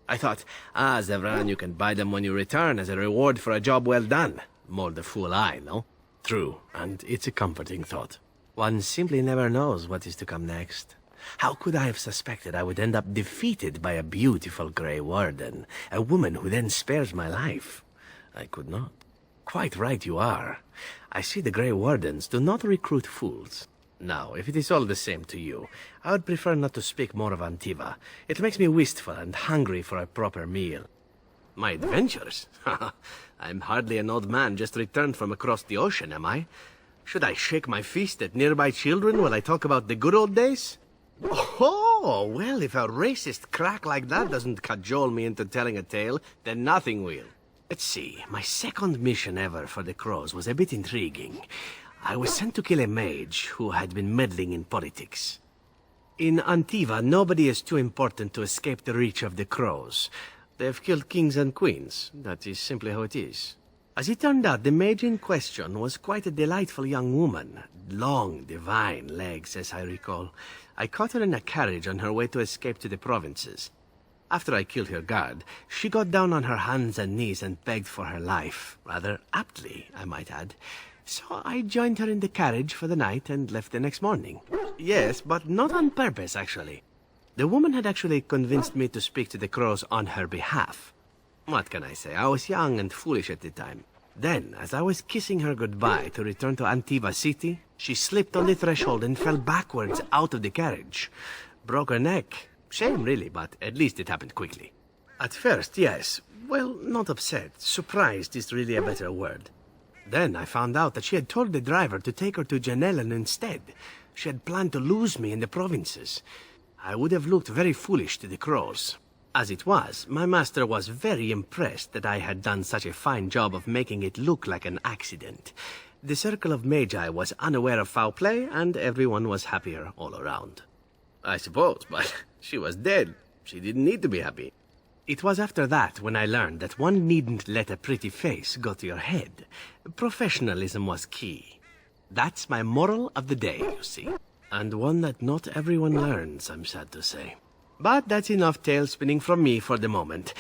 I thought, Zevran, you can buy them when you return as a reward for a job well done. More the fool I, no? True, and it's a comforting thought. One simply never knows what is to come next. How could I have suspected I would end up defeated by a beautiful Grey Warden, a woman who then spares my life? I could not. Quite right you are. I see the Grey Wardens do not recruit fools. Now, if it is all the same to you, I would prefer not to speak more of Antiva. It makes me wistful and hungry for a proper meal. My adventures? I'm hardly an old man just returned from across the ocean, am I? Should I shake my fist at nearby children while I talk about the good old days? Oh, well, if a racist crack like that doesn't cajole me into telling a tale, then nothing will. Let's see, my second mission ever for the Crows was a bit intriguing. I was sent to kill a mage who had been meddling in politics. In Antiva, nobody is too important to escape the reach of the Crows. They've killed kings and queens. That is simply how it is. As it turned out, the mage in question was quite a delightful young woman. Long, divine legs, as I recall. I caught her in a carriage on her way to escape to the provinces. After I killed her guard, she got down on her hands and knees and begged for her life. Rather aptly, I might add. So I joined her in the carriage for the night and left the next morning. Yes, but not on purpose, actually. The woman had actually convinced me to speak to the Crows on her behalf. What can I say? I was young and foolish at the time. Then, as I was kissing her goodbye to return to Antiva City, she slipped on the threshold and fell backwards out of the carriage. Broke her neck. Shame, really, but at least it happened quickly. At first, yes. Well, not upset. Surprised is really a better word. Then I found out that she had told the driver to take her to Janellen instead. She had planned to lose me in the provinces. I would have looked very foolish to the Crows. As it was, my master was very impressed that I had done such a fine job of making it look like an accident. The circle of Magi was unaware of foul play, and everyone was happier all around. I suppose, but she was dead. She didn't need to be happy. It was after that when I learned that one needn't let a pretty face go to your head. Professionalism was key. That's my moral of the day, you see. And one that not everyone learns, I'm sad to say. But that's enough tale spinning from me for the moment.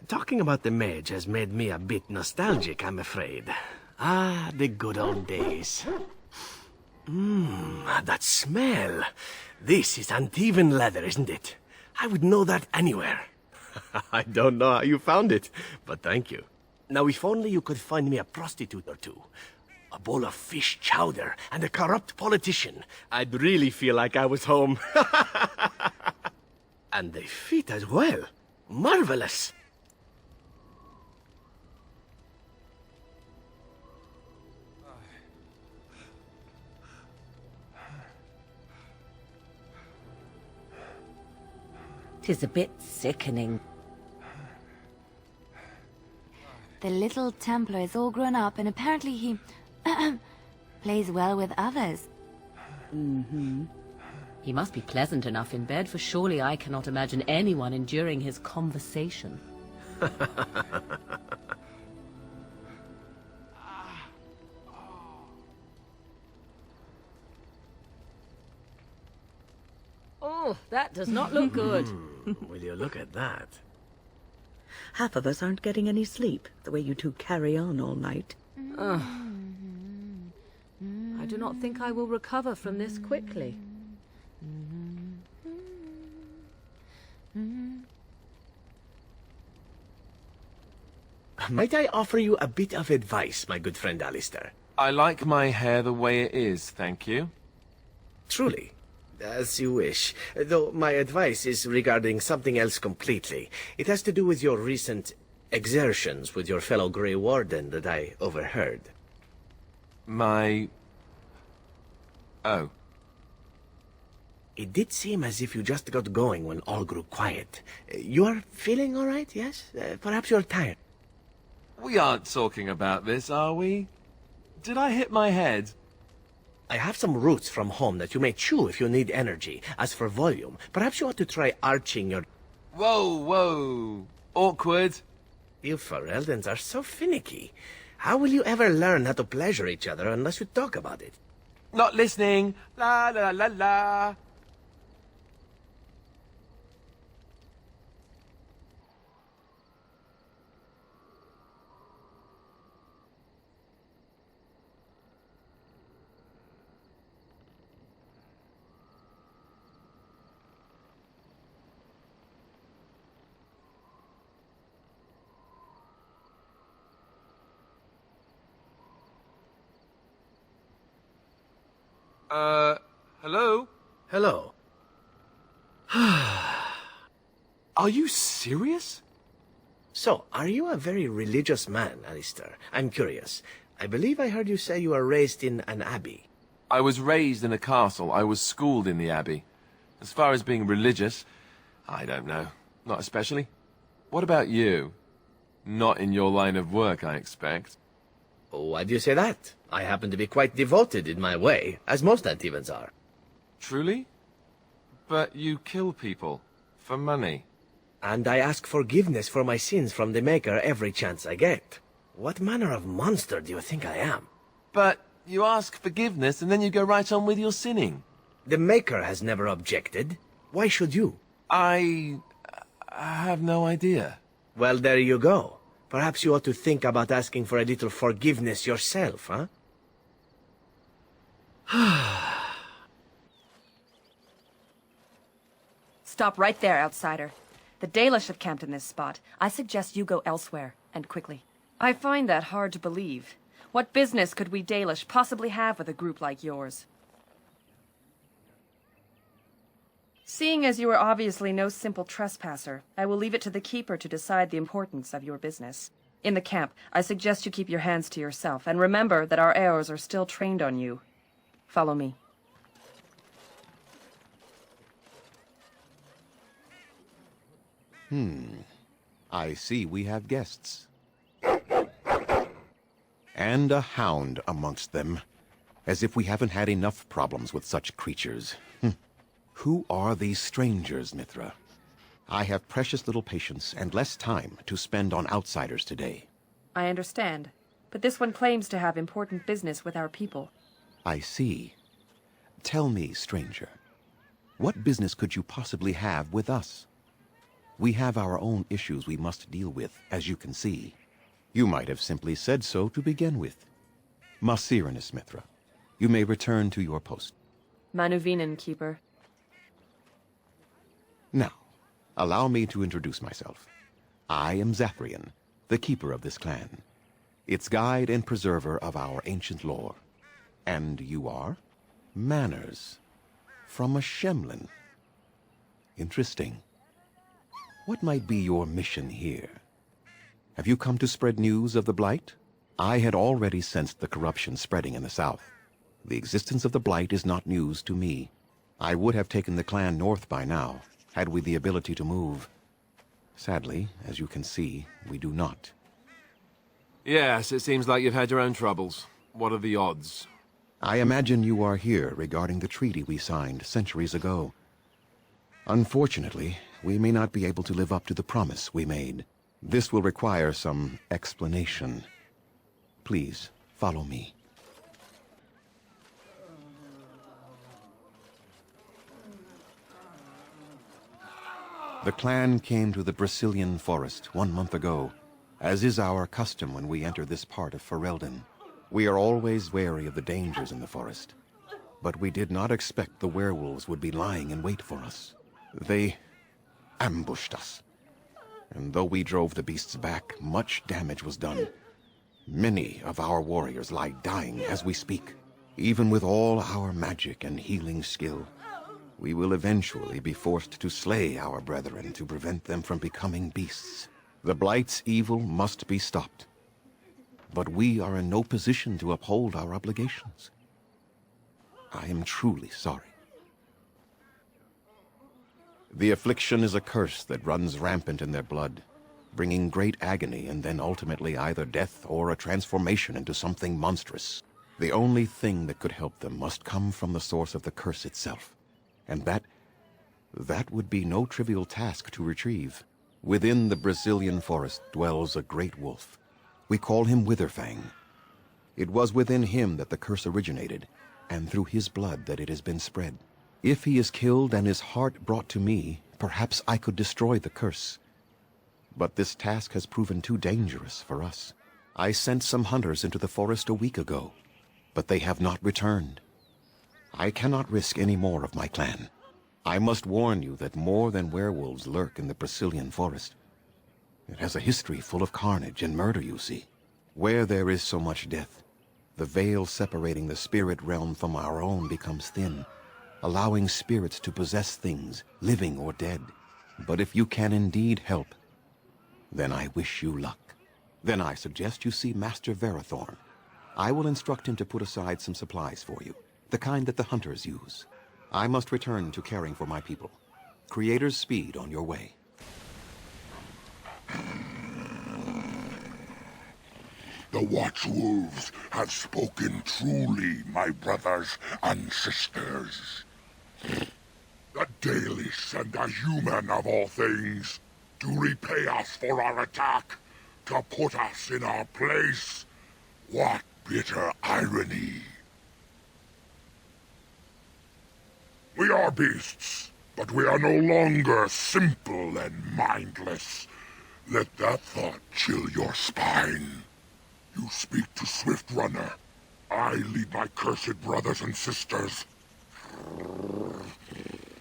Talking about the mage has made me a bit nostalgic, I'm afraid. Ah, the good old days. That smell. This is Antivan leather, isn't it? I would know that anywhere. I don't know how you found it, but thank you. Now, if only you could find me a prostitute or two. A bowl of fish chowder and a corrupt politician. I'd really feel like I was home. And they fit as well. Marvelous! Tis a bit sickening. The little Templar is all grown up, and apparently he plays well with others. Mm-hmm. He must be pleasant enough in bed, for surely I cannot imagine anyone enduring his conversation. Oh, that does not look good. Will you look at that? Half of us aren't getting any sleep, the way you two carry on all night. Ugh. I do not think I will recover from this quickly. Might I offer you a bit of advice, my good friend Alistair? I like my hair the way it is, thank you. Truly, as you wish. Though my advice is regarding something else completely. It has to do with your recent exertions with your fellow Grey Warden that I overheard. My... Oh. It did seem as if you just got going when all grew quiet. You are feeling all right, yes? Perhaps you're tired. We aren't talking about this, are we? Did I hit my head? I have some roots from home that you may chew if you need energy. As for volume, perhaps you ought to try arching your... Whoa, whoa. Awkward. You Fereldans are so finicky. How will you ever learn how to pleasure each other unless you talk about it? Not listening. La la la la. Hello? Hello. Are you serious? So, are you a very religious man, Alistair? I'm curious. I believe I heard you say you were raised in an abbey. I was raised in a castle. I was schooled in the abbey. As far as being religious, I don't know. Not especially. What about you? Not in your line of work, I expect. Why do you say that? I happen to be quite devoted in my way, as most Antivans are. Truly? But you kill people. For money. And I ask forgiveness for my sins from the Maker every chance I get. What manner of monster do you think I am? But you ask forgiveness and then you go right on with your sinning. The Maker has never objected. Why should you? I have no idea. Well, there you go. Perhaps you ought to think about asking for a little forgiveness yourself, huh? Stop right there, outsider. The Dalish have camped in this spot. I suggest you go elsewhere, and quickly. I find that hard to believe. What business could we Dalish possibly have with a group like yours? Seeing as you are obviously no simple trespasser, I will leave it to the Keeper to decide the importance of your business. In the camp, I suggest you keep your hands to yourself, and remember that our Eos are still trained on you. Follow me. I see we have guests. And a hound amongst them. As if we haven't had enough problems with such creatures. Who are these strangers, Mithra? I have precious little patience and less time to spend on outsiders today. I understand, but this one claims to have important business with our people. I see. Tell me, stranger, what business could you possibly have with us? We have our own issues we must deal with, as you can see. You might have simply said so to begin with. Masiranus, Mithra, you may return to your post. Manuvinen, Keeper. Now, allow me to introduce myself. I am Zathrian, the keeper of this clan, its guide and preserver of our ancient lore. And you are? Manners. From a Shemlin. Interesting. What might be your mission here? Have you come to spread news of the Blight? I had already sensed the corruption spreading in the south. The existence of the Blight is not news to me. I would have taken the clan north by now, had we the ability to move. Sadly, as you can see, we do not. Yes, it seems like you've had your own troubles. What are the odds? I imagine you are here regarding the treaty we signed centuries ago. Unfortunately, we may not be able to live up to the promise we made. This will require some explanation. Please, follow me. The clan came to the Brazilian forest 1 month ago, as is our custom when we enter this part of Ferelden. We are always wary of the dangers in the forest, but we did not expect the werewolves would be lying in wait for us. They ambushed us, and though we drove the beasts back, much damage was done. Many of our warriors lie dying as we speak. Even with all our magic and healing skill, we will eventually be forced to slay our brethren to prevent them from becoming beasts. The Blight's evil must be stopped, but we are in no position to uphold our obligations. I am truly sorry. The affliction is a curse that runs rampant in their blood, bringing great agony and then ultimately either death or a transformation into something monstrous. The only thing that could help them must come from the source of the curse itself, and that would be no trivial task to retrieve. Within the Brazilian forest dwells a great wolf. We call him Witherfang. It was within him that the curse originated, and through his blood that it has been spread. If he is killed and his heart brought to me, perhaps I could destroy the curse. But this task has proven too dangerous for us. I sent some hunters into the forest a week ago, but they have not returned. I cannot risk any more of my clan. I must warn you that more than werewolves lurk in the Brazilian forest. It has a history full of carnage and murder, you see. Where there is so much death, the veil separating the spirit realm from our own becomes thin, allowing spirits to possess things, living or dead. But if you can indeed help, then I wish you luck. Then I suggest you see Master Verathorn. I will instruct him to put aside some supplies for you, the kind that the hunters use. I must return to caring for my people. Creator's speed on your way. The Watchwolves have spoken truly, my brothers and sisters. The Dalish and the human of all things, to repay us for our attack, to put us in our place. What bitter irony. We are beasts, but we are no longer simple and mindless. Let that thought chill your spine. You speak to Swift Runner. I lead my cursed brothers and sisters.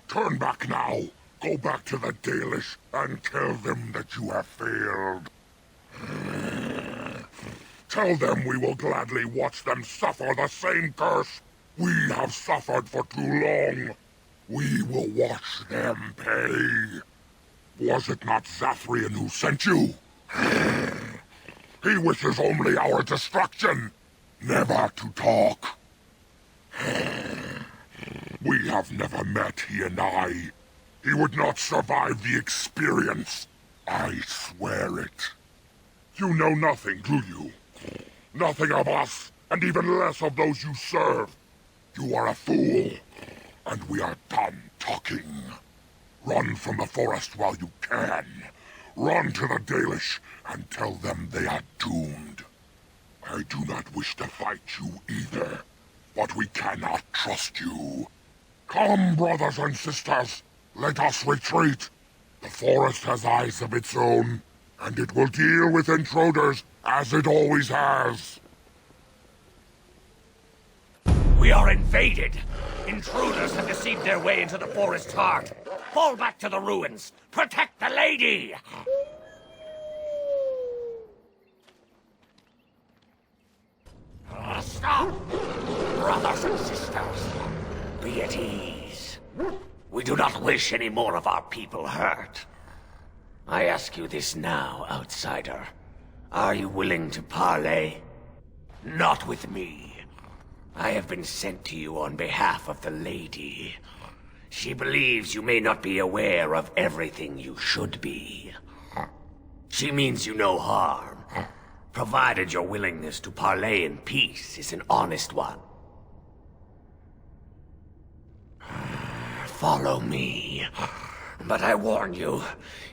Turn back now. Go back to the Dalish and tell them that you have failed. Tell them we will gladly watch them suffer the same curse we have suffered for too long. We will watch them pay. Was it not Zathrian who sent you? He wishes only our destruction, never to talk. We have never met, he and I. He would not survive the experience. I swear it. You know nothing, do you? Nothing of us, and even less of those you serve. You are a fool, and we are done talking. Run from the forest while you can. Run to the Dalish and tell them they are doomed. I do not wish to fight you either, but we cannot trust you. Come, brothers and sisters, let us retreat. The forest has eyes of its own, and it will deal with intruders as it always has. We are invaded. Intruders have deceived their way into the forest's heart. Fall back to the ruins. Protect the lady! Stop! Brothers and sisters, be at ease. We do not wish any more of our people hurt. I ask you this now, outsider. Are you willing to parley? Not with me. I have been sent to you on behalf of the lady. She believes you may not be aware of everything you should be. She means you no harm, provided your willingness to parley in peace is an honest one. Follow me. But I warn you,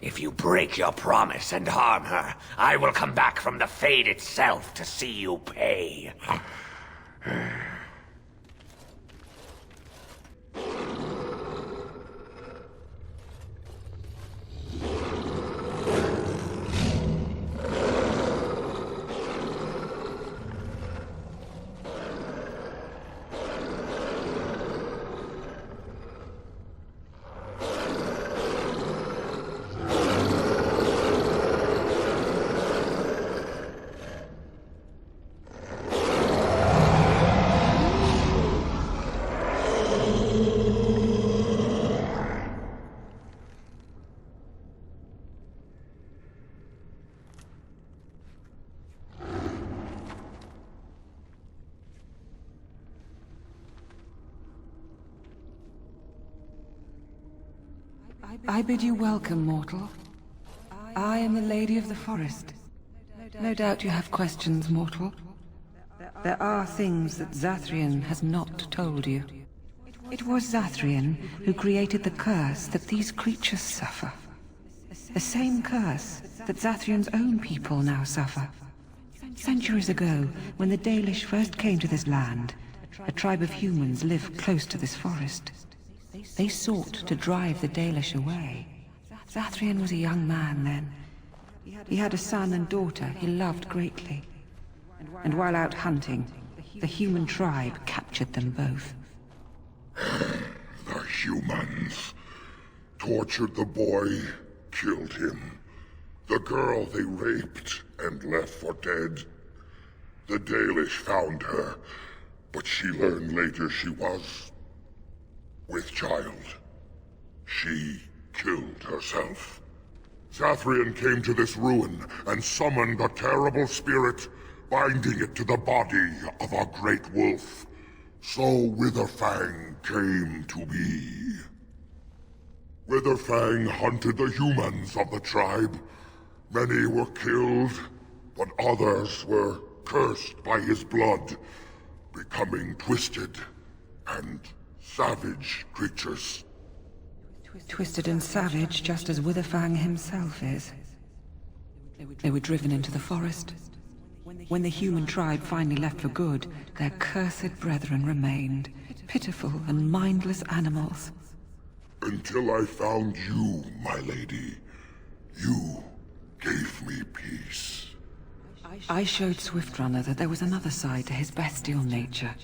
if you break your promise and harm her, I will come back from the Fade itself to see you pay. I bid you welcome, mortal. I am the Lady of the Forest. No doubt you have questions, mortal. There are things that Zathrian has not told you. It was Zathrian who created the curse that these creatures suffer. The same curse that Zathrian's own people now suffer. Centuries ago, when the Dalish first came to this land, a tribe of humans lived close to this forest. They sought to drive the Dalish away. Zathrian was a young man then. He had a son and daughter he loved greatly. And while out hunting, the human tribe captured them both. The humans tortured the boy, killed him. The girl they raped and left for dead. The Dalish found her, but she learned later she was with child. She killed herself. Zathrian came to this ruin and summoned a terrible spirit, binding it to the body of a great wolf. So Witherfang came to be. Witherfang hunted the humans of the tribe. Many were killed, but others were cursed by his blood, becoming twisted and savage creatures. Twisted and savage, just as Witherfang himself is. They were driven into the forest. When the human tribe finally left for good, their cursed brethren remained, pitiful and mindless animals. Until I found you, my lady. You gave me peace. I showed Swiftrunner that there was another side to his bestial nature.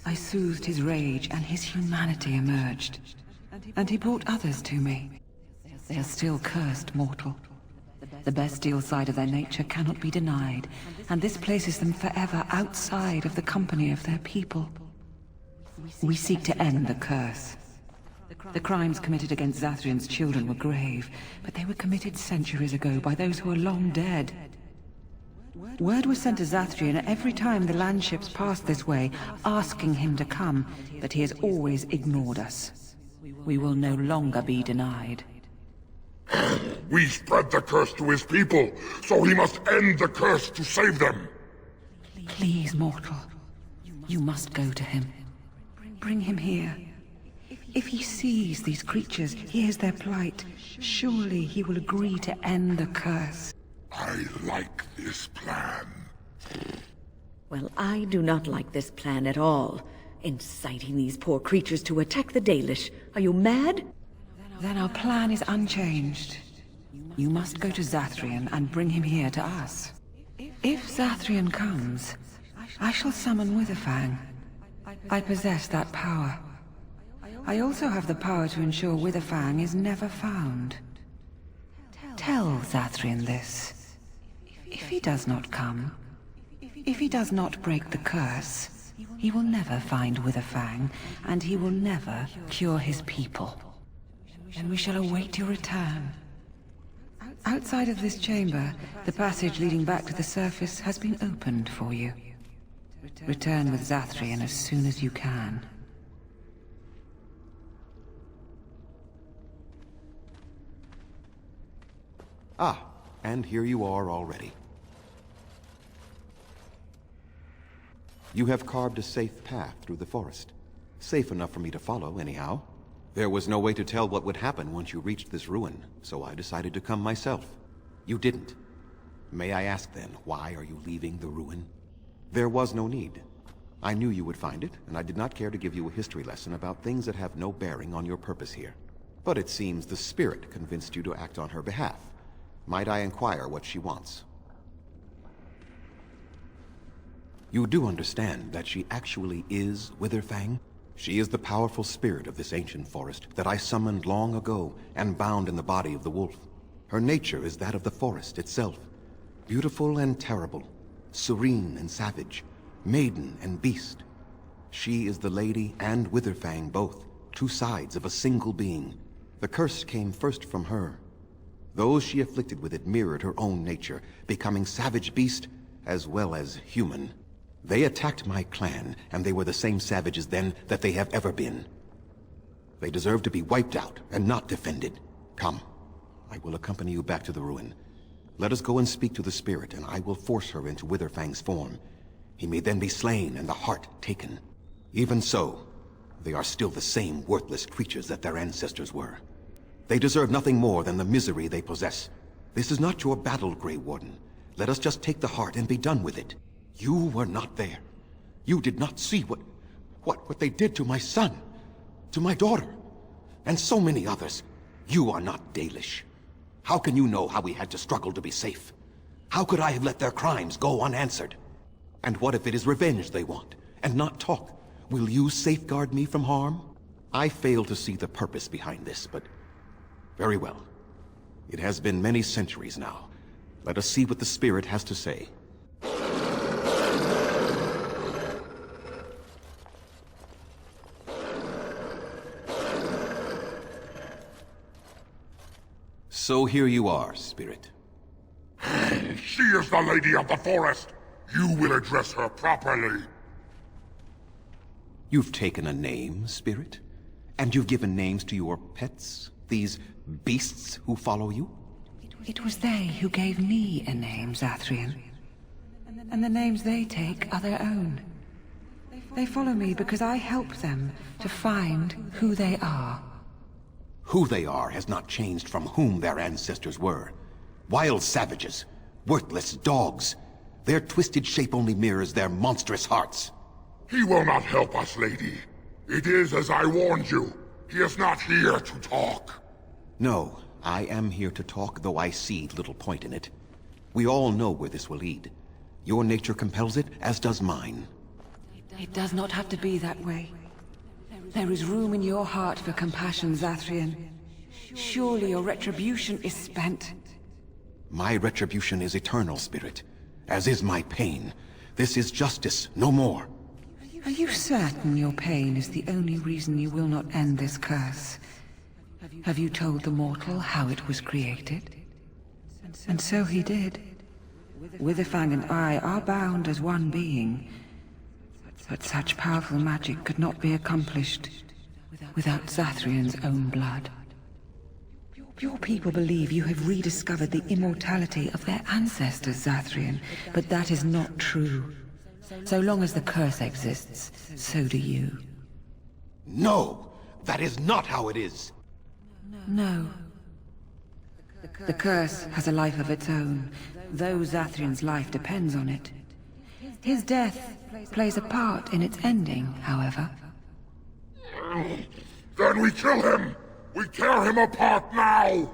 I soothed his rage and his humanity emerged. And he brought others to me. They are still cursed, mortal. The bestial side of their nature cannot be denied, and this places them forever outside of the company of their people. We seek to end the curse. The crimes committed against Zathrian's children were grave, but they were committed centuries ago by those who are long dead. Word was sent to Zathrian every time the landships passed this way, asking him to come, but he has always ignored us. We will no longer be denied. We spread the curse to his people, so he must end the curse to save them. Please, mortal. You must go to him. Bring him here. If he sees these creatures, hears their plight, surely he will agree to end the curse. I like this plan. Well, I do not like this plan at all. Inciting these poor creatures to attack the Dalish. Are you mad? Then our plan is unchanged. You must go to Zathrian and bring him here to us. If Zathrian comes, I shall summon Witherfang. I possess that power. I also have the power to ensure Witherfang is never found. Tell Zathrian this. If he does not come, if he does not break the curse, he will never find Witherfang, and he will never cure his people. And we shall await your return. Outside of this chamber, the passage leading back to the surface has been opened for you. Return with Zathrian as soon as you can. Ah, and here you are already. You have carved a safe path through the forest. Safe enough for me to follow, anyhow. There was no way to tell what would happen once you reached this ruin, so I decided to come myself. You didn't. May I ask then, why are you leaving the ruin? There was no need. I knew you would find it, and I did not care to give you a history lesson about things that have no bearing on your purpose here. But it seems the spirit convinced you to act on her behalf. Might I inquire what she wants? You do understand that she actually is Witherfang? She is the powerful spirit of this ancient forest that I summoned long ago and bound in the body of the wolf. Her nature is that of the forest itself. Beautiful and terrible, serene and savage, maiden and beast. She is the lady and Witherfang both, two sides of a single being. The curse came first from her. Those she afflicted with it mirrored her own nature, becoming savage beast as well as human. They attacked my clan, and they were the same savages then that they have ever been. They deserve to be wiped out and not defended. Come, I will accompany you back to the ruin. Let us go and speak to the spirit, and I will force her into Witherfang's form. He may then be slain and the heart taken. Even so, they are still the same worthless creatures that their ancestors were. They deserve nothing more than the misery they possess. This is not your battle, Grey Warden. Let us just take the heart and be done with it. You were not there. You did not see what they did to my son, to my daughter, and so many others. You are not Dalish. How can you know how we had to struggle to be safe? How could I have let their crimes go unanswered? And what if it is revenge they want, and not talk? Will you safeguard me from harm? I fail to see the purpose behind this, but very well. It has been many centuries now. Let us see what the spirit has to say. So here you are, Spirit. She is the Lady of the Forest. You will address her properly. You've taken a name, Spirit? And you've given names to your pets? These beasts who follow you? It was they who gave me a name, Zathrian. And the names they take are their own. They follow me because I help them to find who they are. Who they are has not changed from whom their ancestors were. Wild savages, worthless dogs. Their twisted shape only mirrors their monstrous hearts. He will not help us, lady. It is as I warned you. He is not here to talk. No, I am here to talk, though I see little point in it. We all know where this will lead. Your nature compels it, as does mine. It does not have to be that way. There is room in your heart for compassion, Zathrian. Surely your retribution is spent. My retribution is eternal, Spirit, as is my pain. This is justice, no more. Are you certain your pain is the only reason you will not end this curse? Have you told the mortal how it was created? And so he did. Witherfang and I are bound as one being. But such powerful magic could not be accomplished without Zathrian's own blood. Your people believe you have rediscovered the immortality of their ancestors, Zathrian, but that is not true. So long as the curse exists, so do you. No! That is not how it is! No. The curse has a life of its own, though Zathrian's life depends on it. His death plays a part in its ending, however. Then we kill him! We tear him apart now!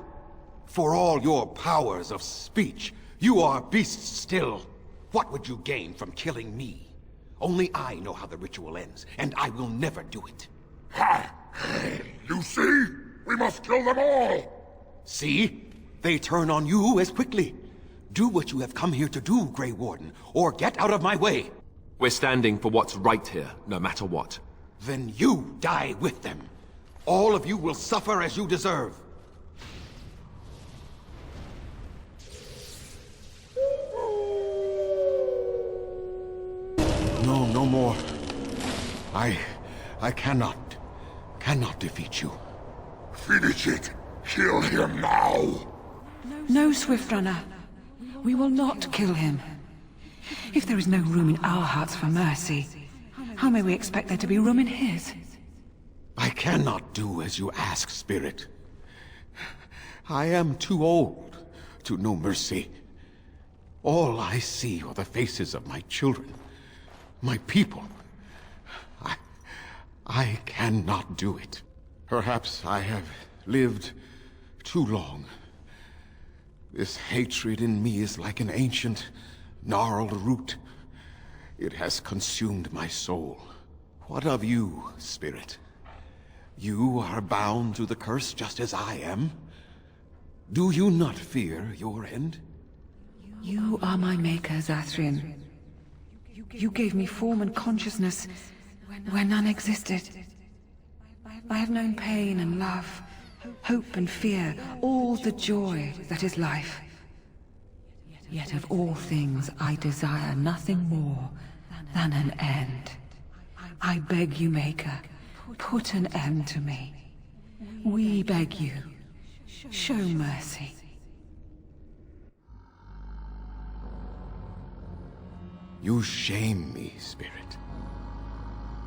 For all your powers of speech, you are beasts still. What would you gain from killing me? Only I know how the ritual ends, and I will never do it. Ha! You see? We must kill them all! See? They turn on you as quickly. Do what you have come here to do, Grey Warden, or get out of my way. We're standing for what's right here, no matter what. Then you die with them. All of you will suffer as you deserve. No, no more. I cannot defeat you. Finish it. Kill him now. No, Swift Runner. We will not kill him. If there is no room in our hearts for mercy, how may we expect there to be room in his? I cannot do as you ask, Spirit. I am too old to know mercy. All I see are the faces of my children, my people. I cannot do it. Perhaps I have lived too long. This hatred in me is like an ancient, gnarled root. It has consumed my soul. What of you, Spirit? You are bound to the curse just as I am. Do you not fear your end? You are my maker, Zathrian. You gave me form and consciousness where none existed. I have known pain and love, hope and fear, all the joy that is life. Yet of all things I desire nothing more than an end. I beg you, Maker, put an end to me. We beg you, show mercy. You shame me, Spirit.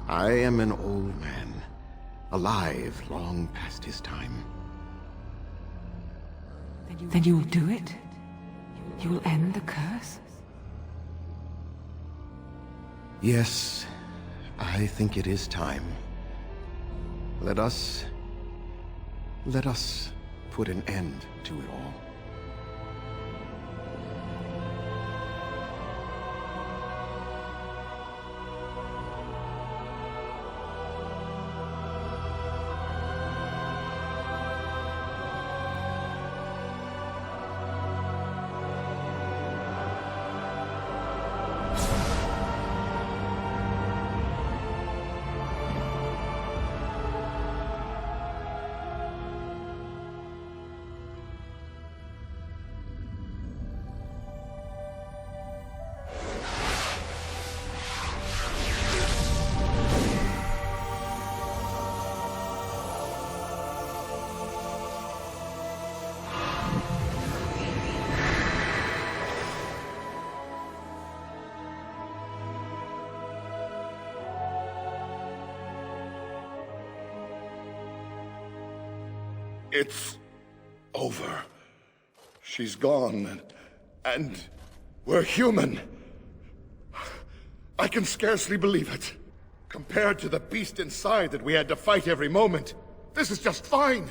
I am an old man, alive long past his time. Then you'll do it? You will end the curse? Yes, I think it is time. Let us put an end to it all. It's over. She's gone, and we're human. I can scarcely believe it. Compared to the beast inside that we had to fight every moment, this is just fine.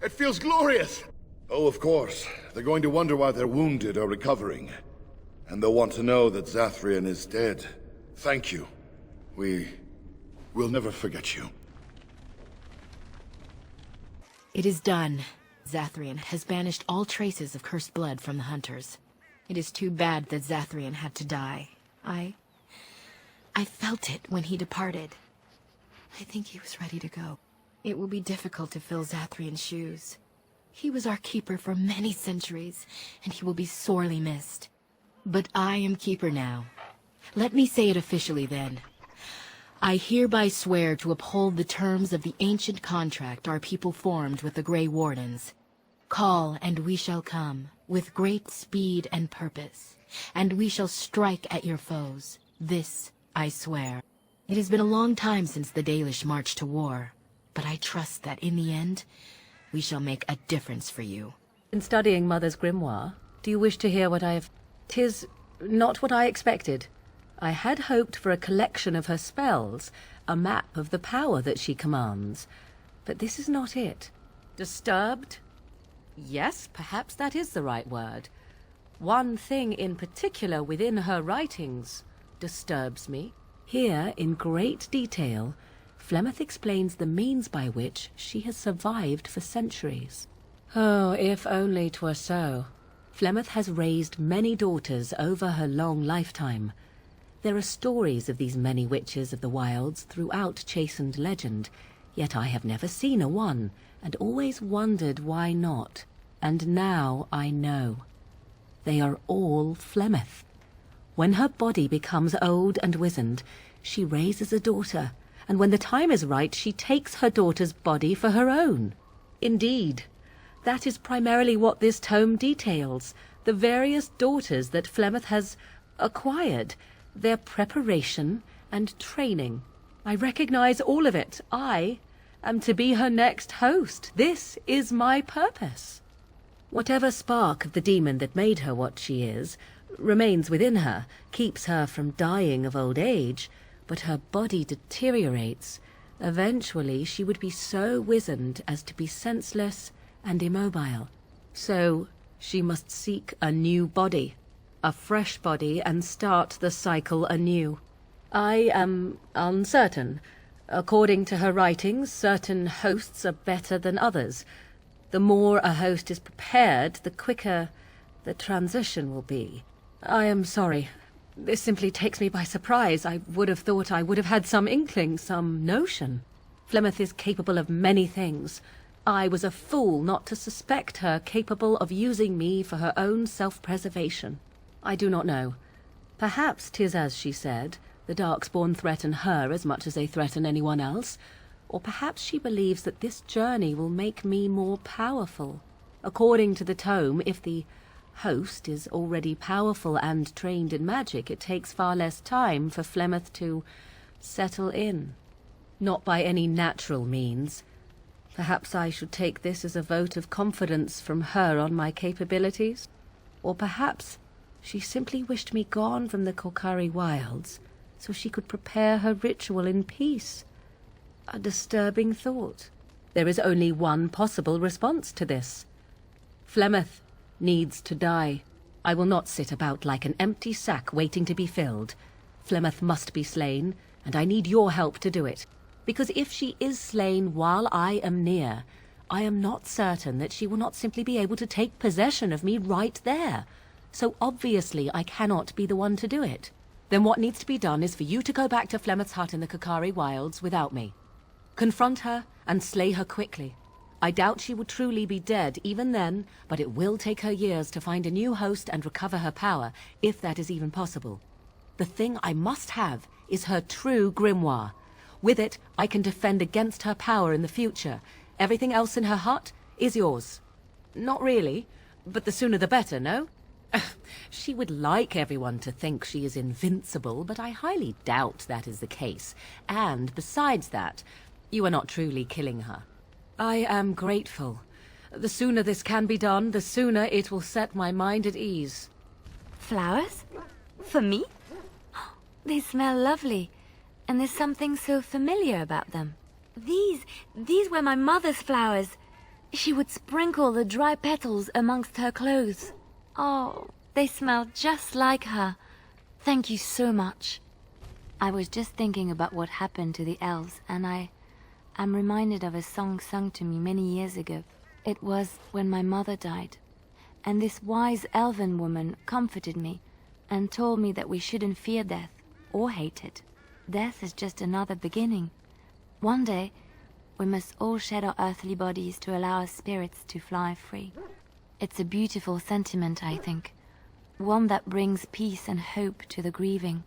It feels glorious. Oh, of course. They're going to wonder why they're wounded or recovering. And they'll want to know that Zathrian is dead. Thank you. We'll never forget you. It is done. Zathrian has banished all traces of cursed blood from the hunters. It is too bad that Zathrian had to die. I felt it when he departed. I think he was ready to go. It will be difficult to fill Zathrian's shoes. He was our keeper for many centuries, and he will be sorely missed. But I am keeper now. Let me say it officially then. I hereby swear to uphold the terms of the ancient contract our people formed with the Grey Wardens. Call, and we shall come, with great speed and purpose, and we shall strike at your foes. This I swear. It has been a long time since the Dalish marched to war, but I trust that in the end, we shall make a difference for you. In studying Mother's grimoire, do you wish to hear what I have... 'Tis not what I expected. I had hoped for a collection of her spells, a map of the power that she commands. But this is not it. Disturbed? Yes, perhaps that is the right word. One thing in particular within her writings disturbs me. Here, in great detail, Flemeth explains the means by which she has survived for centuries. Oh, if only 'twere so. Flemeth has raised many daughters over her long lifetime. There are stories of these many witches of the wilds throughout chastened legend, yet I have never seen a one, and always wondered why not. And now I know. They are all Flemeth. When her body becomes old and wizened, she raises a daughter, and when the time is right, she takes her daughter's body for her own. Indeed, that is primarily what this tome details, the various daughters that Flemeth has acquired, their preparation and training. I recognize all of it. I am to be her next host. This is my purpose. Whatever spark of the demon that made her what she is remains within her, keeps her from dying of old age, but her body deteriorates. Eventually she would be so wizened as to be senseless and immobile. So she must seek a new body, a fresh body, and start the cycle anew. I am uncertain. According to her writings, certain hosts are better than others. The more a host is prepared, the quicker the transition will be. I am sorry. This simply takes me by surprise. I would have thought I would have had some inkling, some notion. Flemeth is capable of many things. I was a fool not to suspect her capable of using me for her own self-preservation. I do not know. Perhaps 'tis as she said, the Darkspawn threaten her as much as they threaten anyone else. Or perhaps she believes that this journey will make me more powerful. According to the tome, if the host is already powerful and trained in magic, it takes far less time for Flemeth to settle in. Not by any natural means. Perhaps I should take this as a vote of confidence from her on my capabilities. Or perhaps she simply wished me gone from the Korkari wilds so she could prepare her ritual in peace. A disturbing thought. There is only one possible response to this. Flemeth needs to die. I will not sit about like an empty sack waiting to be filled. Flemeth must be slain, and I need your help to do it. Because if she is slain while I am near, I am not certain that she will not simply be able to take possession of me right there. So obviously I cannot be the one to do it. Then what needs to be done is for you to go back to Flemeth's hut in the Korkari wilds without me. Confront her and slay her quickly. I doubt she will truly be dead even then, but it will take her years to find a new host and recover her power, if that is even possible. The thing I must have is her true grimoire. With it, I can defend against her power in the future. Everything else in her hut is yours. Not really, but the sooner the better, no? She would like everyone to think she is invincible, but I highly doubt that is the case. And besides that, you are not truly killing her. I am grateful. The sooner this can be done, the sooner it will set my mind at ease. Flowers? For me? They smell lovely, and there's something so familiar about them. These were my mother's flowers. She would sprinkle the dry petals amongst her clothes. Oh, they smell just like her. Thank you so much. I was just thinking about what happened to the elves, and I'm reminded of a song sung to me many years ago. It was when my mother died, and this wise elven woman comforted me and told me that we shouldn't fear death or hate it. Death is just another beginning. One day, we must all shed our earthly bodies to allow our spirits to fly free. It's a beautiful sentiment, I think. One that brings peace and hope to the grieving.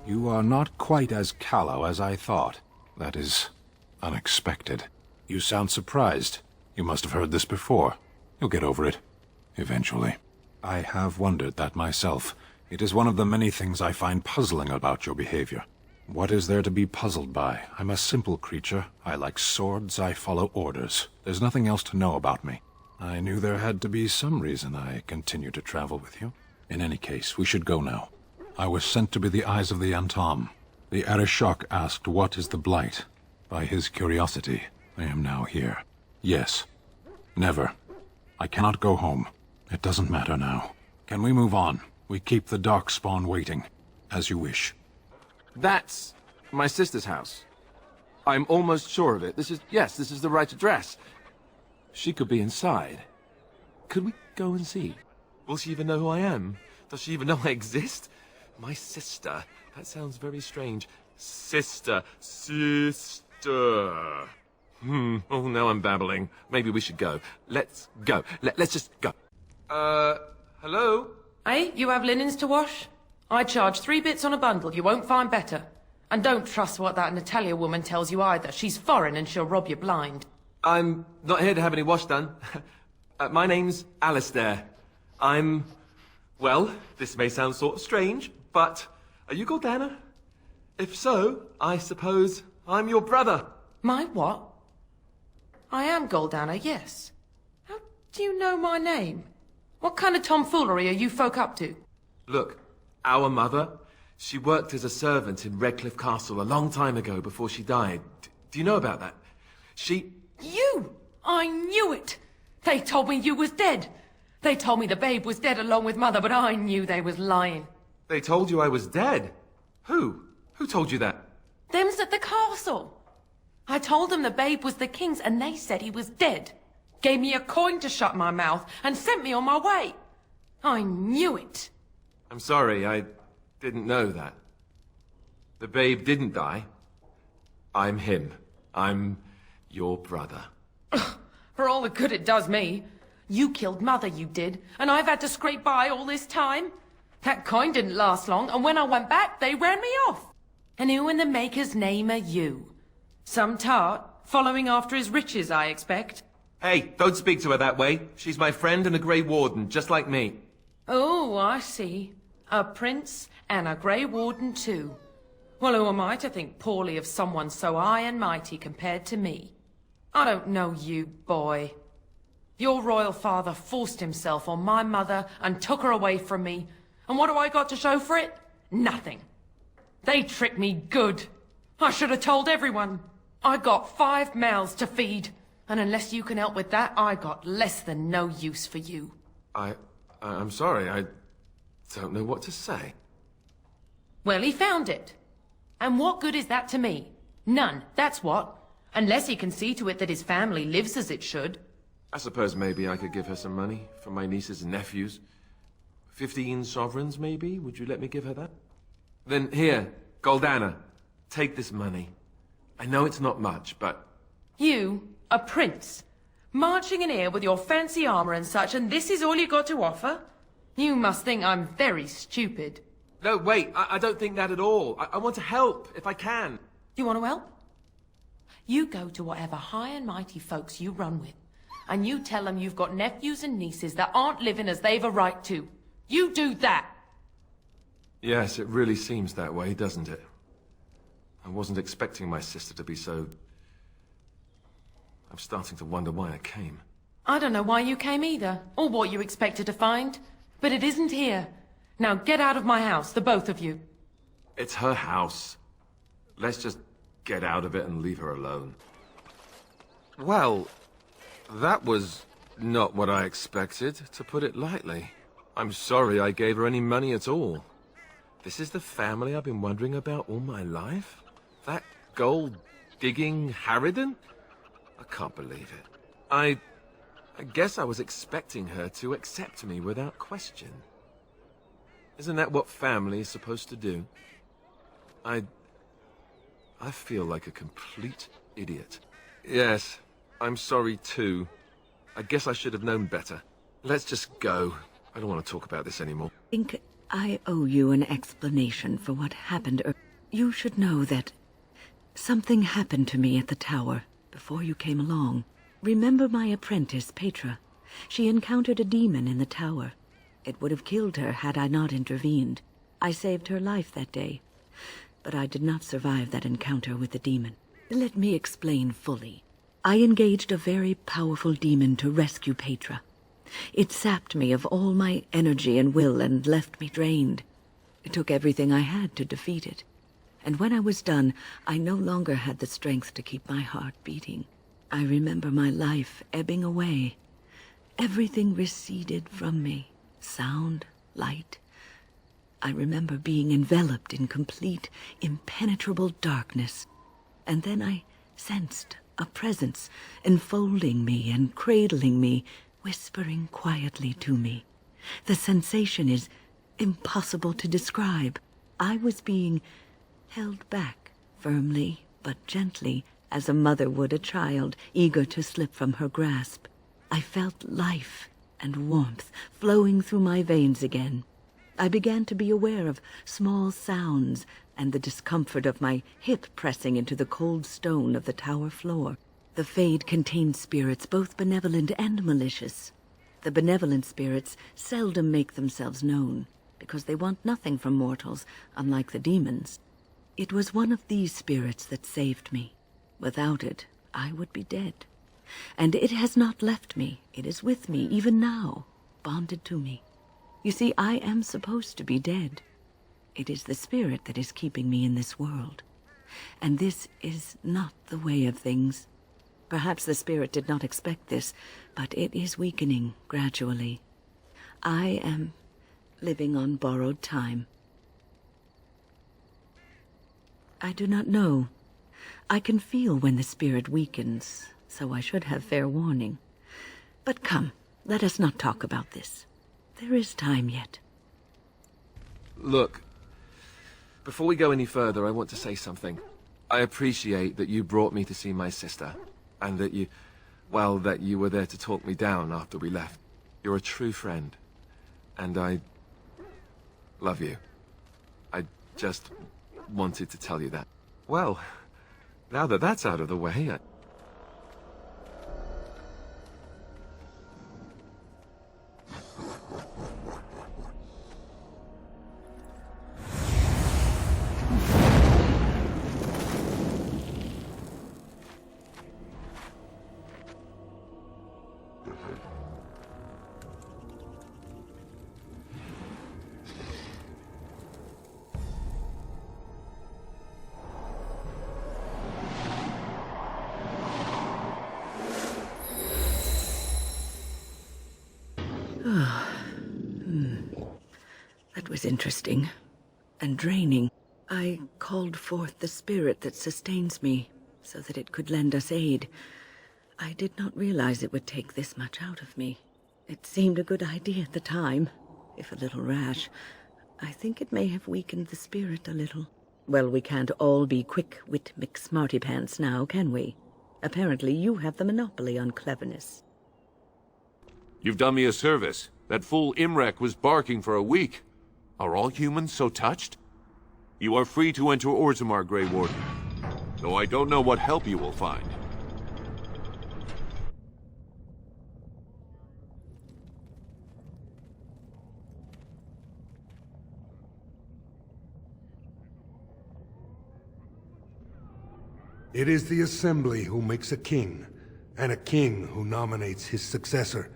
You are not quite as callow as I thought. That is unexpected. You sound surprised. You must have heard this before. You'll get over it. Eventually. I have wondered that myself. It is one of the many things I find puzzling about your behavior. What is there to be puzzled by? I'm a simple creature. I like swords. I follow orders. There's nothing else to know about me. I knew there had to be some reason I continued to travel with you. In any case, we should go now. I was sent to be the eyes of the Antom. The Arishok asked what is the Blight. By his curiosity, I am now here. Yes. Never. I cannot go home. It doesn't matter now. Can we move on? We keep the Darkspawn waiting. As you wish. That's my sister's house. I'm almost sure of it. This is the right address. She could be inside. Could we go and see? Will she even know who I am? Does she even know I exist? My sister. That sounds very strange. Sister. Oh, now I'm babbling. Maybe we should go. Let's go. Let's just go. Hello? Hey, you have linens to wash? I charge 3 bits on a bundle. You won't find better. And don't trust what that Natalia woman tells you either. She's foreign and she'll rob you blind. I'm not here to have any wash done. My name's Alistair. Well, this may sound sort of strange, but are you Gordana? If so, I suppose I'm your brother. My what? I am Goldana, yes. How do you know my name? What kind of tomfoolery are you folk up to? Look, our mother, she worked as a servant in Redcliffe Castle a long time ago before she died. Do you know about that? You! I knew it! They told me you was dead. They told me the babe was dead along with mother, but I knew they was lying. They told you I was dead? Who? Who told you that? Them's at the castle. I told them the babe was the king's and they said he was dead. Gave me a coin to shut my mouth and sent me on my way. I knew it. I'm sorry, I didn't know that. The babe didn't die. I'm him. I'm your brother. For all the good it does me. You killed mother, you did, and I've had to scrape by all this time. That coin didn't last long, and when I went back, they ran me off. And who in the maker's name are you? Some tart, following after his riches, I expect. Hey, don't speak to her that way. She's my friend and a Grey Warden, just like me. Oh, I see. A prince and a Grey Warden too. Well, who am I to think poorly of someone so high and mighty compared to me? I don't know you, boy. Your royal father forced himself on my mother and took her away from me. And what do I got to show for it? Nothing. They tricked me good. I should have told everyone. I got 5 mouths to feed. And unless you can help with that, I got less than no use for you. I'm sorry, I don't know what to say. Well, he found it. And what good is that to me? None, that's what. Unless he can see to it that his family lives as it should. I suppose maybe I could give her some money for my nieces and nephews. 15 sovereigns, maybe? Would you let me give her that? Then here, Goldana, take this money. I know it's not much, but... You, a prince, marching in here with your fancy armor and such, and this is all you got to offer? You must think I'm very stupid. No, wait, I don't think that at all. I want to help, if I can. You want to help? You go to whatever high and mighty folks you run with, and you tell them you've got nephews and nieces that aren't living as they've a right to. You do that! Yes, it really seems that way, doesn't it? I wasn't expecting my sister to be so... I'm starting to wonder why I came. I don't know why you came either, or what you expected to find. But it isn't here. Now get out of my house, the both of you. It's her house. Let's just get out of it and leave her alone. Well, that was not what I expected, to put it lightly. I'm sorry I gave her any money at all. This is the family I've been wondering about all my life? That gold-digging harridan? I can't believe it. I guess I was expecting her to accept me without question. Isn't that what family is supposed to do? I feel like a complete idiot. Yes, I'm sorry too. I guess I should have known better. Let's just go. I don't want to talk about this anymore. I think I owe you an explanation for what happened. You should know that something happened to me at the tower before you came along. Remember my apprentice, Petra? She encountered a demon in the tower. It would have killed her had I not intervened. I saved her life that day, but I did not survive that encounter with the demon. Let me explain fully. I engaged a very powerful demon to rescue Petra. It sapped me of all my energy and will and left me drained. It took everything I had to defeat it. And when I was done, I no longer had the strength to keep my heart beating. I remember my life ebbing away. Everything receded from me. Sound, light. I remember being enveloped in complete, impenetrable darkness. And then I sensed a presence enfolding me and cradling me, whispering quietly to me. The sensation is impossible to describe. I was being held back, firmly but gently, as a mother would a child, eager to slip from her grasp. I felt life and warmth flowing through my veins again. I began to be aware of small sounds and the discomfort of my hip pressing into the cold stone of the tower floor. The Fade contained spirits both benevolent and malicious. The benevolent spirits seldom make themselves known, because they want nothing from mortals, unlike the demons. It was one of these spirits that saved me. Without it, I would be dead. And it has not left me. It is with me, even now, bonded to me. You see, I am supposed to be dead. It is the spirit that is keeping me in this world. And this is not the way of things. Perhaps the spirit did not expect this, but it is weakening gradually. I am living on borrowed time. I do not know. I can feel when the spirit weakens, so I should have fair warning. But come, let us not talk about this. There is time yet. Look, before we go any further, I want to say something. I appreciate that you brought me to see my sister, and that you were there to talk me down after we left. You're a true friend, and I love you. I just wanted to tell you that. Well, now that that's out of the way, That was interesting and draining. I called forth the spirit that sustains me so that it could lend us aid. I did not realize it would take this much out of me. It seemed a good idea at the time, if a little rash. I think it may have weakened the spirit a little. Well, we can't all be quick-wit McSmartypants now, can we? Apparently you have the monopoly on cleverness. You've done me a service. That fool Imrek was barking for a week. Are all humans so touched? You are free to enter Orzammar, Grey Warden, though I don't know what help you will find. It is the Assembly who makes a king, and a king who nominates his successor.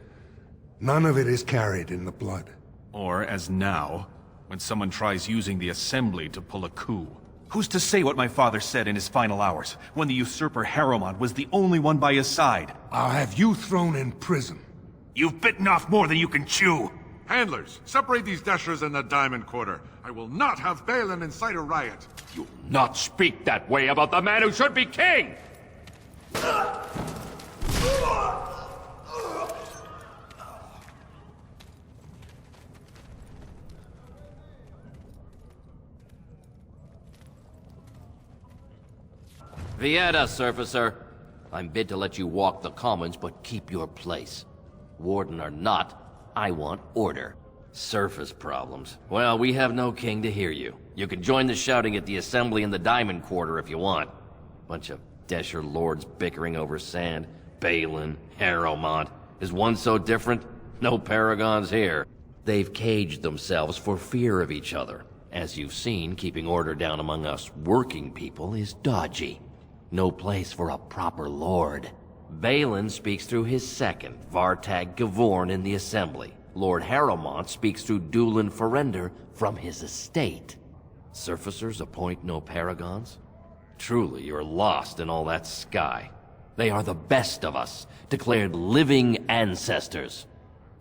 None of it is carried in the blood. Or, as now, when someone tries using the Assembly to pull a coup. Who's to say what my father said in his final hours, when the usurper Harrowmont was the only one by his side? I'll have you thrown in prison. You've bitten off more than you can chew! Handlers, separate these dashers in the Diamond Quarter. I will not have Balin incite a riot. You'll not speak that way about the man who should be king! Vieta, Surfacer. I'm bid to let you walk the commons, but keep your place. Warden or not, I want order. Surface problems. Well, we have no king to hear you. You can join the shouting at the assembly in the Diamond Quarter if you want. Bunch of Desher lords bickering over sand. Balin, Harrowmont. Is one so different? No paragons here. They've caged themselves for fear of each other. As you've seen, keeping order down among us working people is dodgy. No place for a proper lord. Balin speaks through his second, Vartag Gavorn, in the assembly. Lord Harrowmont speaks through Dulin Ferender from his estate. Surfacers appoint no paragons? Truly, you're lost in all that sky. They are the best of us, declared living ancestors.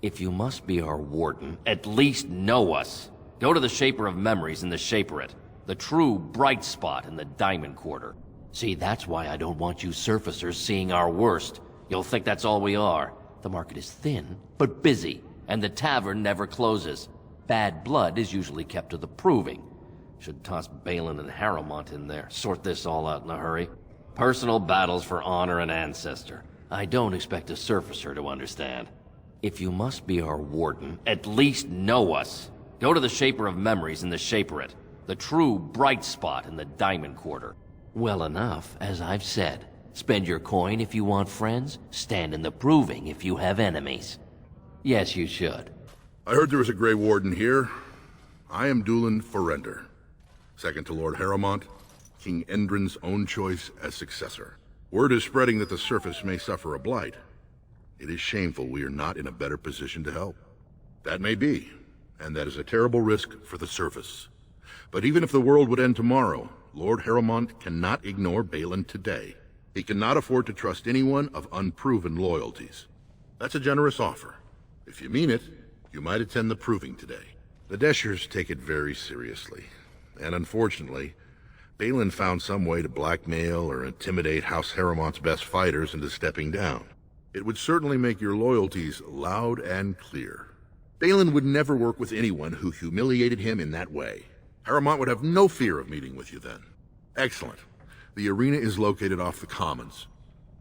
If you must be our warden, at least know us. Go to the Shaper of Memories in the Shaperate, the true bright spot in the Diamond Quarter. See, that's why I don't want you surfacers seeing our worst. You'll think that's all we are. The market is thin, but busy, and the tavern never closes. Bad blood is usually kept to the proving. Should toss Balin and Harrowmont in there, sort this all out in a hurry. Personal battles for honor and ancestor. I don't expect a surfacer to understand. If you must be our warden, at least know us. Go to the Shaper of Memories in the Shaperate, the true bright spot in the Diamond Quarter. Well enough, as I've said. Spend your coin if you want friends, stand in the proving if you have enemies. Yes, you should. I heard there was a Grey Warden here. I am Dulin Ferender, second to Lord Harrowmont, King Endrin's own choice as successor. Word is spreading that the surface may suffer a blight. It is shameful we are not in a better position to help. That may be, and that is a terrible risk for the surface. But even if the world would end tomorrow, Lord Harrowmont cannot ignore Balin today. He cannot afford to trust anyone of unproven loyalties. That's a generous offer. If you mean it, you might attend the proving today. The Deshers take it very seriously, and unfortunately, Balin found some way to blackmail or intimidate House Harrowmont's best fighters into stepping down. It would certainly make your loyalties loud and clear. Balin would never work with anyone who humiliated him in that way. Harrowmont would have no fear of meeting with you then. Excellent. The arena is located off the Commons.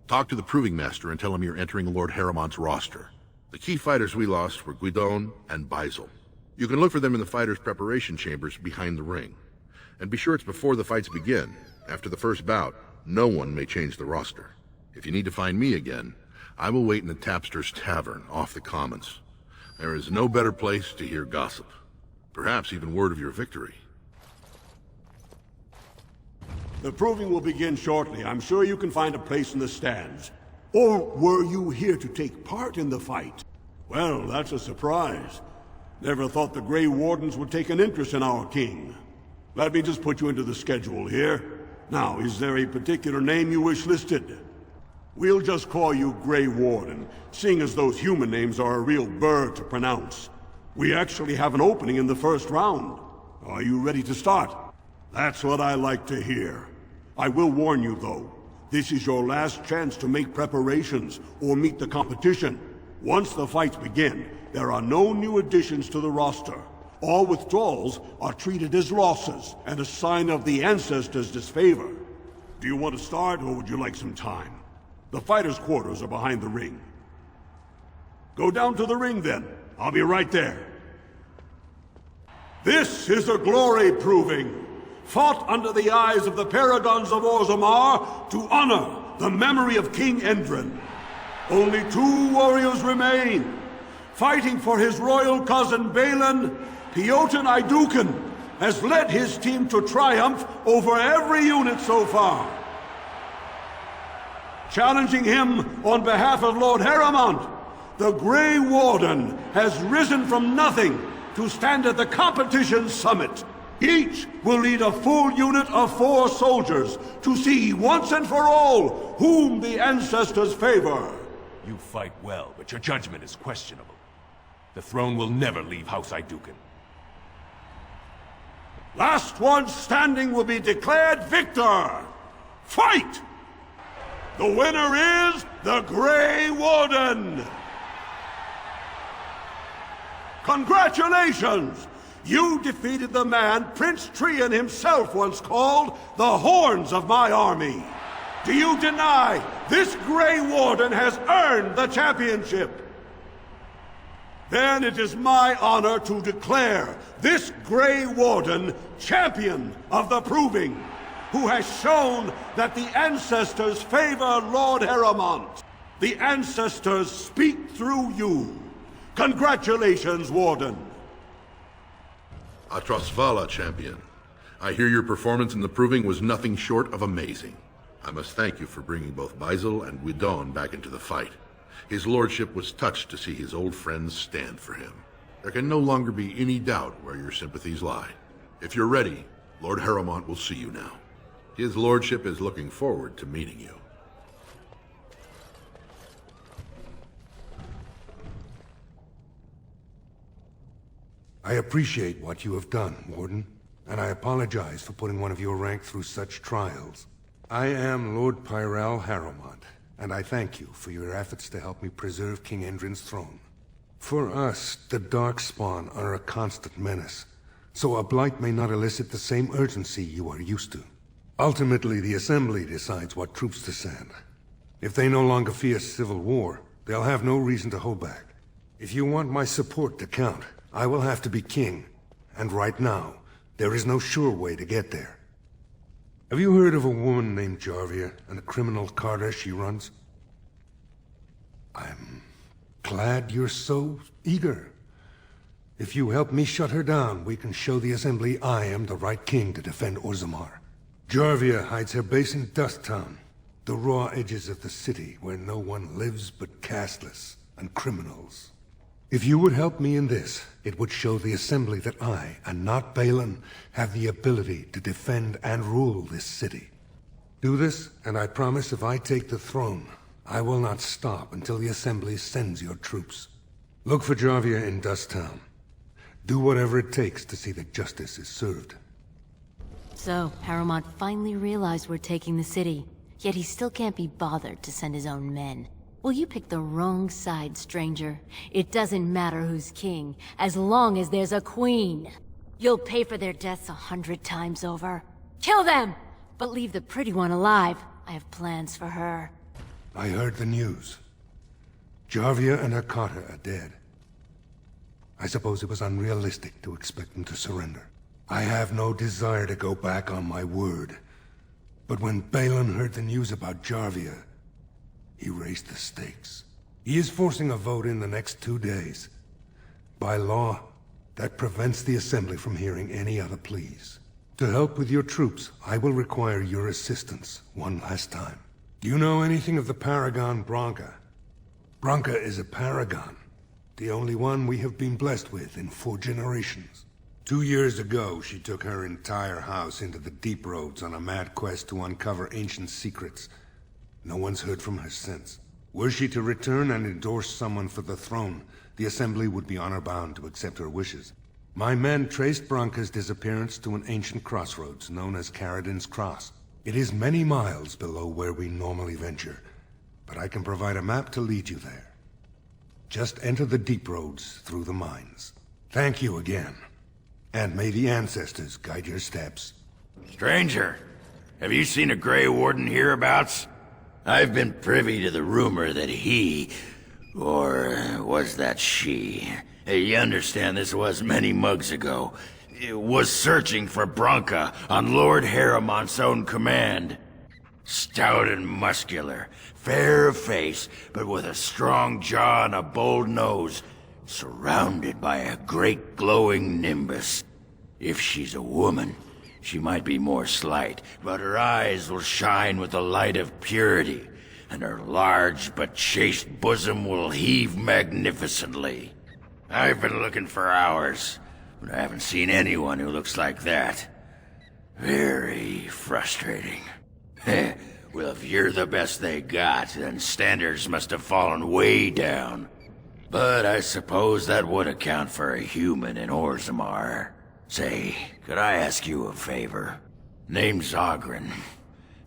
Talk to the Proving Master and tell him you're entering Lord Harrowmont's roster. The key fighters we lost were Guidon and Beisel. You can look for them in the fighters' preparation chambers behind the ring. And be sure it's before the fights begin. After the first bout, no one may change the roster. If you need to find me again, I will wait in the Tapster's Tavern off the Commons. There is no better place to hear gossip. Perhaps even word of your victory. The proving will begin shortly. I'm sure you can find a place in the stands. Or were you here to take part in the fight? Well, that's a surprise. Never thought the Grey Wardens would take an interest in our king. Let me just put you into the schedule here. Now, is there a particular name you wish listed? We'll just call you Grey Warden, seeing as those human names are a real burr to pronounce. We actually have an opening in the first round. Are you ready to start? That's what I like to hear. I will warn you, though. This is your last chance to make preparations or meet the competition. Once the fights begin, there are no new additions to the roster. All withdrawals are treated as losses and a sign of the ancestors' disfavor. Do you want to start, or would you like some time? The fighters' quarters are behind the ring. Go down to the ring, then. I'll be right there. This is a glory proving, fought under the eyes of the Paragons of Orzammar to honor the memory of King Endrin. Only 2 warriors remain. Fighting for his royal cousin Balin, Piotr Idukan has led his team to triumph over every unit so far. Challenging him on behalf of Lord Harrowmont, the Grey Warden has risen from nothing to stand at the competition's summit. Each will lead a full unit of 4 soldiers to see once and for all whom the ancestors favor. You fight well, but your judgment is questionable. The throne will never leave House Idukan. Last one standing will be declared victor. Fight! The winner is the Grey Warden! Congratulations! You defeated the man Prince Trian himself once called the Horns of my army. Do you deny this Grey Warden has earned the championship? Then it is my honor to declare this Grey Warden champion of the Proving, who has shown that the Ancestors favor Lord Harrowmont. The Ancestors speak through you. Congratulations, Warden. Atrasvala, champion. I hear your performance in the Proving was nothing short of amazing. I must thank you for bringing both Baisel and Guidon back into the fight. His lordship was touched to see his old friends stand for him. There can no longer be any doubt where your sympathies lie. If you're ready, Lord Harrowmont will see you now. His lordship is looking forward to meeting you. I appreciate what you have done, Warden, and I apologize for putting one of your rank through such trials. I am Lord Pyrell Harrowmont, and I thank you for your efforts to help me preserve King Endrin's throne. For us, the Darkspawn are a constant menace, so a blight may not elicit the same urgency you are used to. Ultimately, the Assembly decides what troops to send. If they no longer fear civil war, they'll have no reason to hold back. If you want my support to count, I will have to be king, and right now, there is no sure way to get there. Have you heard of a woman named Jarvia and the criminal carter she runs? I'm glad you're so eager. If you help me shut her down, we can show the Assembly I am the right king to defend Orzammar. Jarvia hides her base in Dust Town, the raw edges of the city where no one lives but castless and criminals. If you would help me in this, it would show the Assembly that I, and not Balin, have the ability to defend and rule this city. Do this, and I promise if I take the throne, I will not stop until the Assembly sends your troops. Look for Jarvia in Dust Town. Do whatever it takes to see that justice is served. So, Harrowmont finally realized we're taking the city, yet he still can't be bothered to send his own men. Well, you picked the wrong side, stranger. It doesn't matter who's king, as long as there's a queen. You'll pay for their deaths 100 times over. Kill them! But leave the pretty one alive. I have plans for her. I heard the news. Jarvia and her carter are dead. I suppose it was unrealistic to expect them to surrender. I have no desire to go back on my word. But when Balin heard the news about Jarvia, he raised the stakes. He is forcing a vote in the next 2 days. By law, that prevents the Assembly from hearing any other pleas. To help with your troops, I will require your assistance one last time. Do you know anything of the Paragon Branka? Branka is a paragon, the only one we have been blessed with in 4 generations. 2 years ago, she took her entire house into the Deep Roads on a mad quest to uncover ancient secrets. No one's heard from her since. Were she to return and endorse someone for the throne, the Assembly would be honor-bound to accept her wishes. My men traced Branka's disappearance to an ancient crossroads known as Caradin's Cross. It is many miles below where we normally venture, but I can provide a map to lead you there. Just enter the Deep Roads through the mines. Thank you again, and may the Ancestors guide your steps. Stranger, have you seen a Grey Warden hereabouts? I've been privy to the rumor that he, or was that she? You understand this was many mugs ago, was searching for Branka on Lord Harrowmont's own command. Stout and muscular, fair of face, but with a strong jaw and a bold nose, surrounded by a great glowing nimbus. If she's a woman, she might be more slight, but her eyes will shine with the light of purity, and her large but chaste bosom will heave magnificently. I've been looking for hours, but I haven't seen anyone who looks like that. Very frustrating. Well, if you're the best they got, then standards must have fallen way down. But I suppose that would account for a human in Orzammar. Say, could I ask you a favor? Name's Oghren,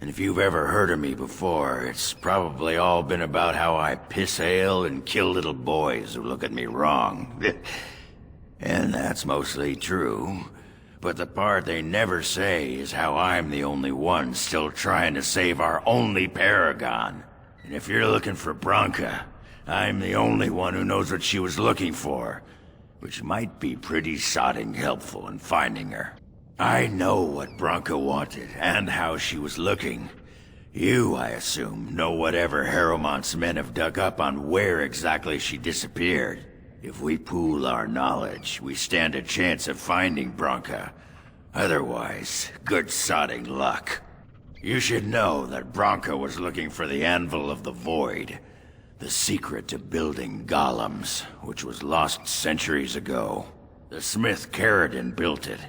and if you've ever heard of me before, it's probably all been about how I piss ale and kill little boys who look at me wrong. And that's mostly true. But the part they never say is how I'm the only one still trying to save our only paragon. And if you're looking for Branka, I'm the only one who knows what she was looking for, which might be pretty sodding helpful in finding her. I know what Branka wanted, and how she was looking. You, I assume, know whatever Harrowmont's men have dug up on where exactly she disappeared. If we pool our knowledge, we stand a chance of finding Branka. Otherwise, good sodding luck. You should know that Branka was looking for the Anvil of the Void, the secret to building golems, which was lost centuries ago. The smith Caridin built it,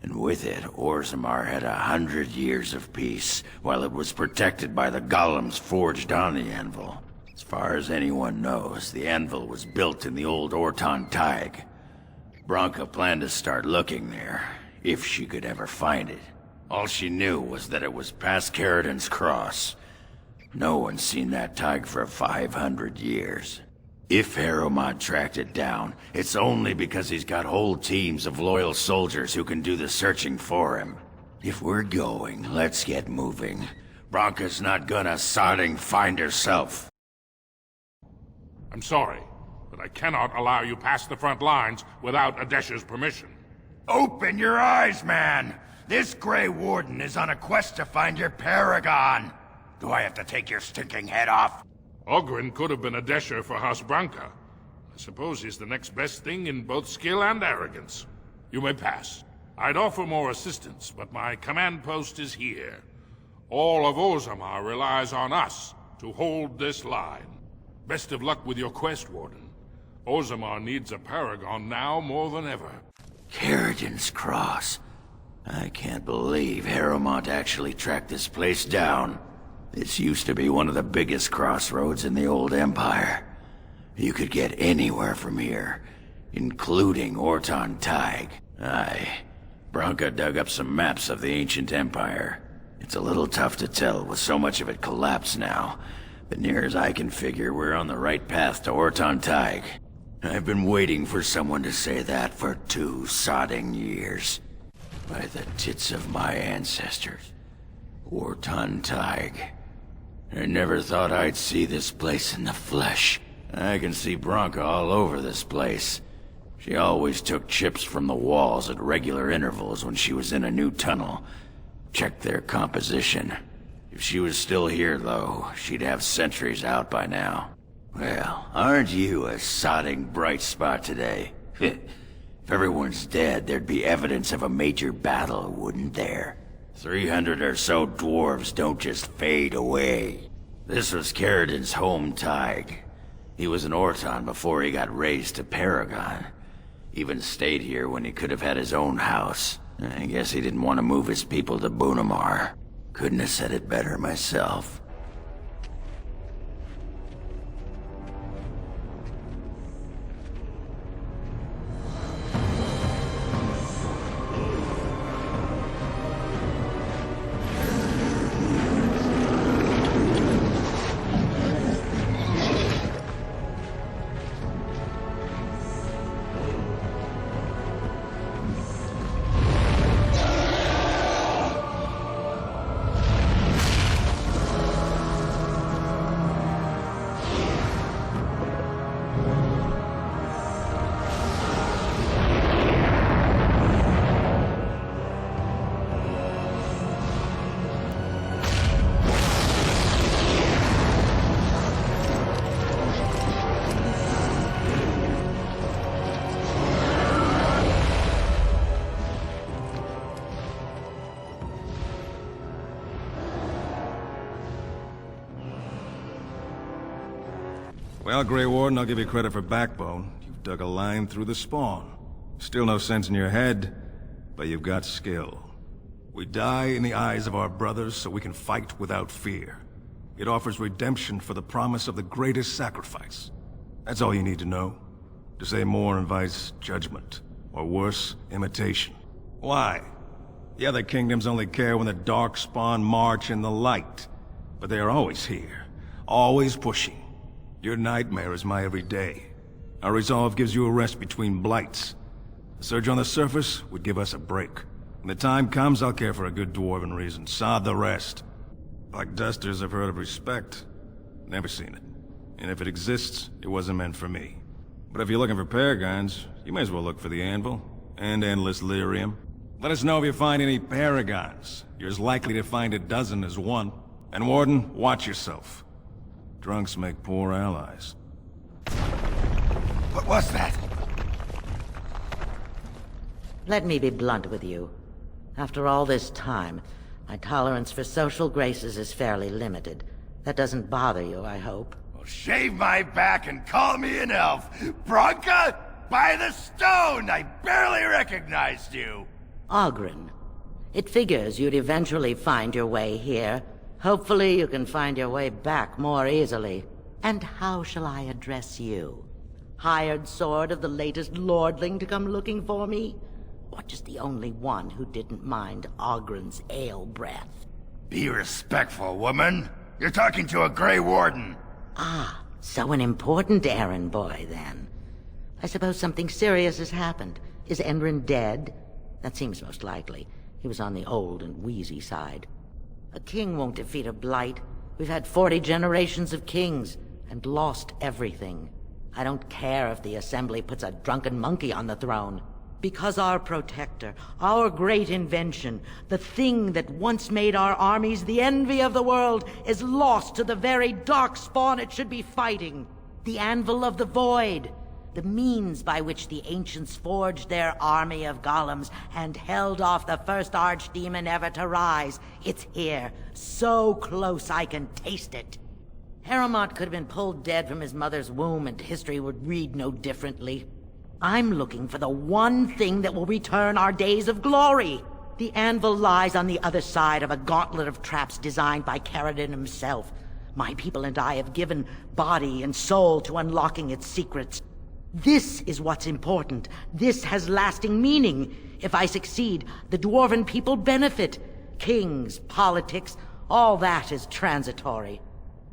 and with it, Orzammar had 100 years of peace, while it was protected by the golems forged on the anvil. As far as anyone knows, the anvil was built in the old Orton Tig. Branka planned to start looking there, if she could ever find it. All she knew was that it was past Caridin's cross. No one's seen that Tig for 500 years. If Harrowmont tracked it down, it's only because he's got whole teams of loyal soldiers who can do the searching for him. If we're going, let's get moving. Branka's not gonna sodding find herself. I'm sorry, but I cannot allow you past the front lines without Adesha's permission. Open your eyes, man! This Grey Warden is on a quest to find your paragon! Do I have to take your stinking head off? Oghren could have been Adesha for House Branka. I suppose he's the next best thing in both skill and arrogance. You may pass. I'd offer more assistance, but my command post is here. All of Orzammar relies on us to hold this line. Best of luck with your quest, Warden. Orzammar needs a paragon now more than ever. Caridin's Cross. I can't believe Harrowmont actually tracked this place down. This used to be one of the biggest crossroads in the old Empire. You could get anywhere from here, including Orton Tig. Aye, Branka dug up some maps of the ancient Empire. It's a little tough to tell with so much of it collapsed now, but near as I can figure, we're on the right path to Orton Tig. I've been waiting for someone to say that for 2 sodding years. By the tits of my ancestors. Orton Tig. I never thought I'd see this place in the flesh. I can see Branka all over this place. She always took chips from the walls at regular intervals when she was in a new tunnel. Checked their composition. If she was still here, though, she'd have sentries out by now. Well, aren't you a sodding bright spot today? If everyone's dead, there'd be evidence of a major battle, wouldn't there? 300 or so dwarves don't just fade away. This was Caridin's home Tig. He was an Orton before he got raised to Paragon. Even stayed here when he could have had his own house. I guess he didn't want to move his people to Bunamar. Couldn't have said it better myself. Well, Grey Warden, I'll give you credit for backbone. You've dug a line through the spawn. Still no sense in your head, but you've got skill. We die in the eyes of our brothers so we can fight without fear. It offers redemption for the promise of the greatest sacrifice. That's all you need to know. To say more invites judgment, or worse, imitation. Why? The other kingdoms only care when the Darkspawn march in the light. But they are always here, always pushing. Your nightmare is my everyday. Our resolve gives you a rest between blights. The surge on the surface would give us a break. When the time comes, I'll care for a good dwarven reason. Sod the rest. Like dusters, I've heard of respect. Never seen it. and if it exists, it wasn't meant for me. But if you're looking for paragons, you may as well look for the anvil, and endless lyrium. Let us know if you find any paragons. You're as likely to find a dozen as one. And Warden, watch yourself. Drunks make poor allies. What was that? Let me be blunt with you. After all this time, my tolerance for social graces is fairly limited. That doesn't bother you, I hope. Well, shave my back and call me an elf. Bronca, by the stone! I barely recognized you. Oghren. It figures you'd eventually find your way here. Hopefully you can find your way back more easily. And how shall I address you? Hired sword of the latest lordling to come looking for me? Or just the only one who didn't mind Oghren's ale breath? Be respectful, woman. You're talking to a Grey Warden. Ah, so an important errand boy, then. I suppose something serious has happened. Is Endrin dead? That seems most likely. He was on the old and wheezy side. A king won't defeat a blight. We've had 40 generations of kings, and lost everything. I don't care if the Assembly puts a drunken monkey on the throne. Because our protector, our great invention, the thing that once made our armies the envy of the world, is lost to the very darkspawn it should be fighting. The Anvil of the Void. The means by which the ancients forged their army of golems and held off the first archdemon ever to rise. It's here, so close I can taste it. Harrowmont could have been pulled dead from his mother's womb and history would read no differently. I'm looking for the one thing that will return our days of glory. The anvil lies on the other side of a gauntlet of traps designed by Caridin himself. My people and I have given body and soul to unlocking its secrets. This is what's important. This has lasting meaning. If I succeed, the Dwarven people benefit. Kings, politics, all that is transitory.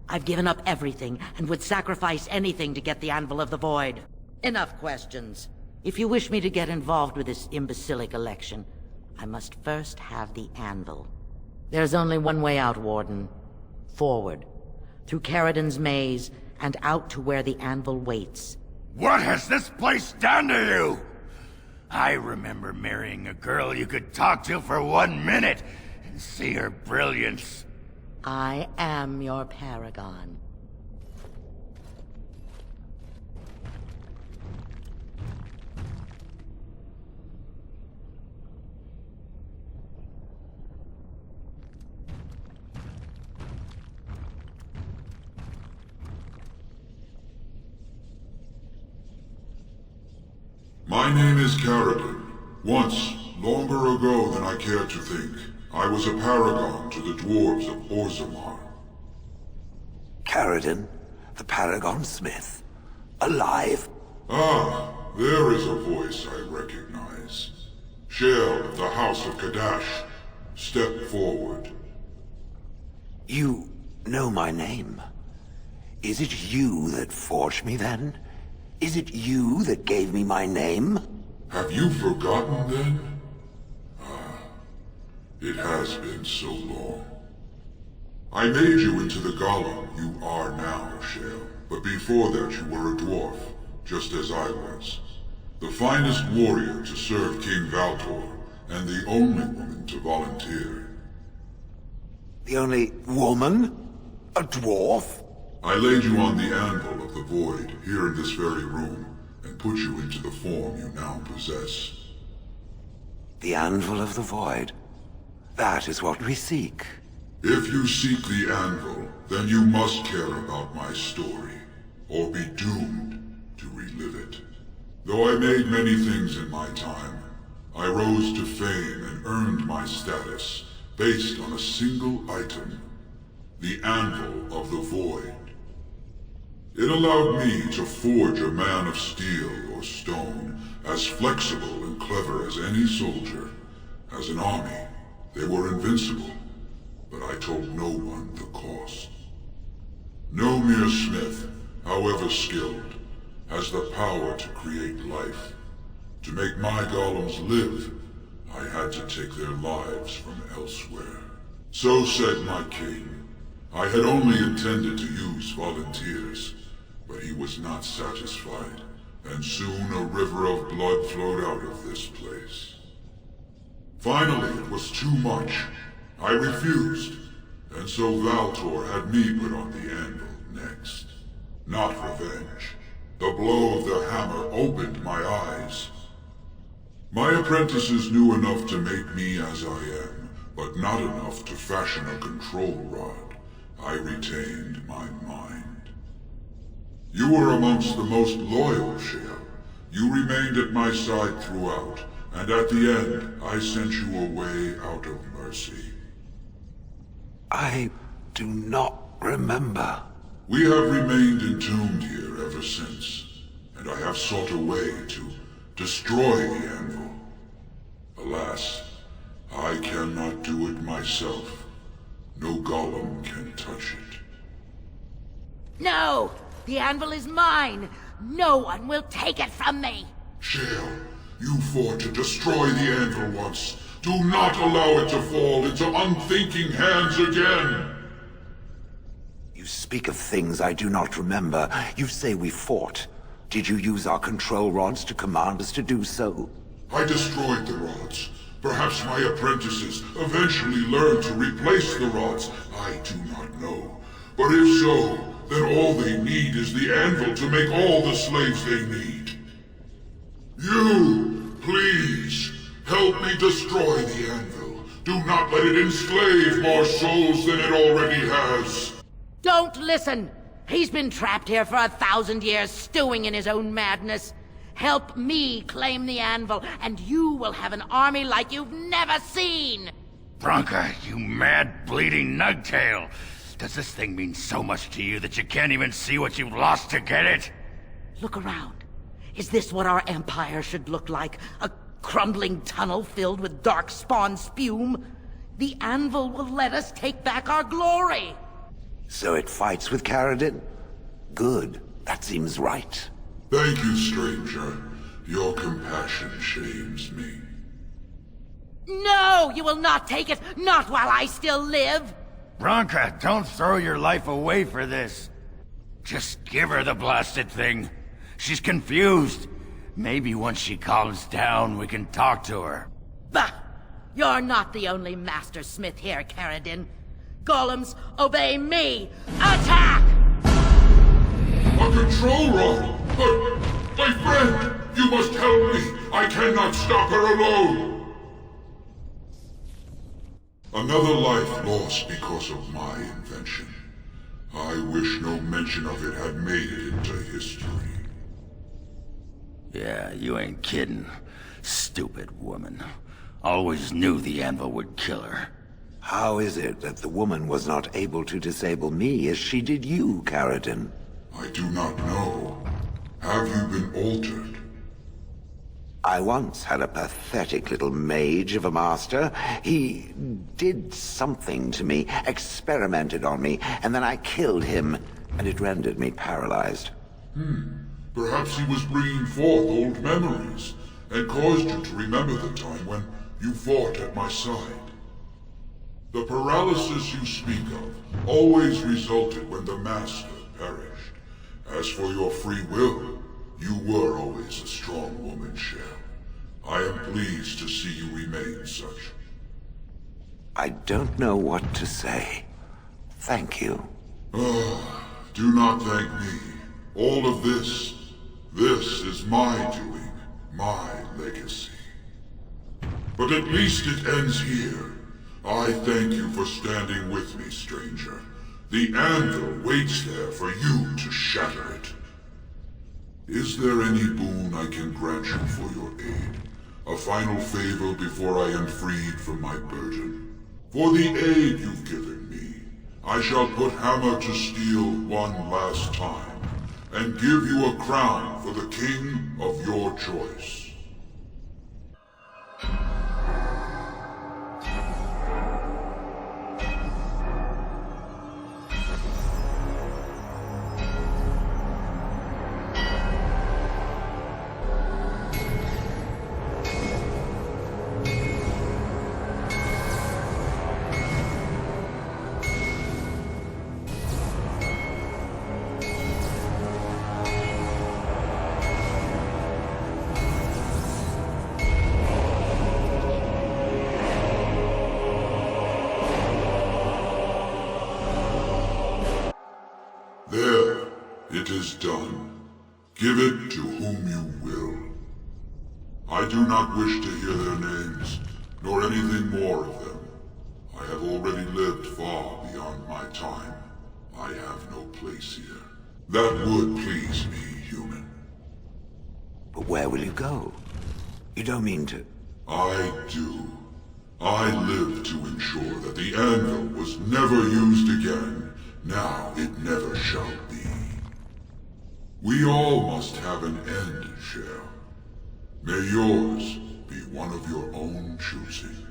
I've given up everything and would sacrifice anything to get the Anvil of the Void. Enough questions. If you wish me to get involved with this imbecilic election, I must first have the Anvil. There's only one way out, Warden. Forward. Through Caridin's maze, and out to where the Anvil waits. What has this place done to you? I remember marrying a girl you could talk to for 1 minute and see her brilliance. I am your paragon. My name is Caridin. Once, longer ago than I care to think, I was a paragon to the dwarves of Orzammar. Caridin, the Paragon Smith. Alive? Ah, there is a voice I recognize. Shale of the House of Kadash. Step forward. You know my name. Is it you that forged me then? Is it you that gave me my name? Have you forgotten then? Ah, it has been so long. I made you into the golem you are now, Shale. But before that you were a dwarf, just as I was. The finest warrior to serve King Baldur, and the only woman to volunteer. The only woman? A dwarf? I laid you on the anvil of the void, here in this very room, and put you into the form you now possess. The anvil of the void. That is what we seek. If you seek the anvil, then you must care about my story, or be doomed to relive it. Though I made many things in my time, I rose to fame and earned my status based on a single item, the anvil of the void. It allowed me to forge a man of steel or stone, as flexible and clever as any soldier. As an army, they were invincible, but I told no one the cost. No mere smith, however skilled, has the power to create life. To make my golems live, I had to take their lives from elsewhere. So said my king. I had only intended to use volunteers, But he was not satisfied, and soon a river of blood flowed out of this place. Finally, it was too much. I refused, and so Baldur had me put on the anvil next. Not revenge. The blow of the hammer opened my eyes. My apprentices knew enough to make me as I am, but not enough to fashion a control rod. I retained my mind. You were amongst the most loyal, Shale. You remained at my side throughout, and at the end, I sent you away out of mercy. I do not remember. We have remained entombed here ever since, and I have sought a way to destroy the anvil. Alas, I cannot do it myself. No golem can touch it. No! The anvil is mine! No one will take it from me! Shale, you fought to destroy the anvil once. Do not allow it to fall into unthinking hands again! You speak of things I do not remember. You say we fought. Did you use our control rods to command us to do so? I destroyed the rods. Perhaps my apprentices eventually learned to replace the rods. I do not know. But if so, then all they need is the anvil to make all the slaves they need. You, please, help me destroy the anvil. Do not let it enslave more souls than it already has. Don't listen! He's been trapped here for 1,000 years, stewing in his own madness. Help me claim the anvil, and you will have an army like you've never seen! Bronca, you mad, bleeding nugtail! Does this thing mean so much to you that you can't even see what you've lost to get it? Look around. Is this what our empire should look like? A crumbling tunnel filled with dark spawn spume? The anvil will let us take back our glory! So it fights with Caradin? Good. That seems right. Thank you, stranger. Your compassion shames me. No! You will not take it! Not while I still live! Bronca, don't throw your life away for this. Just give her the blasted thing. She's confused. Maybe once she calms down, we can talk to her. Bah! You're not the only master smith here, Caradin. Golems, obey me! Attack! A control rod! But, my friend, you must help me! I cannot stop her alone! Another life lost because of my invention. I wish no mention of it had made it into history. Yeah, you ain't kidding. Stupid woman. Always knew the anvil would kill her. How is it that the woman was not able to disable me as she did you, Caradin? I do not know. Have you been altered? I once had a pathetic little mage of a master. He did something to me, experimented on me, and then I killed him, and it rendered me paralyzed. Perhaps he was bringing forth old memories, and caused you to remember the time when you fought at my side. The paralysis you speak of always resulted when the Master perished. As for your free will, you were always a strong woman, Shale. I am pleased to see you remain such. I don't know what to say. Thank you. Do not thank me. All of this is my doing, my legacy. But at least it ends here. I thank you for standing with me, stranger. The anvil waits there for you to shatter it. Is there any boon I can grant you for your aid? A final favor before I am freed from my burden? For the aid you've given me, I shall put hammer to steel one last time, and give you a crown for the king of your choice. Give it to whom you will. I do not wish to hear their names, nor anything more of them. I have already lived far beyond my time. I have no place here. That would please me, human. But where will you go? You don't mean to... I do. I live to ensure that the anvil was never used again. Now it never shall be. We all must have an end, Cher. May yours be one of your own choosing.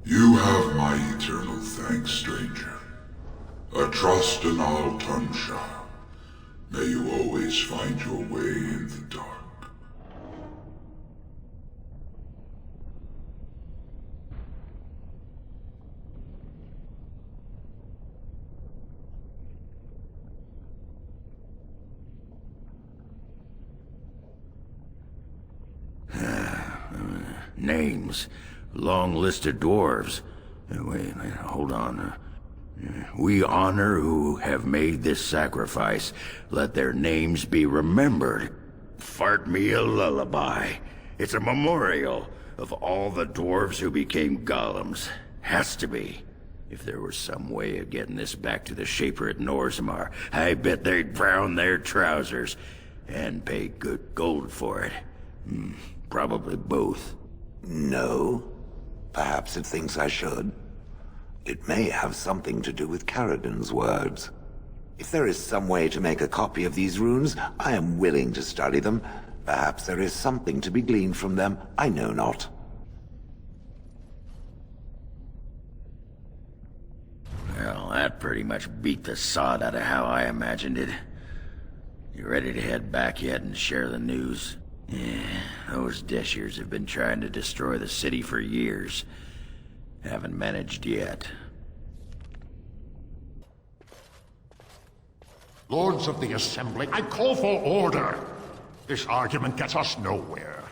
You have my eternal thanks, stranger. A trust and I'll turn sharp. May you always find your way in the dark. Names. Long list of dwarves. Wait, hold on. We honor who have made this sacrifice. Let their names be remembered. Fart me a lullaby. It's a memorial of all the dwarves who became golems. Has to be. If there was some way of getting this back to the Shaper at Norzimar, I bet they'd brown their trousers. And pay good gold for it. Probably both. No. Perhaps it thinks I should. It may have something to do with Caridin's words. If there is some way to make a copy of these runes, I am willing to study them. Perhaps there is something to be gleaned from them, I know not. Well, that pretty much beat the sod out of how I imagined it. You ready to head back yet and share the news? Yeah, those Deshirs have been trying to destroy the city for years. Haven't managed yet. Lords of the Assembly, I call for order. This argument gets us nowhere.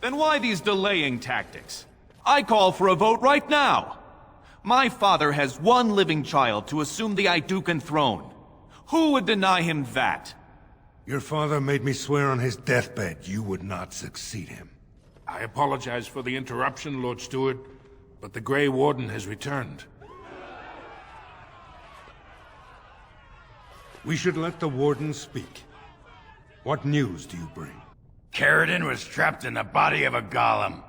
Then why these delaying tactics? I call for a vote right now. My father has one living child to assume the Idukan throne. Who would deny him that? Your father made me swear on his deathbed you would not succeed him. I apologize for the interruption, Lord Steward, but the Grey Warden has returned. We should let the Warden speak. What news do you bring? Caridin was trapped in the body of a golem.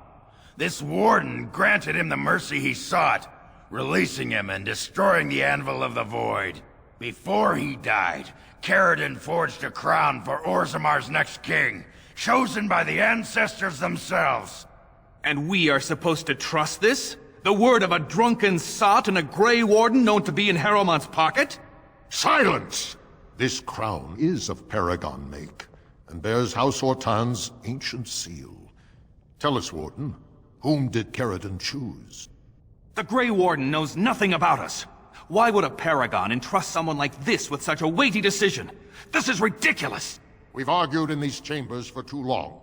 This Warden granted him the mercy he sought, releasing him and destroying the Anvil of the Void. Before he died, Caridin forged a crown for Orzamar's next king, chosen by the ancestors themselves. And we are supposed to trust this? The word of a drunken sot and a Grey Warden known to be in Harrowmont's pocket? Silence! This crown is of Paragon make, and bears House Ortan's ancient seal. Tell us, Warden, whom did Caridin choose? The Grey Warden knows nothing about us. Why would a Paragon entrust someone like this with such a weighty decision? This is ridiculous! We've argued in these chambers for too long.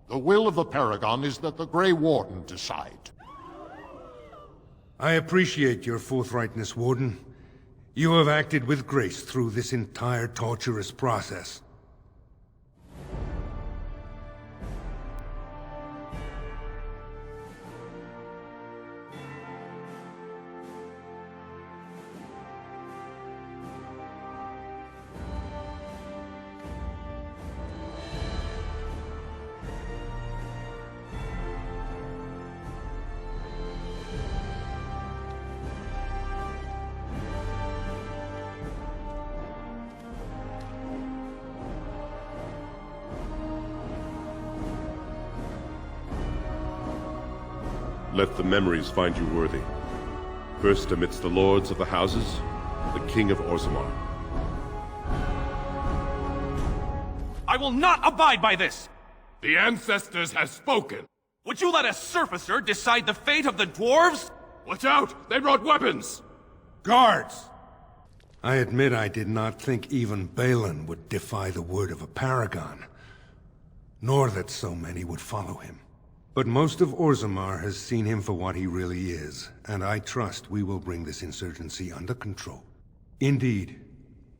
The will of the Paragon is that the Grey Warden decide. I appreciate your forthrightness, Warden. You have acted with grace through this entire torturous process. Let the memories find you worthy. First amidst the lords of the houses, the King of Orzammar. I will not abide by this! The ancestors have spoken. Would you let a surfacer decide the fate of the dwarves? Watch out! They brought weapons! Guards! I admit I did not think even Balin would defy the word of a paragon, nor that so many would follow him. But most of Orzammar has seen him for what he really is, and I trust we will bring this insurgency under control. Indeed,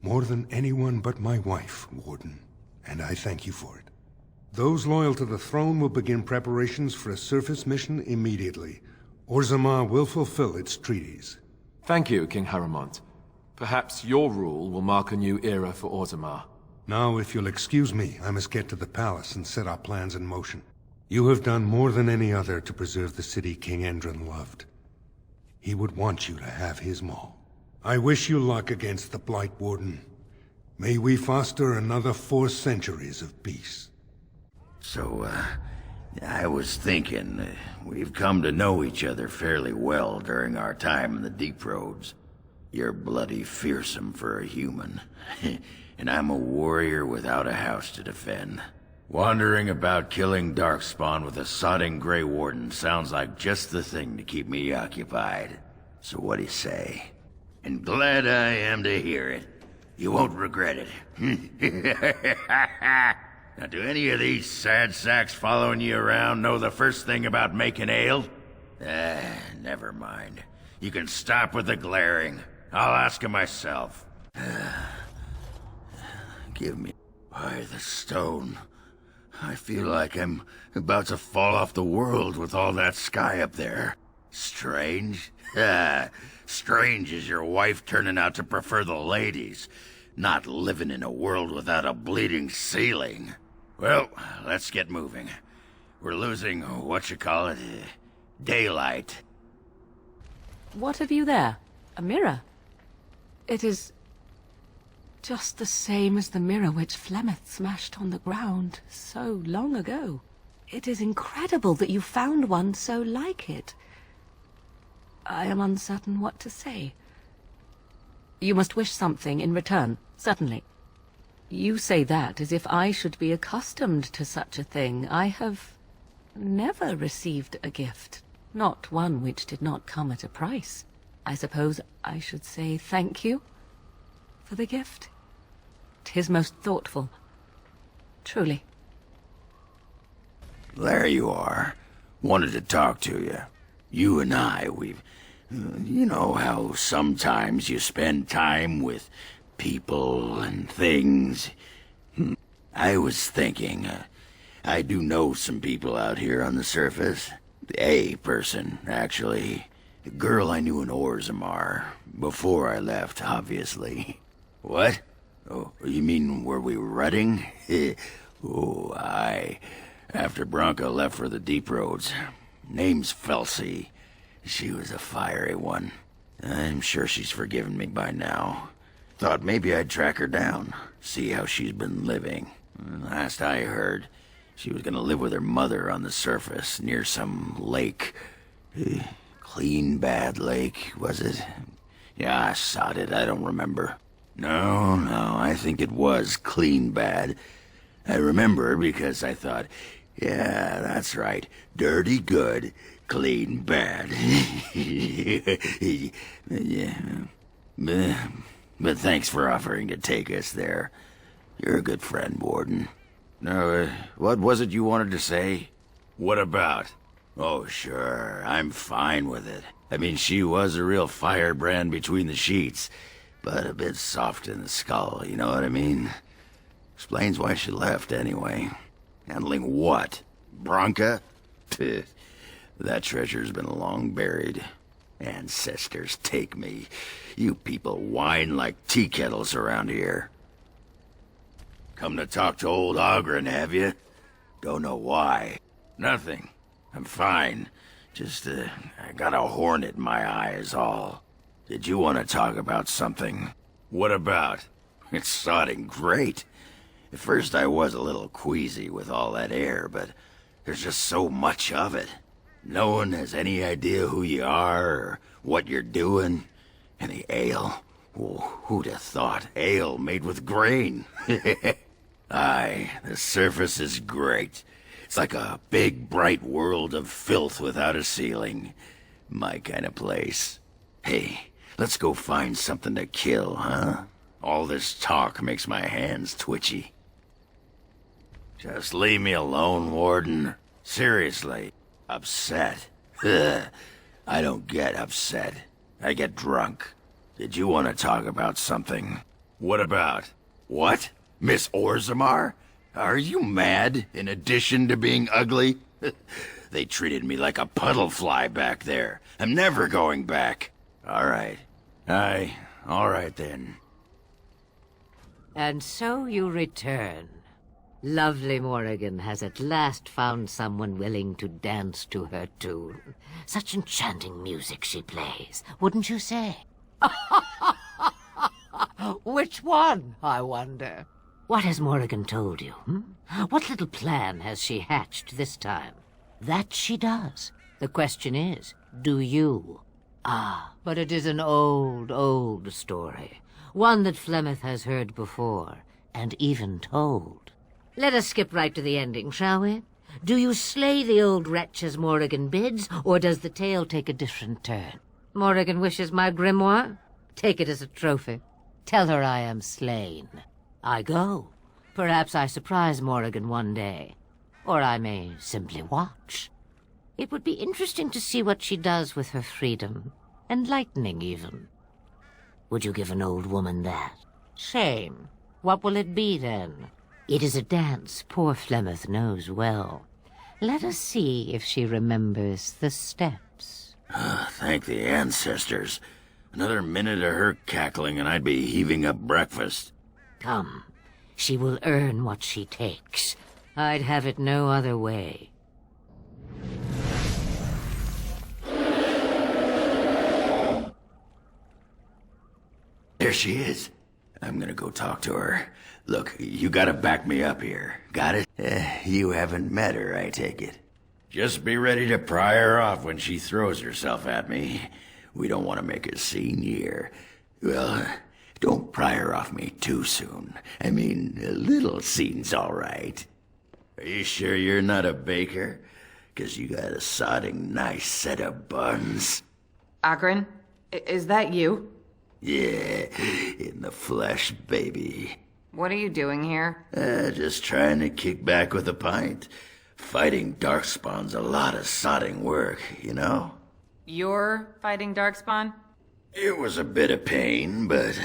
more than anyone but my wife, Warden, and I thank you for it. Those loyal to the throne will begin preparations for a surface mission immediately. Orzammar will fulfill its treaties. Thank you, King Haramont. Perhaps your rule will mark a new era for Orzammar. Now, if you'll excuse me, I must get to the palace and set our plans in motion. You have done more than any other to preserve the city King Endrin loved. He would want you to have his maul. I wish you luck against the Blight Warden. May we foster another 4 centuries of peace. So, I was thinking, we've come to know each other fairly well during our time in the Deep Roads. You're bloody fearsome for a human, and I'm a warrior without a house to defend. Wandering about killing Darkspawn with a sodding Grey Warden sounds like just the thing to keep me occupied. So what do you say? And glad I am to hear it. You won't regret it. Now, do any of these sad sacks following you around know the first thing about making ale? Never mind. You can stop with the glaring. I'll ask him myself. Give me by the stone. I feel like I'm about to fall off the world with all that sky up there. Strange? Strange is your wife turning out to prefer the ladies, not living in a world without a bleeding ceiling. Well, let's get moving. We're losing, daylight. What have you there? A mirror? It is just the same as the mirror which Flemeth smashed on the ground so long ago. It is incredible that you found one so like it. I am uncertain what to say. You must wish something in return, certainly. You say that as if I should be accustomed to such a thing. I have never received a gift, not one which did not come at a price. I suppose I should say thank you for the gift. 'Tis most thoughtful. Truly. There you are. Wanted to talk to you. You and I, we've... You know how sometimes you spend time with people and things? I was thinking, I do know some people out here on the surface. A person, actually. A girl I knew in Orzammar. Before I left, obviously. What? Oh, you mean were we rutting? Oh, aye. After Bronca left for the Deep Roads. Name's Felsi. She was a fiery one. I'm sure she's forgiven me by now. Thought maybe I'd track her down, see how she's been living. Last I heard, she was gonna live with her mother on the surface, near some lake. Clean Bad Lake, was it? Yeah, I sod it, I don't remember. No, I think it was Clean Bad. I remember because I thought, yeah, that's right, dirty good, clean bad. Yeah. But thanks for offering to take us there. You're a good friend, Warden. No, what was it you wanted to say? What about? Oh, sure, I'm fine with it. I mean, she was a real firebrand between the sheets, but a bit soft in the skull, you know what I mean? Explains why she left, anyway. Handling what? Bronca? That treasure's been long buried. Ancestors take me. You people whine like tea kettles around here. Come to talk to old Ogren, have you? Don't know why. Nothing. I'm fine. Just, I got a hornet in my eye is all. Did you want to talk about something? What about? It's sodding great. At first I was a little queasy with all that air, but there's just so much of it. No one has any idea who you are or what you're doing. And the ale. Oh, who'd have thought? Ale made with grain. Aye, the surface is great. It's like a big, bright world of filth without a ceiling. My kind of place. Hey, let's go find something to kill, huh? All this talk makes my hands twitchy. Just leave me alone, Warden. Seriously. Upset. Ugh. I don't get upset. I get drunk. Did you want to talk about something? What about? What? Miss Orzammar? Are you mad, in addition to being ugly? They treated me like a puddle fly back there. I'm never going back. All right. All right then. And so you return. Lovely Morrigan has at last found someone willing to dance to her tune. Such enchanting music she plays, wouldn't you say? Which one, I wonder? What has Morrigan told you? What little plan has she hatched this time? That she does. The question is, do you? Ah, but it is an old, old story. One that Flemeth has heard before, and even told. Let us skip right to the ending, shall we? Do you slay the old wretch as Morrigan bids, or does the tale take a different turn? Morrigan wishes my grimoire? Take it as a trophy. Tell her I am slain. I go. Perhaps I surprise Morrigan one day. Or I may simply watch. It would be interesting to see what she does with her freedom. Enlightening, even. Would you give an old woman that? Shame. What will it be, then? It is a dance poor Flemeth knows well. Let us see if she remembers the steps. Thank the ancestors. Another minute of her cackling and I'd be heaving up breakfast. Come. She will earn what she takes. I'd have it no other way. There she is. I'm gonna go talk to her. Look, you gotta back me up here. Got it? You haven't met her, I take it. Just be ready to pry her off when she throws herself at me. We don't want to make a scene here. Well, don't pry her off me too soon. I mean, a little scene's all right. Are you sure you're not a baker? 'Cause you got a sodding nice set of buns. Akron, is that you? Yeah, in the flesh, baby. What are you doing here? Just trying to kick back with a pint. Fighting Darkspawn's a lot of sodding work, you know? You're fighting Darkspawn? It was a bit of pain, but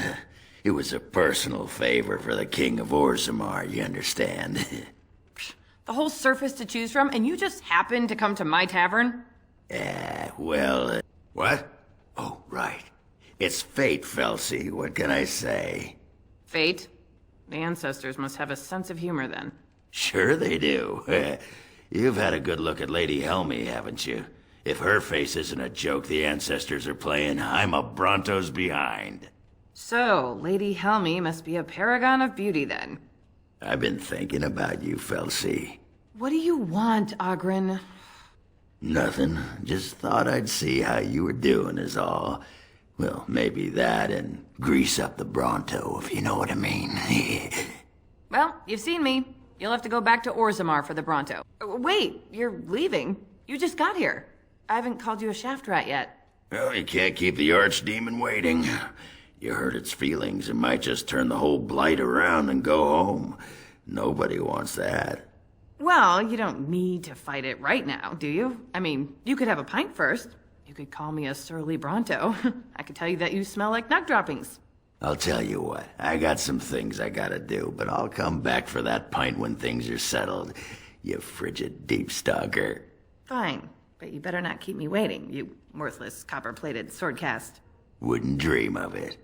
it was a personal favor for the King of Orzammar, you understand? The whole surface to choose from, and you just happened to come to my tavern? What? Oh, right. It's fate, Felsi. What can I say? Fate? The ancestors must have a sense of humor, then. Sure they do. You've had a good look at Lady Helmy, haven't you? If her face isn't a joke the ancestors are playing, I'm a Bronto's behind. So, Lady Helmy must be a paragon of beauty, then. I've been thinking about you, Felsi. What do you want, Ogren? Nothing. Just thought I'd see how you were doing is all. Well, maybe that and grease up the Bronto, if you know what I mean. Well, you've seen me. You'll have to go back to Orzammar for the Bronto. Wait, you're leaving? You just got here. I haven't called you a shaft rat yet. Well, you can't keep the archdemon waiting. You hurt its feelings, it might just turn the whole blight around and go home. Nobody wants that. Well, you don't need to fight it right now, do you? I mean, you could have a pint first. You could call me a surly Bronto. I could tell you that you smell like nut droppings. I'll tell you what, I got some things I gotta do, but I'll come back for that pint when things are settled, you frigid deep stalker. Fine, but you better not keep me waiting, you worthless copper-plated swordcast. Wouldn't dream of it.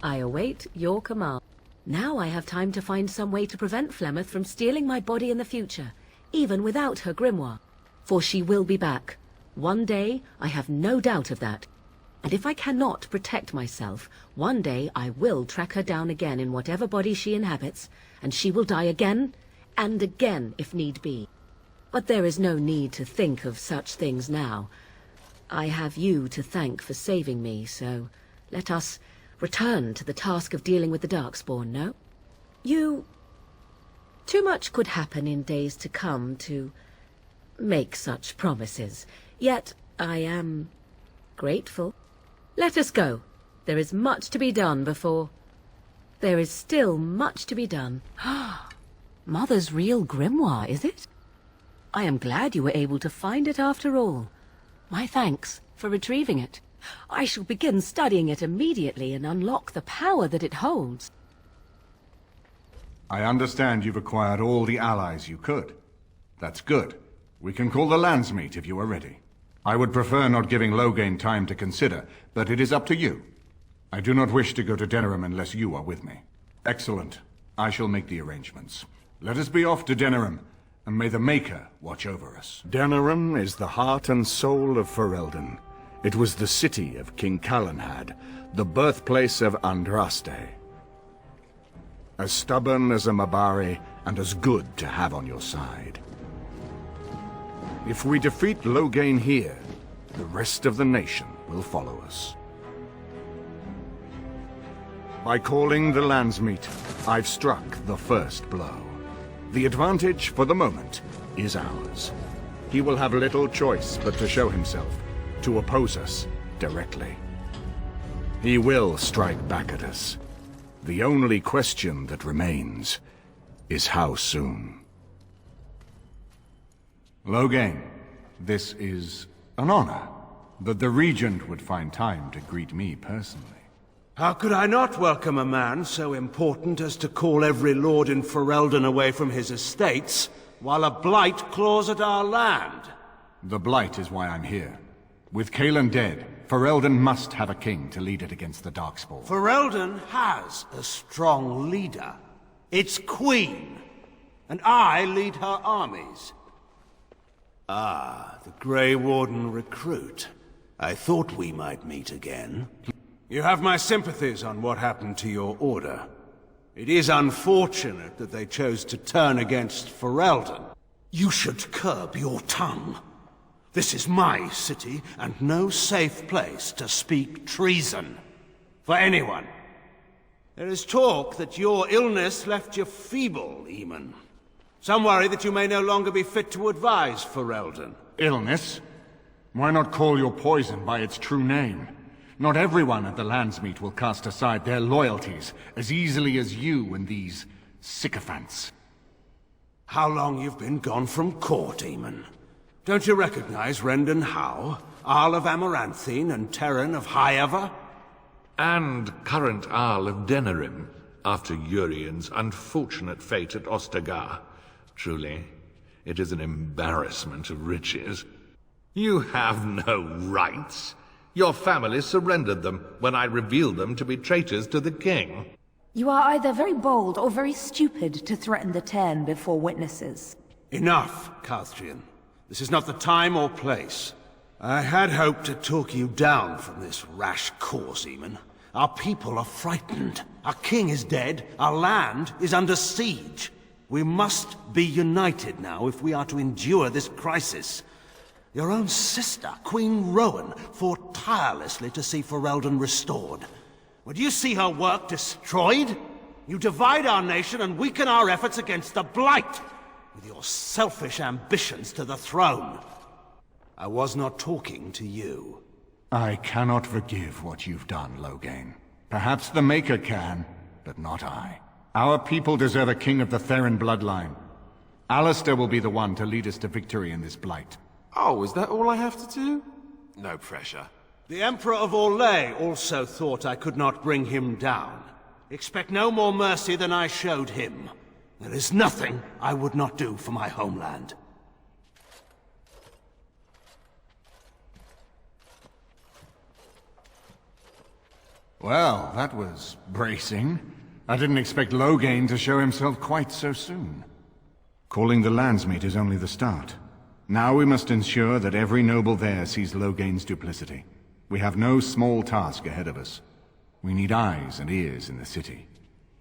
I await your command. Now I have time to find some way to prevent Flemeth from stealing my body in the future, even without her grimoire. For she will be back. One day, I have no doubt of that. And if I cannot protect myself, one day I will track her down again in whatever body she inhabits, and she will die again, and again if need be. But there is no need to think of such things now. I have you to thank for saving me, so let us return to the task of dealing with the Darkspawn, no? You Too much could happen in days to come to make such promises. Yet I am grateful. Let us go. There is much to be done before... There is still much to be done. Mother's real grimoire, is it? I am glad you were able to find it after all. My thanks for retrieving it. I shall begin studying it immediately and unlock the power that it holds. I understand you've acquired all the allies you could. That's good. We can call the Landsmeet if you are ready. I would prefer not giving Loghain time to consider, but it is up to you. I do not wish to go to Denerim unless you are with me. Excellent. I shall make the arrangements. Let us be off to Denerim, and may the Maker watch over us. Denerim is the heart and soul of Ferelden. It was the city of King Calenhad, the birthplace of Andraste. As stubborn as a Mabari, and as good to have on your side. If we defeat Loghain here, the rest of the nation will follow us. By calling the Landsmeet, I've struck the first blow. The advantage, for the moment, is ours. He will have little choice but to show himself, to oppose us directly. He will strike back at us. The only question that remains is how soon. Loghain, this is an honor, that the Regent would find time to greet me personally. How could I not welcome a man so important as to call every lord in Ferelden away from his estates, while a blight claws at our land? The blight is why I'm here. With Cailan dead, Ferelden must have a king to lead it against the Darkspawn. Ferelden has a strong leader. Its queen. And I lead her armies. Ah, the Grey Warden recruit. I thought we might meet again. You have my sympathies on what happened to your order. It is unfortunate that they chose to turn against Ferelden. You should curb your tongue. This is my city, and no safe place to speak treason. For anyone. There is talk that your illness left you feeble, Eamon. Some worry that you may no longer be fit to advise Ferelden. Illness? Why not call your poison by its true name? Not everyone at the Landsmeet will cast aside their loyalties as easily as you and these sycophants. How long you've been gone from court, Eamon? Don't you recognize Rendon Howe, Arl of Amaranthine, and Terran of Highever? And current Arl of Denerim, after Urien's unfortunate fate at Ostagar. Truly, it is an embarrassment of riches. You have no rights. Your family surrendered them when I revealed them to be traitors to the king. You are either very bold or very stupid to threaten the Ten before witnesses. Enough, Calthrian. This is not the time or place. I had hoped to talk you down from this rash course, Eamon. Our people are frightened. Our king is dead. Our land is under siege. We must be united now if we are to endure this crisis. Your own sister, Queen Rowan, fought tirelessly to see Ferelden restored. Would you see her work destroyed? You divide our nation and weaken our efforts against the Blight, with your selfish ambitions to the throne. I was not talking to you. I cannot forgive what you've done, Loghain. Perhaps the Maker can, but not I. Our people deserve a king of the Theron bloodline. Alistair will be the one to lead us to victory in this Blight. Oh, is that all I have to do? No pressure. The Emperor of Orlais also thought I could not bring him down. Expect no more mercy than I showed him. There is nothing I would not do for my homeland. Well, that was bracing. I didn't expect Loghain to show himself quite so soon. Calling the Landsmeet is only the start. Now we must ensure that every noble there sees Loghain's duplicity. We have no small task ahead of us. We need eyes and ears in the city.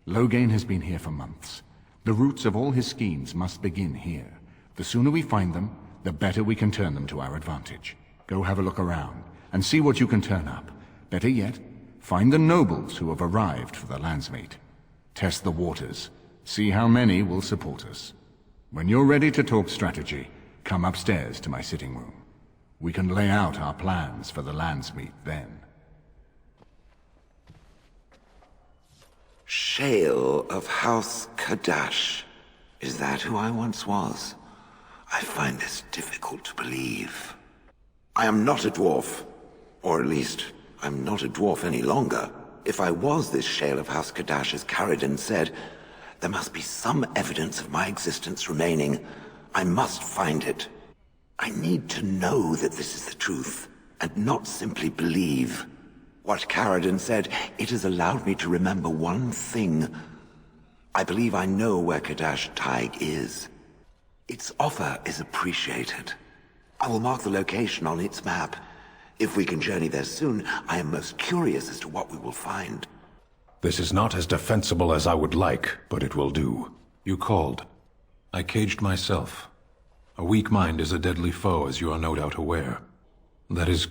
Loghain has been here for months. The roots of all his schemes must begin here. The sooner we find them, the better we can turn them to our advantage. Go have a look around, and see what you can turn up. Better yet, find the nobles who have arrived for the Landsmeet. Test the waters, See how many will support us. When you're ready to talk strategy, come upstairs to my sitting room. We can lay out our plans for the Landsmeet then. Shale of House Kadash. Is that who I once was? I find this difficult to believe. I am not a dwarf. Or at least, I'm not a dwarf any longer. If I was this Shale of House Kadash, as Caridin said, there must be some evidence of my existence remaining. I must find it. I need to know that this is the truth, and not simply believe. What Caridin said, it has allowed me to remember one thing. I believe I know where Kadash Taig is. Its offer is appreciated. I will mark the location on its map. If we can journey there soon, I am most curious as to what we will find. This is not as defensible as I would like, but it will do. You called. I caged myself. A weak mind is a deadly foe, as you are no doubt aware. That is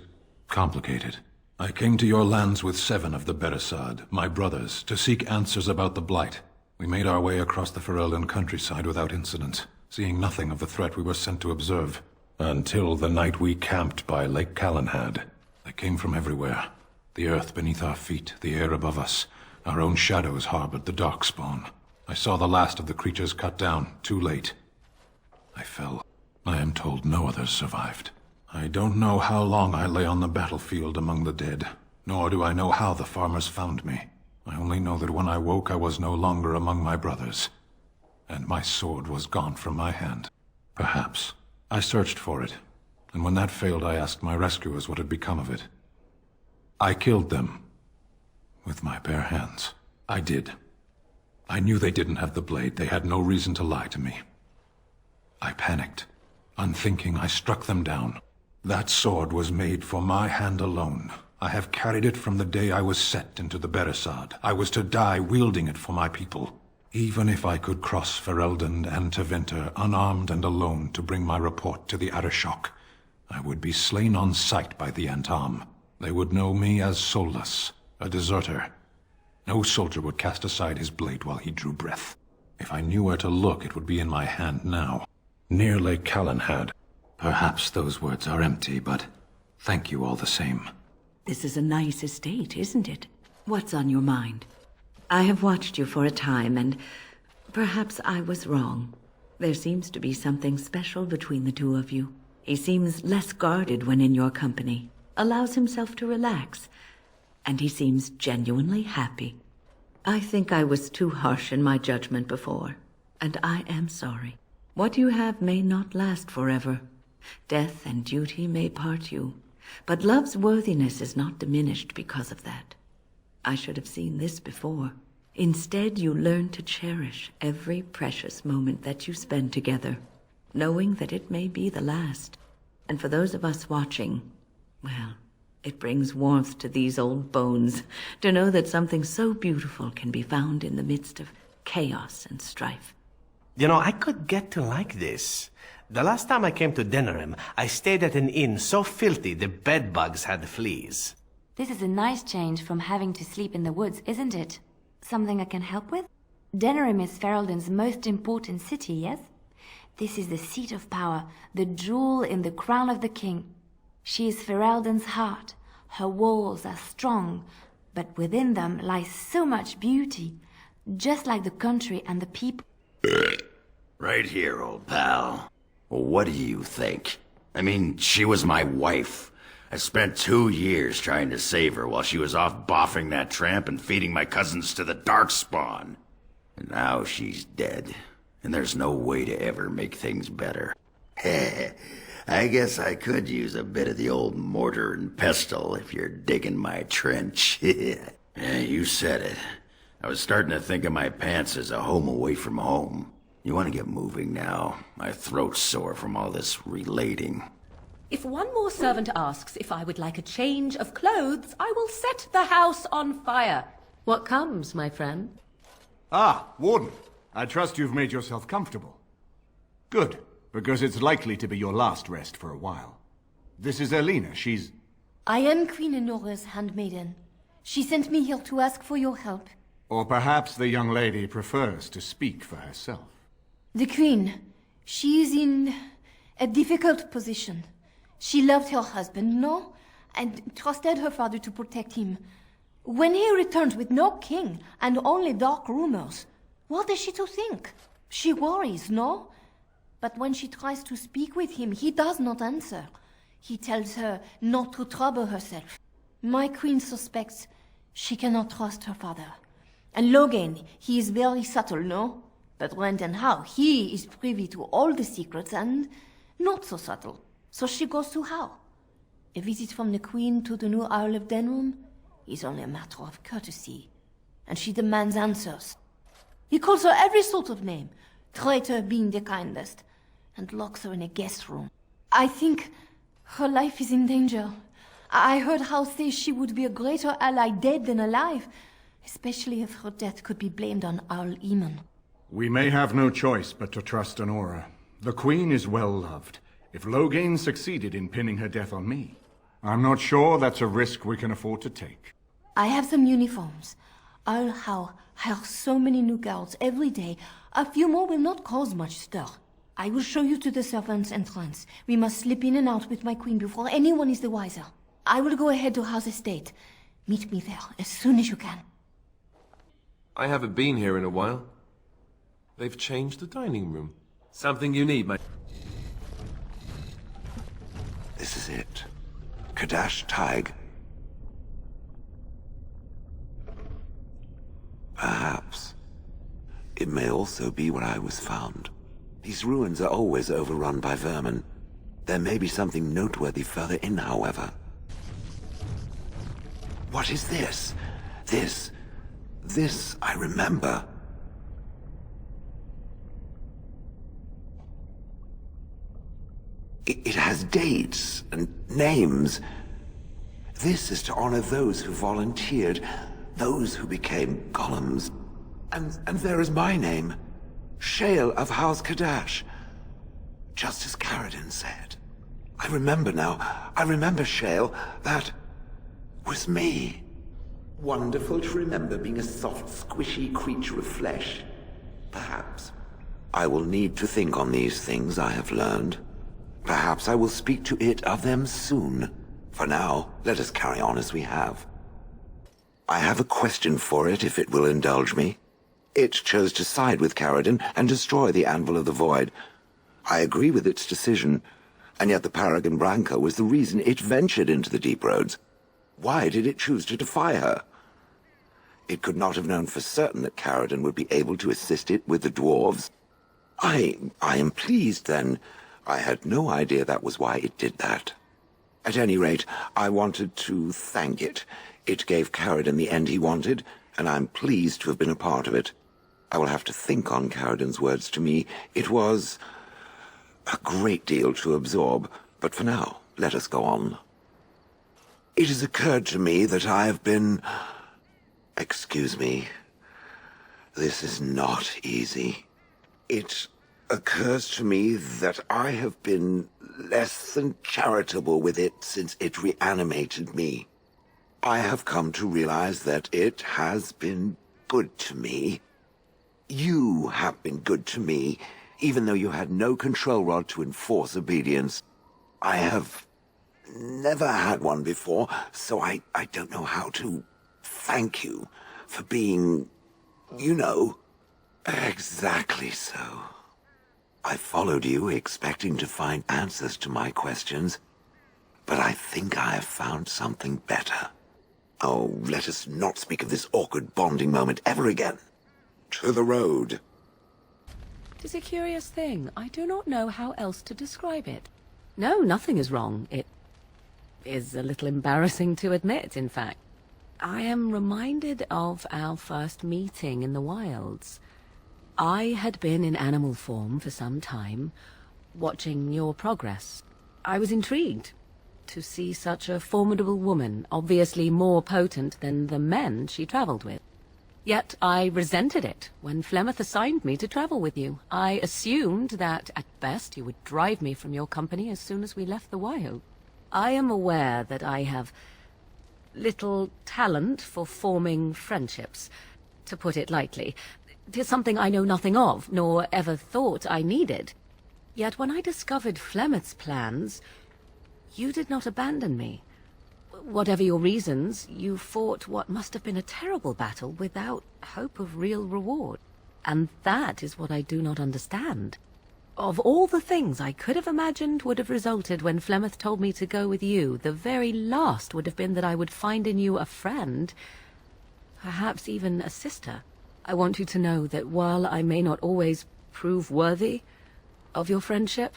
complicated. I came to your lands with 7 of the Beresad, my brothers, to seek answers about the Blight. We made our way across the Ferelden countryside without incident, seeing nothing of the threat we were sent to observe. Until the night we camped by Lake Calenhad. They came from everywhere. The earth beneath our feet, the air above us. Our own shadows harbored the darkspawn. I saw the last of the creatures cut down, too late. I fell. I am told no others survived. I don't know how long I lay on the battlefield among the dead, nor do I know how the farmers found me. I only know that when I woke I was no longer among my brothers, and my sword was gone from my hand. Perhaps. I searched for it, and when that failed I asked my rescuers what had become of it. I killed them. With my bare hands. I did. I knew they didn't have the blade. They had no reason to lie to me. I panicked. Unthinking, I struck them down. That sword was made for my hand alone. I have carried it from the day I was set into the Beresad. I was to die wielding it for my people. Even if I could cross Ferelden and Tevinter unarmed and alone to bring my report to the Arishok, I would be slain on sight by the Antam. They would know me as soulless, a deserter. No soldier would cast aside his blade while he drew breath. If I knew where to look, it would be in my hand now, near Lake Calenhad. Perhaps those words are empty, but thank you all the same. This is a nice estate, isn't it? What's on your mind? I have watched you for a time, and perhaps I was wrong. There seems to be something special between the two of you. He seems less guarded when in your company, allows himself to relax, and he seems genuinely happy. I think I was too harsh in my judgment before, and I am sorry. What you have may not last forever. Death and duty may part you, but love's worthiness is not diminished because of that. I should have seen this before. Instead, you learn to cherish every precious moment that you spend together, knowing that it may be the last. And for those of us watching, well, it brings warmth to these old bones to know that something so beautiful can be found in the midst of chaos and strife. You know, I could get to like this. The last time I came to Denerim, I stayed at an inn so filthy the bedbugs had fleas. This is a nice change from having to sleep in the woods, isn't it? Something I can help with? Denerim is Ferelden's most important city, yes? This is the seat of power, the jewel in the crown of the king. She is Ferelden's heart. Her walls are strong, but within them lies so much beauty, just like the country and the people. Right here, old pal. Well, what do you think? I mean, she was my wife. I spent 2 years trying to save her while she was off boffing that tramp and feeding my cousins to the Darkspawn. And now she's dead, and there's no way to ever make things better. I guess I could use a bit of the old mortar and pestle if you're digging my trench. Yeah, you said it. I was starting to think of my pants as a home away from home. You want to get moving now? My throat's sore from all this relating. If one more servant asks if I would like a change of clothes, I will set the house on fire. What comes, my friend? Ah, Warden. I trust you've made yourself comfortable. Good, because it's likely to be your last rest for a while. This is Elena. She's... I am Queen Enora's handmaiden. She sent me here to ask for your help. Or perhaps the young lady prefers to speak for herself. The Queen, she is in a difficult position. She loved her husband, no? And trusted her father to protect him. When he returns with no king and only dark rumors, what is she to think? She worries, no? But when she tries to speak with him, he does not answer. He tells her not to trouble herself. My queen suspects she cannot trust her father. And Logan, he is very subtle, no? But Renton Howe, he is privy to all the secrets and not so subtle. So she goes to Howe. A visit from the queen to the new Isle of Denham is only a matter of courtesy. And she demands answers. He calls her every sort of name, traitor being the kindest, and locks her in a guest room. I think her life is in danger. I heard Howe say she would be a greater ally dead than alive, especially if her death could be blamed on Earl Eamon. We may have no choice but to trust Honora. The Queen is well loved. If Logain succeeded in pinning her death on me, I'm not sure that's a risk we can afford to take. I have some uniforms. Earl Howe hires so many new guards every day. A few more will not cause much stir. I will show you to the servants' entrance. We must slip in and out with my queen before anyone is the wiser. I will go ahead to Howe's estate. Meet me there as soon as you can. I haven't been here in a while. They've changed the dining room. Something you need, mate. This is it. Kadash Taig. Perhaps. It may also be where I was found. These ruins are always overrun by vermin. There may be something noteworthy further in, however. What is this? This I remember. It has dates and names. This is to honor those who volunteered, those who became golems. And there is my name, Shale of House Kadash. Just as Caradin said. I remember now. I remember, Shale. That was me. Wonderful to remember being a soft, squishy creature of flesh. Perhaps. I will need to think on these things I have learned. Perhaps I will speak to it of them soon. For now, let us carry on as we have. I have a question for it, if it will indulge me. It chose to side with Caradin and destroy the Anvil of the Void. I agree with its decision, and yet the Paragon Branca was the reason it ventured into the Deep Roads. Why did it choose to defy her? It could not have known for certain that Caradin would be able to assist it with the dwarves. I am pleased, then. I had no idea that was why it did that. At any rate, I wanted to thank it. It gave Caradin the end he wanted, and I'm pleased to have been a part of it. I will have to think on Caradin's words to me. It was a great deal to absorb, but for now, let us go on. It has occurred to me that I have been... Excuse me. This is not easy. It occurs to me that I have been less than charitable with it since it reanimated me. I have come to realize that it has been good to me. You have been good to me, even though you had no control rod to enforce obedience. I have never had one before, so I don't know how to thank you for being, you know, exactly so. I followed you, expecting to find answers to my questions, but I think I have found something better. Oh, let us not speak of this awkward bonding moment ever again. To the road. 'Tis a curious thing. I do not know how else to describe it. No, nothing is wrong. It is a little embarrassing to admit, in fact. I am reminded of our first meeting in the wilds. I had been in animal form for some time, watching your progress. I was intrigued to see such a formidable woman, obviously more potent than the men she traveled with. Yet I resented it when Flemeth assigned me to travel with you. I assumed that, at best, you would drive me from your company as soon as we left the wild. I am aware that I have little talent for forming friendships. to put it lightly. 'Tis something I know nothing of, nor ever thought I needed. Yet when I discovered Flemeth's plans, you did not abandon me. Whatever your reasons, you fought what must have been a terrible battle without hope of real reward. And that is what I do not understand. Of all the things I could have imagined would have resulted when Flemeth told me to go with you, the very last would have been that I would find in you a friend, perhaps even a sister. I want you to know that while I may not always prove worthy of your friendship,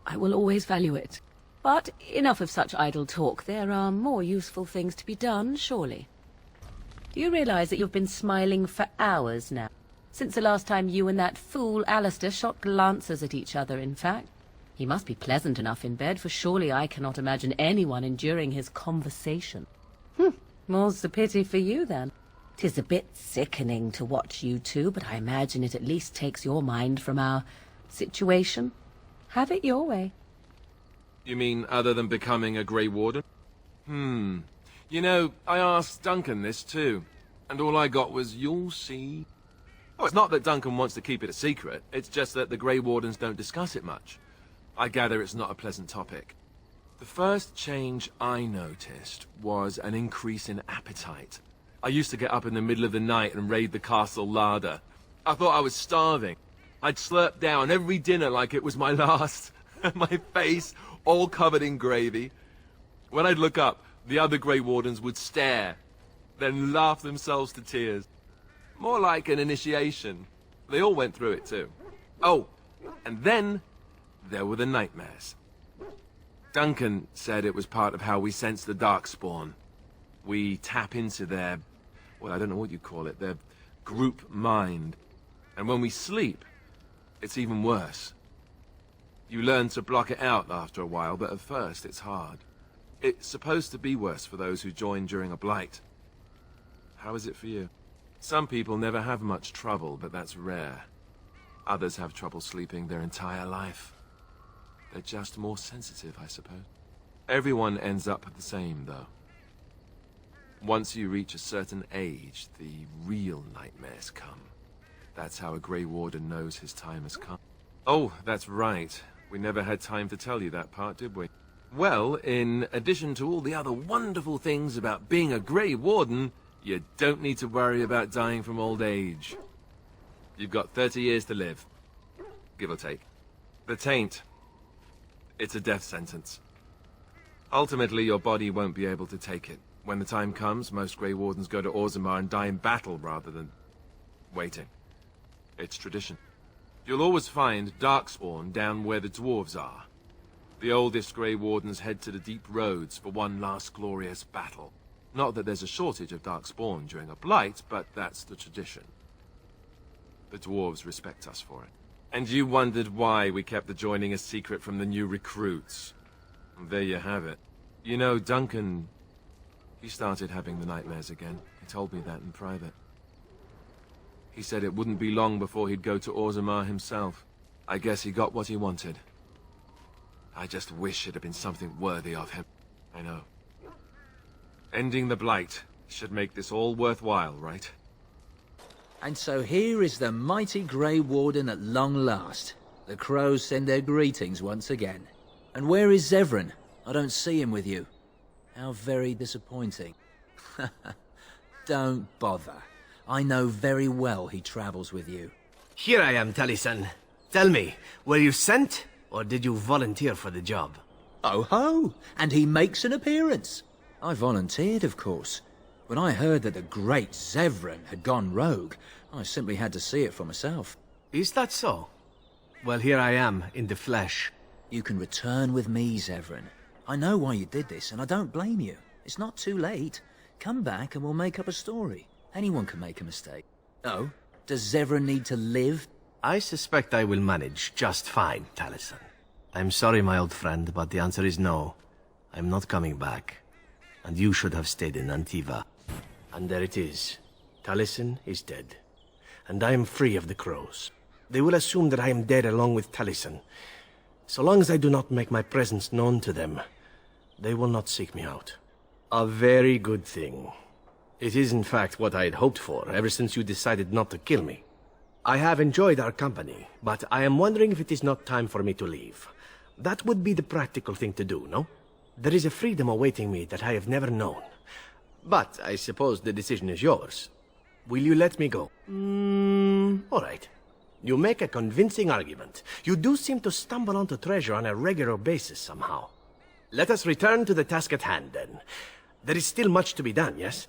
I will always value it. But enough of such idle talk. There are more useful things to be done, surely. Do you realize that you've been smiling for hours now? Since the last time you and that fool Alistair shot glances at each other, in fact. He must be pleasant enough in bed, for surely I cannot imagine anyone enduring his conversation. More's the pity for you, then. 'Tis a bit sickening to watch you two, but I imagine it at least takes your mind from our situation. Have it your way. You mean other than becoming a Grey Warden? You know, I asked Duncan this too, and all I got was, "You'll see." Oh, it's not that Duncan wants to keep it a secret, it's just that the Grey Wardens don't discuss it much. I gather it's not a pleasant topic. The first change I noticed was an increase in appetite. I used to get up in the middle of the night and raid the castle larder. I thought I was starving. I'd slurp down every dinner like it was my last, my face all covered in gravy. When I'd look up, the other Grey Wardens would stare, then laugh themselves to tears. More like an initiation. They all went through it too. Oh, and then there were the nightmares. Duncan said it was part of how we sense the Darkspawn. We tap into their, well, I don't know what you call it, their group mind. And when we sleep, it's even worse. You learn to block it out after a while, but at first it's hard. It's supposed to be worse for those who join during a blight. How is it for you? Some people never have much trouble, but that's rare. Others have trouble sleeping their entire life. They're just more sensitive, I suppose. Everyone ends up the same, though. Once you reach a certain age, the real nightmares come. That's how a Grey Warden knows his time has come. Oh, that's right. We never had time to tell you that part, did we? Well, in addition to all the other wonderful things about being a Grey Warden, you don't need to worry about dying from old age. You've got 30 years to live, give or take. The taint, it's a death sentence. Ultimately, your body won't be able to take it. When the time comes, most Grey Wardens go to Orzammar and die in battle rather than waiting. It's tradition. You'll always find Darkspawn down where the dwarves are. The oldest Grey Wardens head to the deep roads for one last glorious battle. Not that there's a shortage of Darkspawn during a blight, but that's the tradition. The dwarves respect us for it. And you wondered why we kept the joining a secret from the new recruits. And there you have it. You know, Duncan, he started having the nightmares again. He told me that in private. He said it wouldn't be long before he'd go to Orzammar himself. I guess he got what he wanted. I just wish it had been something worthy of him. I know. Ending the blight should make this all worthwhile, right? And so here is the mighty Grey Warden at long last. The crows send their greetings once again. And where is Zevran? I don't see him with you. How very disappointing. Don't bother. I know very well he travels with you. Here I am, Taliesin. Tell me, were you sent, or did you volunteer for the job? Oh ho! And he makes an appearance. I volunteered, of course. When I heard that the great Zevran had gone rogue, I simply had to see it for myself. Is that so? Well, here I am, in the flesh. You can return with me, Zevran. I know why you did this, and I don't blame you. It's not too late. Come back and we'll make up a story. Anyone can make a mistake. Oh, does Zevran need to live? I suspect I will manage just fine, Taliesin. I'm sorry, my old friend, but the answer is no. I'm not coming back. And you should have stayed in Antiva. And there it is. Taliesin is dead. And I am free of the crows. They will assume that I am dead along with Taliesin. So long as I do not make my presence known to them, they will not seek me out. A very good thing. It is in fact what I had hoped for ever since you decided not to kill me. I have enjoyed our company, but I am wondering if it is not time for me to leave. That would be the practical thing to do, no? There is a freedom awaiting me that I have never known. But I suppose the decision is yours. Will you let me go? All right. You make a convincing argument. You do seem to stumble onto treasure on a regular basis somehow. Let us return to the task at hand, then. There is still much to be done, yes?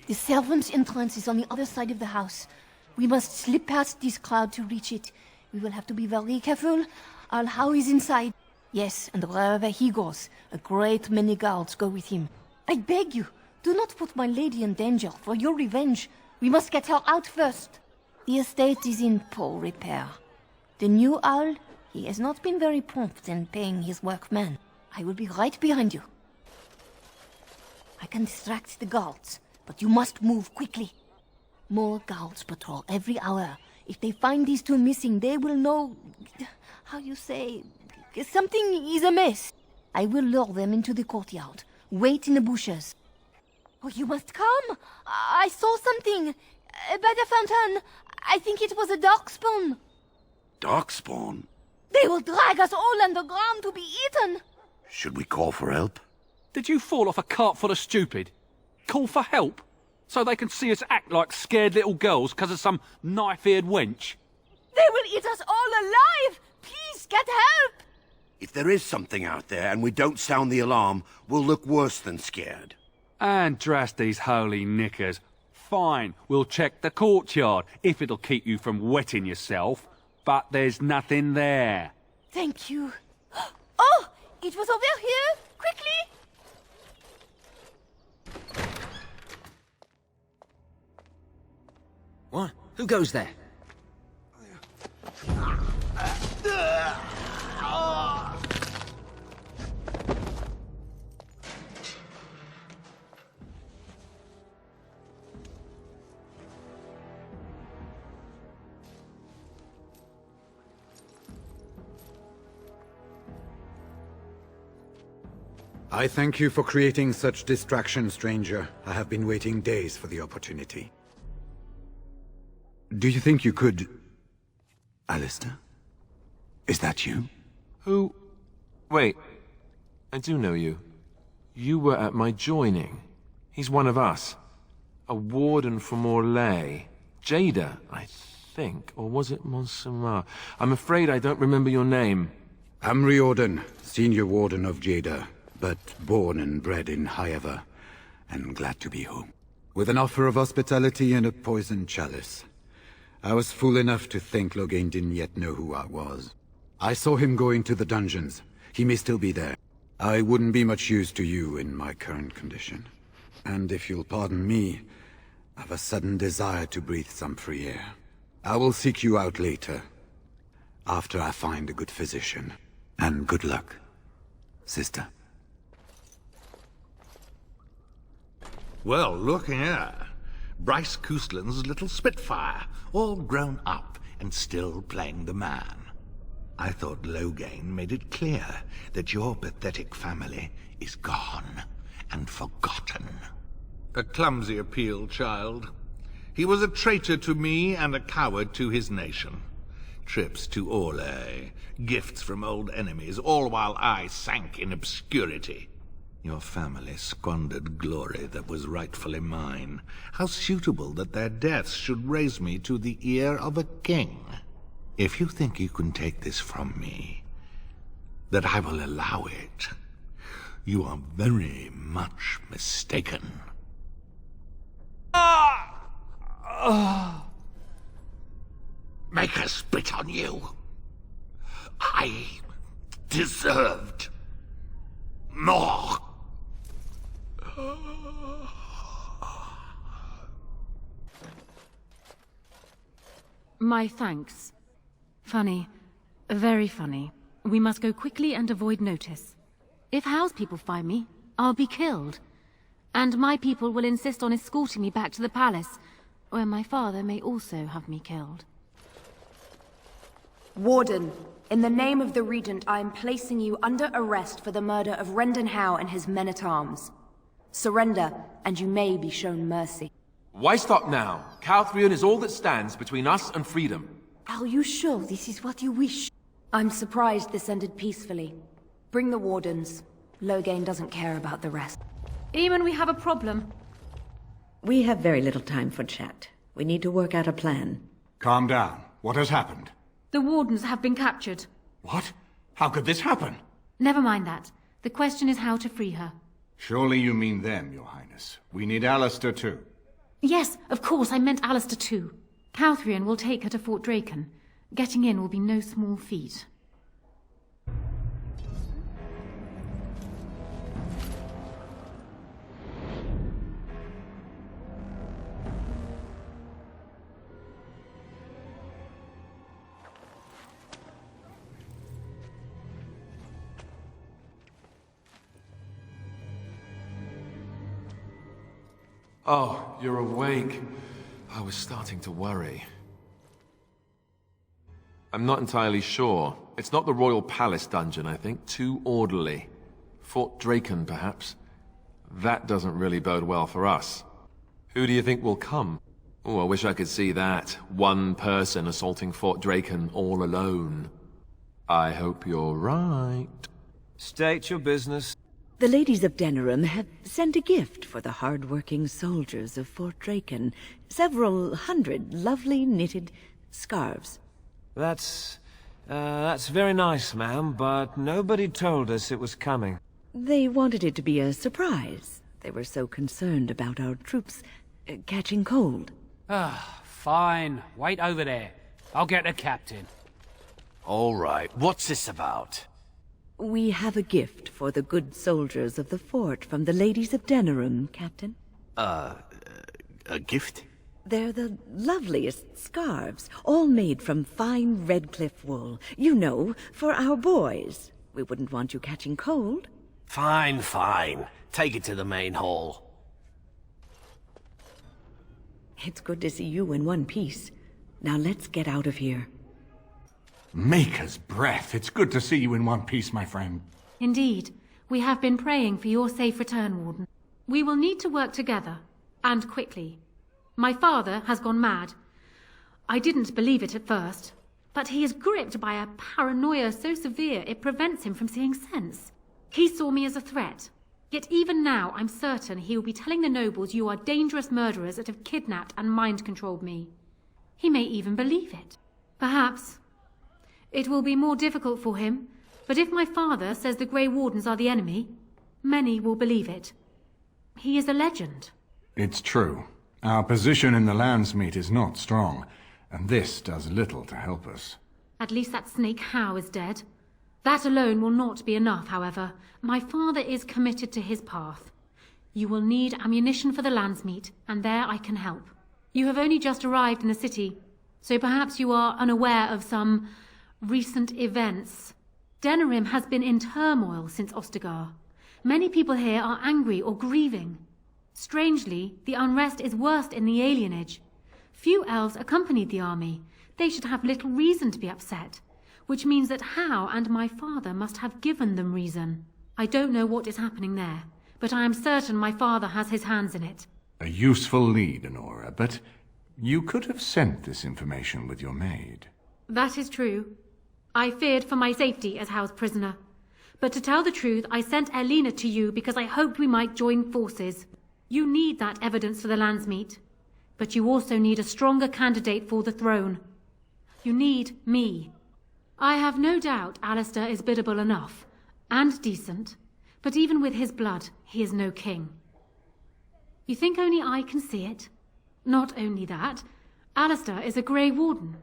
The servants' entrance is on the other side of the house. We must slip past this crowd to reach it. We will have to be very careful. Al-How is inside. Yes, and wherever he goes, a great many guards go with him. I beg you, do not put my lady in danger for your revenge. We must get her out first. The estate is in poor repair. The new Al, he has not been very prompt in paying his workmen. I will be right behind you. I can distract the guards, but you must move quickly. More guards patrol every hour. If they find these two missing, they will know... how you say... something is amiss. I will lure them into the courtyard. Wait in the bushes. Oh, you must come. I saw something. By the fountain. I think it was a darkspawn. Darkspawn? They will drag us all underground to be eaten. Should we call for help? Did you fall off a cart full of stupid? Call for help? So they can see us act like scared little girls because of some knife-eared wench? They will eat us all alive! Please, get help! If there is something out there and we don't sound the alarm, we'll look worse than scared. And drast these holy knickers. Fine, we'll check the courtyard, if it'll keep you from wetting yourself. But there's nothing there. Thank you. Oh! It was over here! Quickly! What? Who goes there? I thank you for creating such distraction, stranger. I have been waiting days for the opportunity. Do you think you could... Alistair? Is that you? Who? Wait. I do know you. You were at my joining. He's one of us. A warden from Orlais. Jada, I think. Or was it Montserrat? I'm afraid I don't remember your name. I'm Riordan, senior warden of Jada, but born and bred in Highever, and glad to be home. With an offer of hospitality and a poisoned chalice. I was fool enough to think Loghain didn't yet know who I was. I saw him going to the dungeons. He may still be there. I wouldn't be much use to you in my current condition. And if you'll pardon me, I've a sudden desire to breathe some free air. I will seek you out later, after I find a good physician. And good luck, sister. Well, look here. Bryce Coustland's little Spitfire, all grown up and still playing the man. I thought Loghain made it clear that your pathetic family is gone and forgotten. A clumsy appeal, child. He was a traitor to me and a coward to his nation. Trips to Orlais, gifts from old enemies, all while I sank in obscurity. Your family squandered glory that was rightfully mine. How suitable that their deaths should raise me to the ear of a king. If you think you can take this from me, that I will allow it, you are very much mistaken. Make her spit on you. I deserved more. My thanks. Funny. Very funny. We must go quickly and avoid notice. If House people find me, I'll be killed. And my people will insist on escorting me back to the palace, where my father may also have me killed. Warden, in the name of the Regent, I am placing you under arrest for the murder of Rendon Howe and his men-at-arms. Surrender, and you may be shown mercy. Why stop now? Calthrion is all that stands between us and freedom. Are you sure this is what you wish? I'm surprised this ended peacefully. Bring the Wardens. Loghain doesn't care about the rest. Eamon, we have a problem. We have very little time for chat. We need to work out a plan. Calm down. What has happened? The Wardens have been captured. What? How could this happen? Never mind that. The question is how to free her. Surely you mean them, Your Highness. We need Alistair too. Yes, of course, I meant Alistair too. Calthrion will take her to Fort Draken. Getting in will be no small feat. Oh, you're awake. I was starting to worry. I'm not entirely sure. It's not the Royal Palace dungeon, I think. Too orderly. Fort Draken, perhaps. That doesn't really bode well for us. Who do you think will come? Oh, I wish I could see that. One person assaulting Fort Draken all alone. I hope you're right. State your business. The ladies of Denerim have sent a gift for the hard-working soldiers of Fort Draken. Several hundred lovely knitted scarves. That's very nice, ma'am, but nobody told us it was coming. They wanted it to be a surprise. They were so concerned about our troops catching cold. Fine. Wait over there. I'll get the captain. All right, what's this about? We have a gift for the good soldiers of the fort from the ladies of Denerim, Captain. A gift? They're the loveliest scarves, all made from fine Redcliffe wool. You know, for our boys. We wouldn't want you catching cold. Fine, fine. Take it to the main hall. It's good to see you in one piece. Now let's get out of here. Maker's breath. It's good to see you in one piece, my friend. Indeed. We have been praying for your safe return, Warden. We will need to work together, and quickly. My father has gone mad. I didn't believe it at first, but he is gripped by a paranoia so severe it prevents him from seeing sense. He saw me as a threat. Yet even now, I'm certain he will be telling the nobles you are dangerous murderers that have kidnapped and mind-controlled me. He may even believe it. Perhaps. It will be more difficult for him, but if my father says the Grey Wardens are the enemy, many will believe it. He is a legend. It's true. Our position in the Landsmeet is not strong, and this does little to help us. At least that snake Howe is dead. That alone will not be enough, however. My father is committed to his path. You will need ammunition for the Landsmeet, and there I can help. You have only just arrived in the city, so perhaps you are unaware of some recent events. Denerim has been in turmoil since Ostagar. Many people here are angry or grieving. Strangely, the unrest is worst in the alienage. Few elves accompanied the army. They should have little reason to be upset, which means that Howe and my father must have given them reason. I don't know what is happening there, but I am certain my father has his hands in it. A useful lead, Honora, but you could have sent this information with your maid. That is true. I feared for my safety as Howe's prisoner. But to tell the truth, I sent Elena to you because I hoped we might join forces. You need that evidence for the Landsmeet. But you also need a stronger candidate for the throne. You need me. I have no doubt Alistair is biddable enough, and decent, but even with his blood, he is no king. You think only I can see it? Not only that, Alistair is a Grey Warden.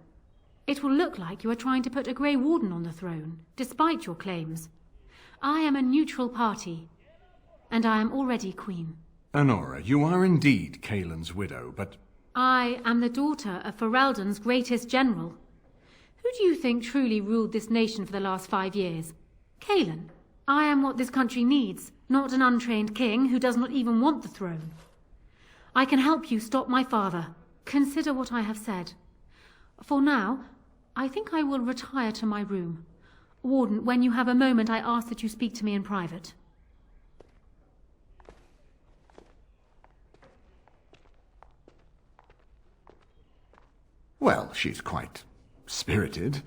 It will look like you are trying to put a Grey Warden on the throne, despite your claims. I am a neutral party, and I am already queen. Honora, you are indeed Kaelin's widow, but... I am the daughter of Ferelden's greatest general. Who do you think truly ruled this nation for the last 5 years? Kaelin. I am what this country needs, not an untrained king who does not even want the throne. I can help you stop my father. Consider what I have said. For now, I think I will retire to my room. Warden, when you have a moment, I ask that you speak to me in private. Well, she's quite spirited.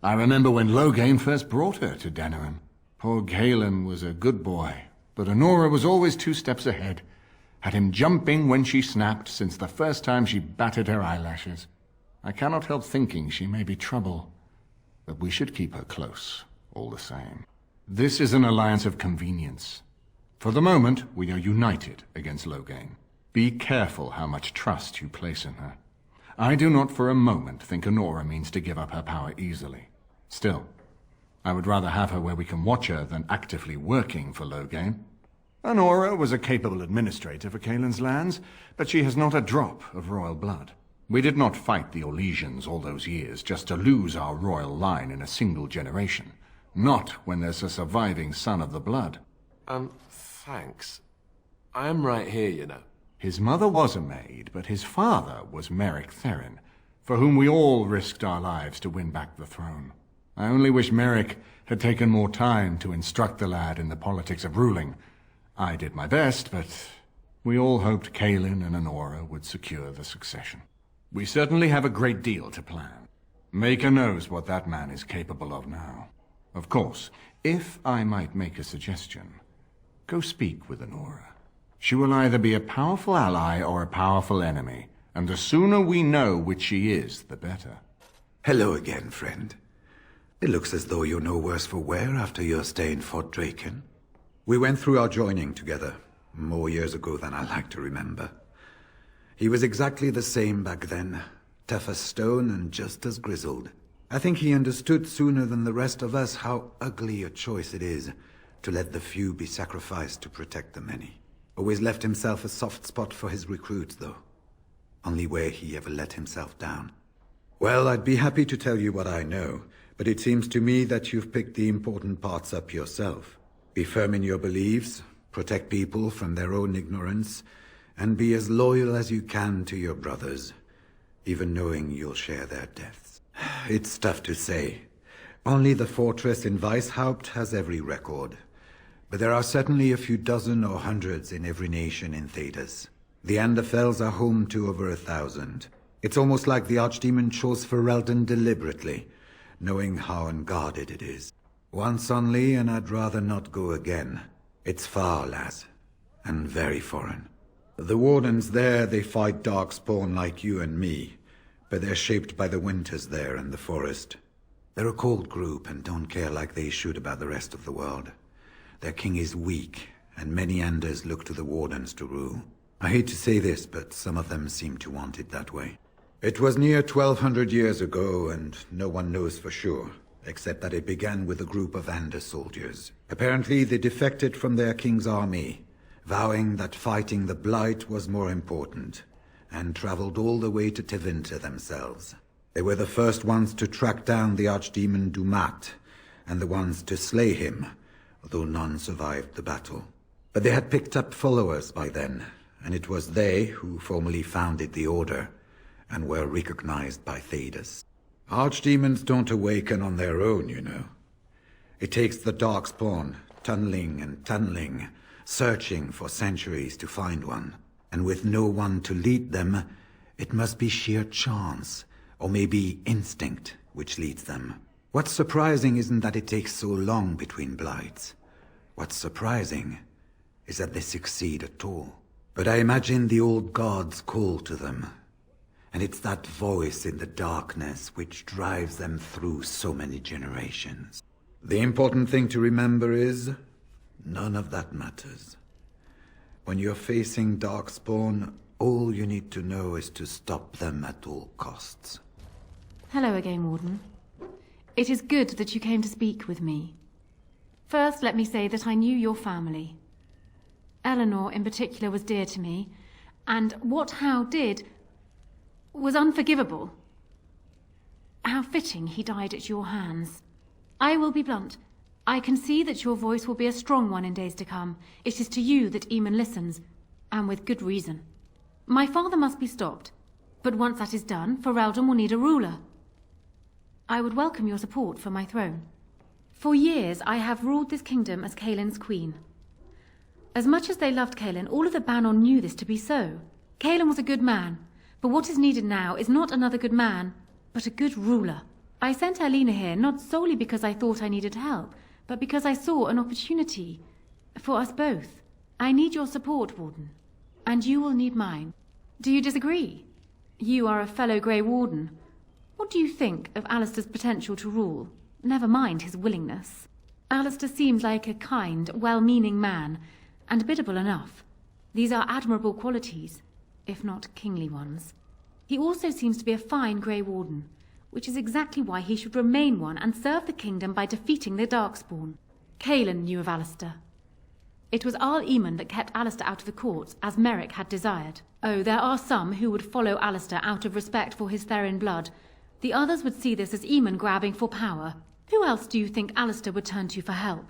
I remember when Loghain first brought her to Denerim. Poor Galen was a good boy, but Honora was always 2 steps ahead. Had him jumping when she snapped since the first time she batted her eyelashes. I cannot help thinking she may be trouble, but we should keep her close, all the same. This is an alliance of convenience. For the moment, we are united against Loghain. Be careful how much trust you place in her. I do not for a moment think Honora means to give up her power easily. Still, I would rather have her where we can watch her than actively working for Loghain. Honora was a capable administrator for Kaelin's lands, but she has not a drop of royal blood. We did not fight the Orlesians all those years just to lose our royal line in a single generation. Not when there's a surviving son of the blood. Thanks. I am right here, you know. His mother was a maid, but his father was Merrick Therin, for whom we all risked our lives to win back the throne. I only wish Merrick had taken more time to instruct the lad in the politics of ruling. I did my best, but we all hoped Kaelin and Honora would secure the succession. We certainly have a great deal to plan. Maker knows what that man is capable of now. Of course, if I might make a suggestion, go speak with Honora. She will either be a powerful ally or a powerful enemy, and the sooner we know which she is, the better. Hello again, friend. It looks as though you're no worse for wear after your stay in Fort Draken. We went through our joining together, more years ago than I like to remember. He was exactly the same back then, tough as stone and just as grizzled. I think he understood sooner than the rest of us how ugly a choice it is to let the few be sacrificed to protect the many. Always left himself a soft spot for his recruits, though. Only where he ever let himself down. Well, I'd be happy to tell you what I know, but it seems to me that you've picked the important parts up yourself. Be firm in your beliefs, protect people from their own ignorance, and be as loyal as you can to your brothers, even knowing you'll share their deaths. It's tough to say. Only the fortress in Weishaupt has every record. But there are certainly a few dozen or hundreds in every nation in Thedas. The Anderfells are home to over 1,000. It's almost like the Archdemon chose Ferelden deliberately, knowing how unguarded it is. Once only, and I'd rather not go again. It's far, lass, and very foreign. The Wardens there, they fight Darkspawn like you and me, but they're shaped by the winters there in the forest. They're a cold group and don't care like they should about the rest of the world. Their king is weak, and many Anders look to the Wardens to rule. I hate to say this, but some of them seem to want it that way. It was near 1,200 years ago, and no one knows for sure, except that it began with a group of Anders soldiers. Apparently they defected from their king's army, vowing that fighting the Blight was more important, and traveled all the way to Tevinter themselves. They were the first ones to track down the Archdemon Dumat, and the ones to slay him, although none survived the battle. But they had picked up followers by then, and it was they who formally founded the Order, and were recognized by Thedas. Archdemons don't awaken on their own, you know. It takes the Darkspawn, tunneling and tunneling, searching for centuries to find one. And with no one to lead them, it must be sheer chance, or maybe instinct, which leads them. What's surprising isn't that it takes so long between Blights. What's surprising is that they succeed at all. But I imagine the old gods call to them, and it's that voice in the darkness which drives them through so many generations. The important thing to remember is, none of that matters. When you're facing Darkspawn, all you need to know is to stop them at all costs. Hello again, Warden. It is good that you came to speak with me. First, let me say that I knew your family. Eleanor, in particular, was dear to me, and what Hal did was unforgivable. How fitting he died at your hands. I will be blunt. I can see that your voice will be a strong one in days to come. It is to you that Eamon listens, and with good reason. My father must be stopped, but once that is done, Ferelden will need a ruler. I would welcome your support for my throne. For years, I have ruled this kingdom as Kaelin's queen. As much as they loved Kaelin, all of the Banon knew this to be so. Kaelin was a good man, but what is needed now is not another good man, but a good ruler. I sent Alina here not solely because I thought I needed help, but because I saw an opportunity for us both. I need your support, Warden, and you will need mine. Do you disagree? You are a fellow Grey Warden. What do you think of Alistair's potential to rule? Never mind his willingness. Alistair seems like a kind, well-meaning man, and biddable enough. These are admirable qualities, if not kingly ones. He also seems to be a fine Grey Warden, which is exactly why he should remain one and serve the kingdom by defeating the Darkspawn. Cailan knew of Alistair. It was Arl Eamon that kept Alistair out of the courts, as Merrick had desired. Oh, there are some who would follow Alistair out of respect for his Therin blood. The others would see this as Eamon grabbing for power. Who else do you think Alistair would turn to for help?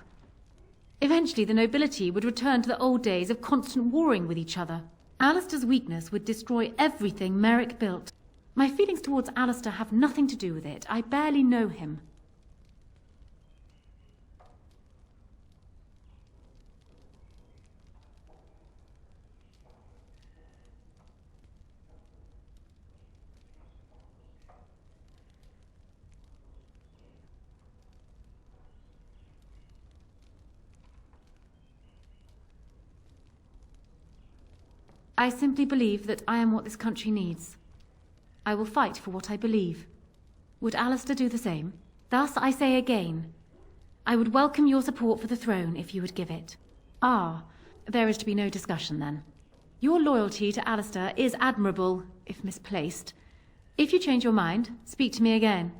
Eventually, the nobility would return to the old days of constant warring with each other. Alistair's weakness would destroy everything Merrick built. My feelings towards Alistair have nothing to do with it. I barely know him. I simply believe that I am what this country needs. I will fight for what I believe. Would Alistair do the same? Thus, I say again, I would welcome your support for the throne if you would give it. Ah, there is to be no discussion then. Your loyalty to Alistair is admirable, if misplaced. If you change your mind, speak to me again.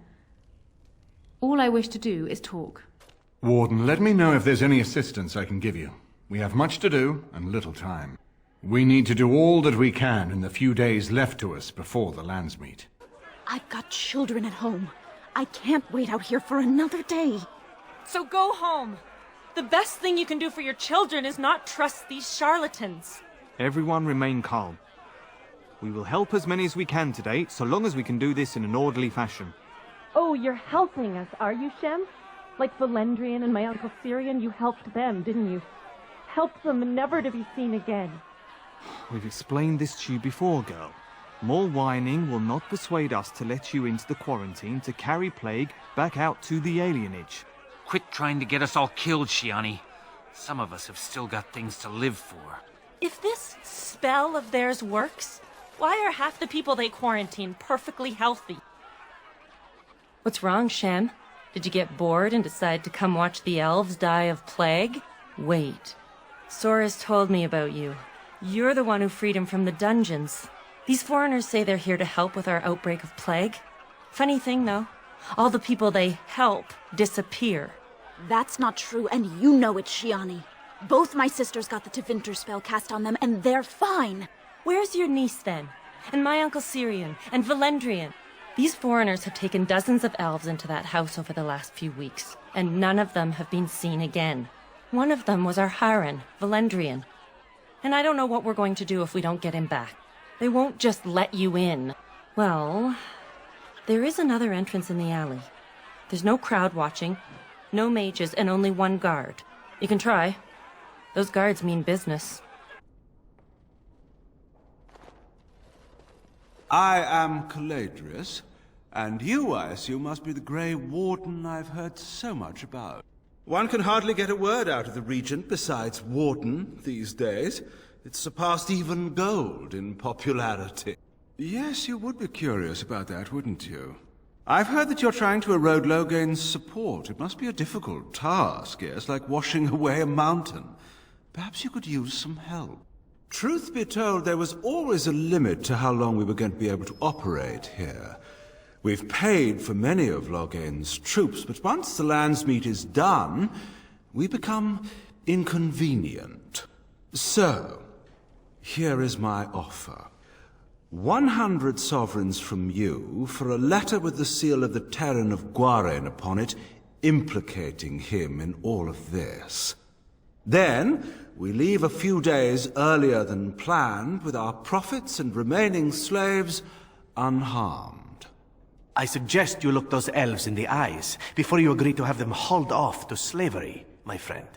All I wish to do is talk. Warden, let me know if there's any assistance I can give you. We have much to do and little time. We need to do all that we can in the few days left to us before the Landsmeet. I've got children at home. I can't wait out here for another day. So go home. The best thing you can do for your children is not trust these charlatans. Everyone remain calm. We will help as many as we can today, so long as we can do this in an orderly fashion. Oh, you're helping us, are you, Shem? Like Valendrian and my Uncle Syrian, you helped them, didn't you? Helped them never to be seen again. We've explained this to you before, girl. More whining will not persuade us to let you into the quarantine to carry plague back out to the alienage. Quit trying to get us all killed, Shiani. Some of us have still got things to live for. If this spell of theirs works, why are half the people they quarantine perfectly healthy? What's wrong, Shem? Did you get bored and decide to come watch the elves die of plague? Wait. Sora's told me about you. You're the one who freed him from the dungeons. These foreigners say they're here to help with our outbreak of plague. Funny thing, though. All the people they help disappear. That's not true, and you know it, Shiani. Both my sisters got the Tevinter spell cast on them, and they're fine. Where's your niece, then? And my Uncle Syrian, and Valendrian? These foreigners have taken dozens of elves into that house over the last few weeks, and none of them have been seen again. One of them was our Haran, Valendrian. And I don't know what we're going to do if we don't get him back. They won't just let you in. Well, there is another entrance in the alley. There's no crowd watching, no mages, and only one guard. You can try. Those guards mean business. I am Caladrius, and you, I assume, must be the Grey Warden I've heard so much about. One can hardly get a word out of the Regent besides Warden these days. It's surpassed even gold in popularity. Yes, you would be curious about that, wouldn't you? I've heard that you're trying to erode Logain's support. It must be a difficult task, yes, like washing away a mountain. Perhaps you could use some help. Truth be told, there was always a limit to how long we were going to be able to operate here. We've paid for many of Logain's troops, but once the Landsmeet is done, we become inconvenient. So, here is my offer. 100 sovereigns from you for a letter with the seal of the Terran of Gwaren upon it, implicating him in all of this. Then, we leave a few days earlier than planned with our profits and remaining slaves unharmed. I suggest you look those elves in the eyes before you agree to have them hauled off to slavery, my friend.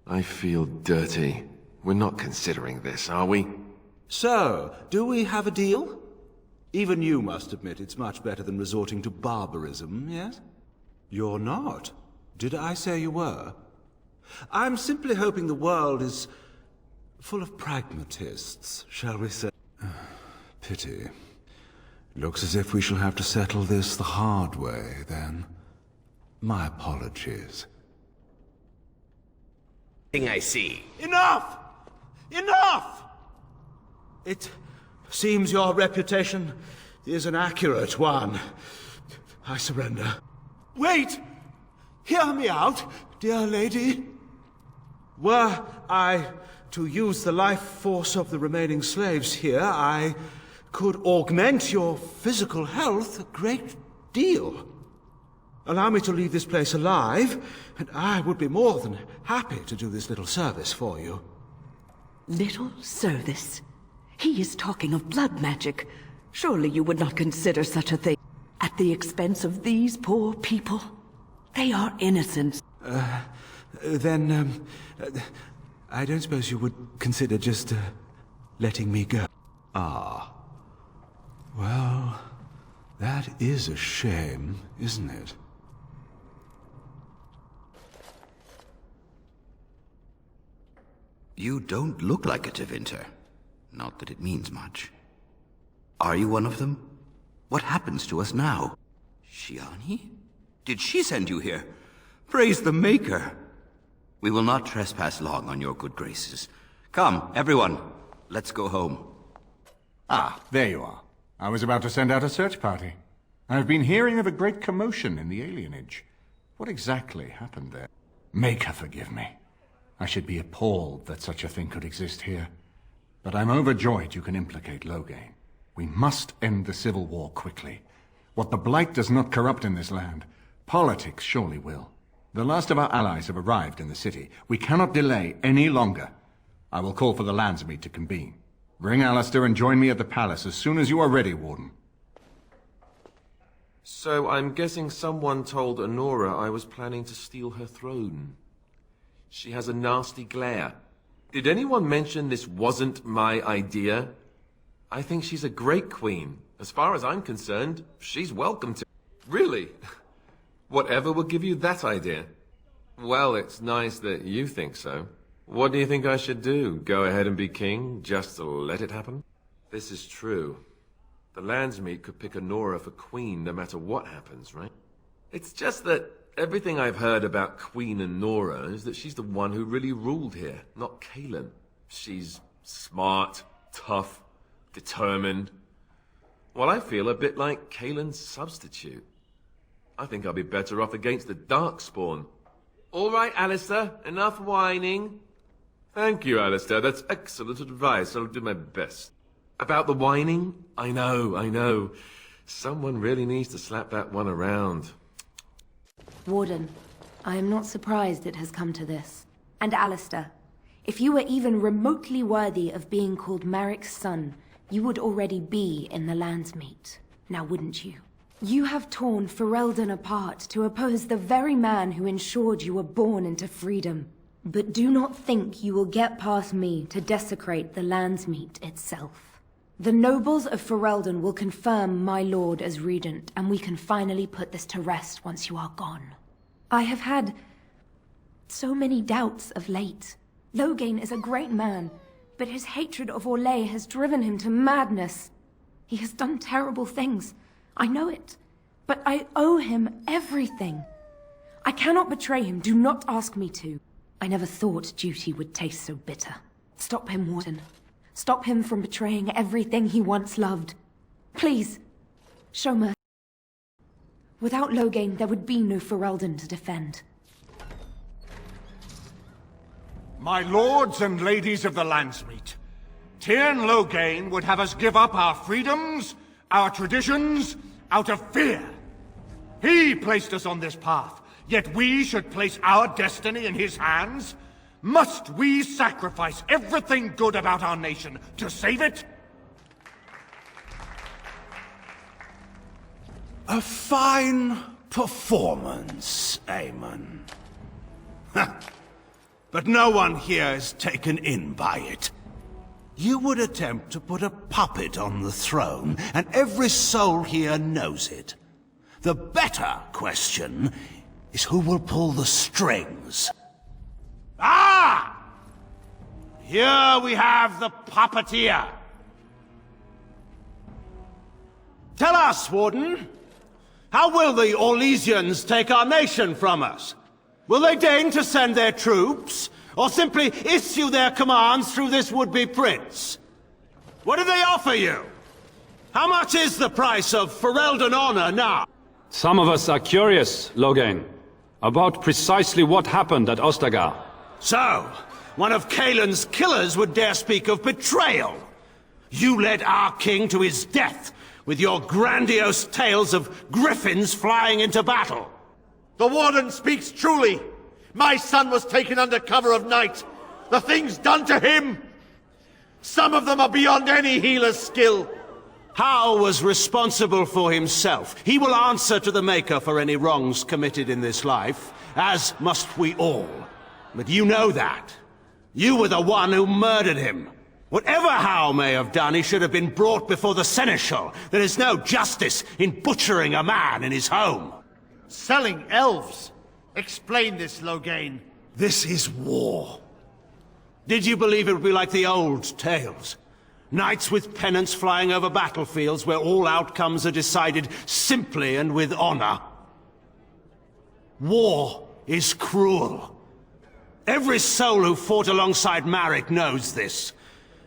I feel dirty. We're not considering this, are we? So, do we have a deal? Even you must admit it's much better than resorting to barbarism, yes? You're not. Did I say you were? I'm simply hoping the world is full of pragmatists, shall we say. Pity. Looks as if we shall have to settle this the hard way, then. My apologies. Thing I see. Enough! Enough! It seems your reputation is an accurate one. I surrender. Wait! Hear me out, dear lady. Were I to use the life force of the remaining slaves here, I could augment your physical health a great deal. Allow me to leave this place alive, and I would be more than happy to do this little service for you. Little service? He is talking of blood magic. Surely you would not consider such a thing at the expense of these poor people? They are innocent. Then, I don't suppose you would consider just, letting me go. Ah. Well, that is a shame, isn't it? You don't look like a Tevinter. Not that it means much. Are you one of them? What happens to us now? Shiani? Did she send you here? Praise the Maker! We will not trespass long on your good graces. Come, everyone, let's go home. Ah, there you are. I was about to send out a search party. I've been hearing of a great commotion in the alienage. What exactly happened there? Maker forgive me. I should be appalled that such a thing could exist here. But I'm overjoyed you can implicate Loghain. We must end the civil war quickly. What the Blight does not corrupt in this land, politics surely will. The last of our allies have arrived in the city. We cannot delay any longer. I will call for the Landsmeet to convene. Bring Alistair and join me at the palace as soon as you are ready, Warden. So I'm guessing someone told Honora I was planning to steal her throne. She has a nasty glare. Did anyone mention this wasn't my idea? I think she's a great queen. As far as I'm concerned, she's welcome to... Really? Whatever will give you that idea? Well, it's nice that you think so. What do you think I should do? Go ahead and be king, just to let it happen? This is true. The Landsmeet could pick Honora for queen no matter what happens, right? It's just that everything I've heard about Queen Honora is that she's the one who really ruled here, not Cailan. She's smart, tough, determined. Well, I feel a bit like Cailan's substitute. I think I'll be better off against the Darkspawn. All right, Alistair, enough whining. Thank you, Alistair. That's excellent advice. I'll do my best. About the whining? I know. Someone really needs to slap that one around. Warden, I am not surprised it has come to this. And Alistair, if you were even remotely worthy of being called Marik's son, you would already be in the Landsmeet. Now wouldn't you? You have torn Ferelden apart to oppose the very man who ensured you were born into freedom. But do not think you will get past me to desecrate the Landsmeet itself. The nobles of Ferelden will confirm my lord as regent, and we can finally put this to rest once you are gone. I have had so many doubts of late. Loghain is a great man, but his hatred of Orlais has driven him to madness. He has done terrible things. I know it, but I owe him everything. I cannot betray him. Do not ask me to. I never thought duty would taste so bitter. Stop him, Warden. Stop him from betraying everything he once loved. Please, show mercy. Without Loghain, there would be no Ferelden to defend. My lords and ladies of the Landsmeet, Tyrn Loghain would have us give up our freedoms, our traditions, out of fear. He placed us on this path, yet we should place our destiny in his hands? Must we sacrifice everything good about our nation to save it? A fine performance, Aemon. But no one here is taken in by it. You would attempt to put a puppet on the throne, and every soul here knows it. The better question is who will pull the strings. Ah! Here we have the puppeteer. Tell us, Warden, how will the Orlesians take our nation from us? Will they deign to send their troops, or simply issue their commands through this would-be prince? What do they offer you? How much is the price of Ferelden honor now? Some of us are curious, Loghain, about precisely what happened at Ostagar. So, one of Kaelin's killers would dare speak of betrayal. You led our king to his death with your grandiose tales of griffins flying into battle. The Warden speaks truly. My son was taken under cover of night. The things done to him, some of them are beyond any healer's skill. Hal was responsible for himself. He will answer to the Maker for any wrongs committed in this life, as must we all. But you know that. You were the one who murdered him. Whatever Hal may have done, he should have been brought before the Seneschal. There is no justice in butchering a man in his home. Selling elves. Explain this, Loghain. This is war. Did you believe it would be like the old tales? Knights with pennants flying over battlefields where all outcomes are decided simply and with honor. War is cruel. Every soul who fought alongside Marek knows this.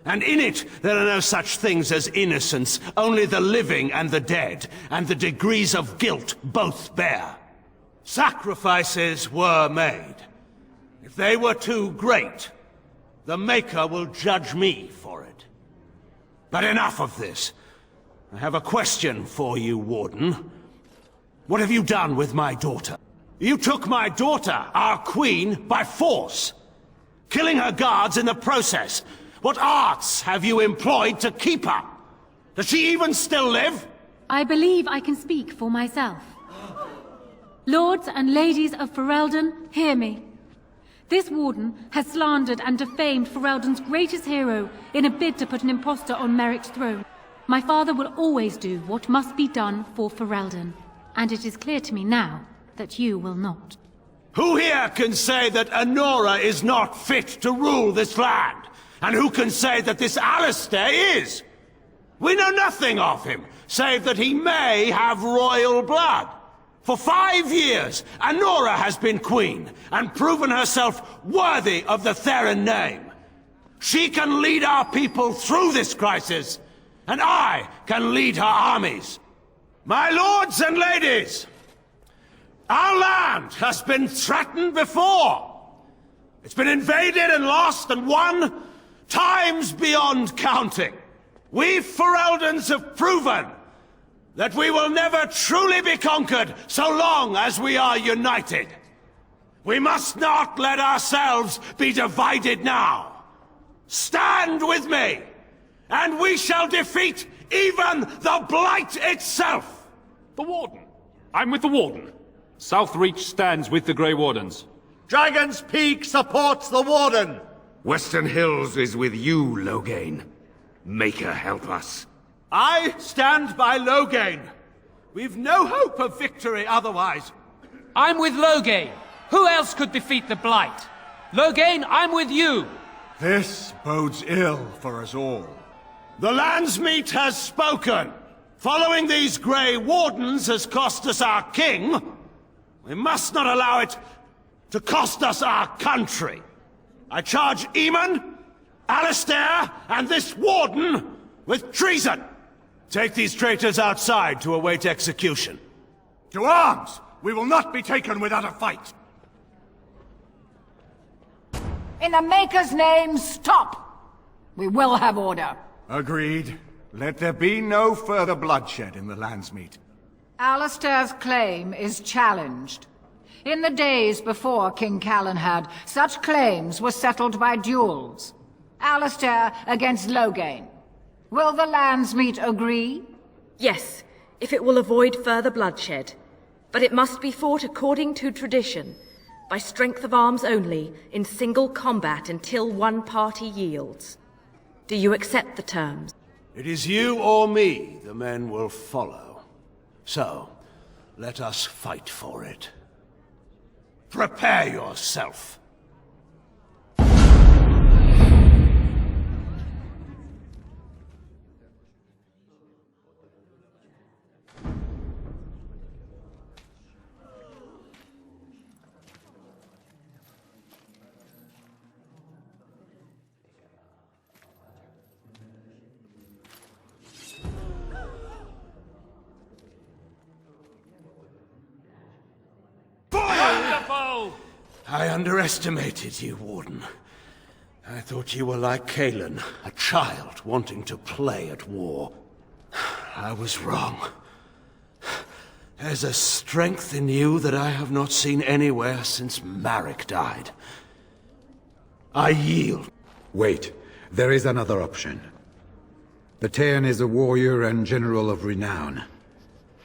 And in it, there are no such things as innocence, only the living and the dead, and the degrees of guilt both bear. Sacrifices were made. If they were too great, the Maker will judge me for it. But enough of this. I have a question for you, Warden. What have you done with my daughter? You took my daughter, our queen, by force, killing her guards in the process. What arts have you employed to keep her? Does she even still live? I believe I can speak for myself. Lords and ladies of Ferelden, hear me. This Warden has slandered and defamed Ferelden's greatest hero in a bid to put an impostor on Merrick's throne. My father will always do what must be done for Ferelden, and it is clear to me now that you will not. Who here can say that Anora is not fit to rule this land? And who can say that this Alistair is? We know nothing of him, save that he may have royal blood. For 5 years, Anora has been queen, and proven herself worthy of the Theron name. She can lead our people through this crisis, and I can lead her armies. My lords and ladies, our land has been threatened before. It's been invaded and lost and won times beyond counting. We Fereldans have proven that we will never truly be conquered so long as we are united. We must not let ourselves be divided now. Stand with me, and we shall defeat even the Blight itself! The Warden. I'm with the Warden. Southreach stands with the Grey Wardens. Dragon's Peak supports the Warden! Western Hills is with you, Loghain. Maker help us. I stand by Loghain. We've no hope of victory otherwise. I'm with Loghain. Who else could defeat the Blight? Loghain, I'm with you. This bodes ill for us all. The Landsmeet has spoken. Following these Grey Wardens has cost us our king. We must not allow it to cost us our country. I charge Eamon, Alistair, and this Warden with treason. Take these traitors outside to await execution. To arms! We will not be taken without a fight! In the Maker's name, stop! We will have order. Agreed. Let there be no further bloodshed in the Landsmeet. Alistair's claim is challenged. In the days before King Calenhad, such claims were settled by duels. Alistair against Loghain. Will the Landsmeet agree? Yes, if it will avoid further bloodshed. But it must be fought according to tradition, by strength of arms only, in single combat until one party yields. Do you accept the terms? It is you or me the men will follow. So, let us fight for it. Prepare yourself. I underestimated you, Warden. I thought you were like Kalen, a child wanting to play at war. I was wrong. There's a strength in you that I have not seen anywhere since Marek died. I yield. Wait, there is another option. The Taern is a warrior and general of renown.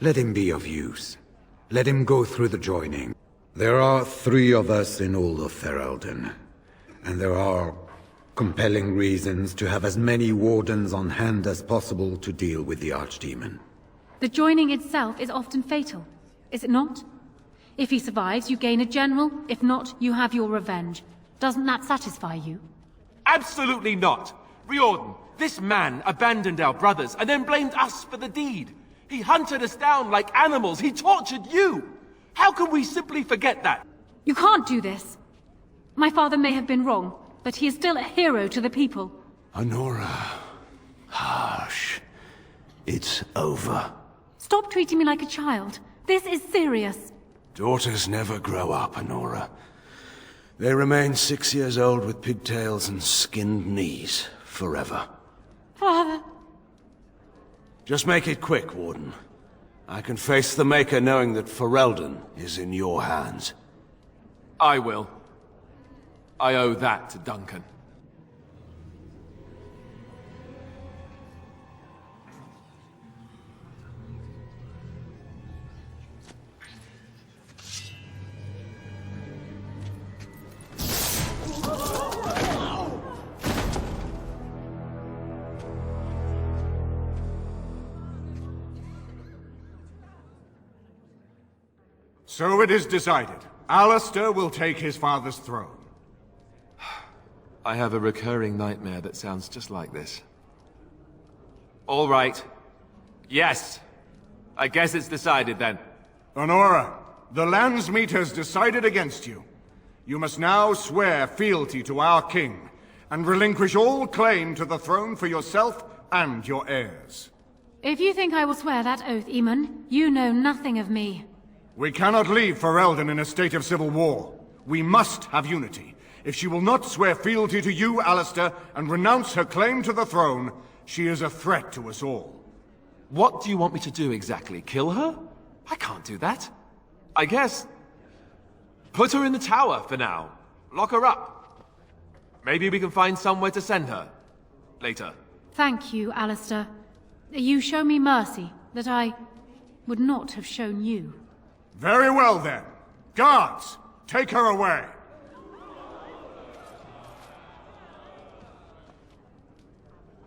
Let him be of use. Let him go through the joining. There are 3 of us in all of Ferelden, and there are compelling reasons to have as many wardens on hand as possible to deal with the Archdemon. The joining itself is often fatal, is it not? If he survives, you gain a general. If not, you have your revenge. Doesn't that satisfy you? Absolutely not! Riordan, this man abandoned our brothers and then blamed us for the deed. He hunted us down like animals. He tortured you! How can we simply forget that? You can't do this. My father may have been wrong, but he is still a hero to the people. Honora. Hush. It's over. Stop treating me like a child. This is serious. Daughters never grow up, Honora. They remain 6 years old with pigtails and skinned knees forever. Father. Just make it quick, Warden. I can face the Maker knowing that Ferelden is in your hands. I will. I owe that to Duncan. So it is decided. Alistair will take his father's throne. I have a recurring nightmare that sounds just like this. All right. Yes. I guess it's decided then. Honora, the Landsmeet has decided against you. You must now swear fealty to our king, and relinquish all claim to the throne for yourself and your heirs. If you think I will swear that oath, Eamon, you know nothing of me. We cannot leave Ferelden in a state of civil war. We must have unity. If she will not swear fealty to you, Alistair, and renounce her claim to the throne, she is a threat to us all. What do you want me to do exactly? Kill her? I can't do that. I guess... put her in the tower for now. Lock her up. Maybe we can find somewhere to send her. Later. Thank you, Alistair. You show me mercy that I would not have shown you. Very well, then. Guards, take her away.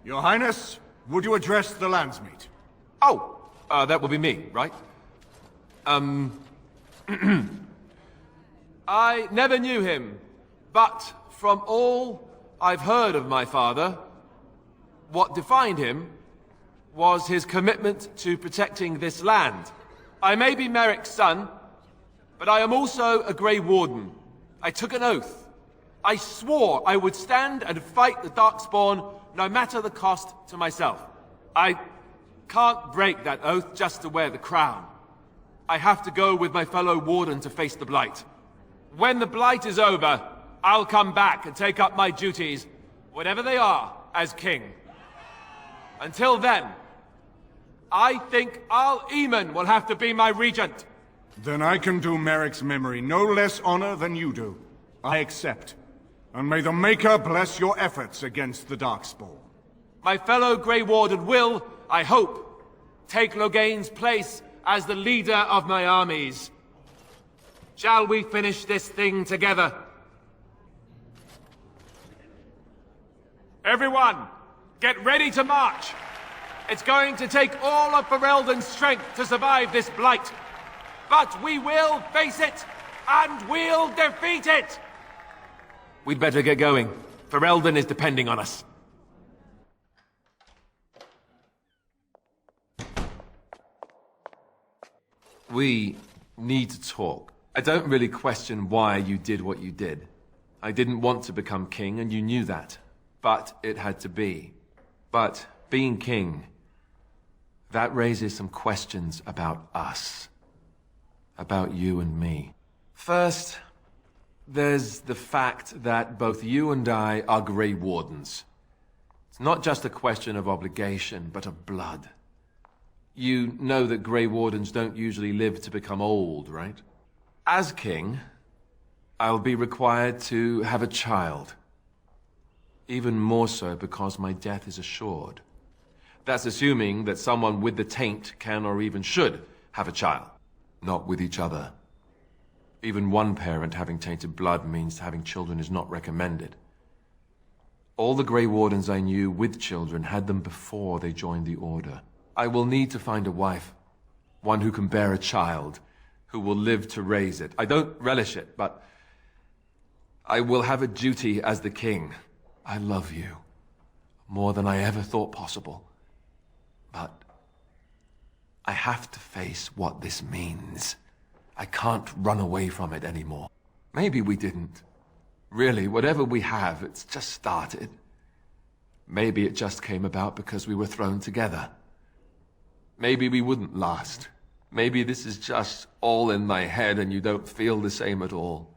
Your Highness, would you address the Landsmeet? Oh, that would be me, right? I never knew him, but from all I've heard of my father, what defined him was his commitment to protecting this land. I may be Marek's son, but I am also a Grey Warden. I took an oath. I swore I would stand and fight the Darkspawn, no matter the cost to myself. I can't break that oath just to wear the crown. I have to go with my fellow Warden to face the Blight. When the Blight is over, I'll come back and take up my duties, whatever they are, as king. Until then, I think Al Eamon will have to be my regent. Then I can do Marek's memory no less honor than you do. I accept. And may the Maker bless your efforts against the Darkspawn. My fellow Grey Warden will, I hope, take Loghain's place as the leader of my armies. Shall we finish this thing together? Everyone, Get ready to march! It's going to take all of Ferelden's strength to survive this blight. But we will face it, and we'll defeat it! We'd better get going. Ferelden is depending on us. We need to talk. I don't really question why you did what you did. I didn't want to become king, and you knew that. But it had to be. But being king, that raises some questions about us. About you and me. First, there's the fact that both you and I are Grey Wardens. It's not just a question of obligation, but of blood. You know that Grey Wardens don't usually live to become old, right? As king, I'll be required to have a child. Even more so because my death is assured. That's assuming that someone with the taint can or even should have a child. Not with each other. Even one parent having tainted blood means having children is not recommended. All the Grey Wardens I knew with children had them before they joined the Order. I will need to find a wife. One who can bear a child. Who will live to raise it. I don't relish it, but I will have a duty as the king. I love you. More than I ever thought possible. But I have to face what this means. I can't run away from it anymore. Maybe we didn't. Really, whatever we have, it's just started. Maybe it just came about because we were thrown together. Maybe we wouldn't last. Maybe this is just all in my head and you don't feel the same at all.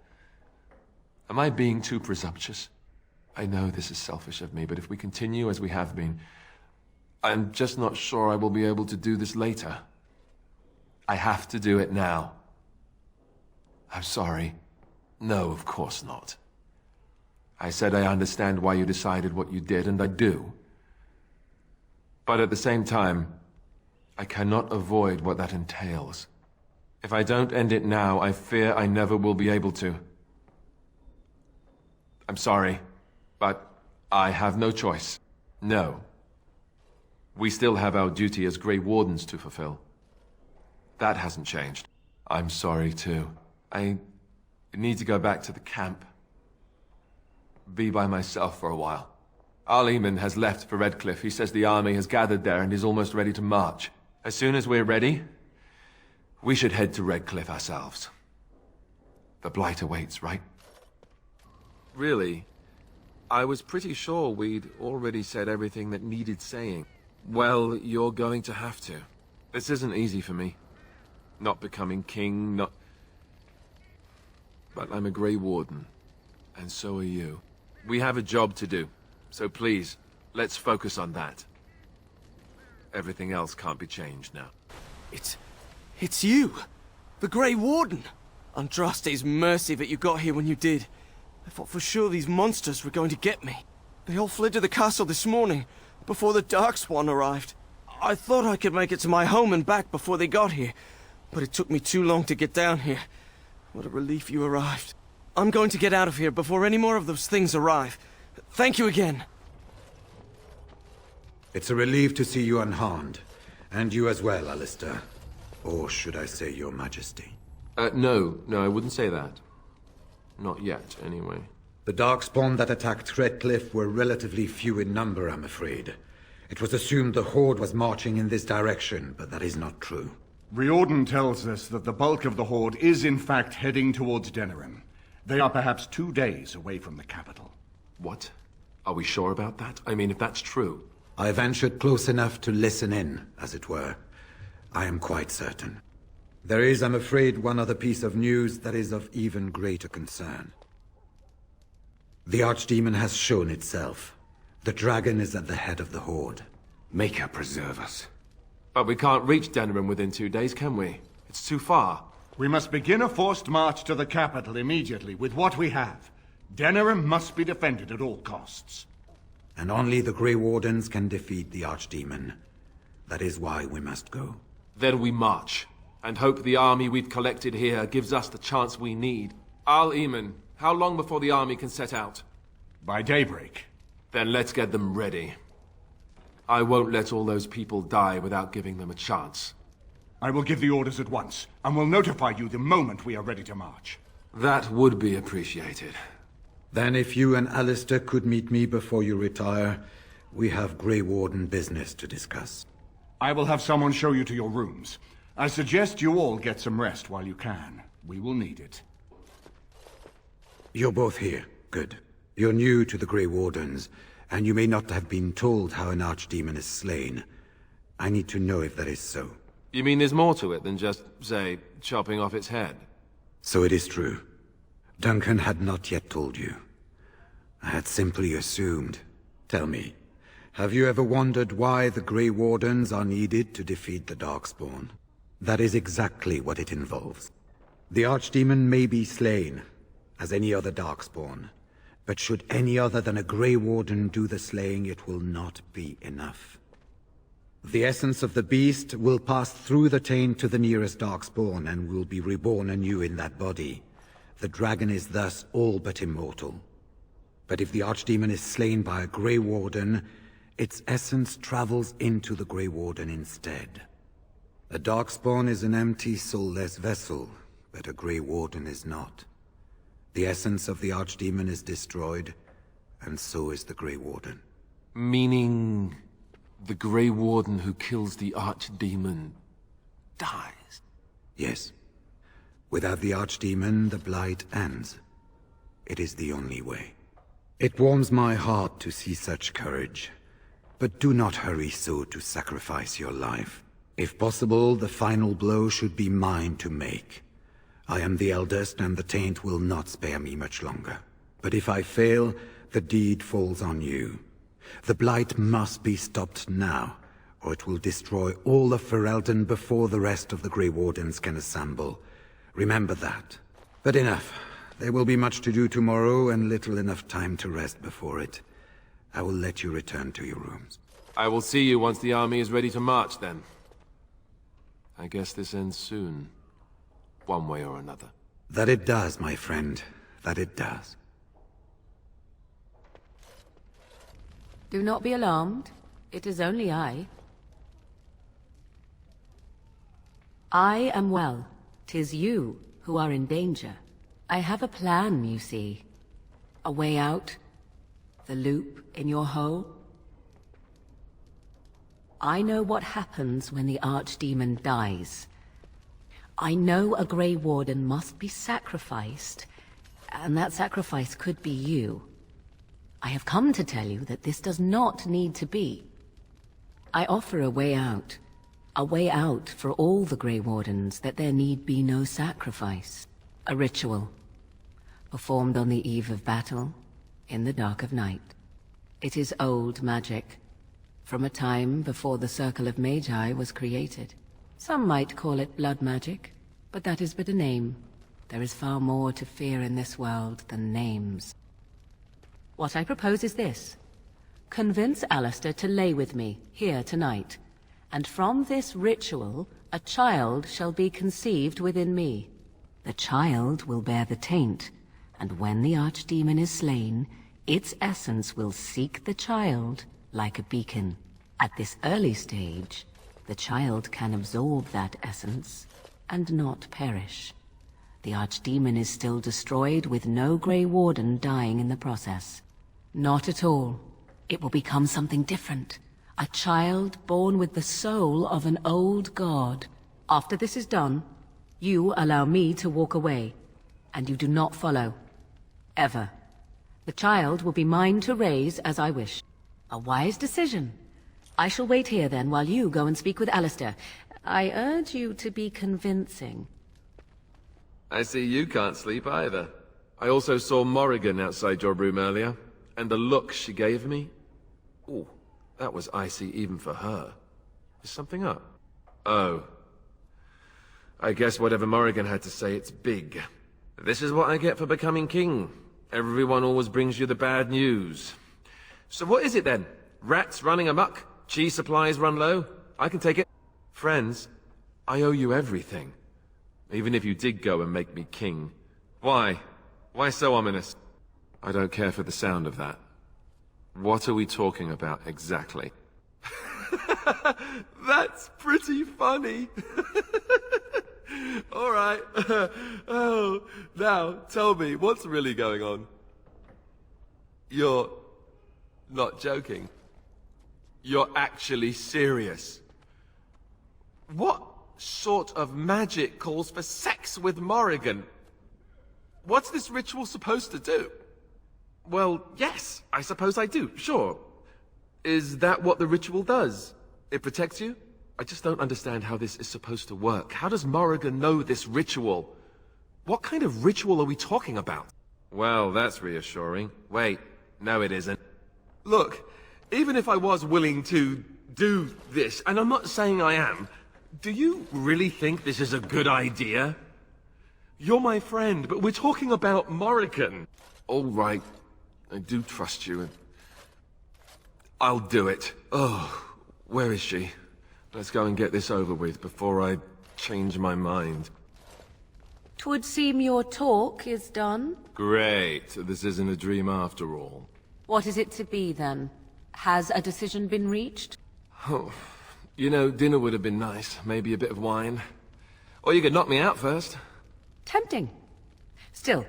Am I being too presumptuous? I know this is selfish of me, but if we continue as we have been, I'm just not sure I will be able to do this later. I have to do it now. I'm sorry. No, of course not. I said I understand why you decided what you did, and I do. But at the same time, I cannot avoid what that entails. If I don't end it now, I fear I never will be able to. I'm sorry, but I have no choice. No. We still have our duty as Grey Wardens to fulfill. That hasn't changed. I'm sorry, too. I need to go back to the camp. Be by myself for a while. Al-Eamon has left for Redcliffe. He says the army has gathered there and is almost ready to march. As soon as we're ready, we should head to Redcliffe ourselves. The Blight awaits, right? Really? I was pretty sure we'd already said everything that needed saying. Well, you're going to have to. This isn't easy for me. Not becoming king, not... But I'm a Grey Warden. And so are you. We have a job to do. So please, let's focus on that. Everything else can't be changed now. It's you! The Grey Warden! Andraste's mercy that you got here when you did. I thought for sure these monsters were going to get me. They all fled to the castle this morning, before the Darkspawn arrived. I thought I could make it to my home and back before they got here, but it took me too long to get down here. What a relief you arrived. I'm going to get out of here before any more of those things arrive. Thank you again. It's a relief to see you unharmed. And you as well, Alistair. Or should I say your majesty? No, I wouldn't say that. Not yet, anyway. The Darkspawn that attacked Redcliffe were relatively few in number, I'm afraid. It was assumed the Horde was marching in this direction, but that is not true. Riordan tells us that the bulk of the Horde is in fact heading towards Denerim. They are perhaps 2 days away from the capital. What? Are we sure about that? I mean, if that's true... I ventured close enough to listen in, as it were. I am quite certain. There is, I'm afraid, one other piece of news that is of even greater concern. The Archdemon has shown itself. The dragon is at the head of the Horde. Make her preserve us. But we can't reach Denerim within 2 days, can we? It's too far. We must begin a forced march to the capital immediately with what we have. Denerim must be defended at all costs. And only the Grey Wardens can defeat the Archdemon. That is why we must go. Then we march, and hope the army we've collected here gives us the chance we need. Al-Eamon, how long before the army can set out? By daybreak. Then let's get them ready. I won't let all those people die without giving them a chance. I will give the orders at once, and will notify you the moment we are ready to march. That would be appreciated. Then if you and Alistair could meet me before you retire, we have Grey Warden business to discuss. I will have someone show you to your rooms. I suggest you all get some rest while you can. We will need it. You're both here. Good. You're new to the Grey Wardens, and you may not have been told how an archdemon is slain. I need to know if that is so. You mean there's more to it than just, say, chopping off its head? So it is true. Duncan had not yet told you. I had simply assumed. Tell me, have you ever wondered why the Grey Wardens are needed to defeat the Darkspawn? That is exactly what it involves. The Archdemon may be slain, as any other Darkspawn, but should any other than a Grey Warden do the slaying, it will not be enough. The essence of the beast will pass through the taint to the nearest Darkspawn and will be reborn anew in that body. The dragon is thus all but immortal. But if the Archdemon is slain by a Grey Warden, its essence travels into the Grey Warden instead. A Darkspawn is an empty, soulless vessel, but a Grey Warden is not. The essence of the Archdemon is destroyed, and so is the Grey Warden. Meaning the Grey Warden who kills the Archdemon dies? Yes. Without the Archdemon, the Blight ends. It is the only way. It warms my heart to see such courage, but do not hurry so to sacrifice your life. If possible, the final blow should be mine to make. I am the eldest, and the taint will not spare me much longer. But if I fail, the deed falls on you. The Blight must be stopped now, or it will destroy all of Ferelden before the rest of the Grey Wardens can assemble. Remember that. But enough. There will be much to do tomorrow, and little enough time to rest before it. I will let you return to your rooms. I will see you once the army is ready to march, then. I guess this ends soon. One way or another. That it does, my friend. That it does. Do not be alarmed. It is only I. I am well. 'Tis you who are in danger. I have a plan, you see. A way out. The loop in your hole. I know what happens when the Archdemon dies. I know a Grey Warden must be sacrificed, and that sacrifice could be you. I have come to tell you that this does not need to be. I offer a way out for all the Grey Wardens, that there need be no sacrifice. A ritual, performed on the eve of battle, in the dark of night. It is old magic, from a time before the Circle of Magi was created. Some might call it blood magic, but that is but a name. There is far more to fear in this world than names. What I propose is this. Convince Alistair to lay with me, here tonight, and from this ritual, a child shall be conceived within me. The child will bear the taint, and when the Archdemon is slain, its essence will seek the child like a beacon. At this early stage, the child can absorb that essence and not perish. The Archdemon is still destroyed with no Grey Warden dying in the process. Not at all. It will become something different. A child born with the soul of an old god. After this is done, you allow me to walk away, and you do not follow. Ever. The child will be mine to raise as I wish. A wise decision. I shall wait here then while you go and speak with Alistair. I urge you to be convincing. I see you can't sleep either. I also saw Morrigan outside your room earlier, and the look she gave me. Ooh, that was icy even for her. Is something up? Oh. I guess whatever Morrigan had to say, it's big. This is what I get for becoming king. Everyone always brings you the bad news. So what is it then? Rats running amok? Cheese supplies run low? I can take it. Friends, I owe you everything. Even if you did go and make me king. Why? Why so ominous? I don't care for the sound of that. What are we talking about exactly? That's pretty funny. All right. Oh, now tell me, what's really going on? You're not joking. You're actually serious. What sort of magic calls for sex with Morrigan? What's this ritual supposed to do? Well, yes, I suppose I do, sure. Is that what the ritual does? It protects you? I just don't understand how this is supposed to work. How does Morrigan know this ritual? What kind of ritual are we talking about? Well, that's reassuring. Wait, no it isn't. Look, even if I was willing to do this, and I'm not saying I am, do you really think this is a good idea? You're my friend, but we're talking about Morrigan. All right, I do trust you, and I'll do it. Oh, where is she? Let's go and get this over with before I change my mind. 'Twould seem your talk is done. Great, this isn't a dream after all. What is it to be, then? Has a decision been reached? Oh, you know, dinner would have been nice. Maybe a bit of wine. Or you could knock me out first. Tempting. Still,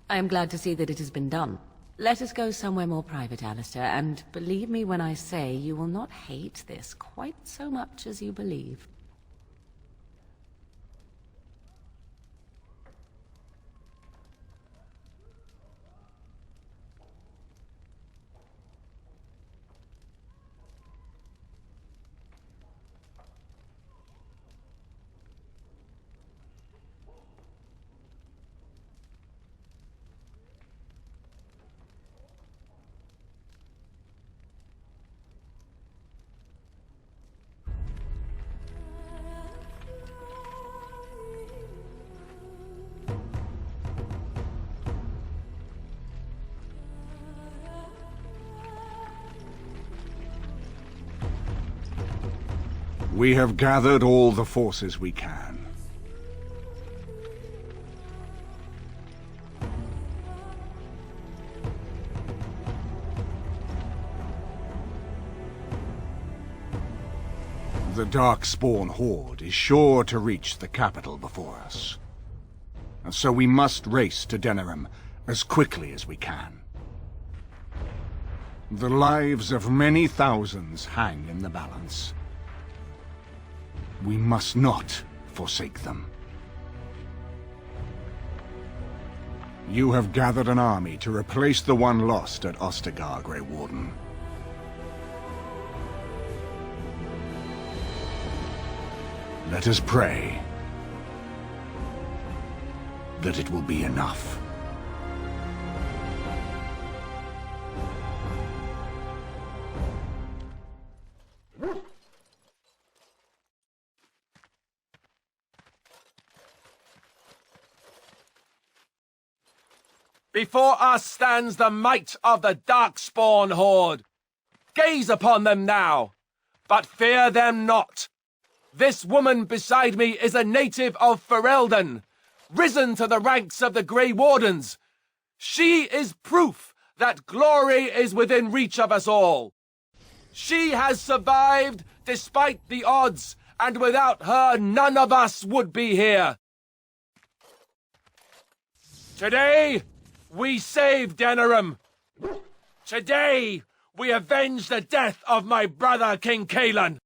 I am glad to see that it has been done. Let us go somewhere more private, Alistair, and believe me when I say you will not hate this quite so much as you believe. We have gathered all the forces we can. The Darkspawn Horde is sure to reach the capital before us. And so we must race to Denerim as quickly as we can. The lives of many thousands hang in the balance. We must not forsake them. You have gathered an army to replace the one lost at Ostagar, Grey Warden. Let us pray that it will be enough. Before us stands the might of the Darkspawn Horde. Gaze upon them now, but fear them not. This woman beside me is a native of Ferelden, risen to the ranks of the Grey Wardens. She is proof that glory is within reach of us all. She has survived despite the odds, and without her none of us would be here. Today, we save Denerim. Today, we avenge the death of my brother King Kaelan.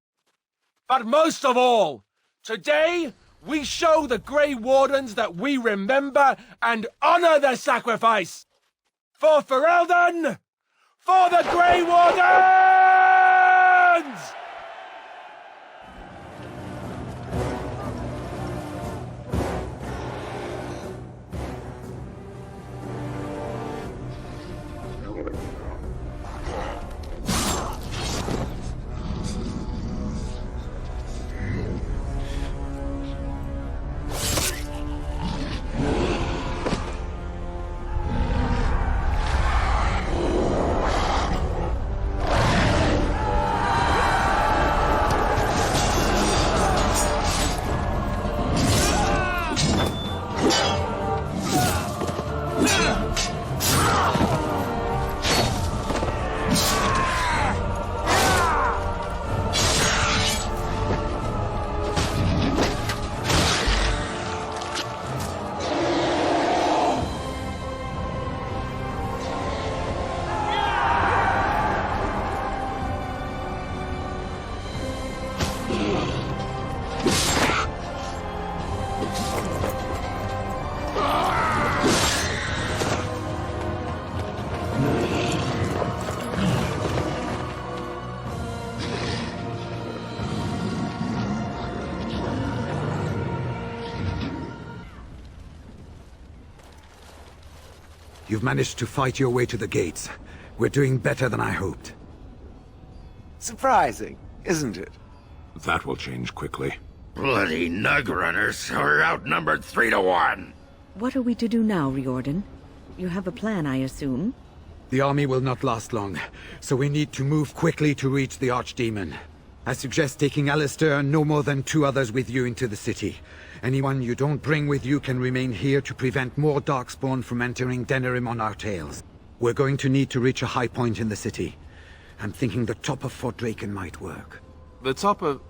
But most of all, today, we show the Grey Wardens that we remember and honor their sacrifice. For Ferelden! For the Grey Wardens! You've managed to fight your way to the gates. We're doing better than I hoped. Surprising, isn't it? That will change quickly. Bloody nug runners are outnumbered 3 to 1. What are we to do now, Riordan? You have a plan, I assume? The army will not last long, so we need to move quickly to reach the Archdemon. I suggest taking Alistair and no more than 2 others with you into the city. Anyone you don't bring with you can remain here to prevent more Darkspawn from entering Denerim on our tails. We're going to need to reach a high point in the city. I'm thinking the top of Fort Draken might work. The top of...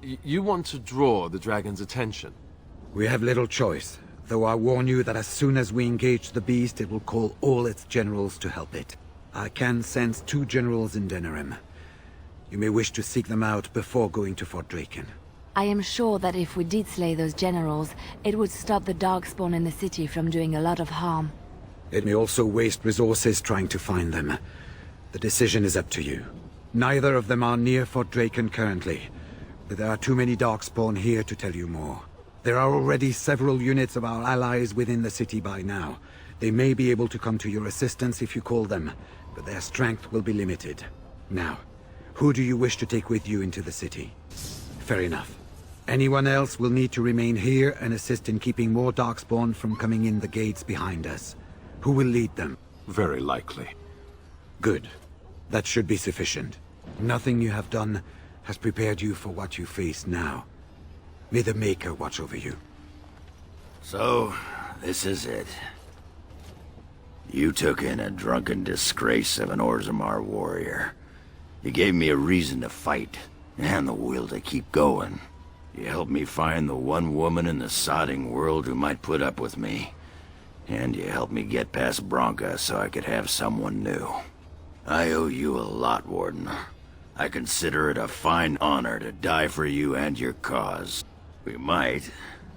You want to draw the dragon's attention? We have little choice, though I warn you that as soon as we engage the beast, it will call all its generals to help it. I can sense 2 generals in Denerim. You may wish to seek them out before going to Fort Draken. I am sure that if we did slay those generals, it would stop the Darkspawn in the city from doing a lot of harm. It may also waste resources trying to find them. The decision is up to you. Neither of them are near Fort Draken currently, but there are too many Darkspawn here to tell you more. There are already several units of our allies within the city by now. They may be able to come to your assistance if you call them, but their strength will be limited. Now, who do you wish to take with you into the city? Fair enough. Anyone else will need to remain here and assist in keeping more Darkspawn from coming in the gates behind us. Who will lead them? Very likely. Good. That should be sufficient. Nothing you have done has prepared you for what you face now. May the Maker watch over you. So, this is it. You took in a drunken disgrace of an Orzammar warrior. You gave me a reason to fight, and the will to keep going. You helped me find the one woman in the sodding world who might put up with me. And you helped me get past Bronca so I could have someone new. I owe you a lot, Warden. I consider it a fine honor to die for you and your cause. We might,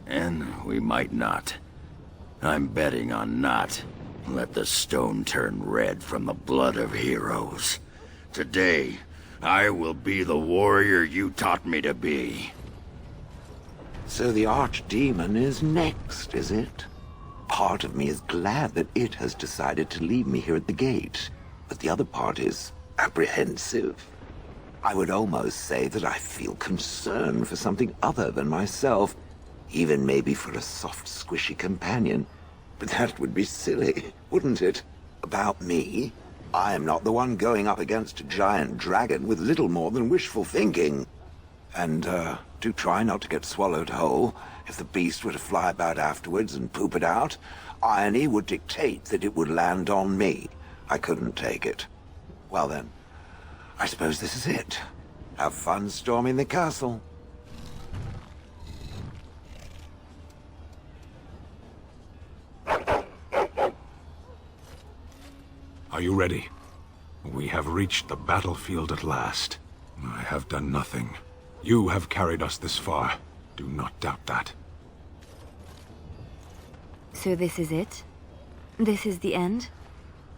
and we might not. I'm betting on not. Let the stone turn red from the blood of heroes. Today, I will be the warrior you taught me to be. So the Archdemon is next, is it? Part of me is glad that it has decided to leave me here at the gate, but the other part is apprehensive. I would almost say that I feel concern for something other than myself, even maybe for a soft, squishy companion. But that would be silly, wouldn't it? About me? I am not the one going up against a giant dragon with little more than wishful thinking. And, do try not to get swallowed whole. If the beast were to fly about afterwards and poop it out, irony would dictate that it would land on me. I couldn't take it. Well then, I suppose this is it. Have fun storming the castle. Are you ready? We have reached the battlefield at last. I have done nothing. You have carried us this far. Do not doubt that. So this is it? This is the end?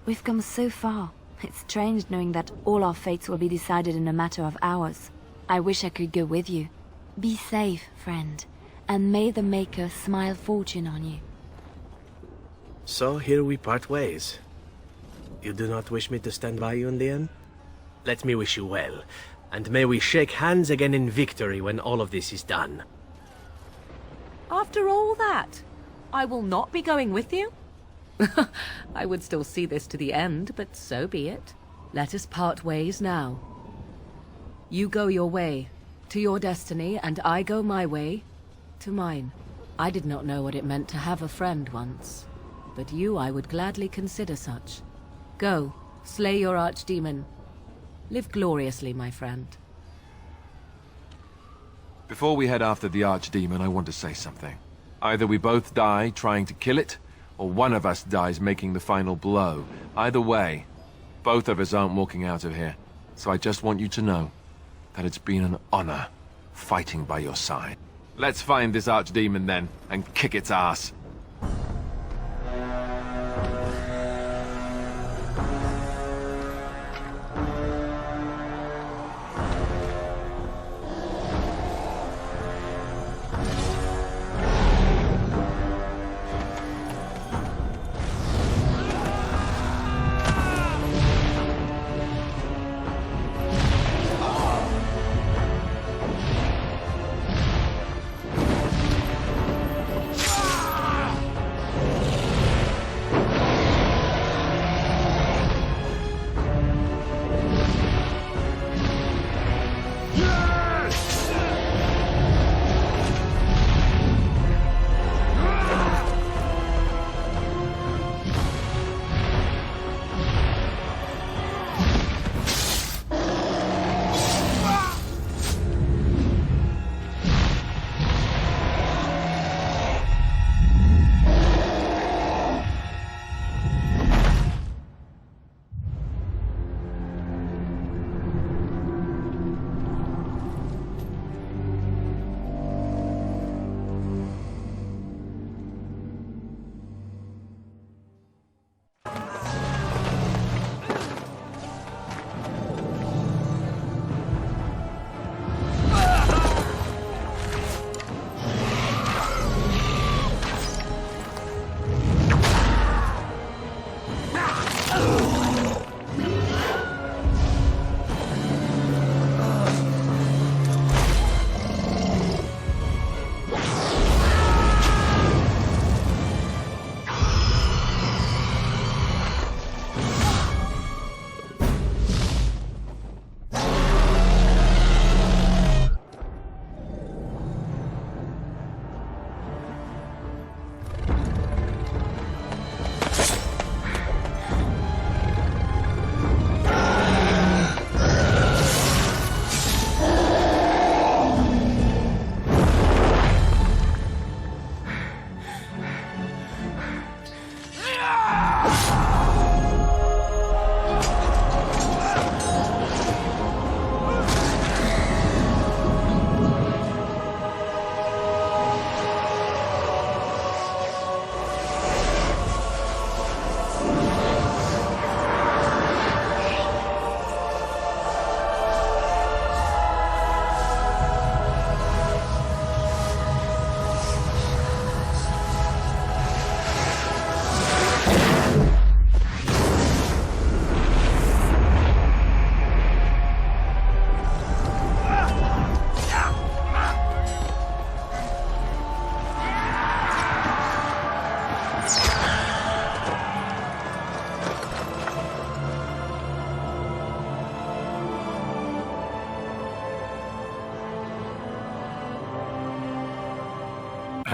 We've come so far. It's strange knowing that all our fates will be decided in a matter of hours. I wish I could go with you. Be safe, friend, and may the Maker smile fortune on you. So here we part ways. You do not wish me to stand by you in the end? Let me wish you well, and may we shake hands again in victory when all of this is done. After all that, I will not be going with you? I would still see this to the end, but so be it. Let us part ways now. You go your way, to your destiny, and I go my way, to mine. I did not know what it meant to have a friend once, but you I would gladly consider such. Go, slay your archdemon. Live gloriously, my friend. Before we head after the Archdemon, I want to say something. Either we both die trying to kill it, or one of us dies making the final blow. Either way, both of us aren't walking out of here. So I just want you to know that it's been an honor fighting by your side. Let's find this Archdemon then, and kick its ass.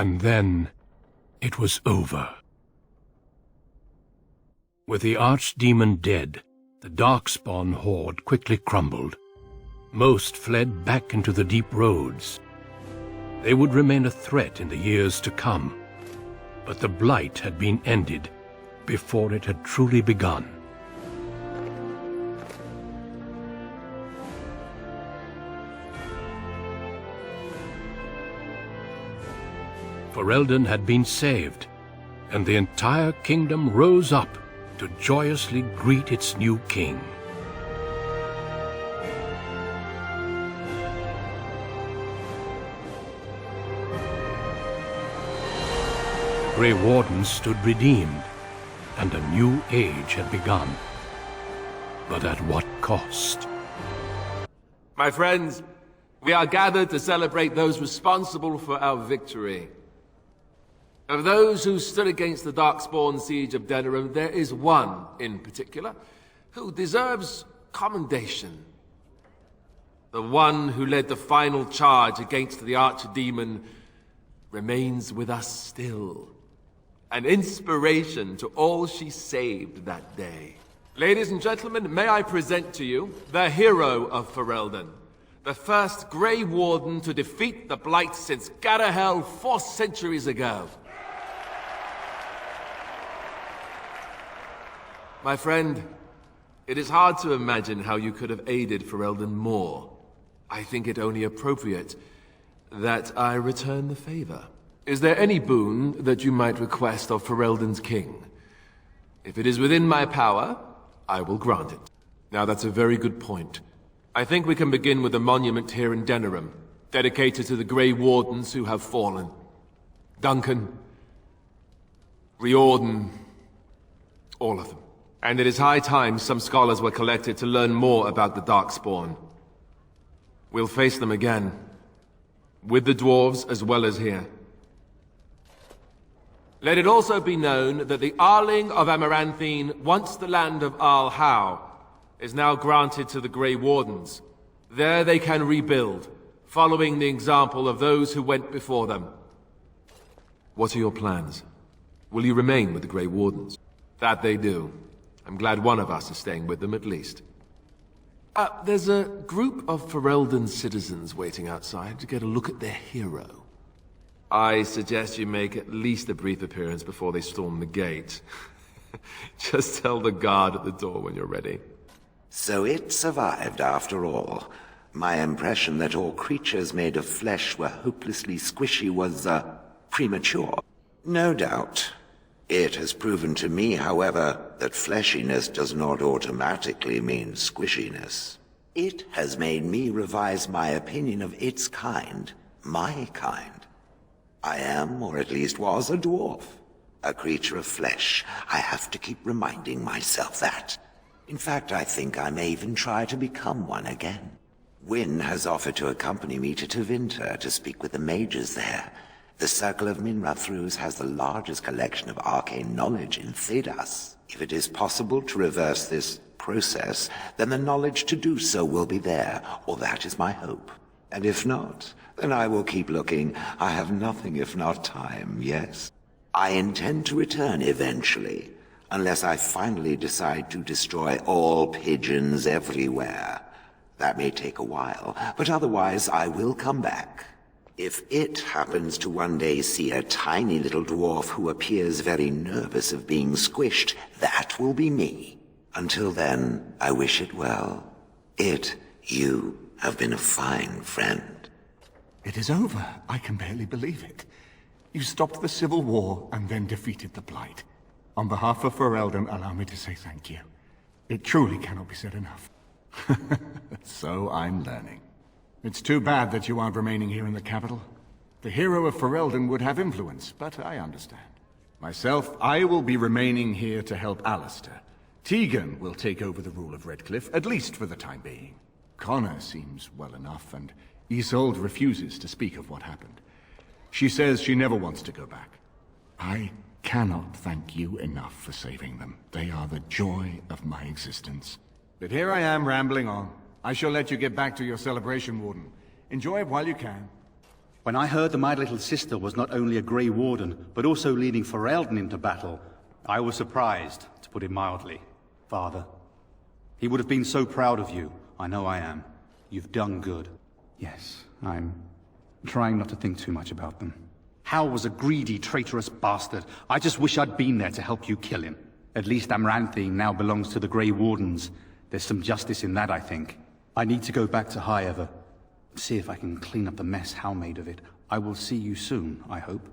And then it was over. With the archdemon dead, the Darkspawn horde quickly crumbled. Most fled back into the deep roads. They would remain a threat in the years to come, but the blight had been ended before it had truly begun. Ferelden had been saved, and the entire kingdom rose up to joyously greet its new king. Grey Warden stood redeemed, and a new age had begun. But at what cost? My friends, we are gathered to celebrate those responsible for our victory. Of those who stood against the Darkspawn siege of Denerim, there is one in particular who deserves commendation. The one who led the final charge against the archdemon remains with us still. An inspiration to all she saved that day. Ladies and gentlemen, may I present to you the hero of Ferelden, the first Grey Warden to defeat the Blight since Garahel 4 centuries ago. My friend, it is hard to imagine how you could have aided Ferelden more. I think it only appropriate that I return the favor. Is there any boon that you might request of Ferelden's king? If it is within my power, I will grant it. Now that's a very good point. I think we can begin with a monument here in Denerim, dedicated to the Grey Wardens who have fallen. Duncan, Riordan, all of them. And it is high time some scholars were collected to learn more about the Darkspawn. We'll face them again, with the dwarves as well as here. Let it also be known that the Arling of Amaranthine, once the land of Arl Howe, is now granted to the Grey Wardens. There they can rebuild, following the example of those who went before them. What are your plans? Will you remain with the Grey Wardens? That they do. I'm glad one of us is staying with them at least. There's a group of Ferelden citizens waiting outside to get a look at their hero. I suggest you make at least a brief appearance before they storm the gate. Just tell the guard at the door when you're ready. So it survived after all. My impression that all creatures made of flesh were hopelessly squishy was, premature. No doubt. It has proven to me, however, that fleshiness does not automatically mean squishiness. It has made me revise my opinion of its kind, my kind. I am, or at least was, a dwarf. A creature of flesh. I have to keep reminding myself that. In fact, I think I may even try to become one again. Wynne has offered to accompany me to Tevinter to speak with the mages there. The Circle of Minrathrus has the largest collection of arcane knowledge in Thedas. If it is possible to reverse this process, then the knowledge to do so will be there, or that is my hope. And if not, then I will keep looking. I have nothing if not time, yes? I intend to return eventually, unless I finally decide to destroy all pigeons everywhere. That may take a while, but otherwise I will come back. If it happens to one day see a tiny little dwarf who appears very nervous of being squished, that will be me. Until then, I wish it well. You have been a fine friend. It is over. I can barely believe it. You stopped the Civil War and then defeated the Blight. On behalf of Ferelden, allow me to say thank you. It truly cannot be said enough. So I'm learning. It's too bad that you aren't remaining here in the capital. The hero of Ferelden would have influence, but I understand. Myself, I will be remaining here to help Alistair. Tegan will take over the rule of Redcliffe, at least for the time being. Connor seems well enough, and Isolde refuses to speak of what happened. She says she never wants to go back. I cannot thank you enough for saving them. They are the joy of my existence. But here I am rambling on. I shall let you get back to your celebration, Warden. Enjoy it while you can. When I heard that my little sister was not only a Grey Warden, but also leading Ferelden into battle, I was surprised, to put it mildly. Father, he would have been so proud of you. I know I am. You've done good. Yes, I'm trying not to think too much about them. Hal was a greedy, traitorous bastard. I just wish I'd been there to help you kill him. At least Amaranthine now belongs to the Grey Wardens. There's some justice in that, I think. I need to go back to High Ever. See if I can clean up the mess Hal made of it. I will see you soon, I hope.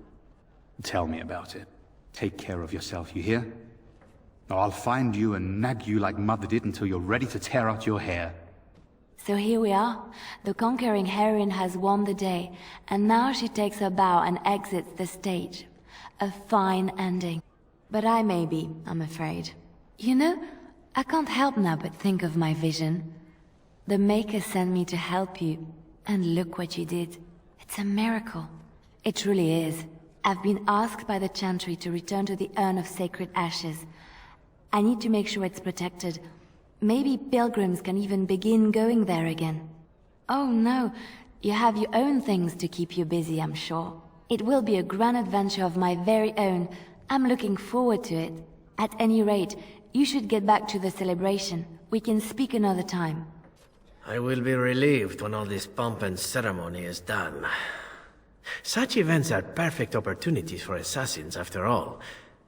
Tell me about it. Take care of yourself, you hear? Or I'll find you and nag you like Mother did until you're ready to tear out your hair. So here we are. The conquering heroine has won the day, and now she takes her bow and exits the stage. A fine ending. But I may be, I'm afraid. You know, I can't help now but think of my vision. The Maker sent me to help you, and look what you did. It's a miracle. It truly is. I've been asked by the Chantry to return to the Urn of Sacred Ashes. I need to make sure it's protected. Maybe pilgrims can even begin going there again. Oh no, you have your own things to keep you busy, I'm sure. It will be a grand adventure of my very own. I'm looking forward to it. At any rate, you should get back to the celebration. We can speak another time. I will be relieved when all this pomp and ceremony is done. Such events are perfect opportunities for assassins, after all.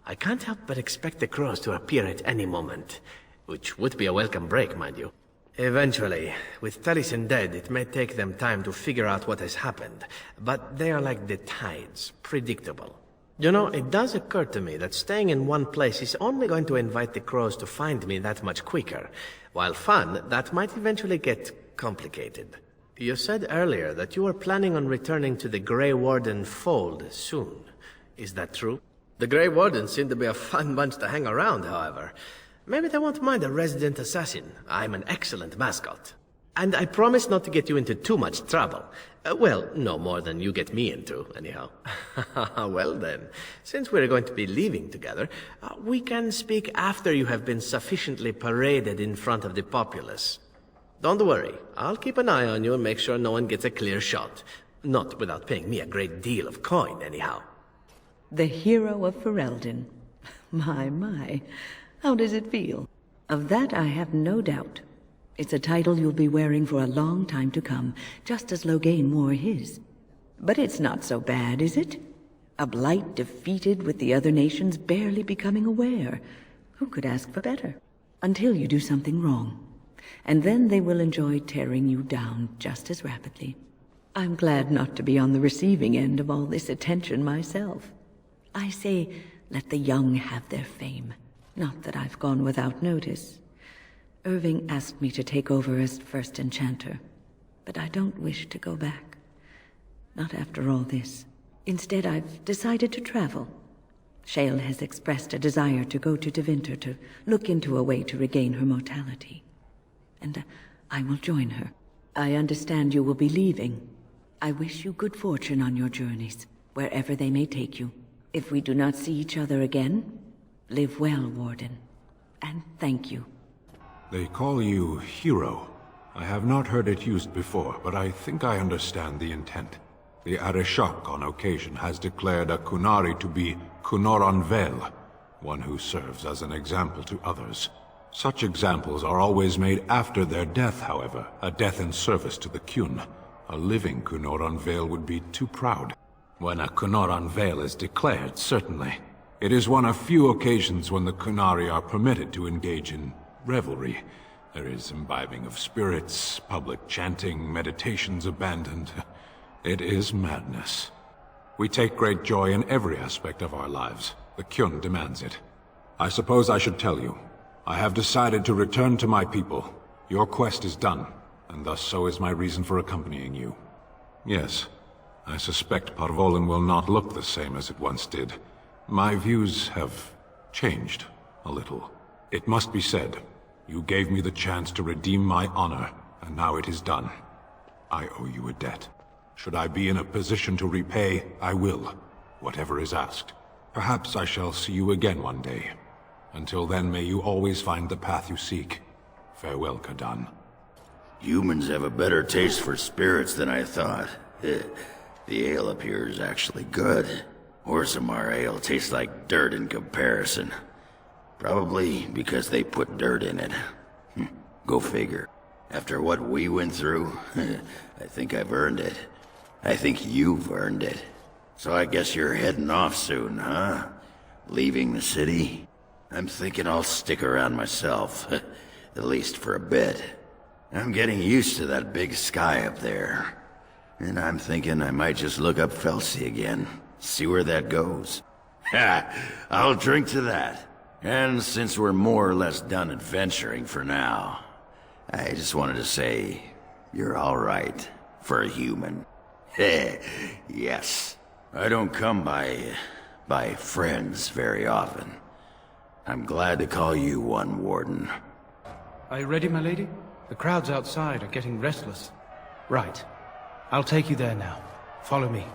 I can't help but expect the crows to appear at any moment. Which would be a welcome break, mind you. Eventually, with Taliesin dead, it may take them time to figure out what has happened. But they are like the tides, predictable. You know, it does occur to me that staying in one place is only going to invite the crows to find me that much quicker. While fun, that might eventually get complicated. You said earlier that you were planning on returning to the Grey Warden fold soon. Is that true? The Grey Wardens seem to be a fun bunch to hang around, however. Maybe they won't mind a resident assassin. I'm an excellent mascot. And I promise not to get you into too much trouble. Well, no more than you get me into, anyhow. Well then, since we're going to be leaving together, we can speak after you have been sufficiently paraded in front of the populace. Don't worry, I'll keep an eye on you and make sure no one gets a clear shot. Not without paying me a great deal of coin, anyhow. The hero of Ferelden. My. How does it feel? Of that I have no doubt. It's a title you'll be wearing for a long time to come, just as Loghain wore his. But it's not so bad, is it? A blight defeated with the other nations barely becoming aware. Who could ask for better? Until you do something wrong. And then they will enjoy tearing you down just as rapidly. I'm glad not to be on the receiving end of all this attention myself. I say, let the young have their fame. Not that I've gone without notice. Irving asked me to take over as first enchanter, but I don't wish to go back. Not after all this. Instead, I've decided to travel. Shale has expressed a desire to go to Tevinter to look into a way to regain her mortality. And I will join her. I understand you will be leaving. I wish you good fortune on your journeys, wherever they may take you. If we do not see each other again, live well, Warden. And thank you. They call you hero. I have not heard it used before, but I think I understand the intent. The Arishok on occasion has declared a Kunari to be Kunoran Vel, one who serves as an example to others. Such examples are always made after their death, however, a death in service to the Kyun. A living Kunoran Vel would be too proud. When a Kunoran Vel is declared, certainly. It is one of few occasions when the Kunari are permitted to engage in revelry. There is imbibing of spirits, public chanting, meditations abandoned. It is madness. We take great joy in every aspect of our lives. The Kyun demands it. I suppose I should tell you. I have decided to return to my people. Your quest is done, and thus so is my reason for accompanying you. Yes, I suspect Parvolin will not look the same as it once did. My views have changed a little. It must be said, you gave me the chance to redeem my honor, and now it is done. I owe you a debt. Should I be in a position to repay, I will, whatever is asked. Perhaps I shall see you again one day. Until then, may you always find the path you seek. Farewell, Kadan. Humans have a better taste for spirits than I thought. The ale up here is actually good. Orzammar ale tastes like dirt in comparison. Probably because they put dirt in it. Go figure. After what we went through, I think I've earned it. I think you've earned it. So I guess you're heading off soon, huh? Leaving the city? I'm thinking I'll stick around myself. At least for a bit. I'm getting used to that big sky up there. And I'm thinking I might just look up Felsi again. See where that goes. I'll drink to that. And since we're more or less done adventuring for now, I just wanted to say, you're all right for a human. Yes. I don't come by friends very often. I'm glad to call you one, Warden. Are you ready, my lady? The crowds outside are getting restless. Right. I'll take you there now. Follow me.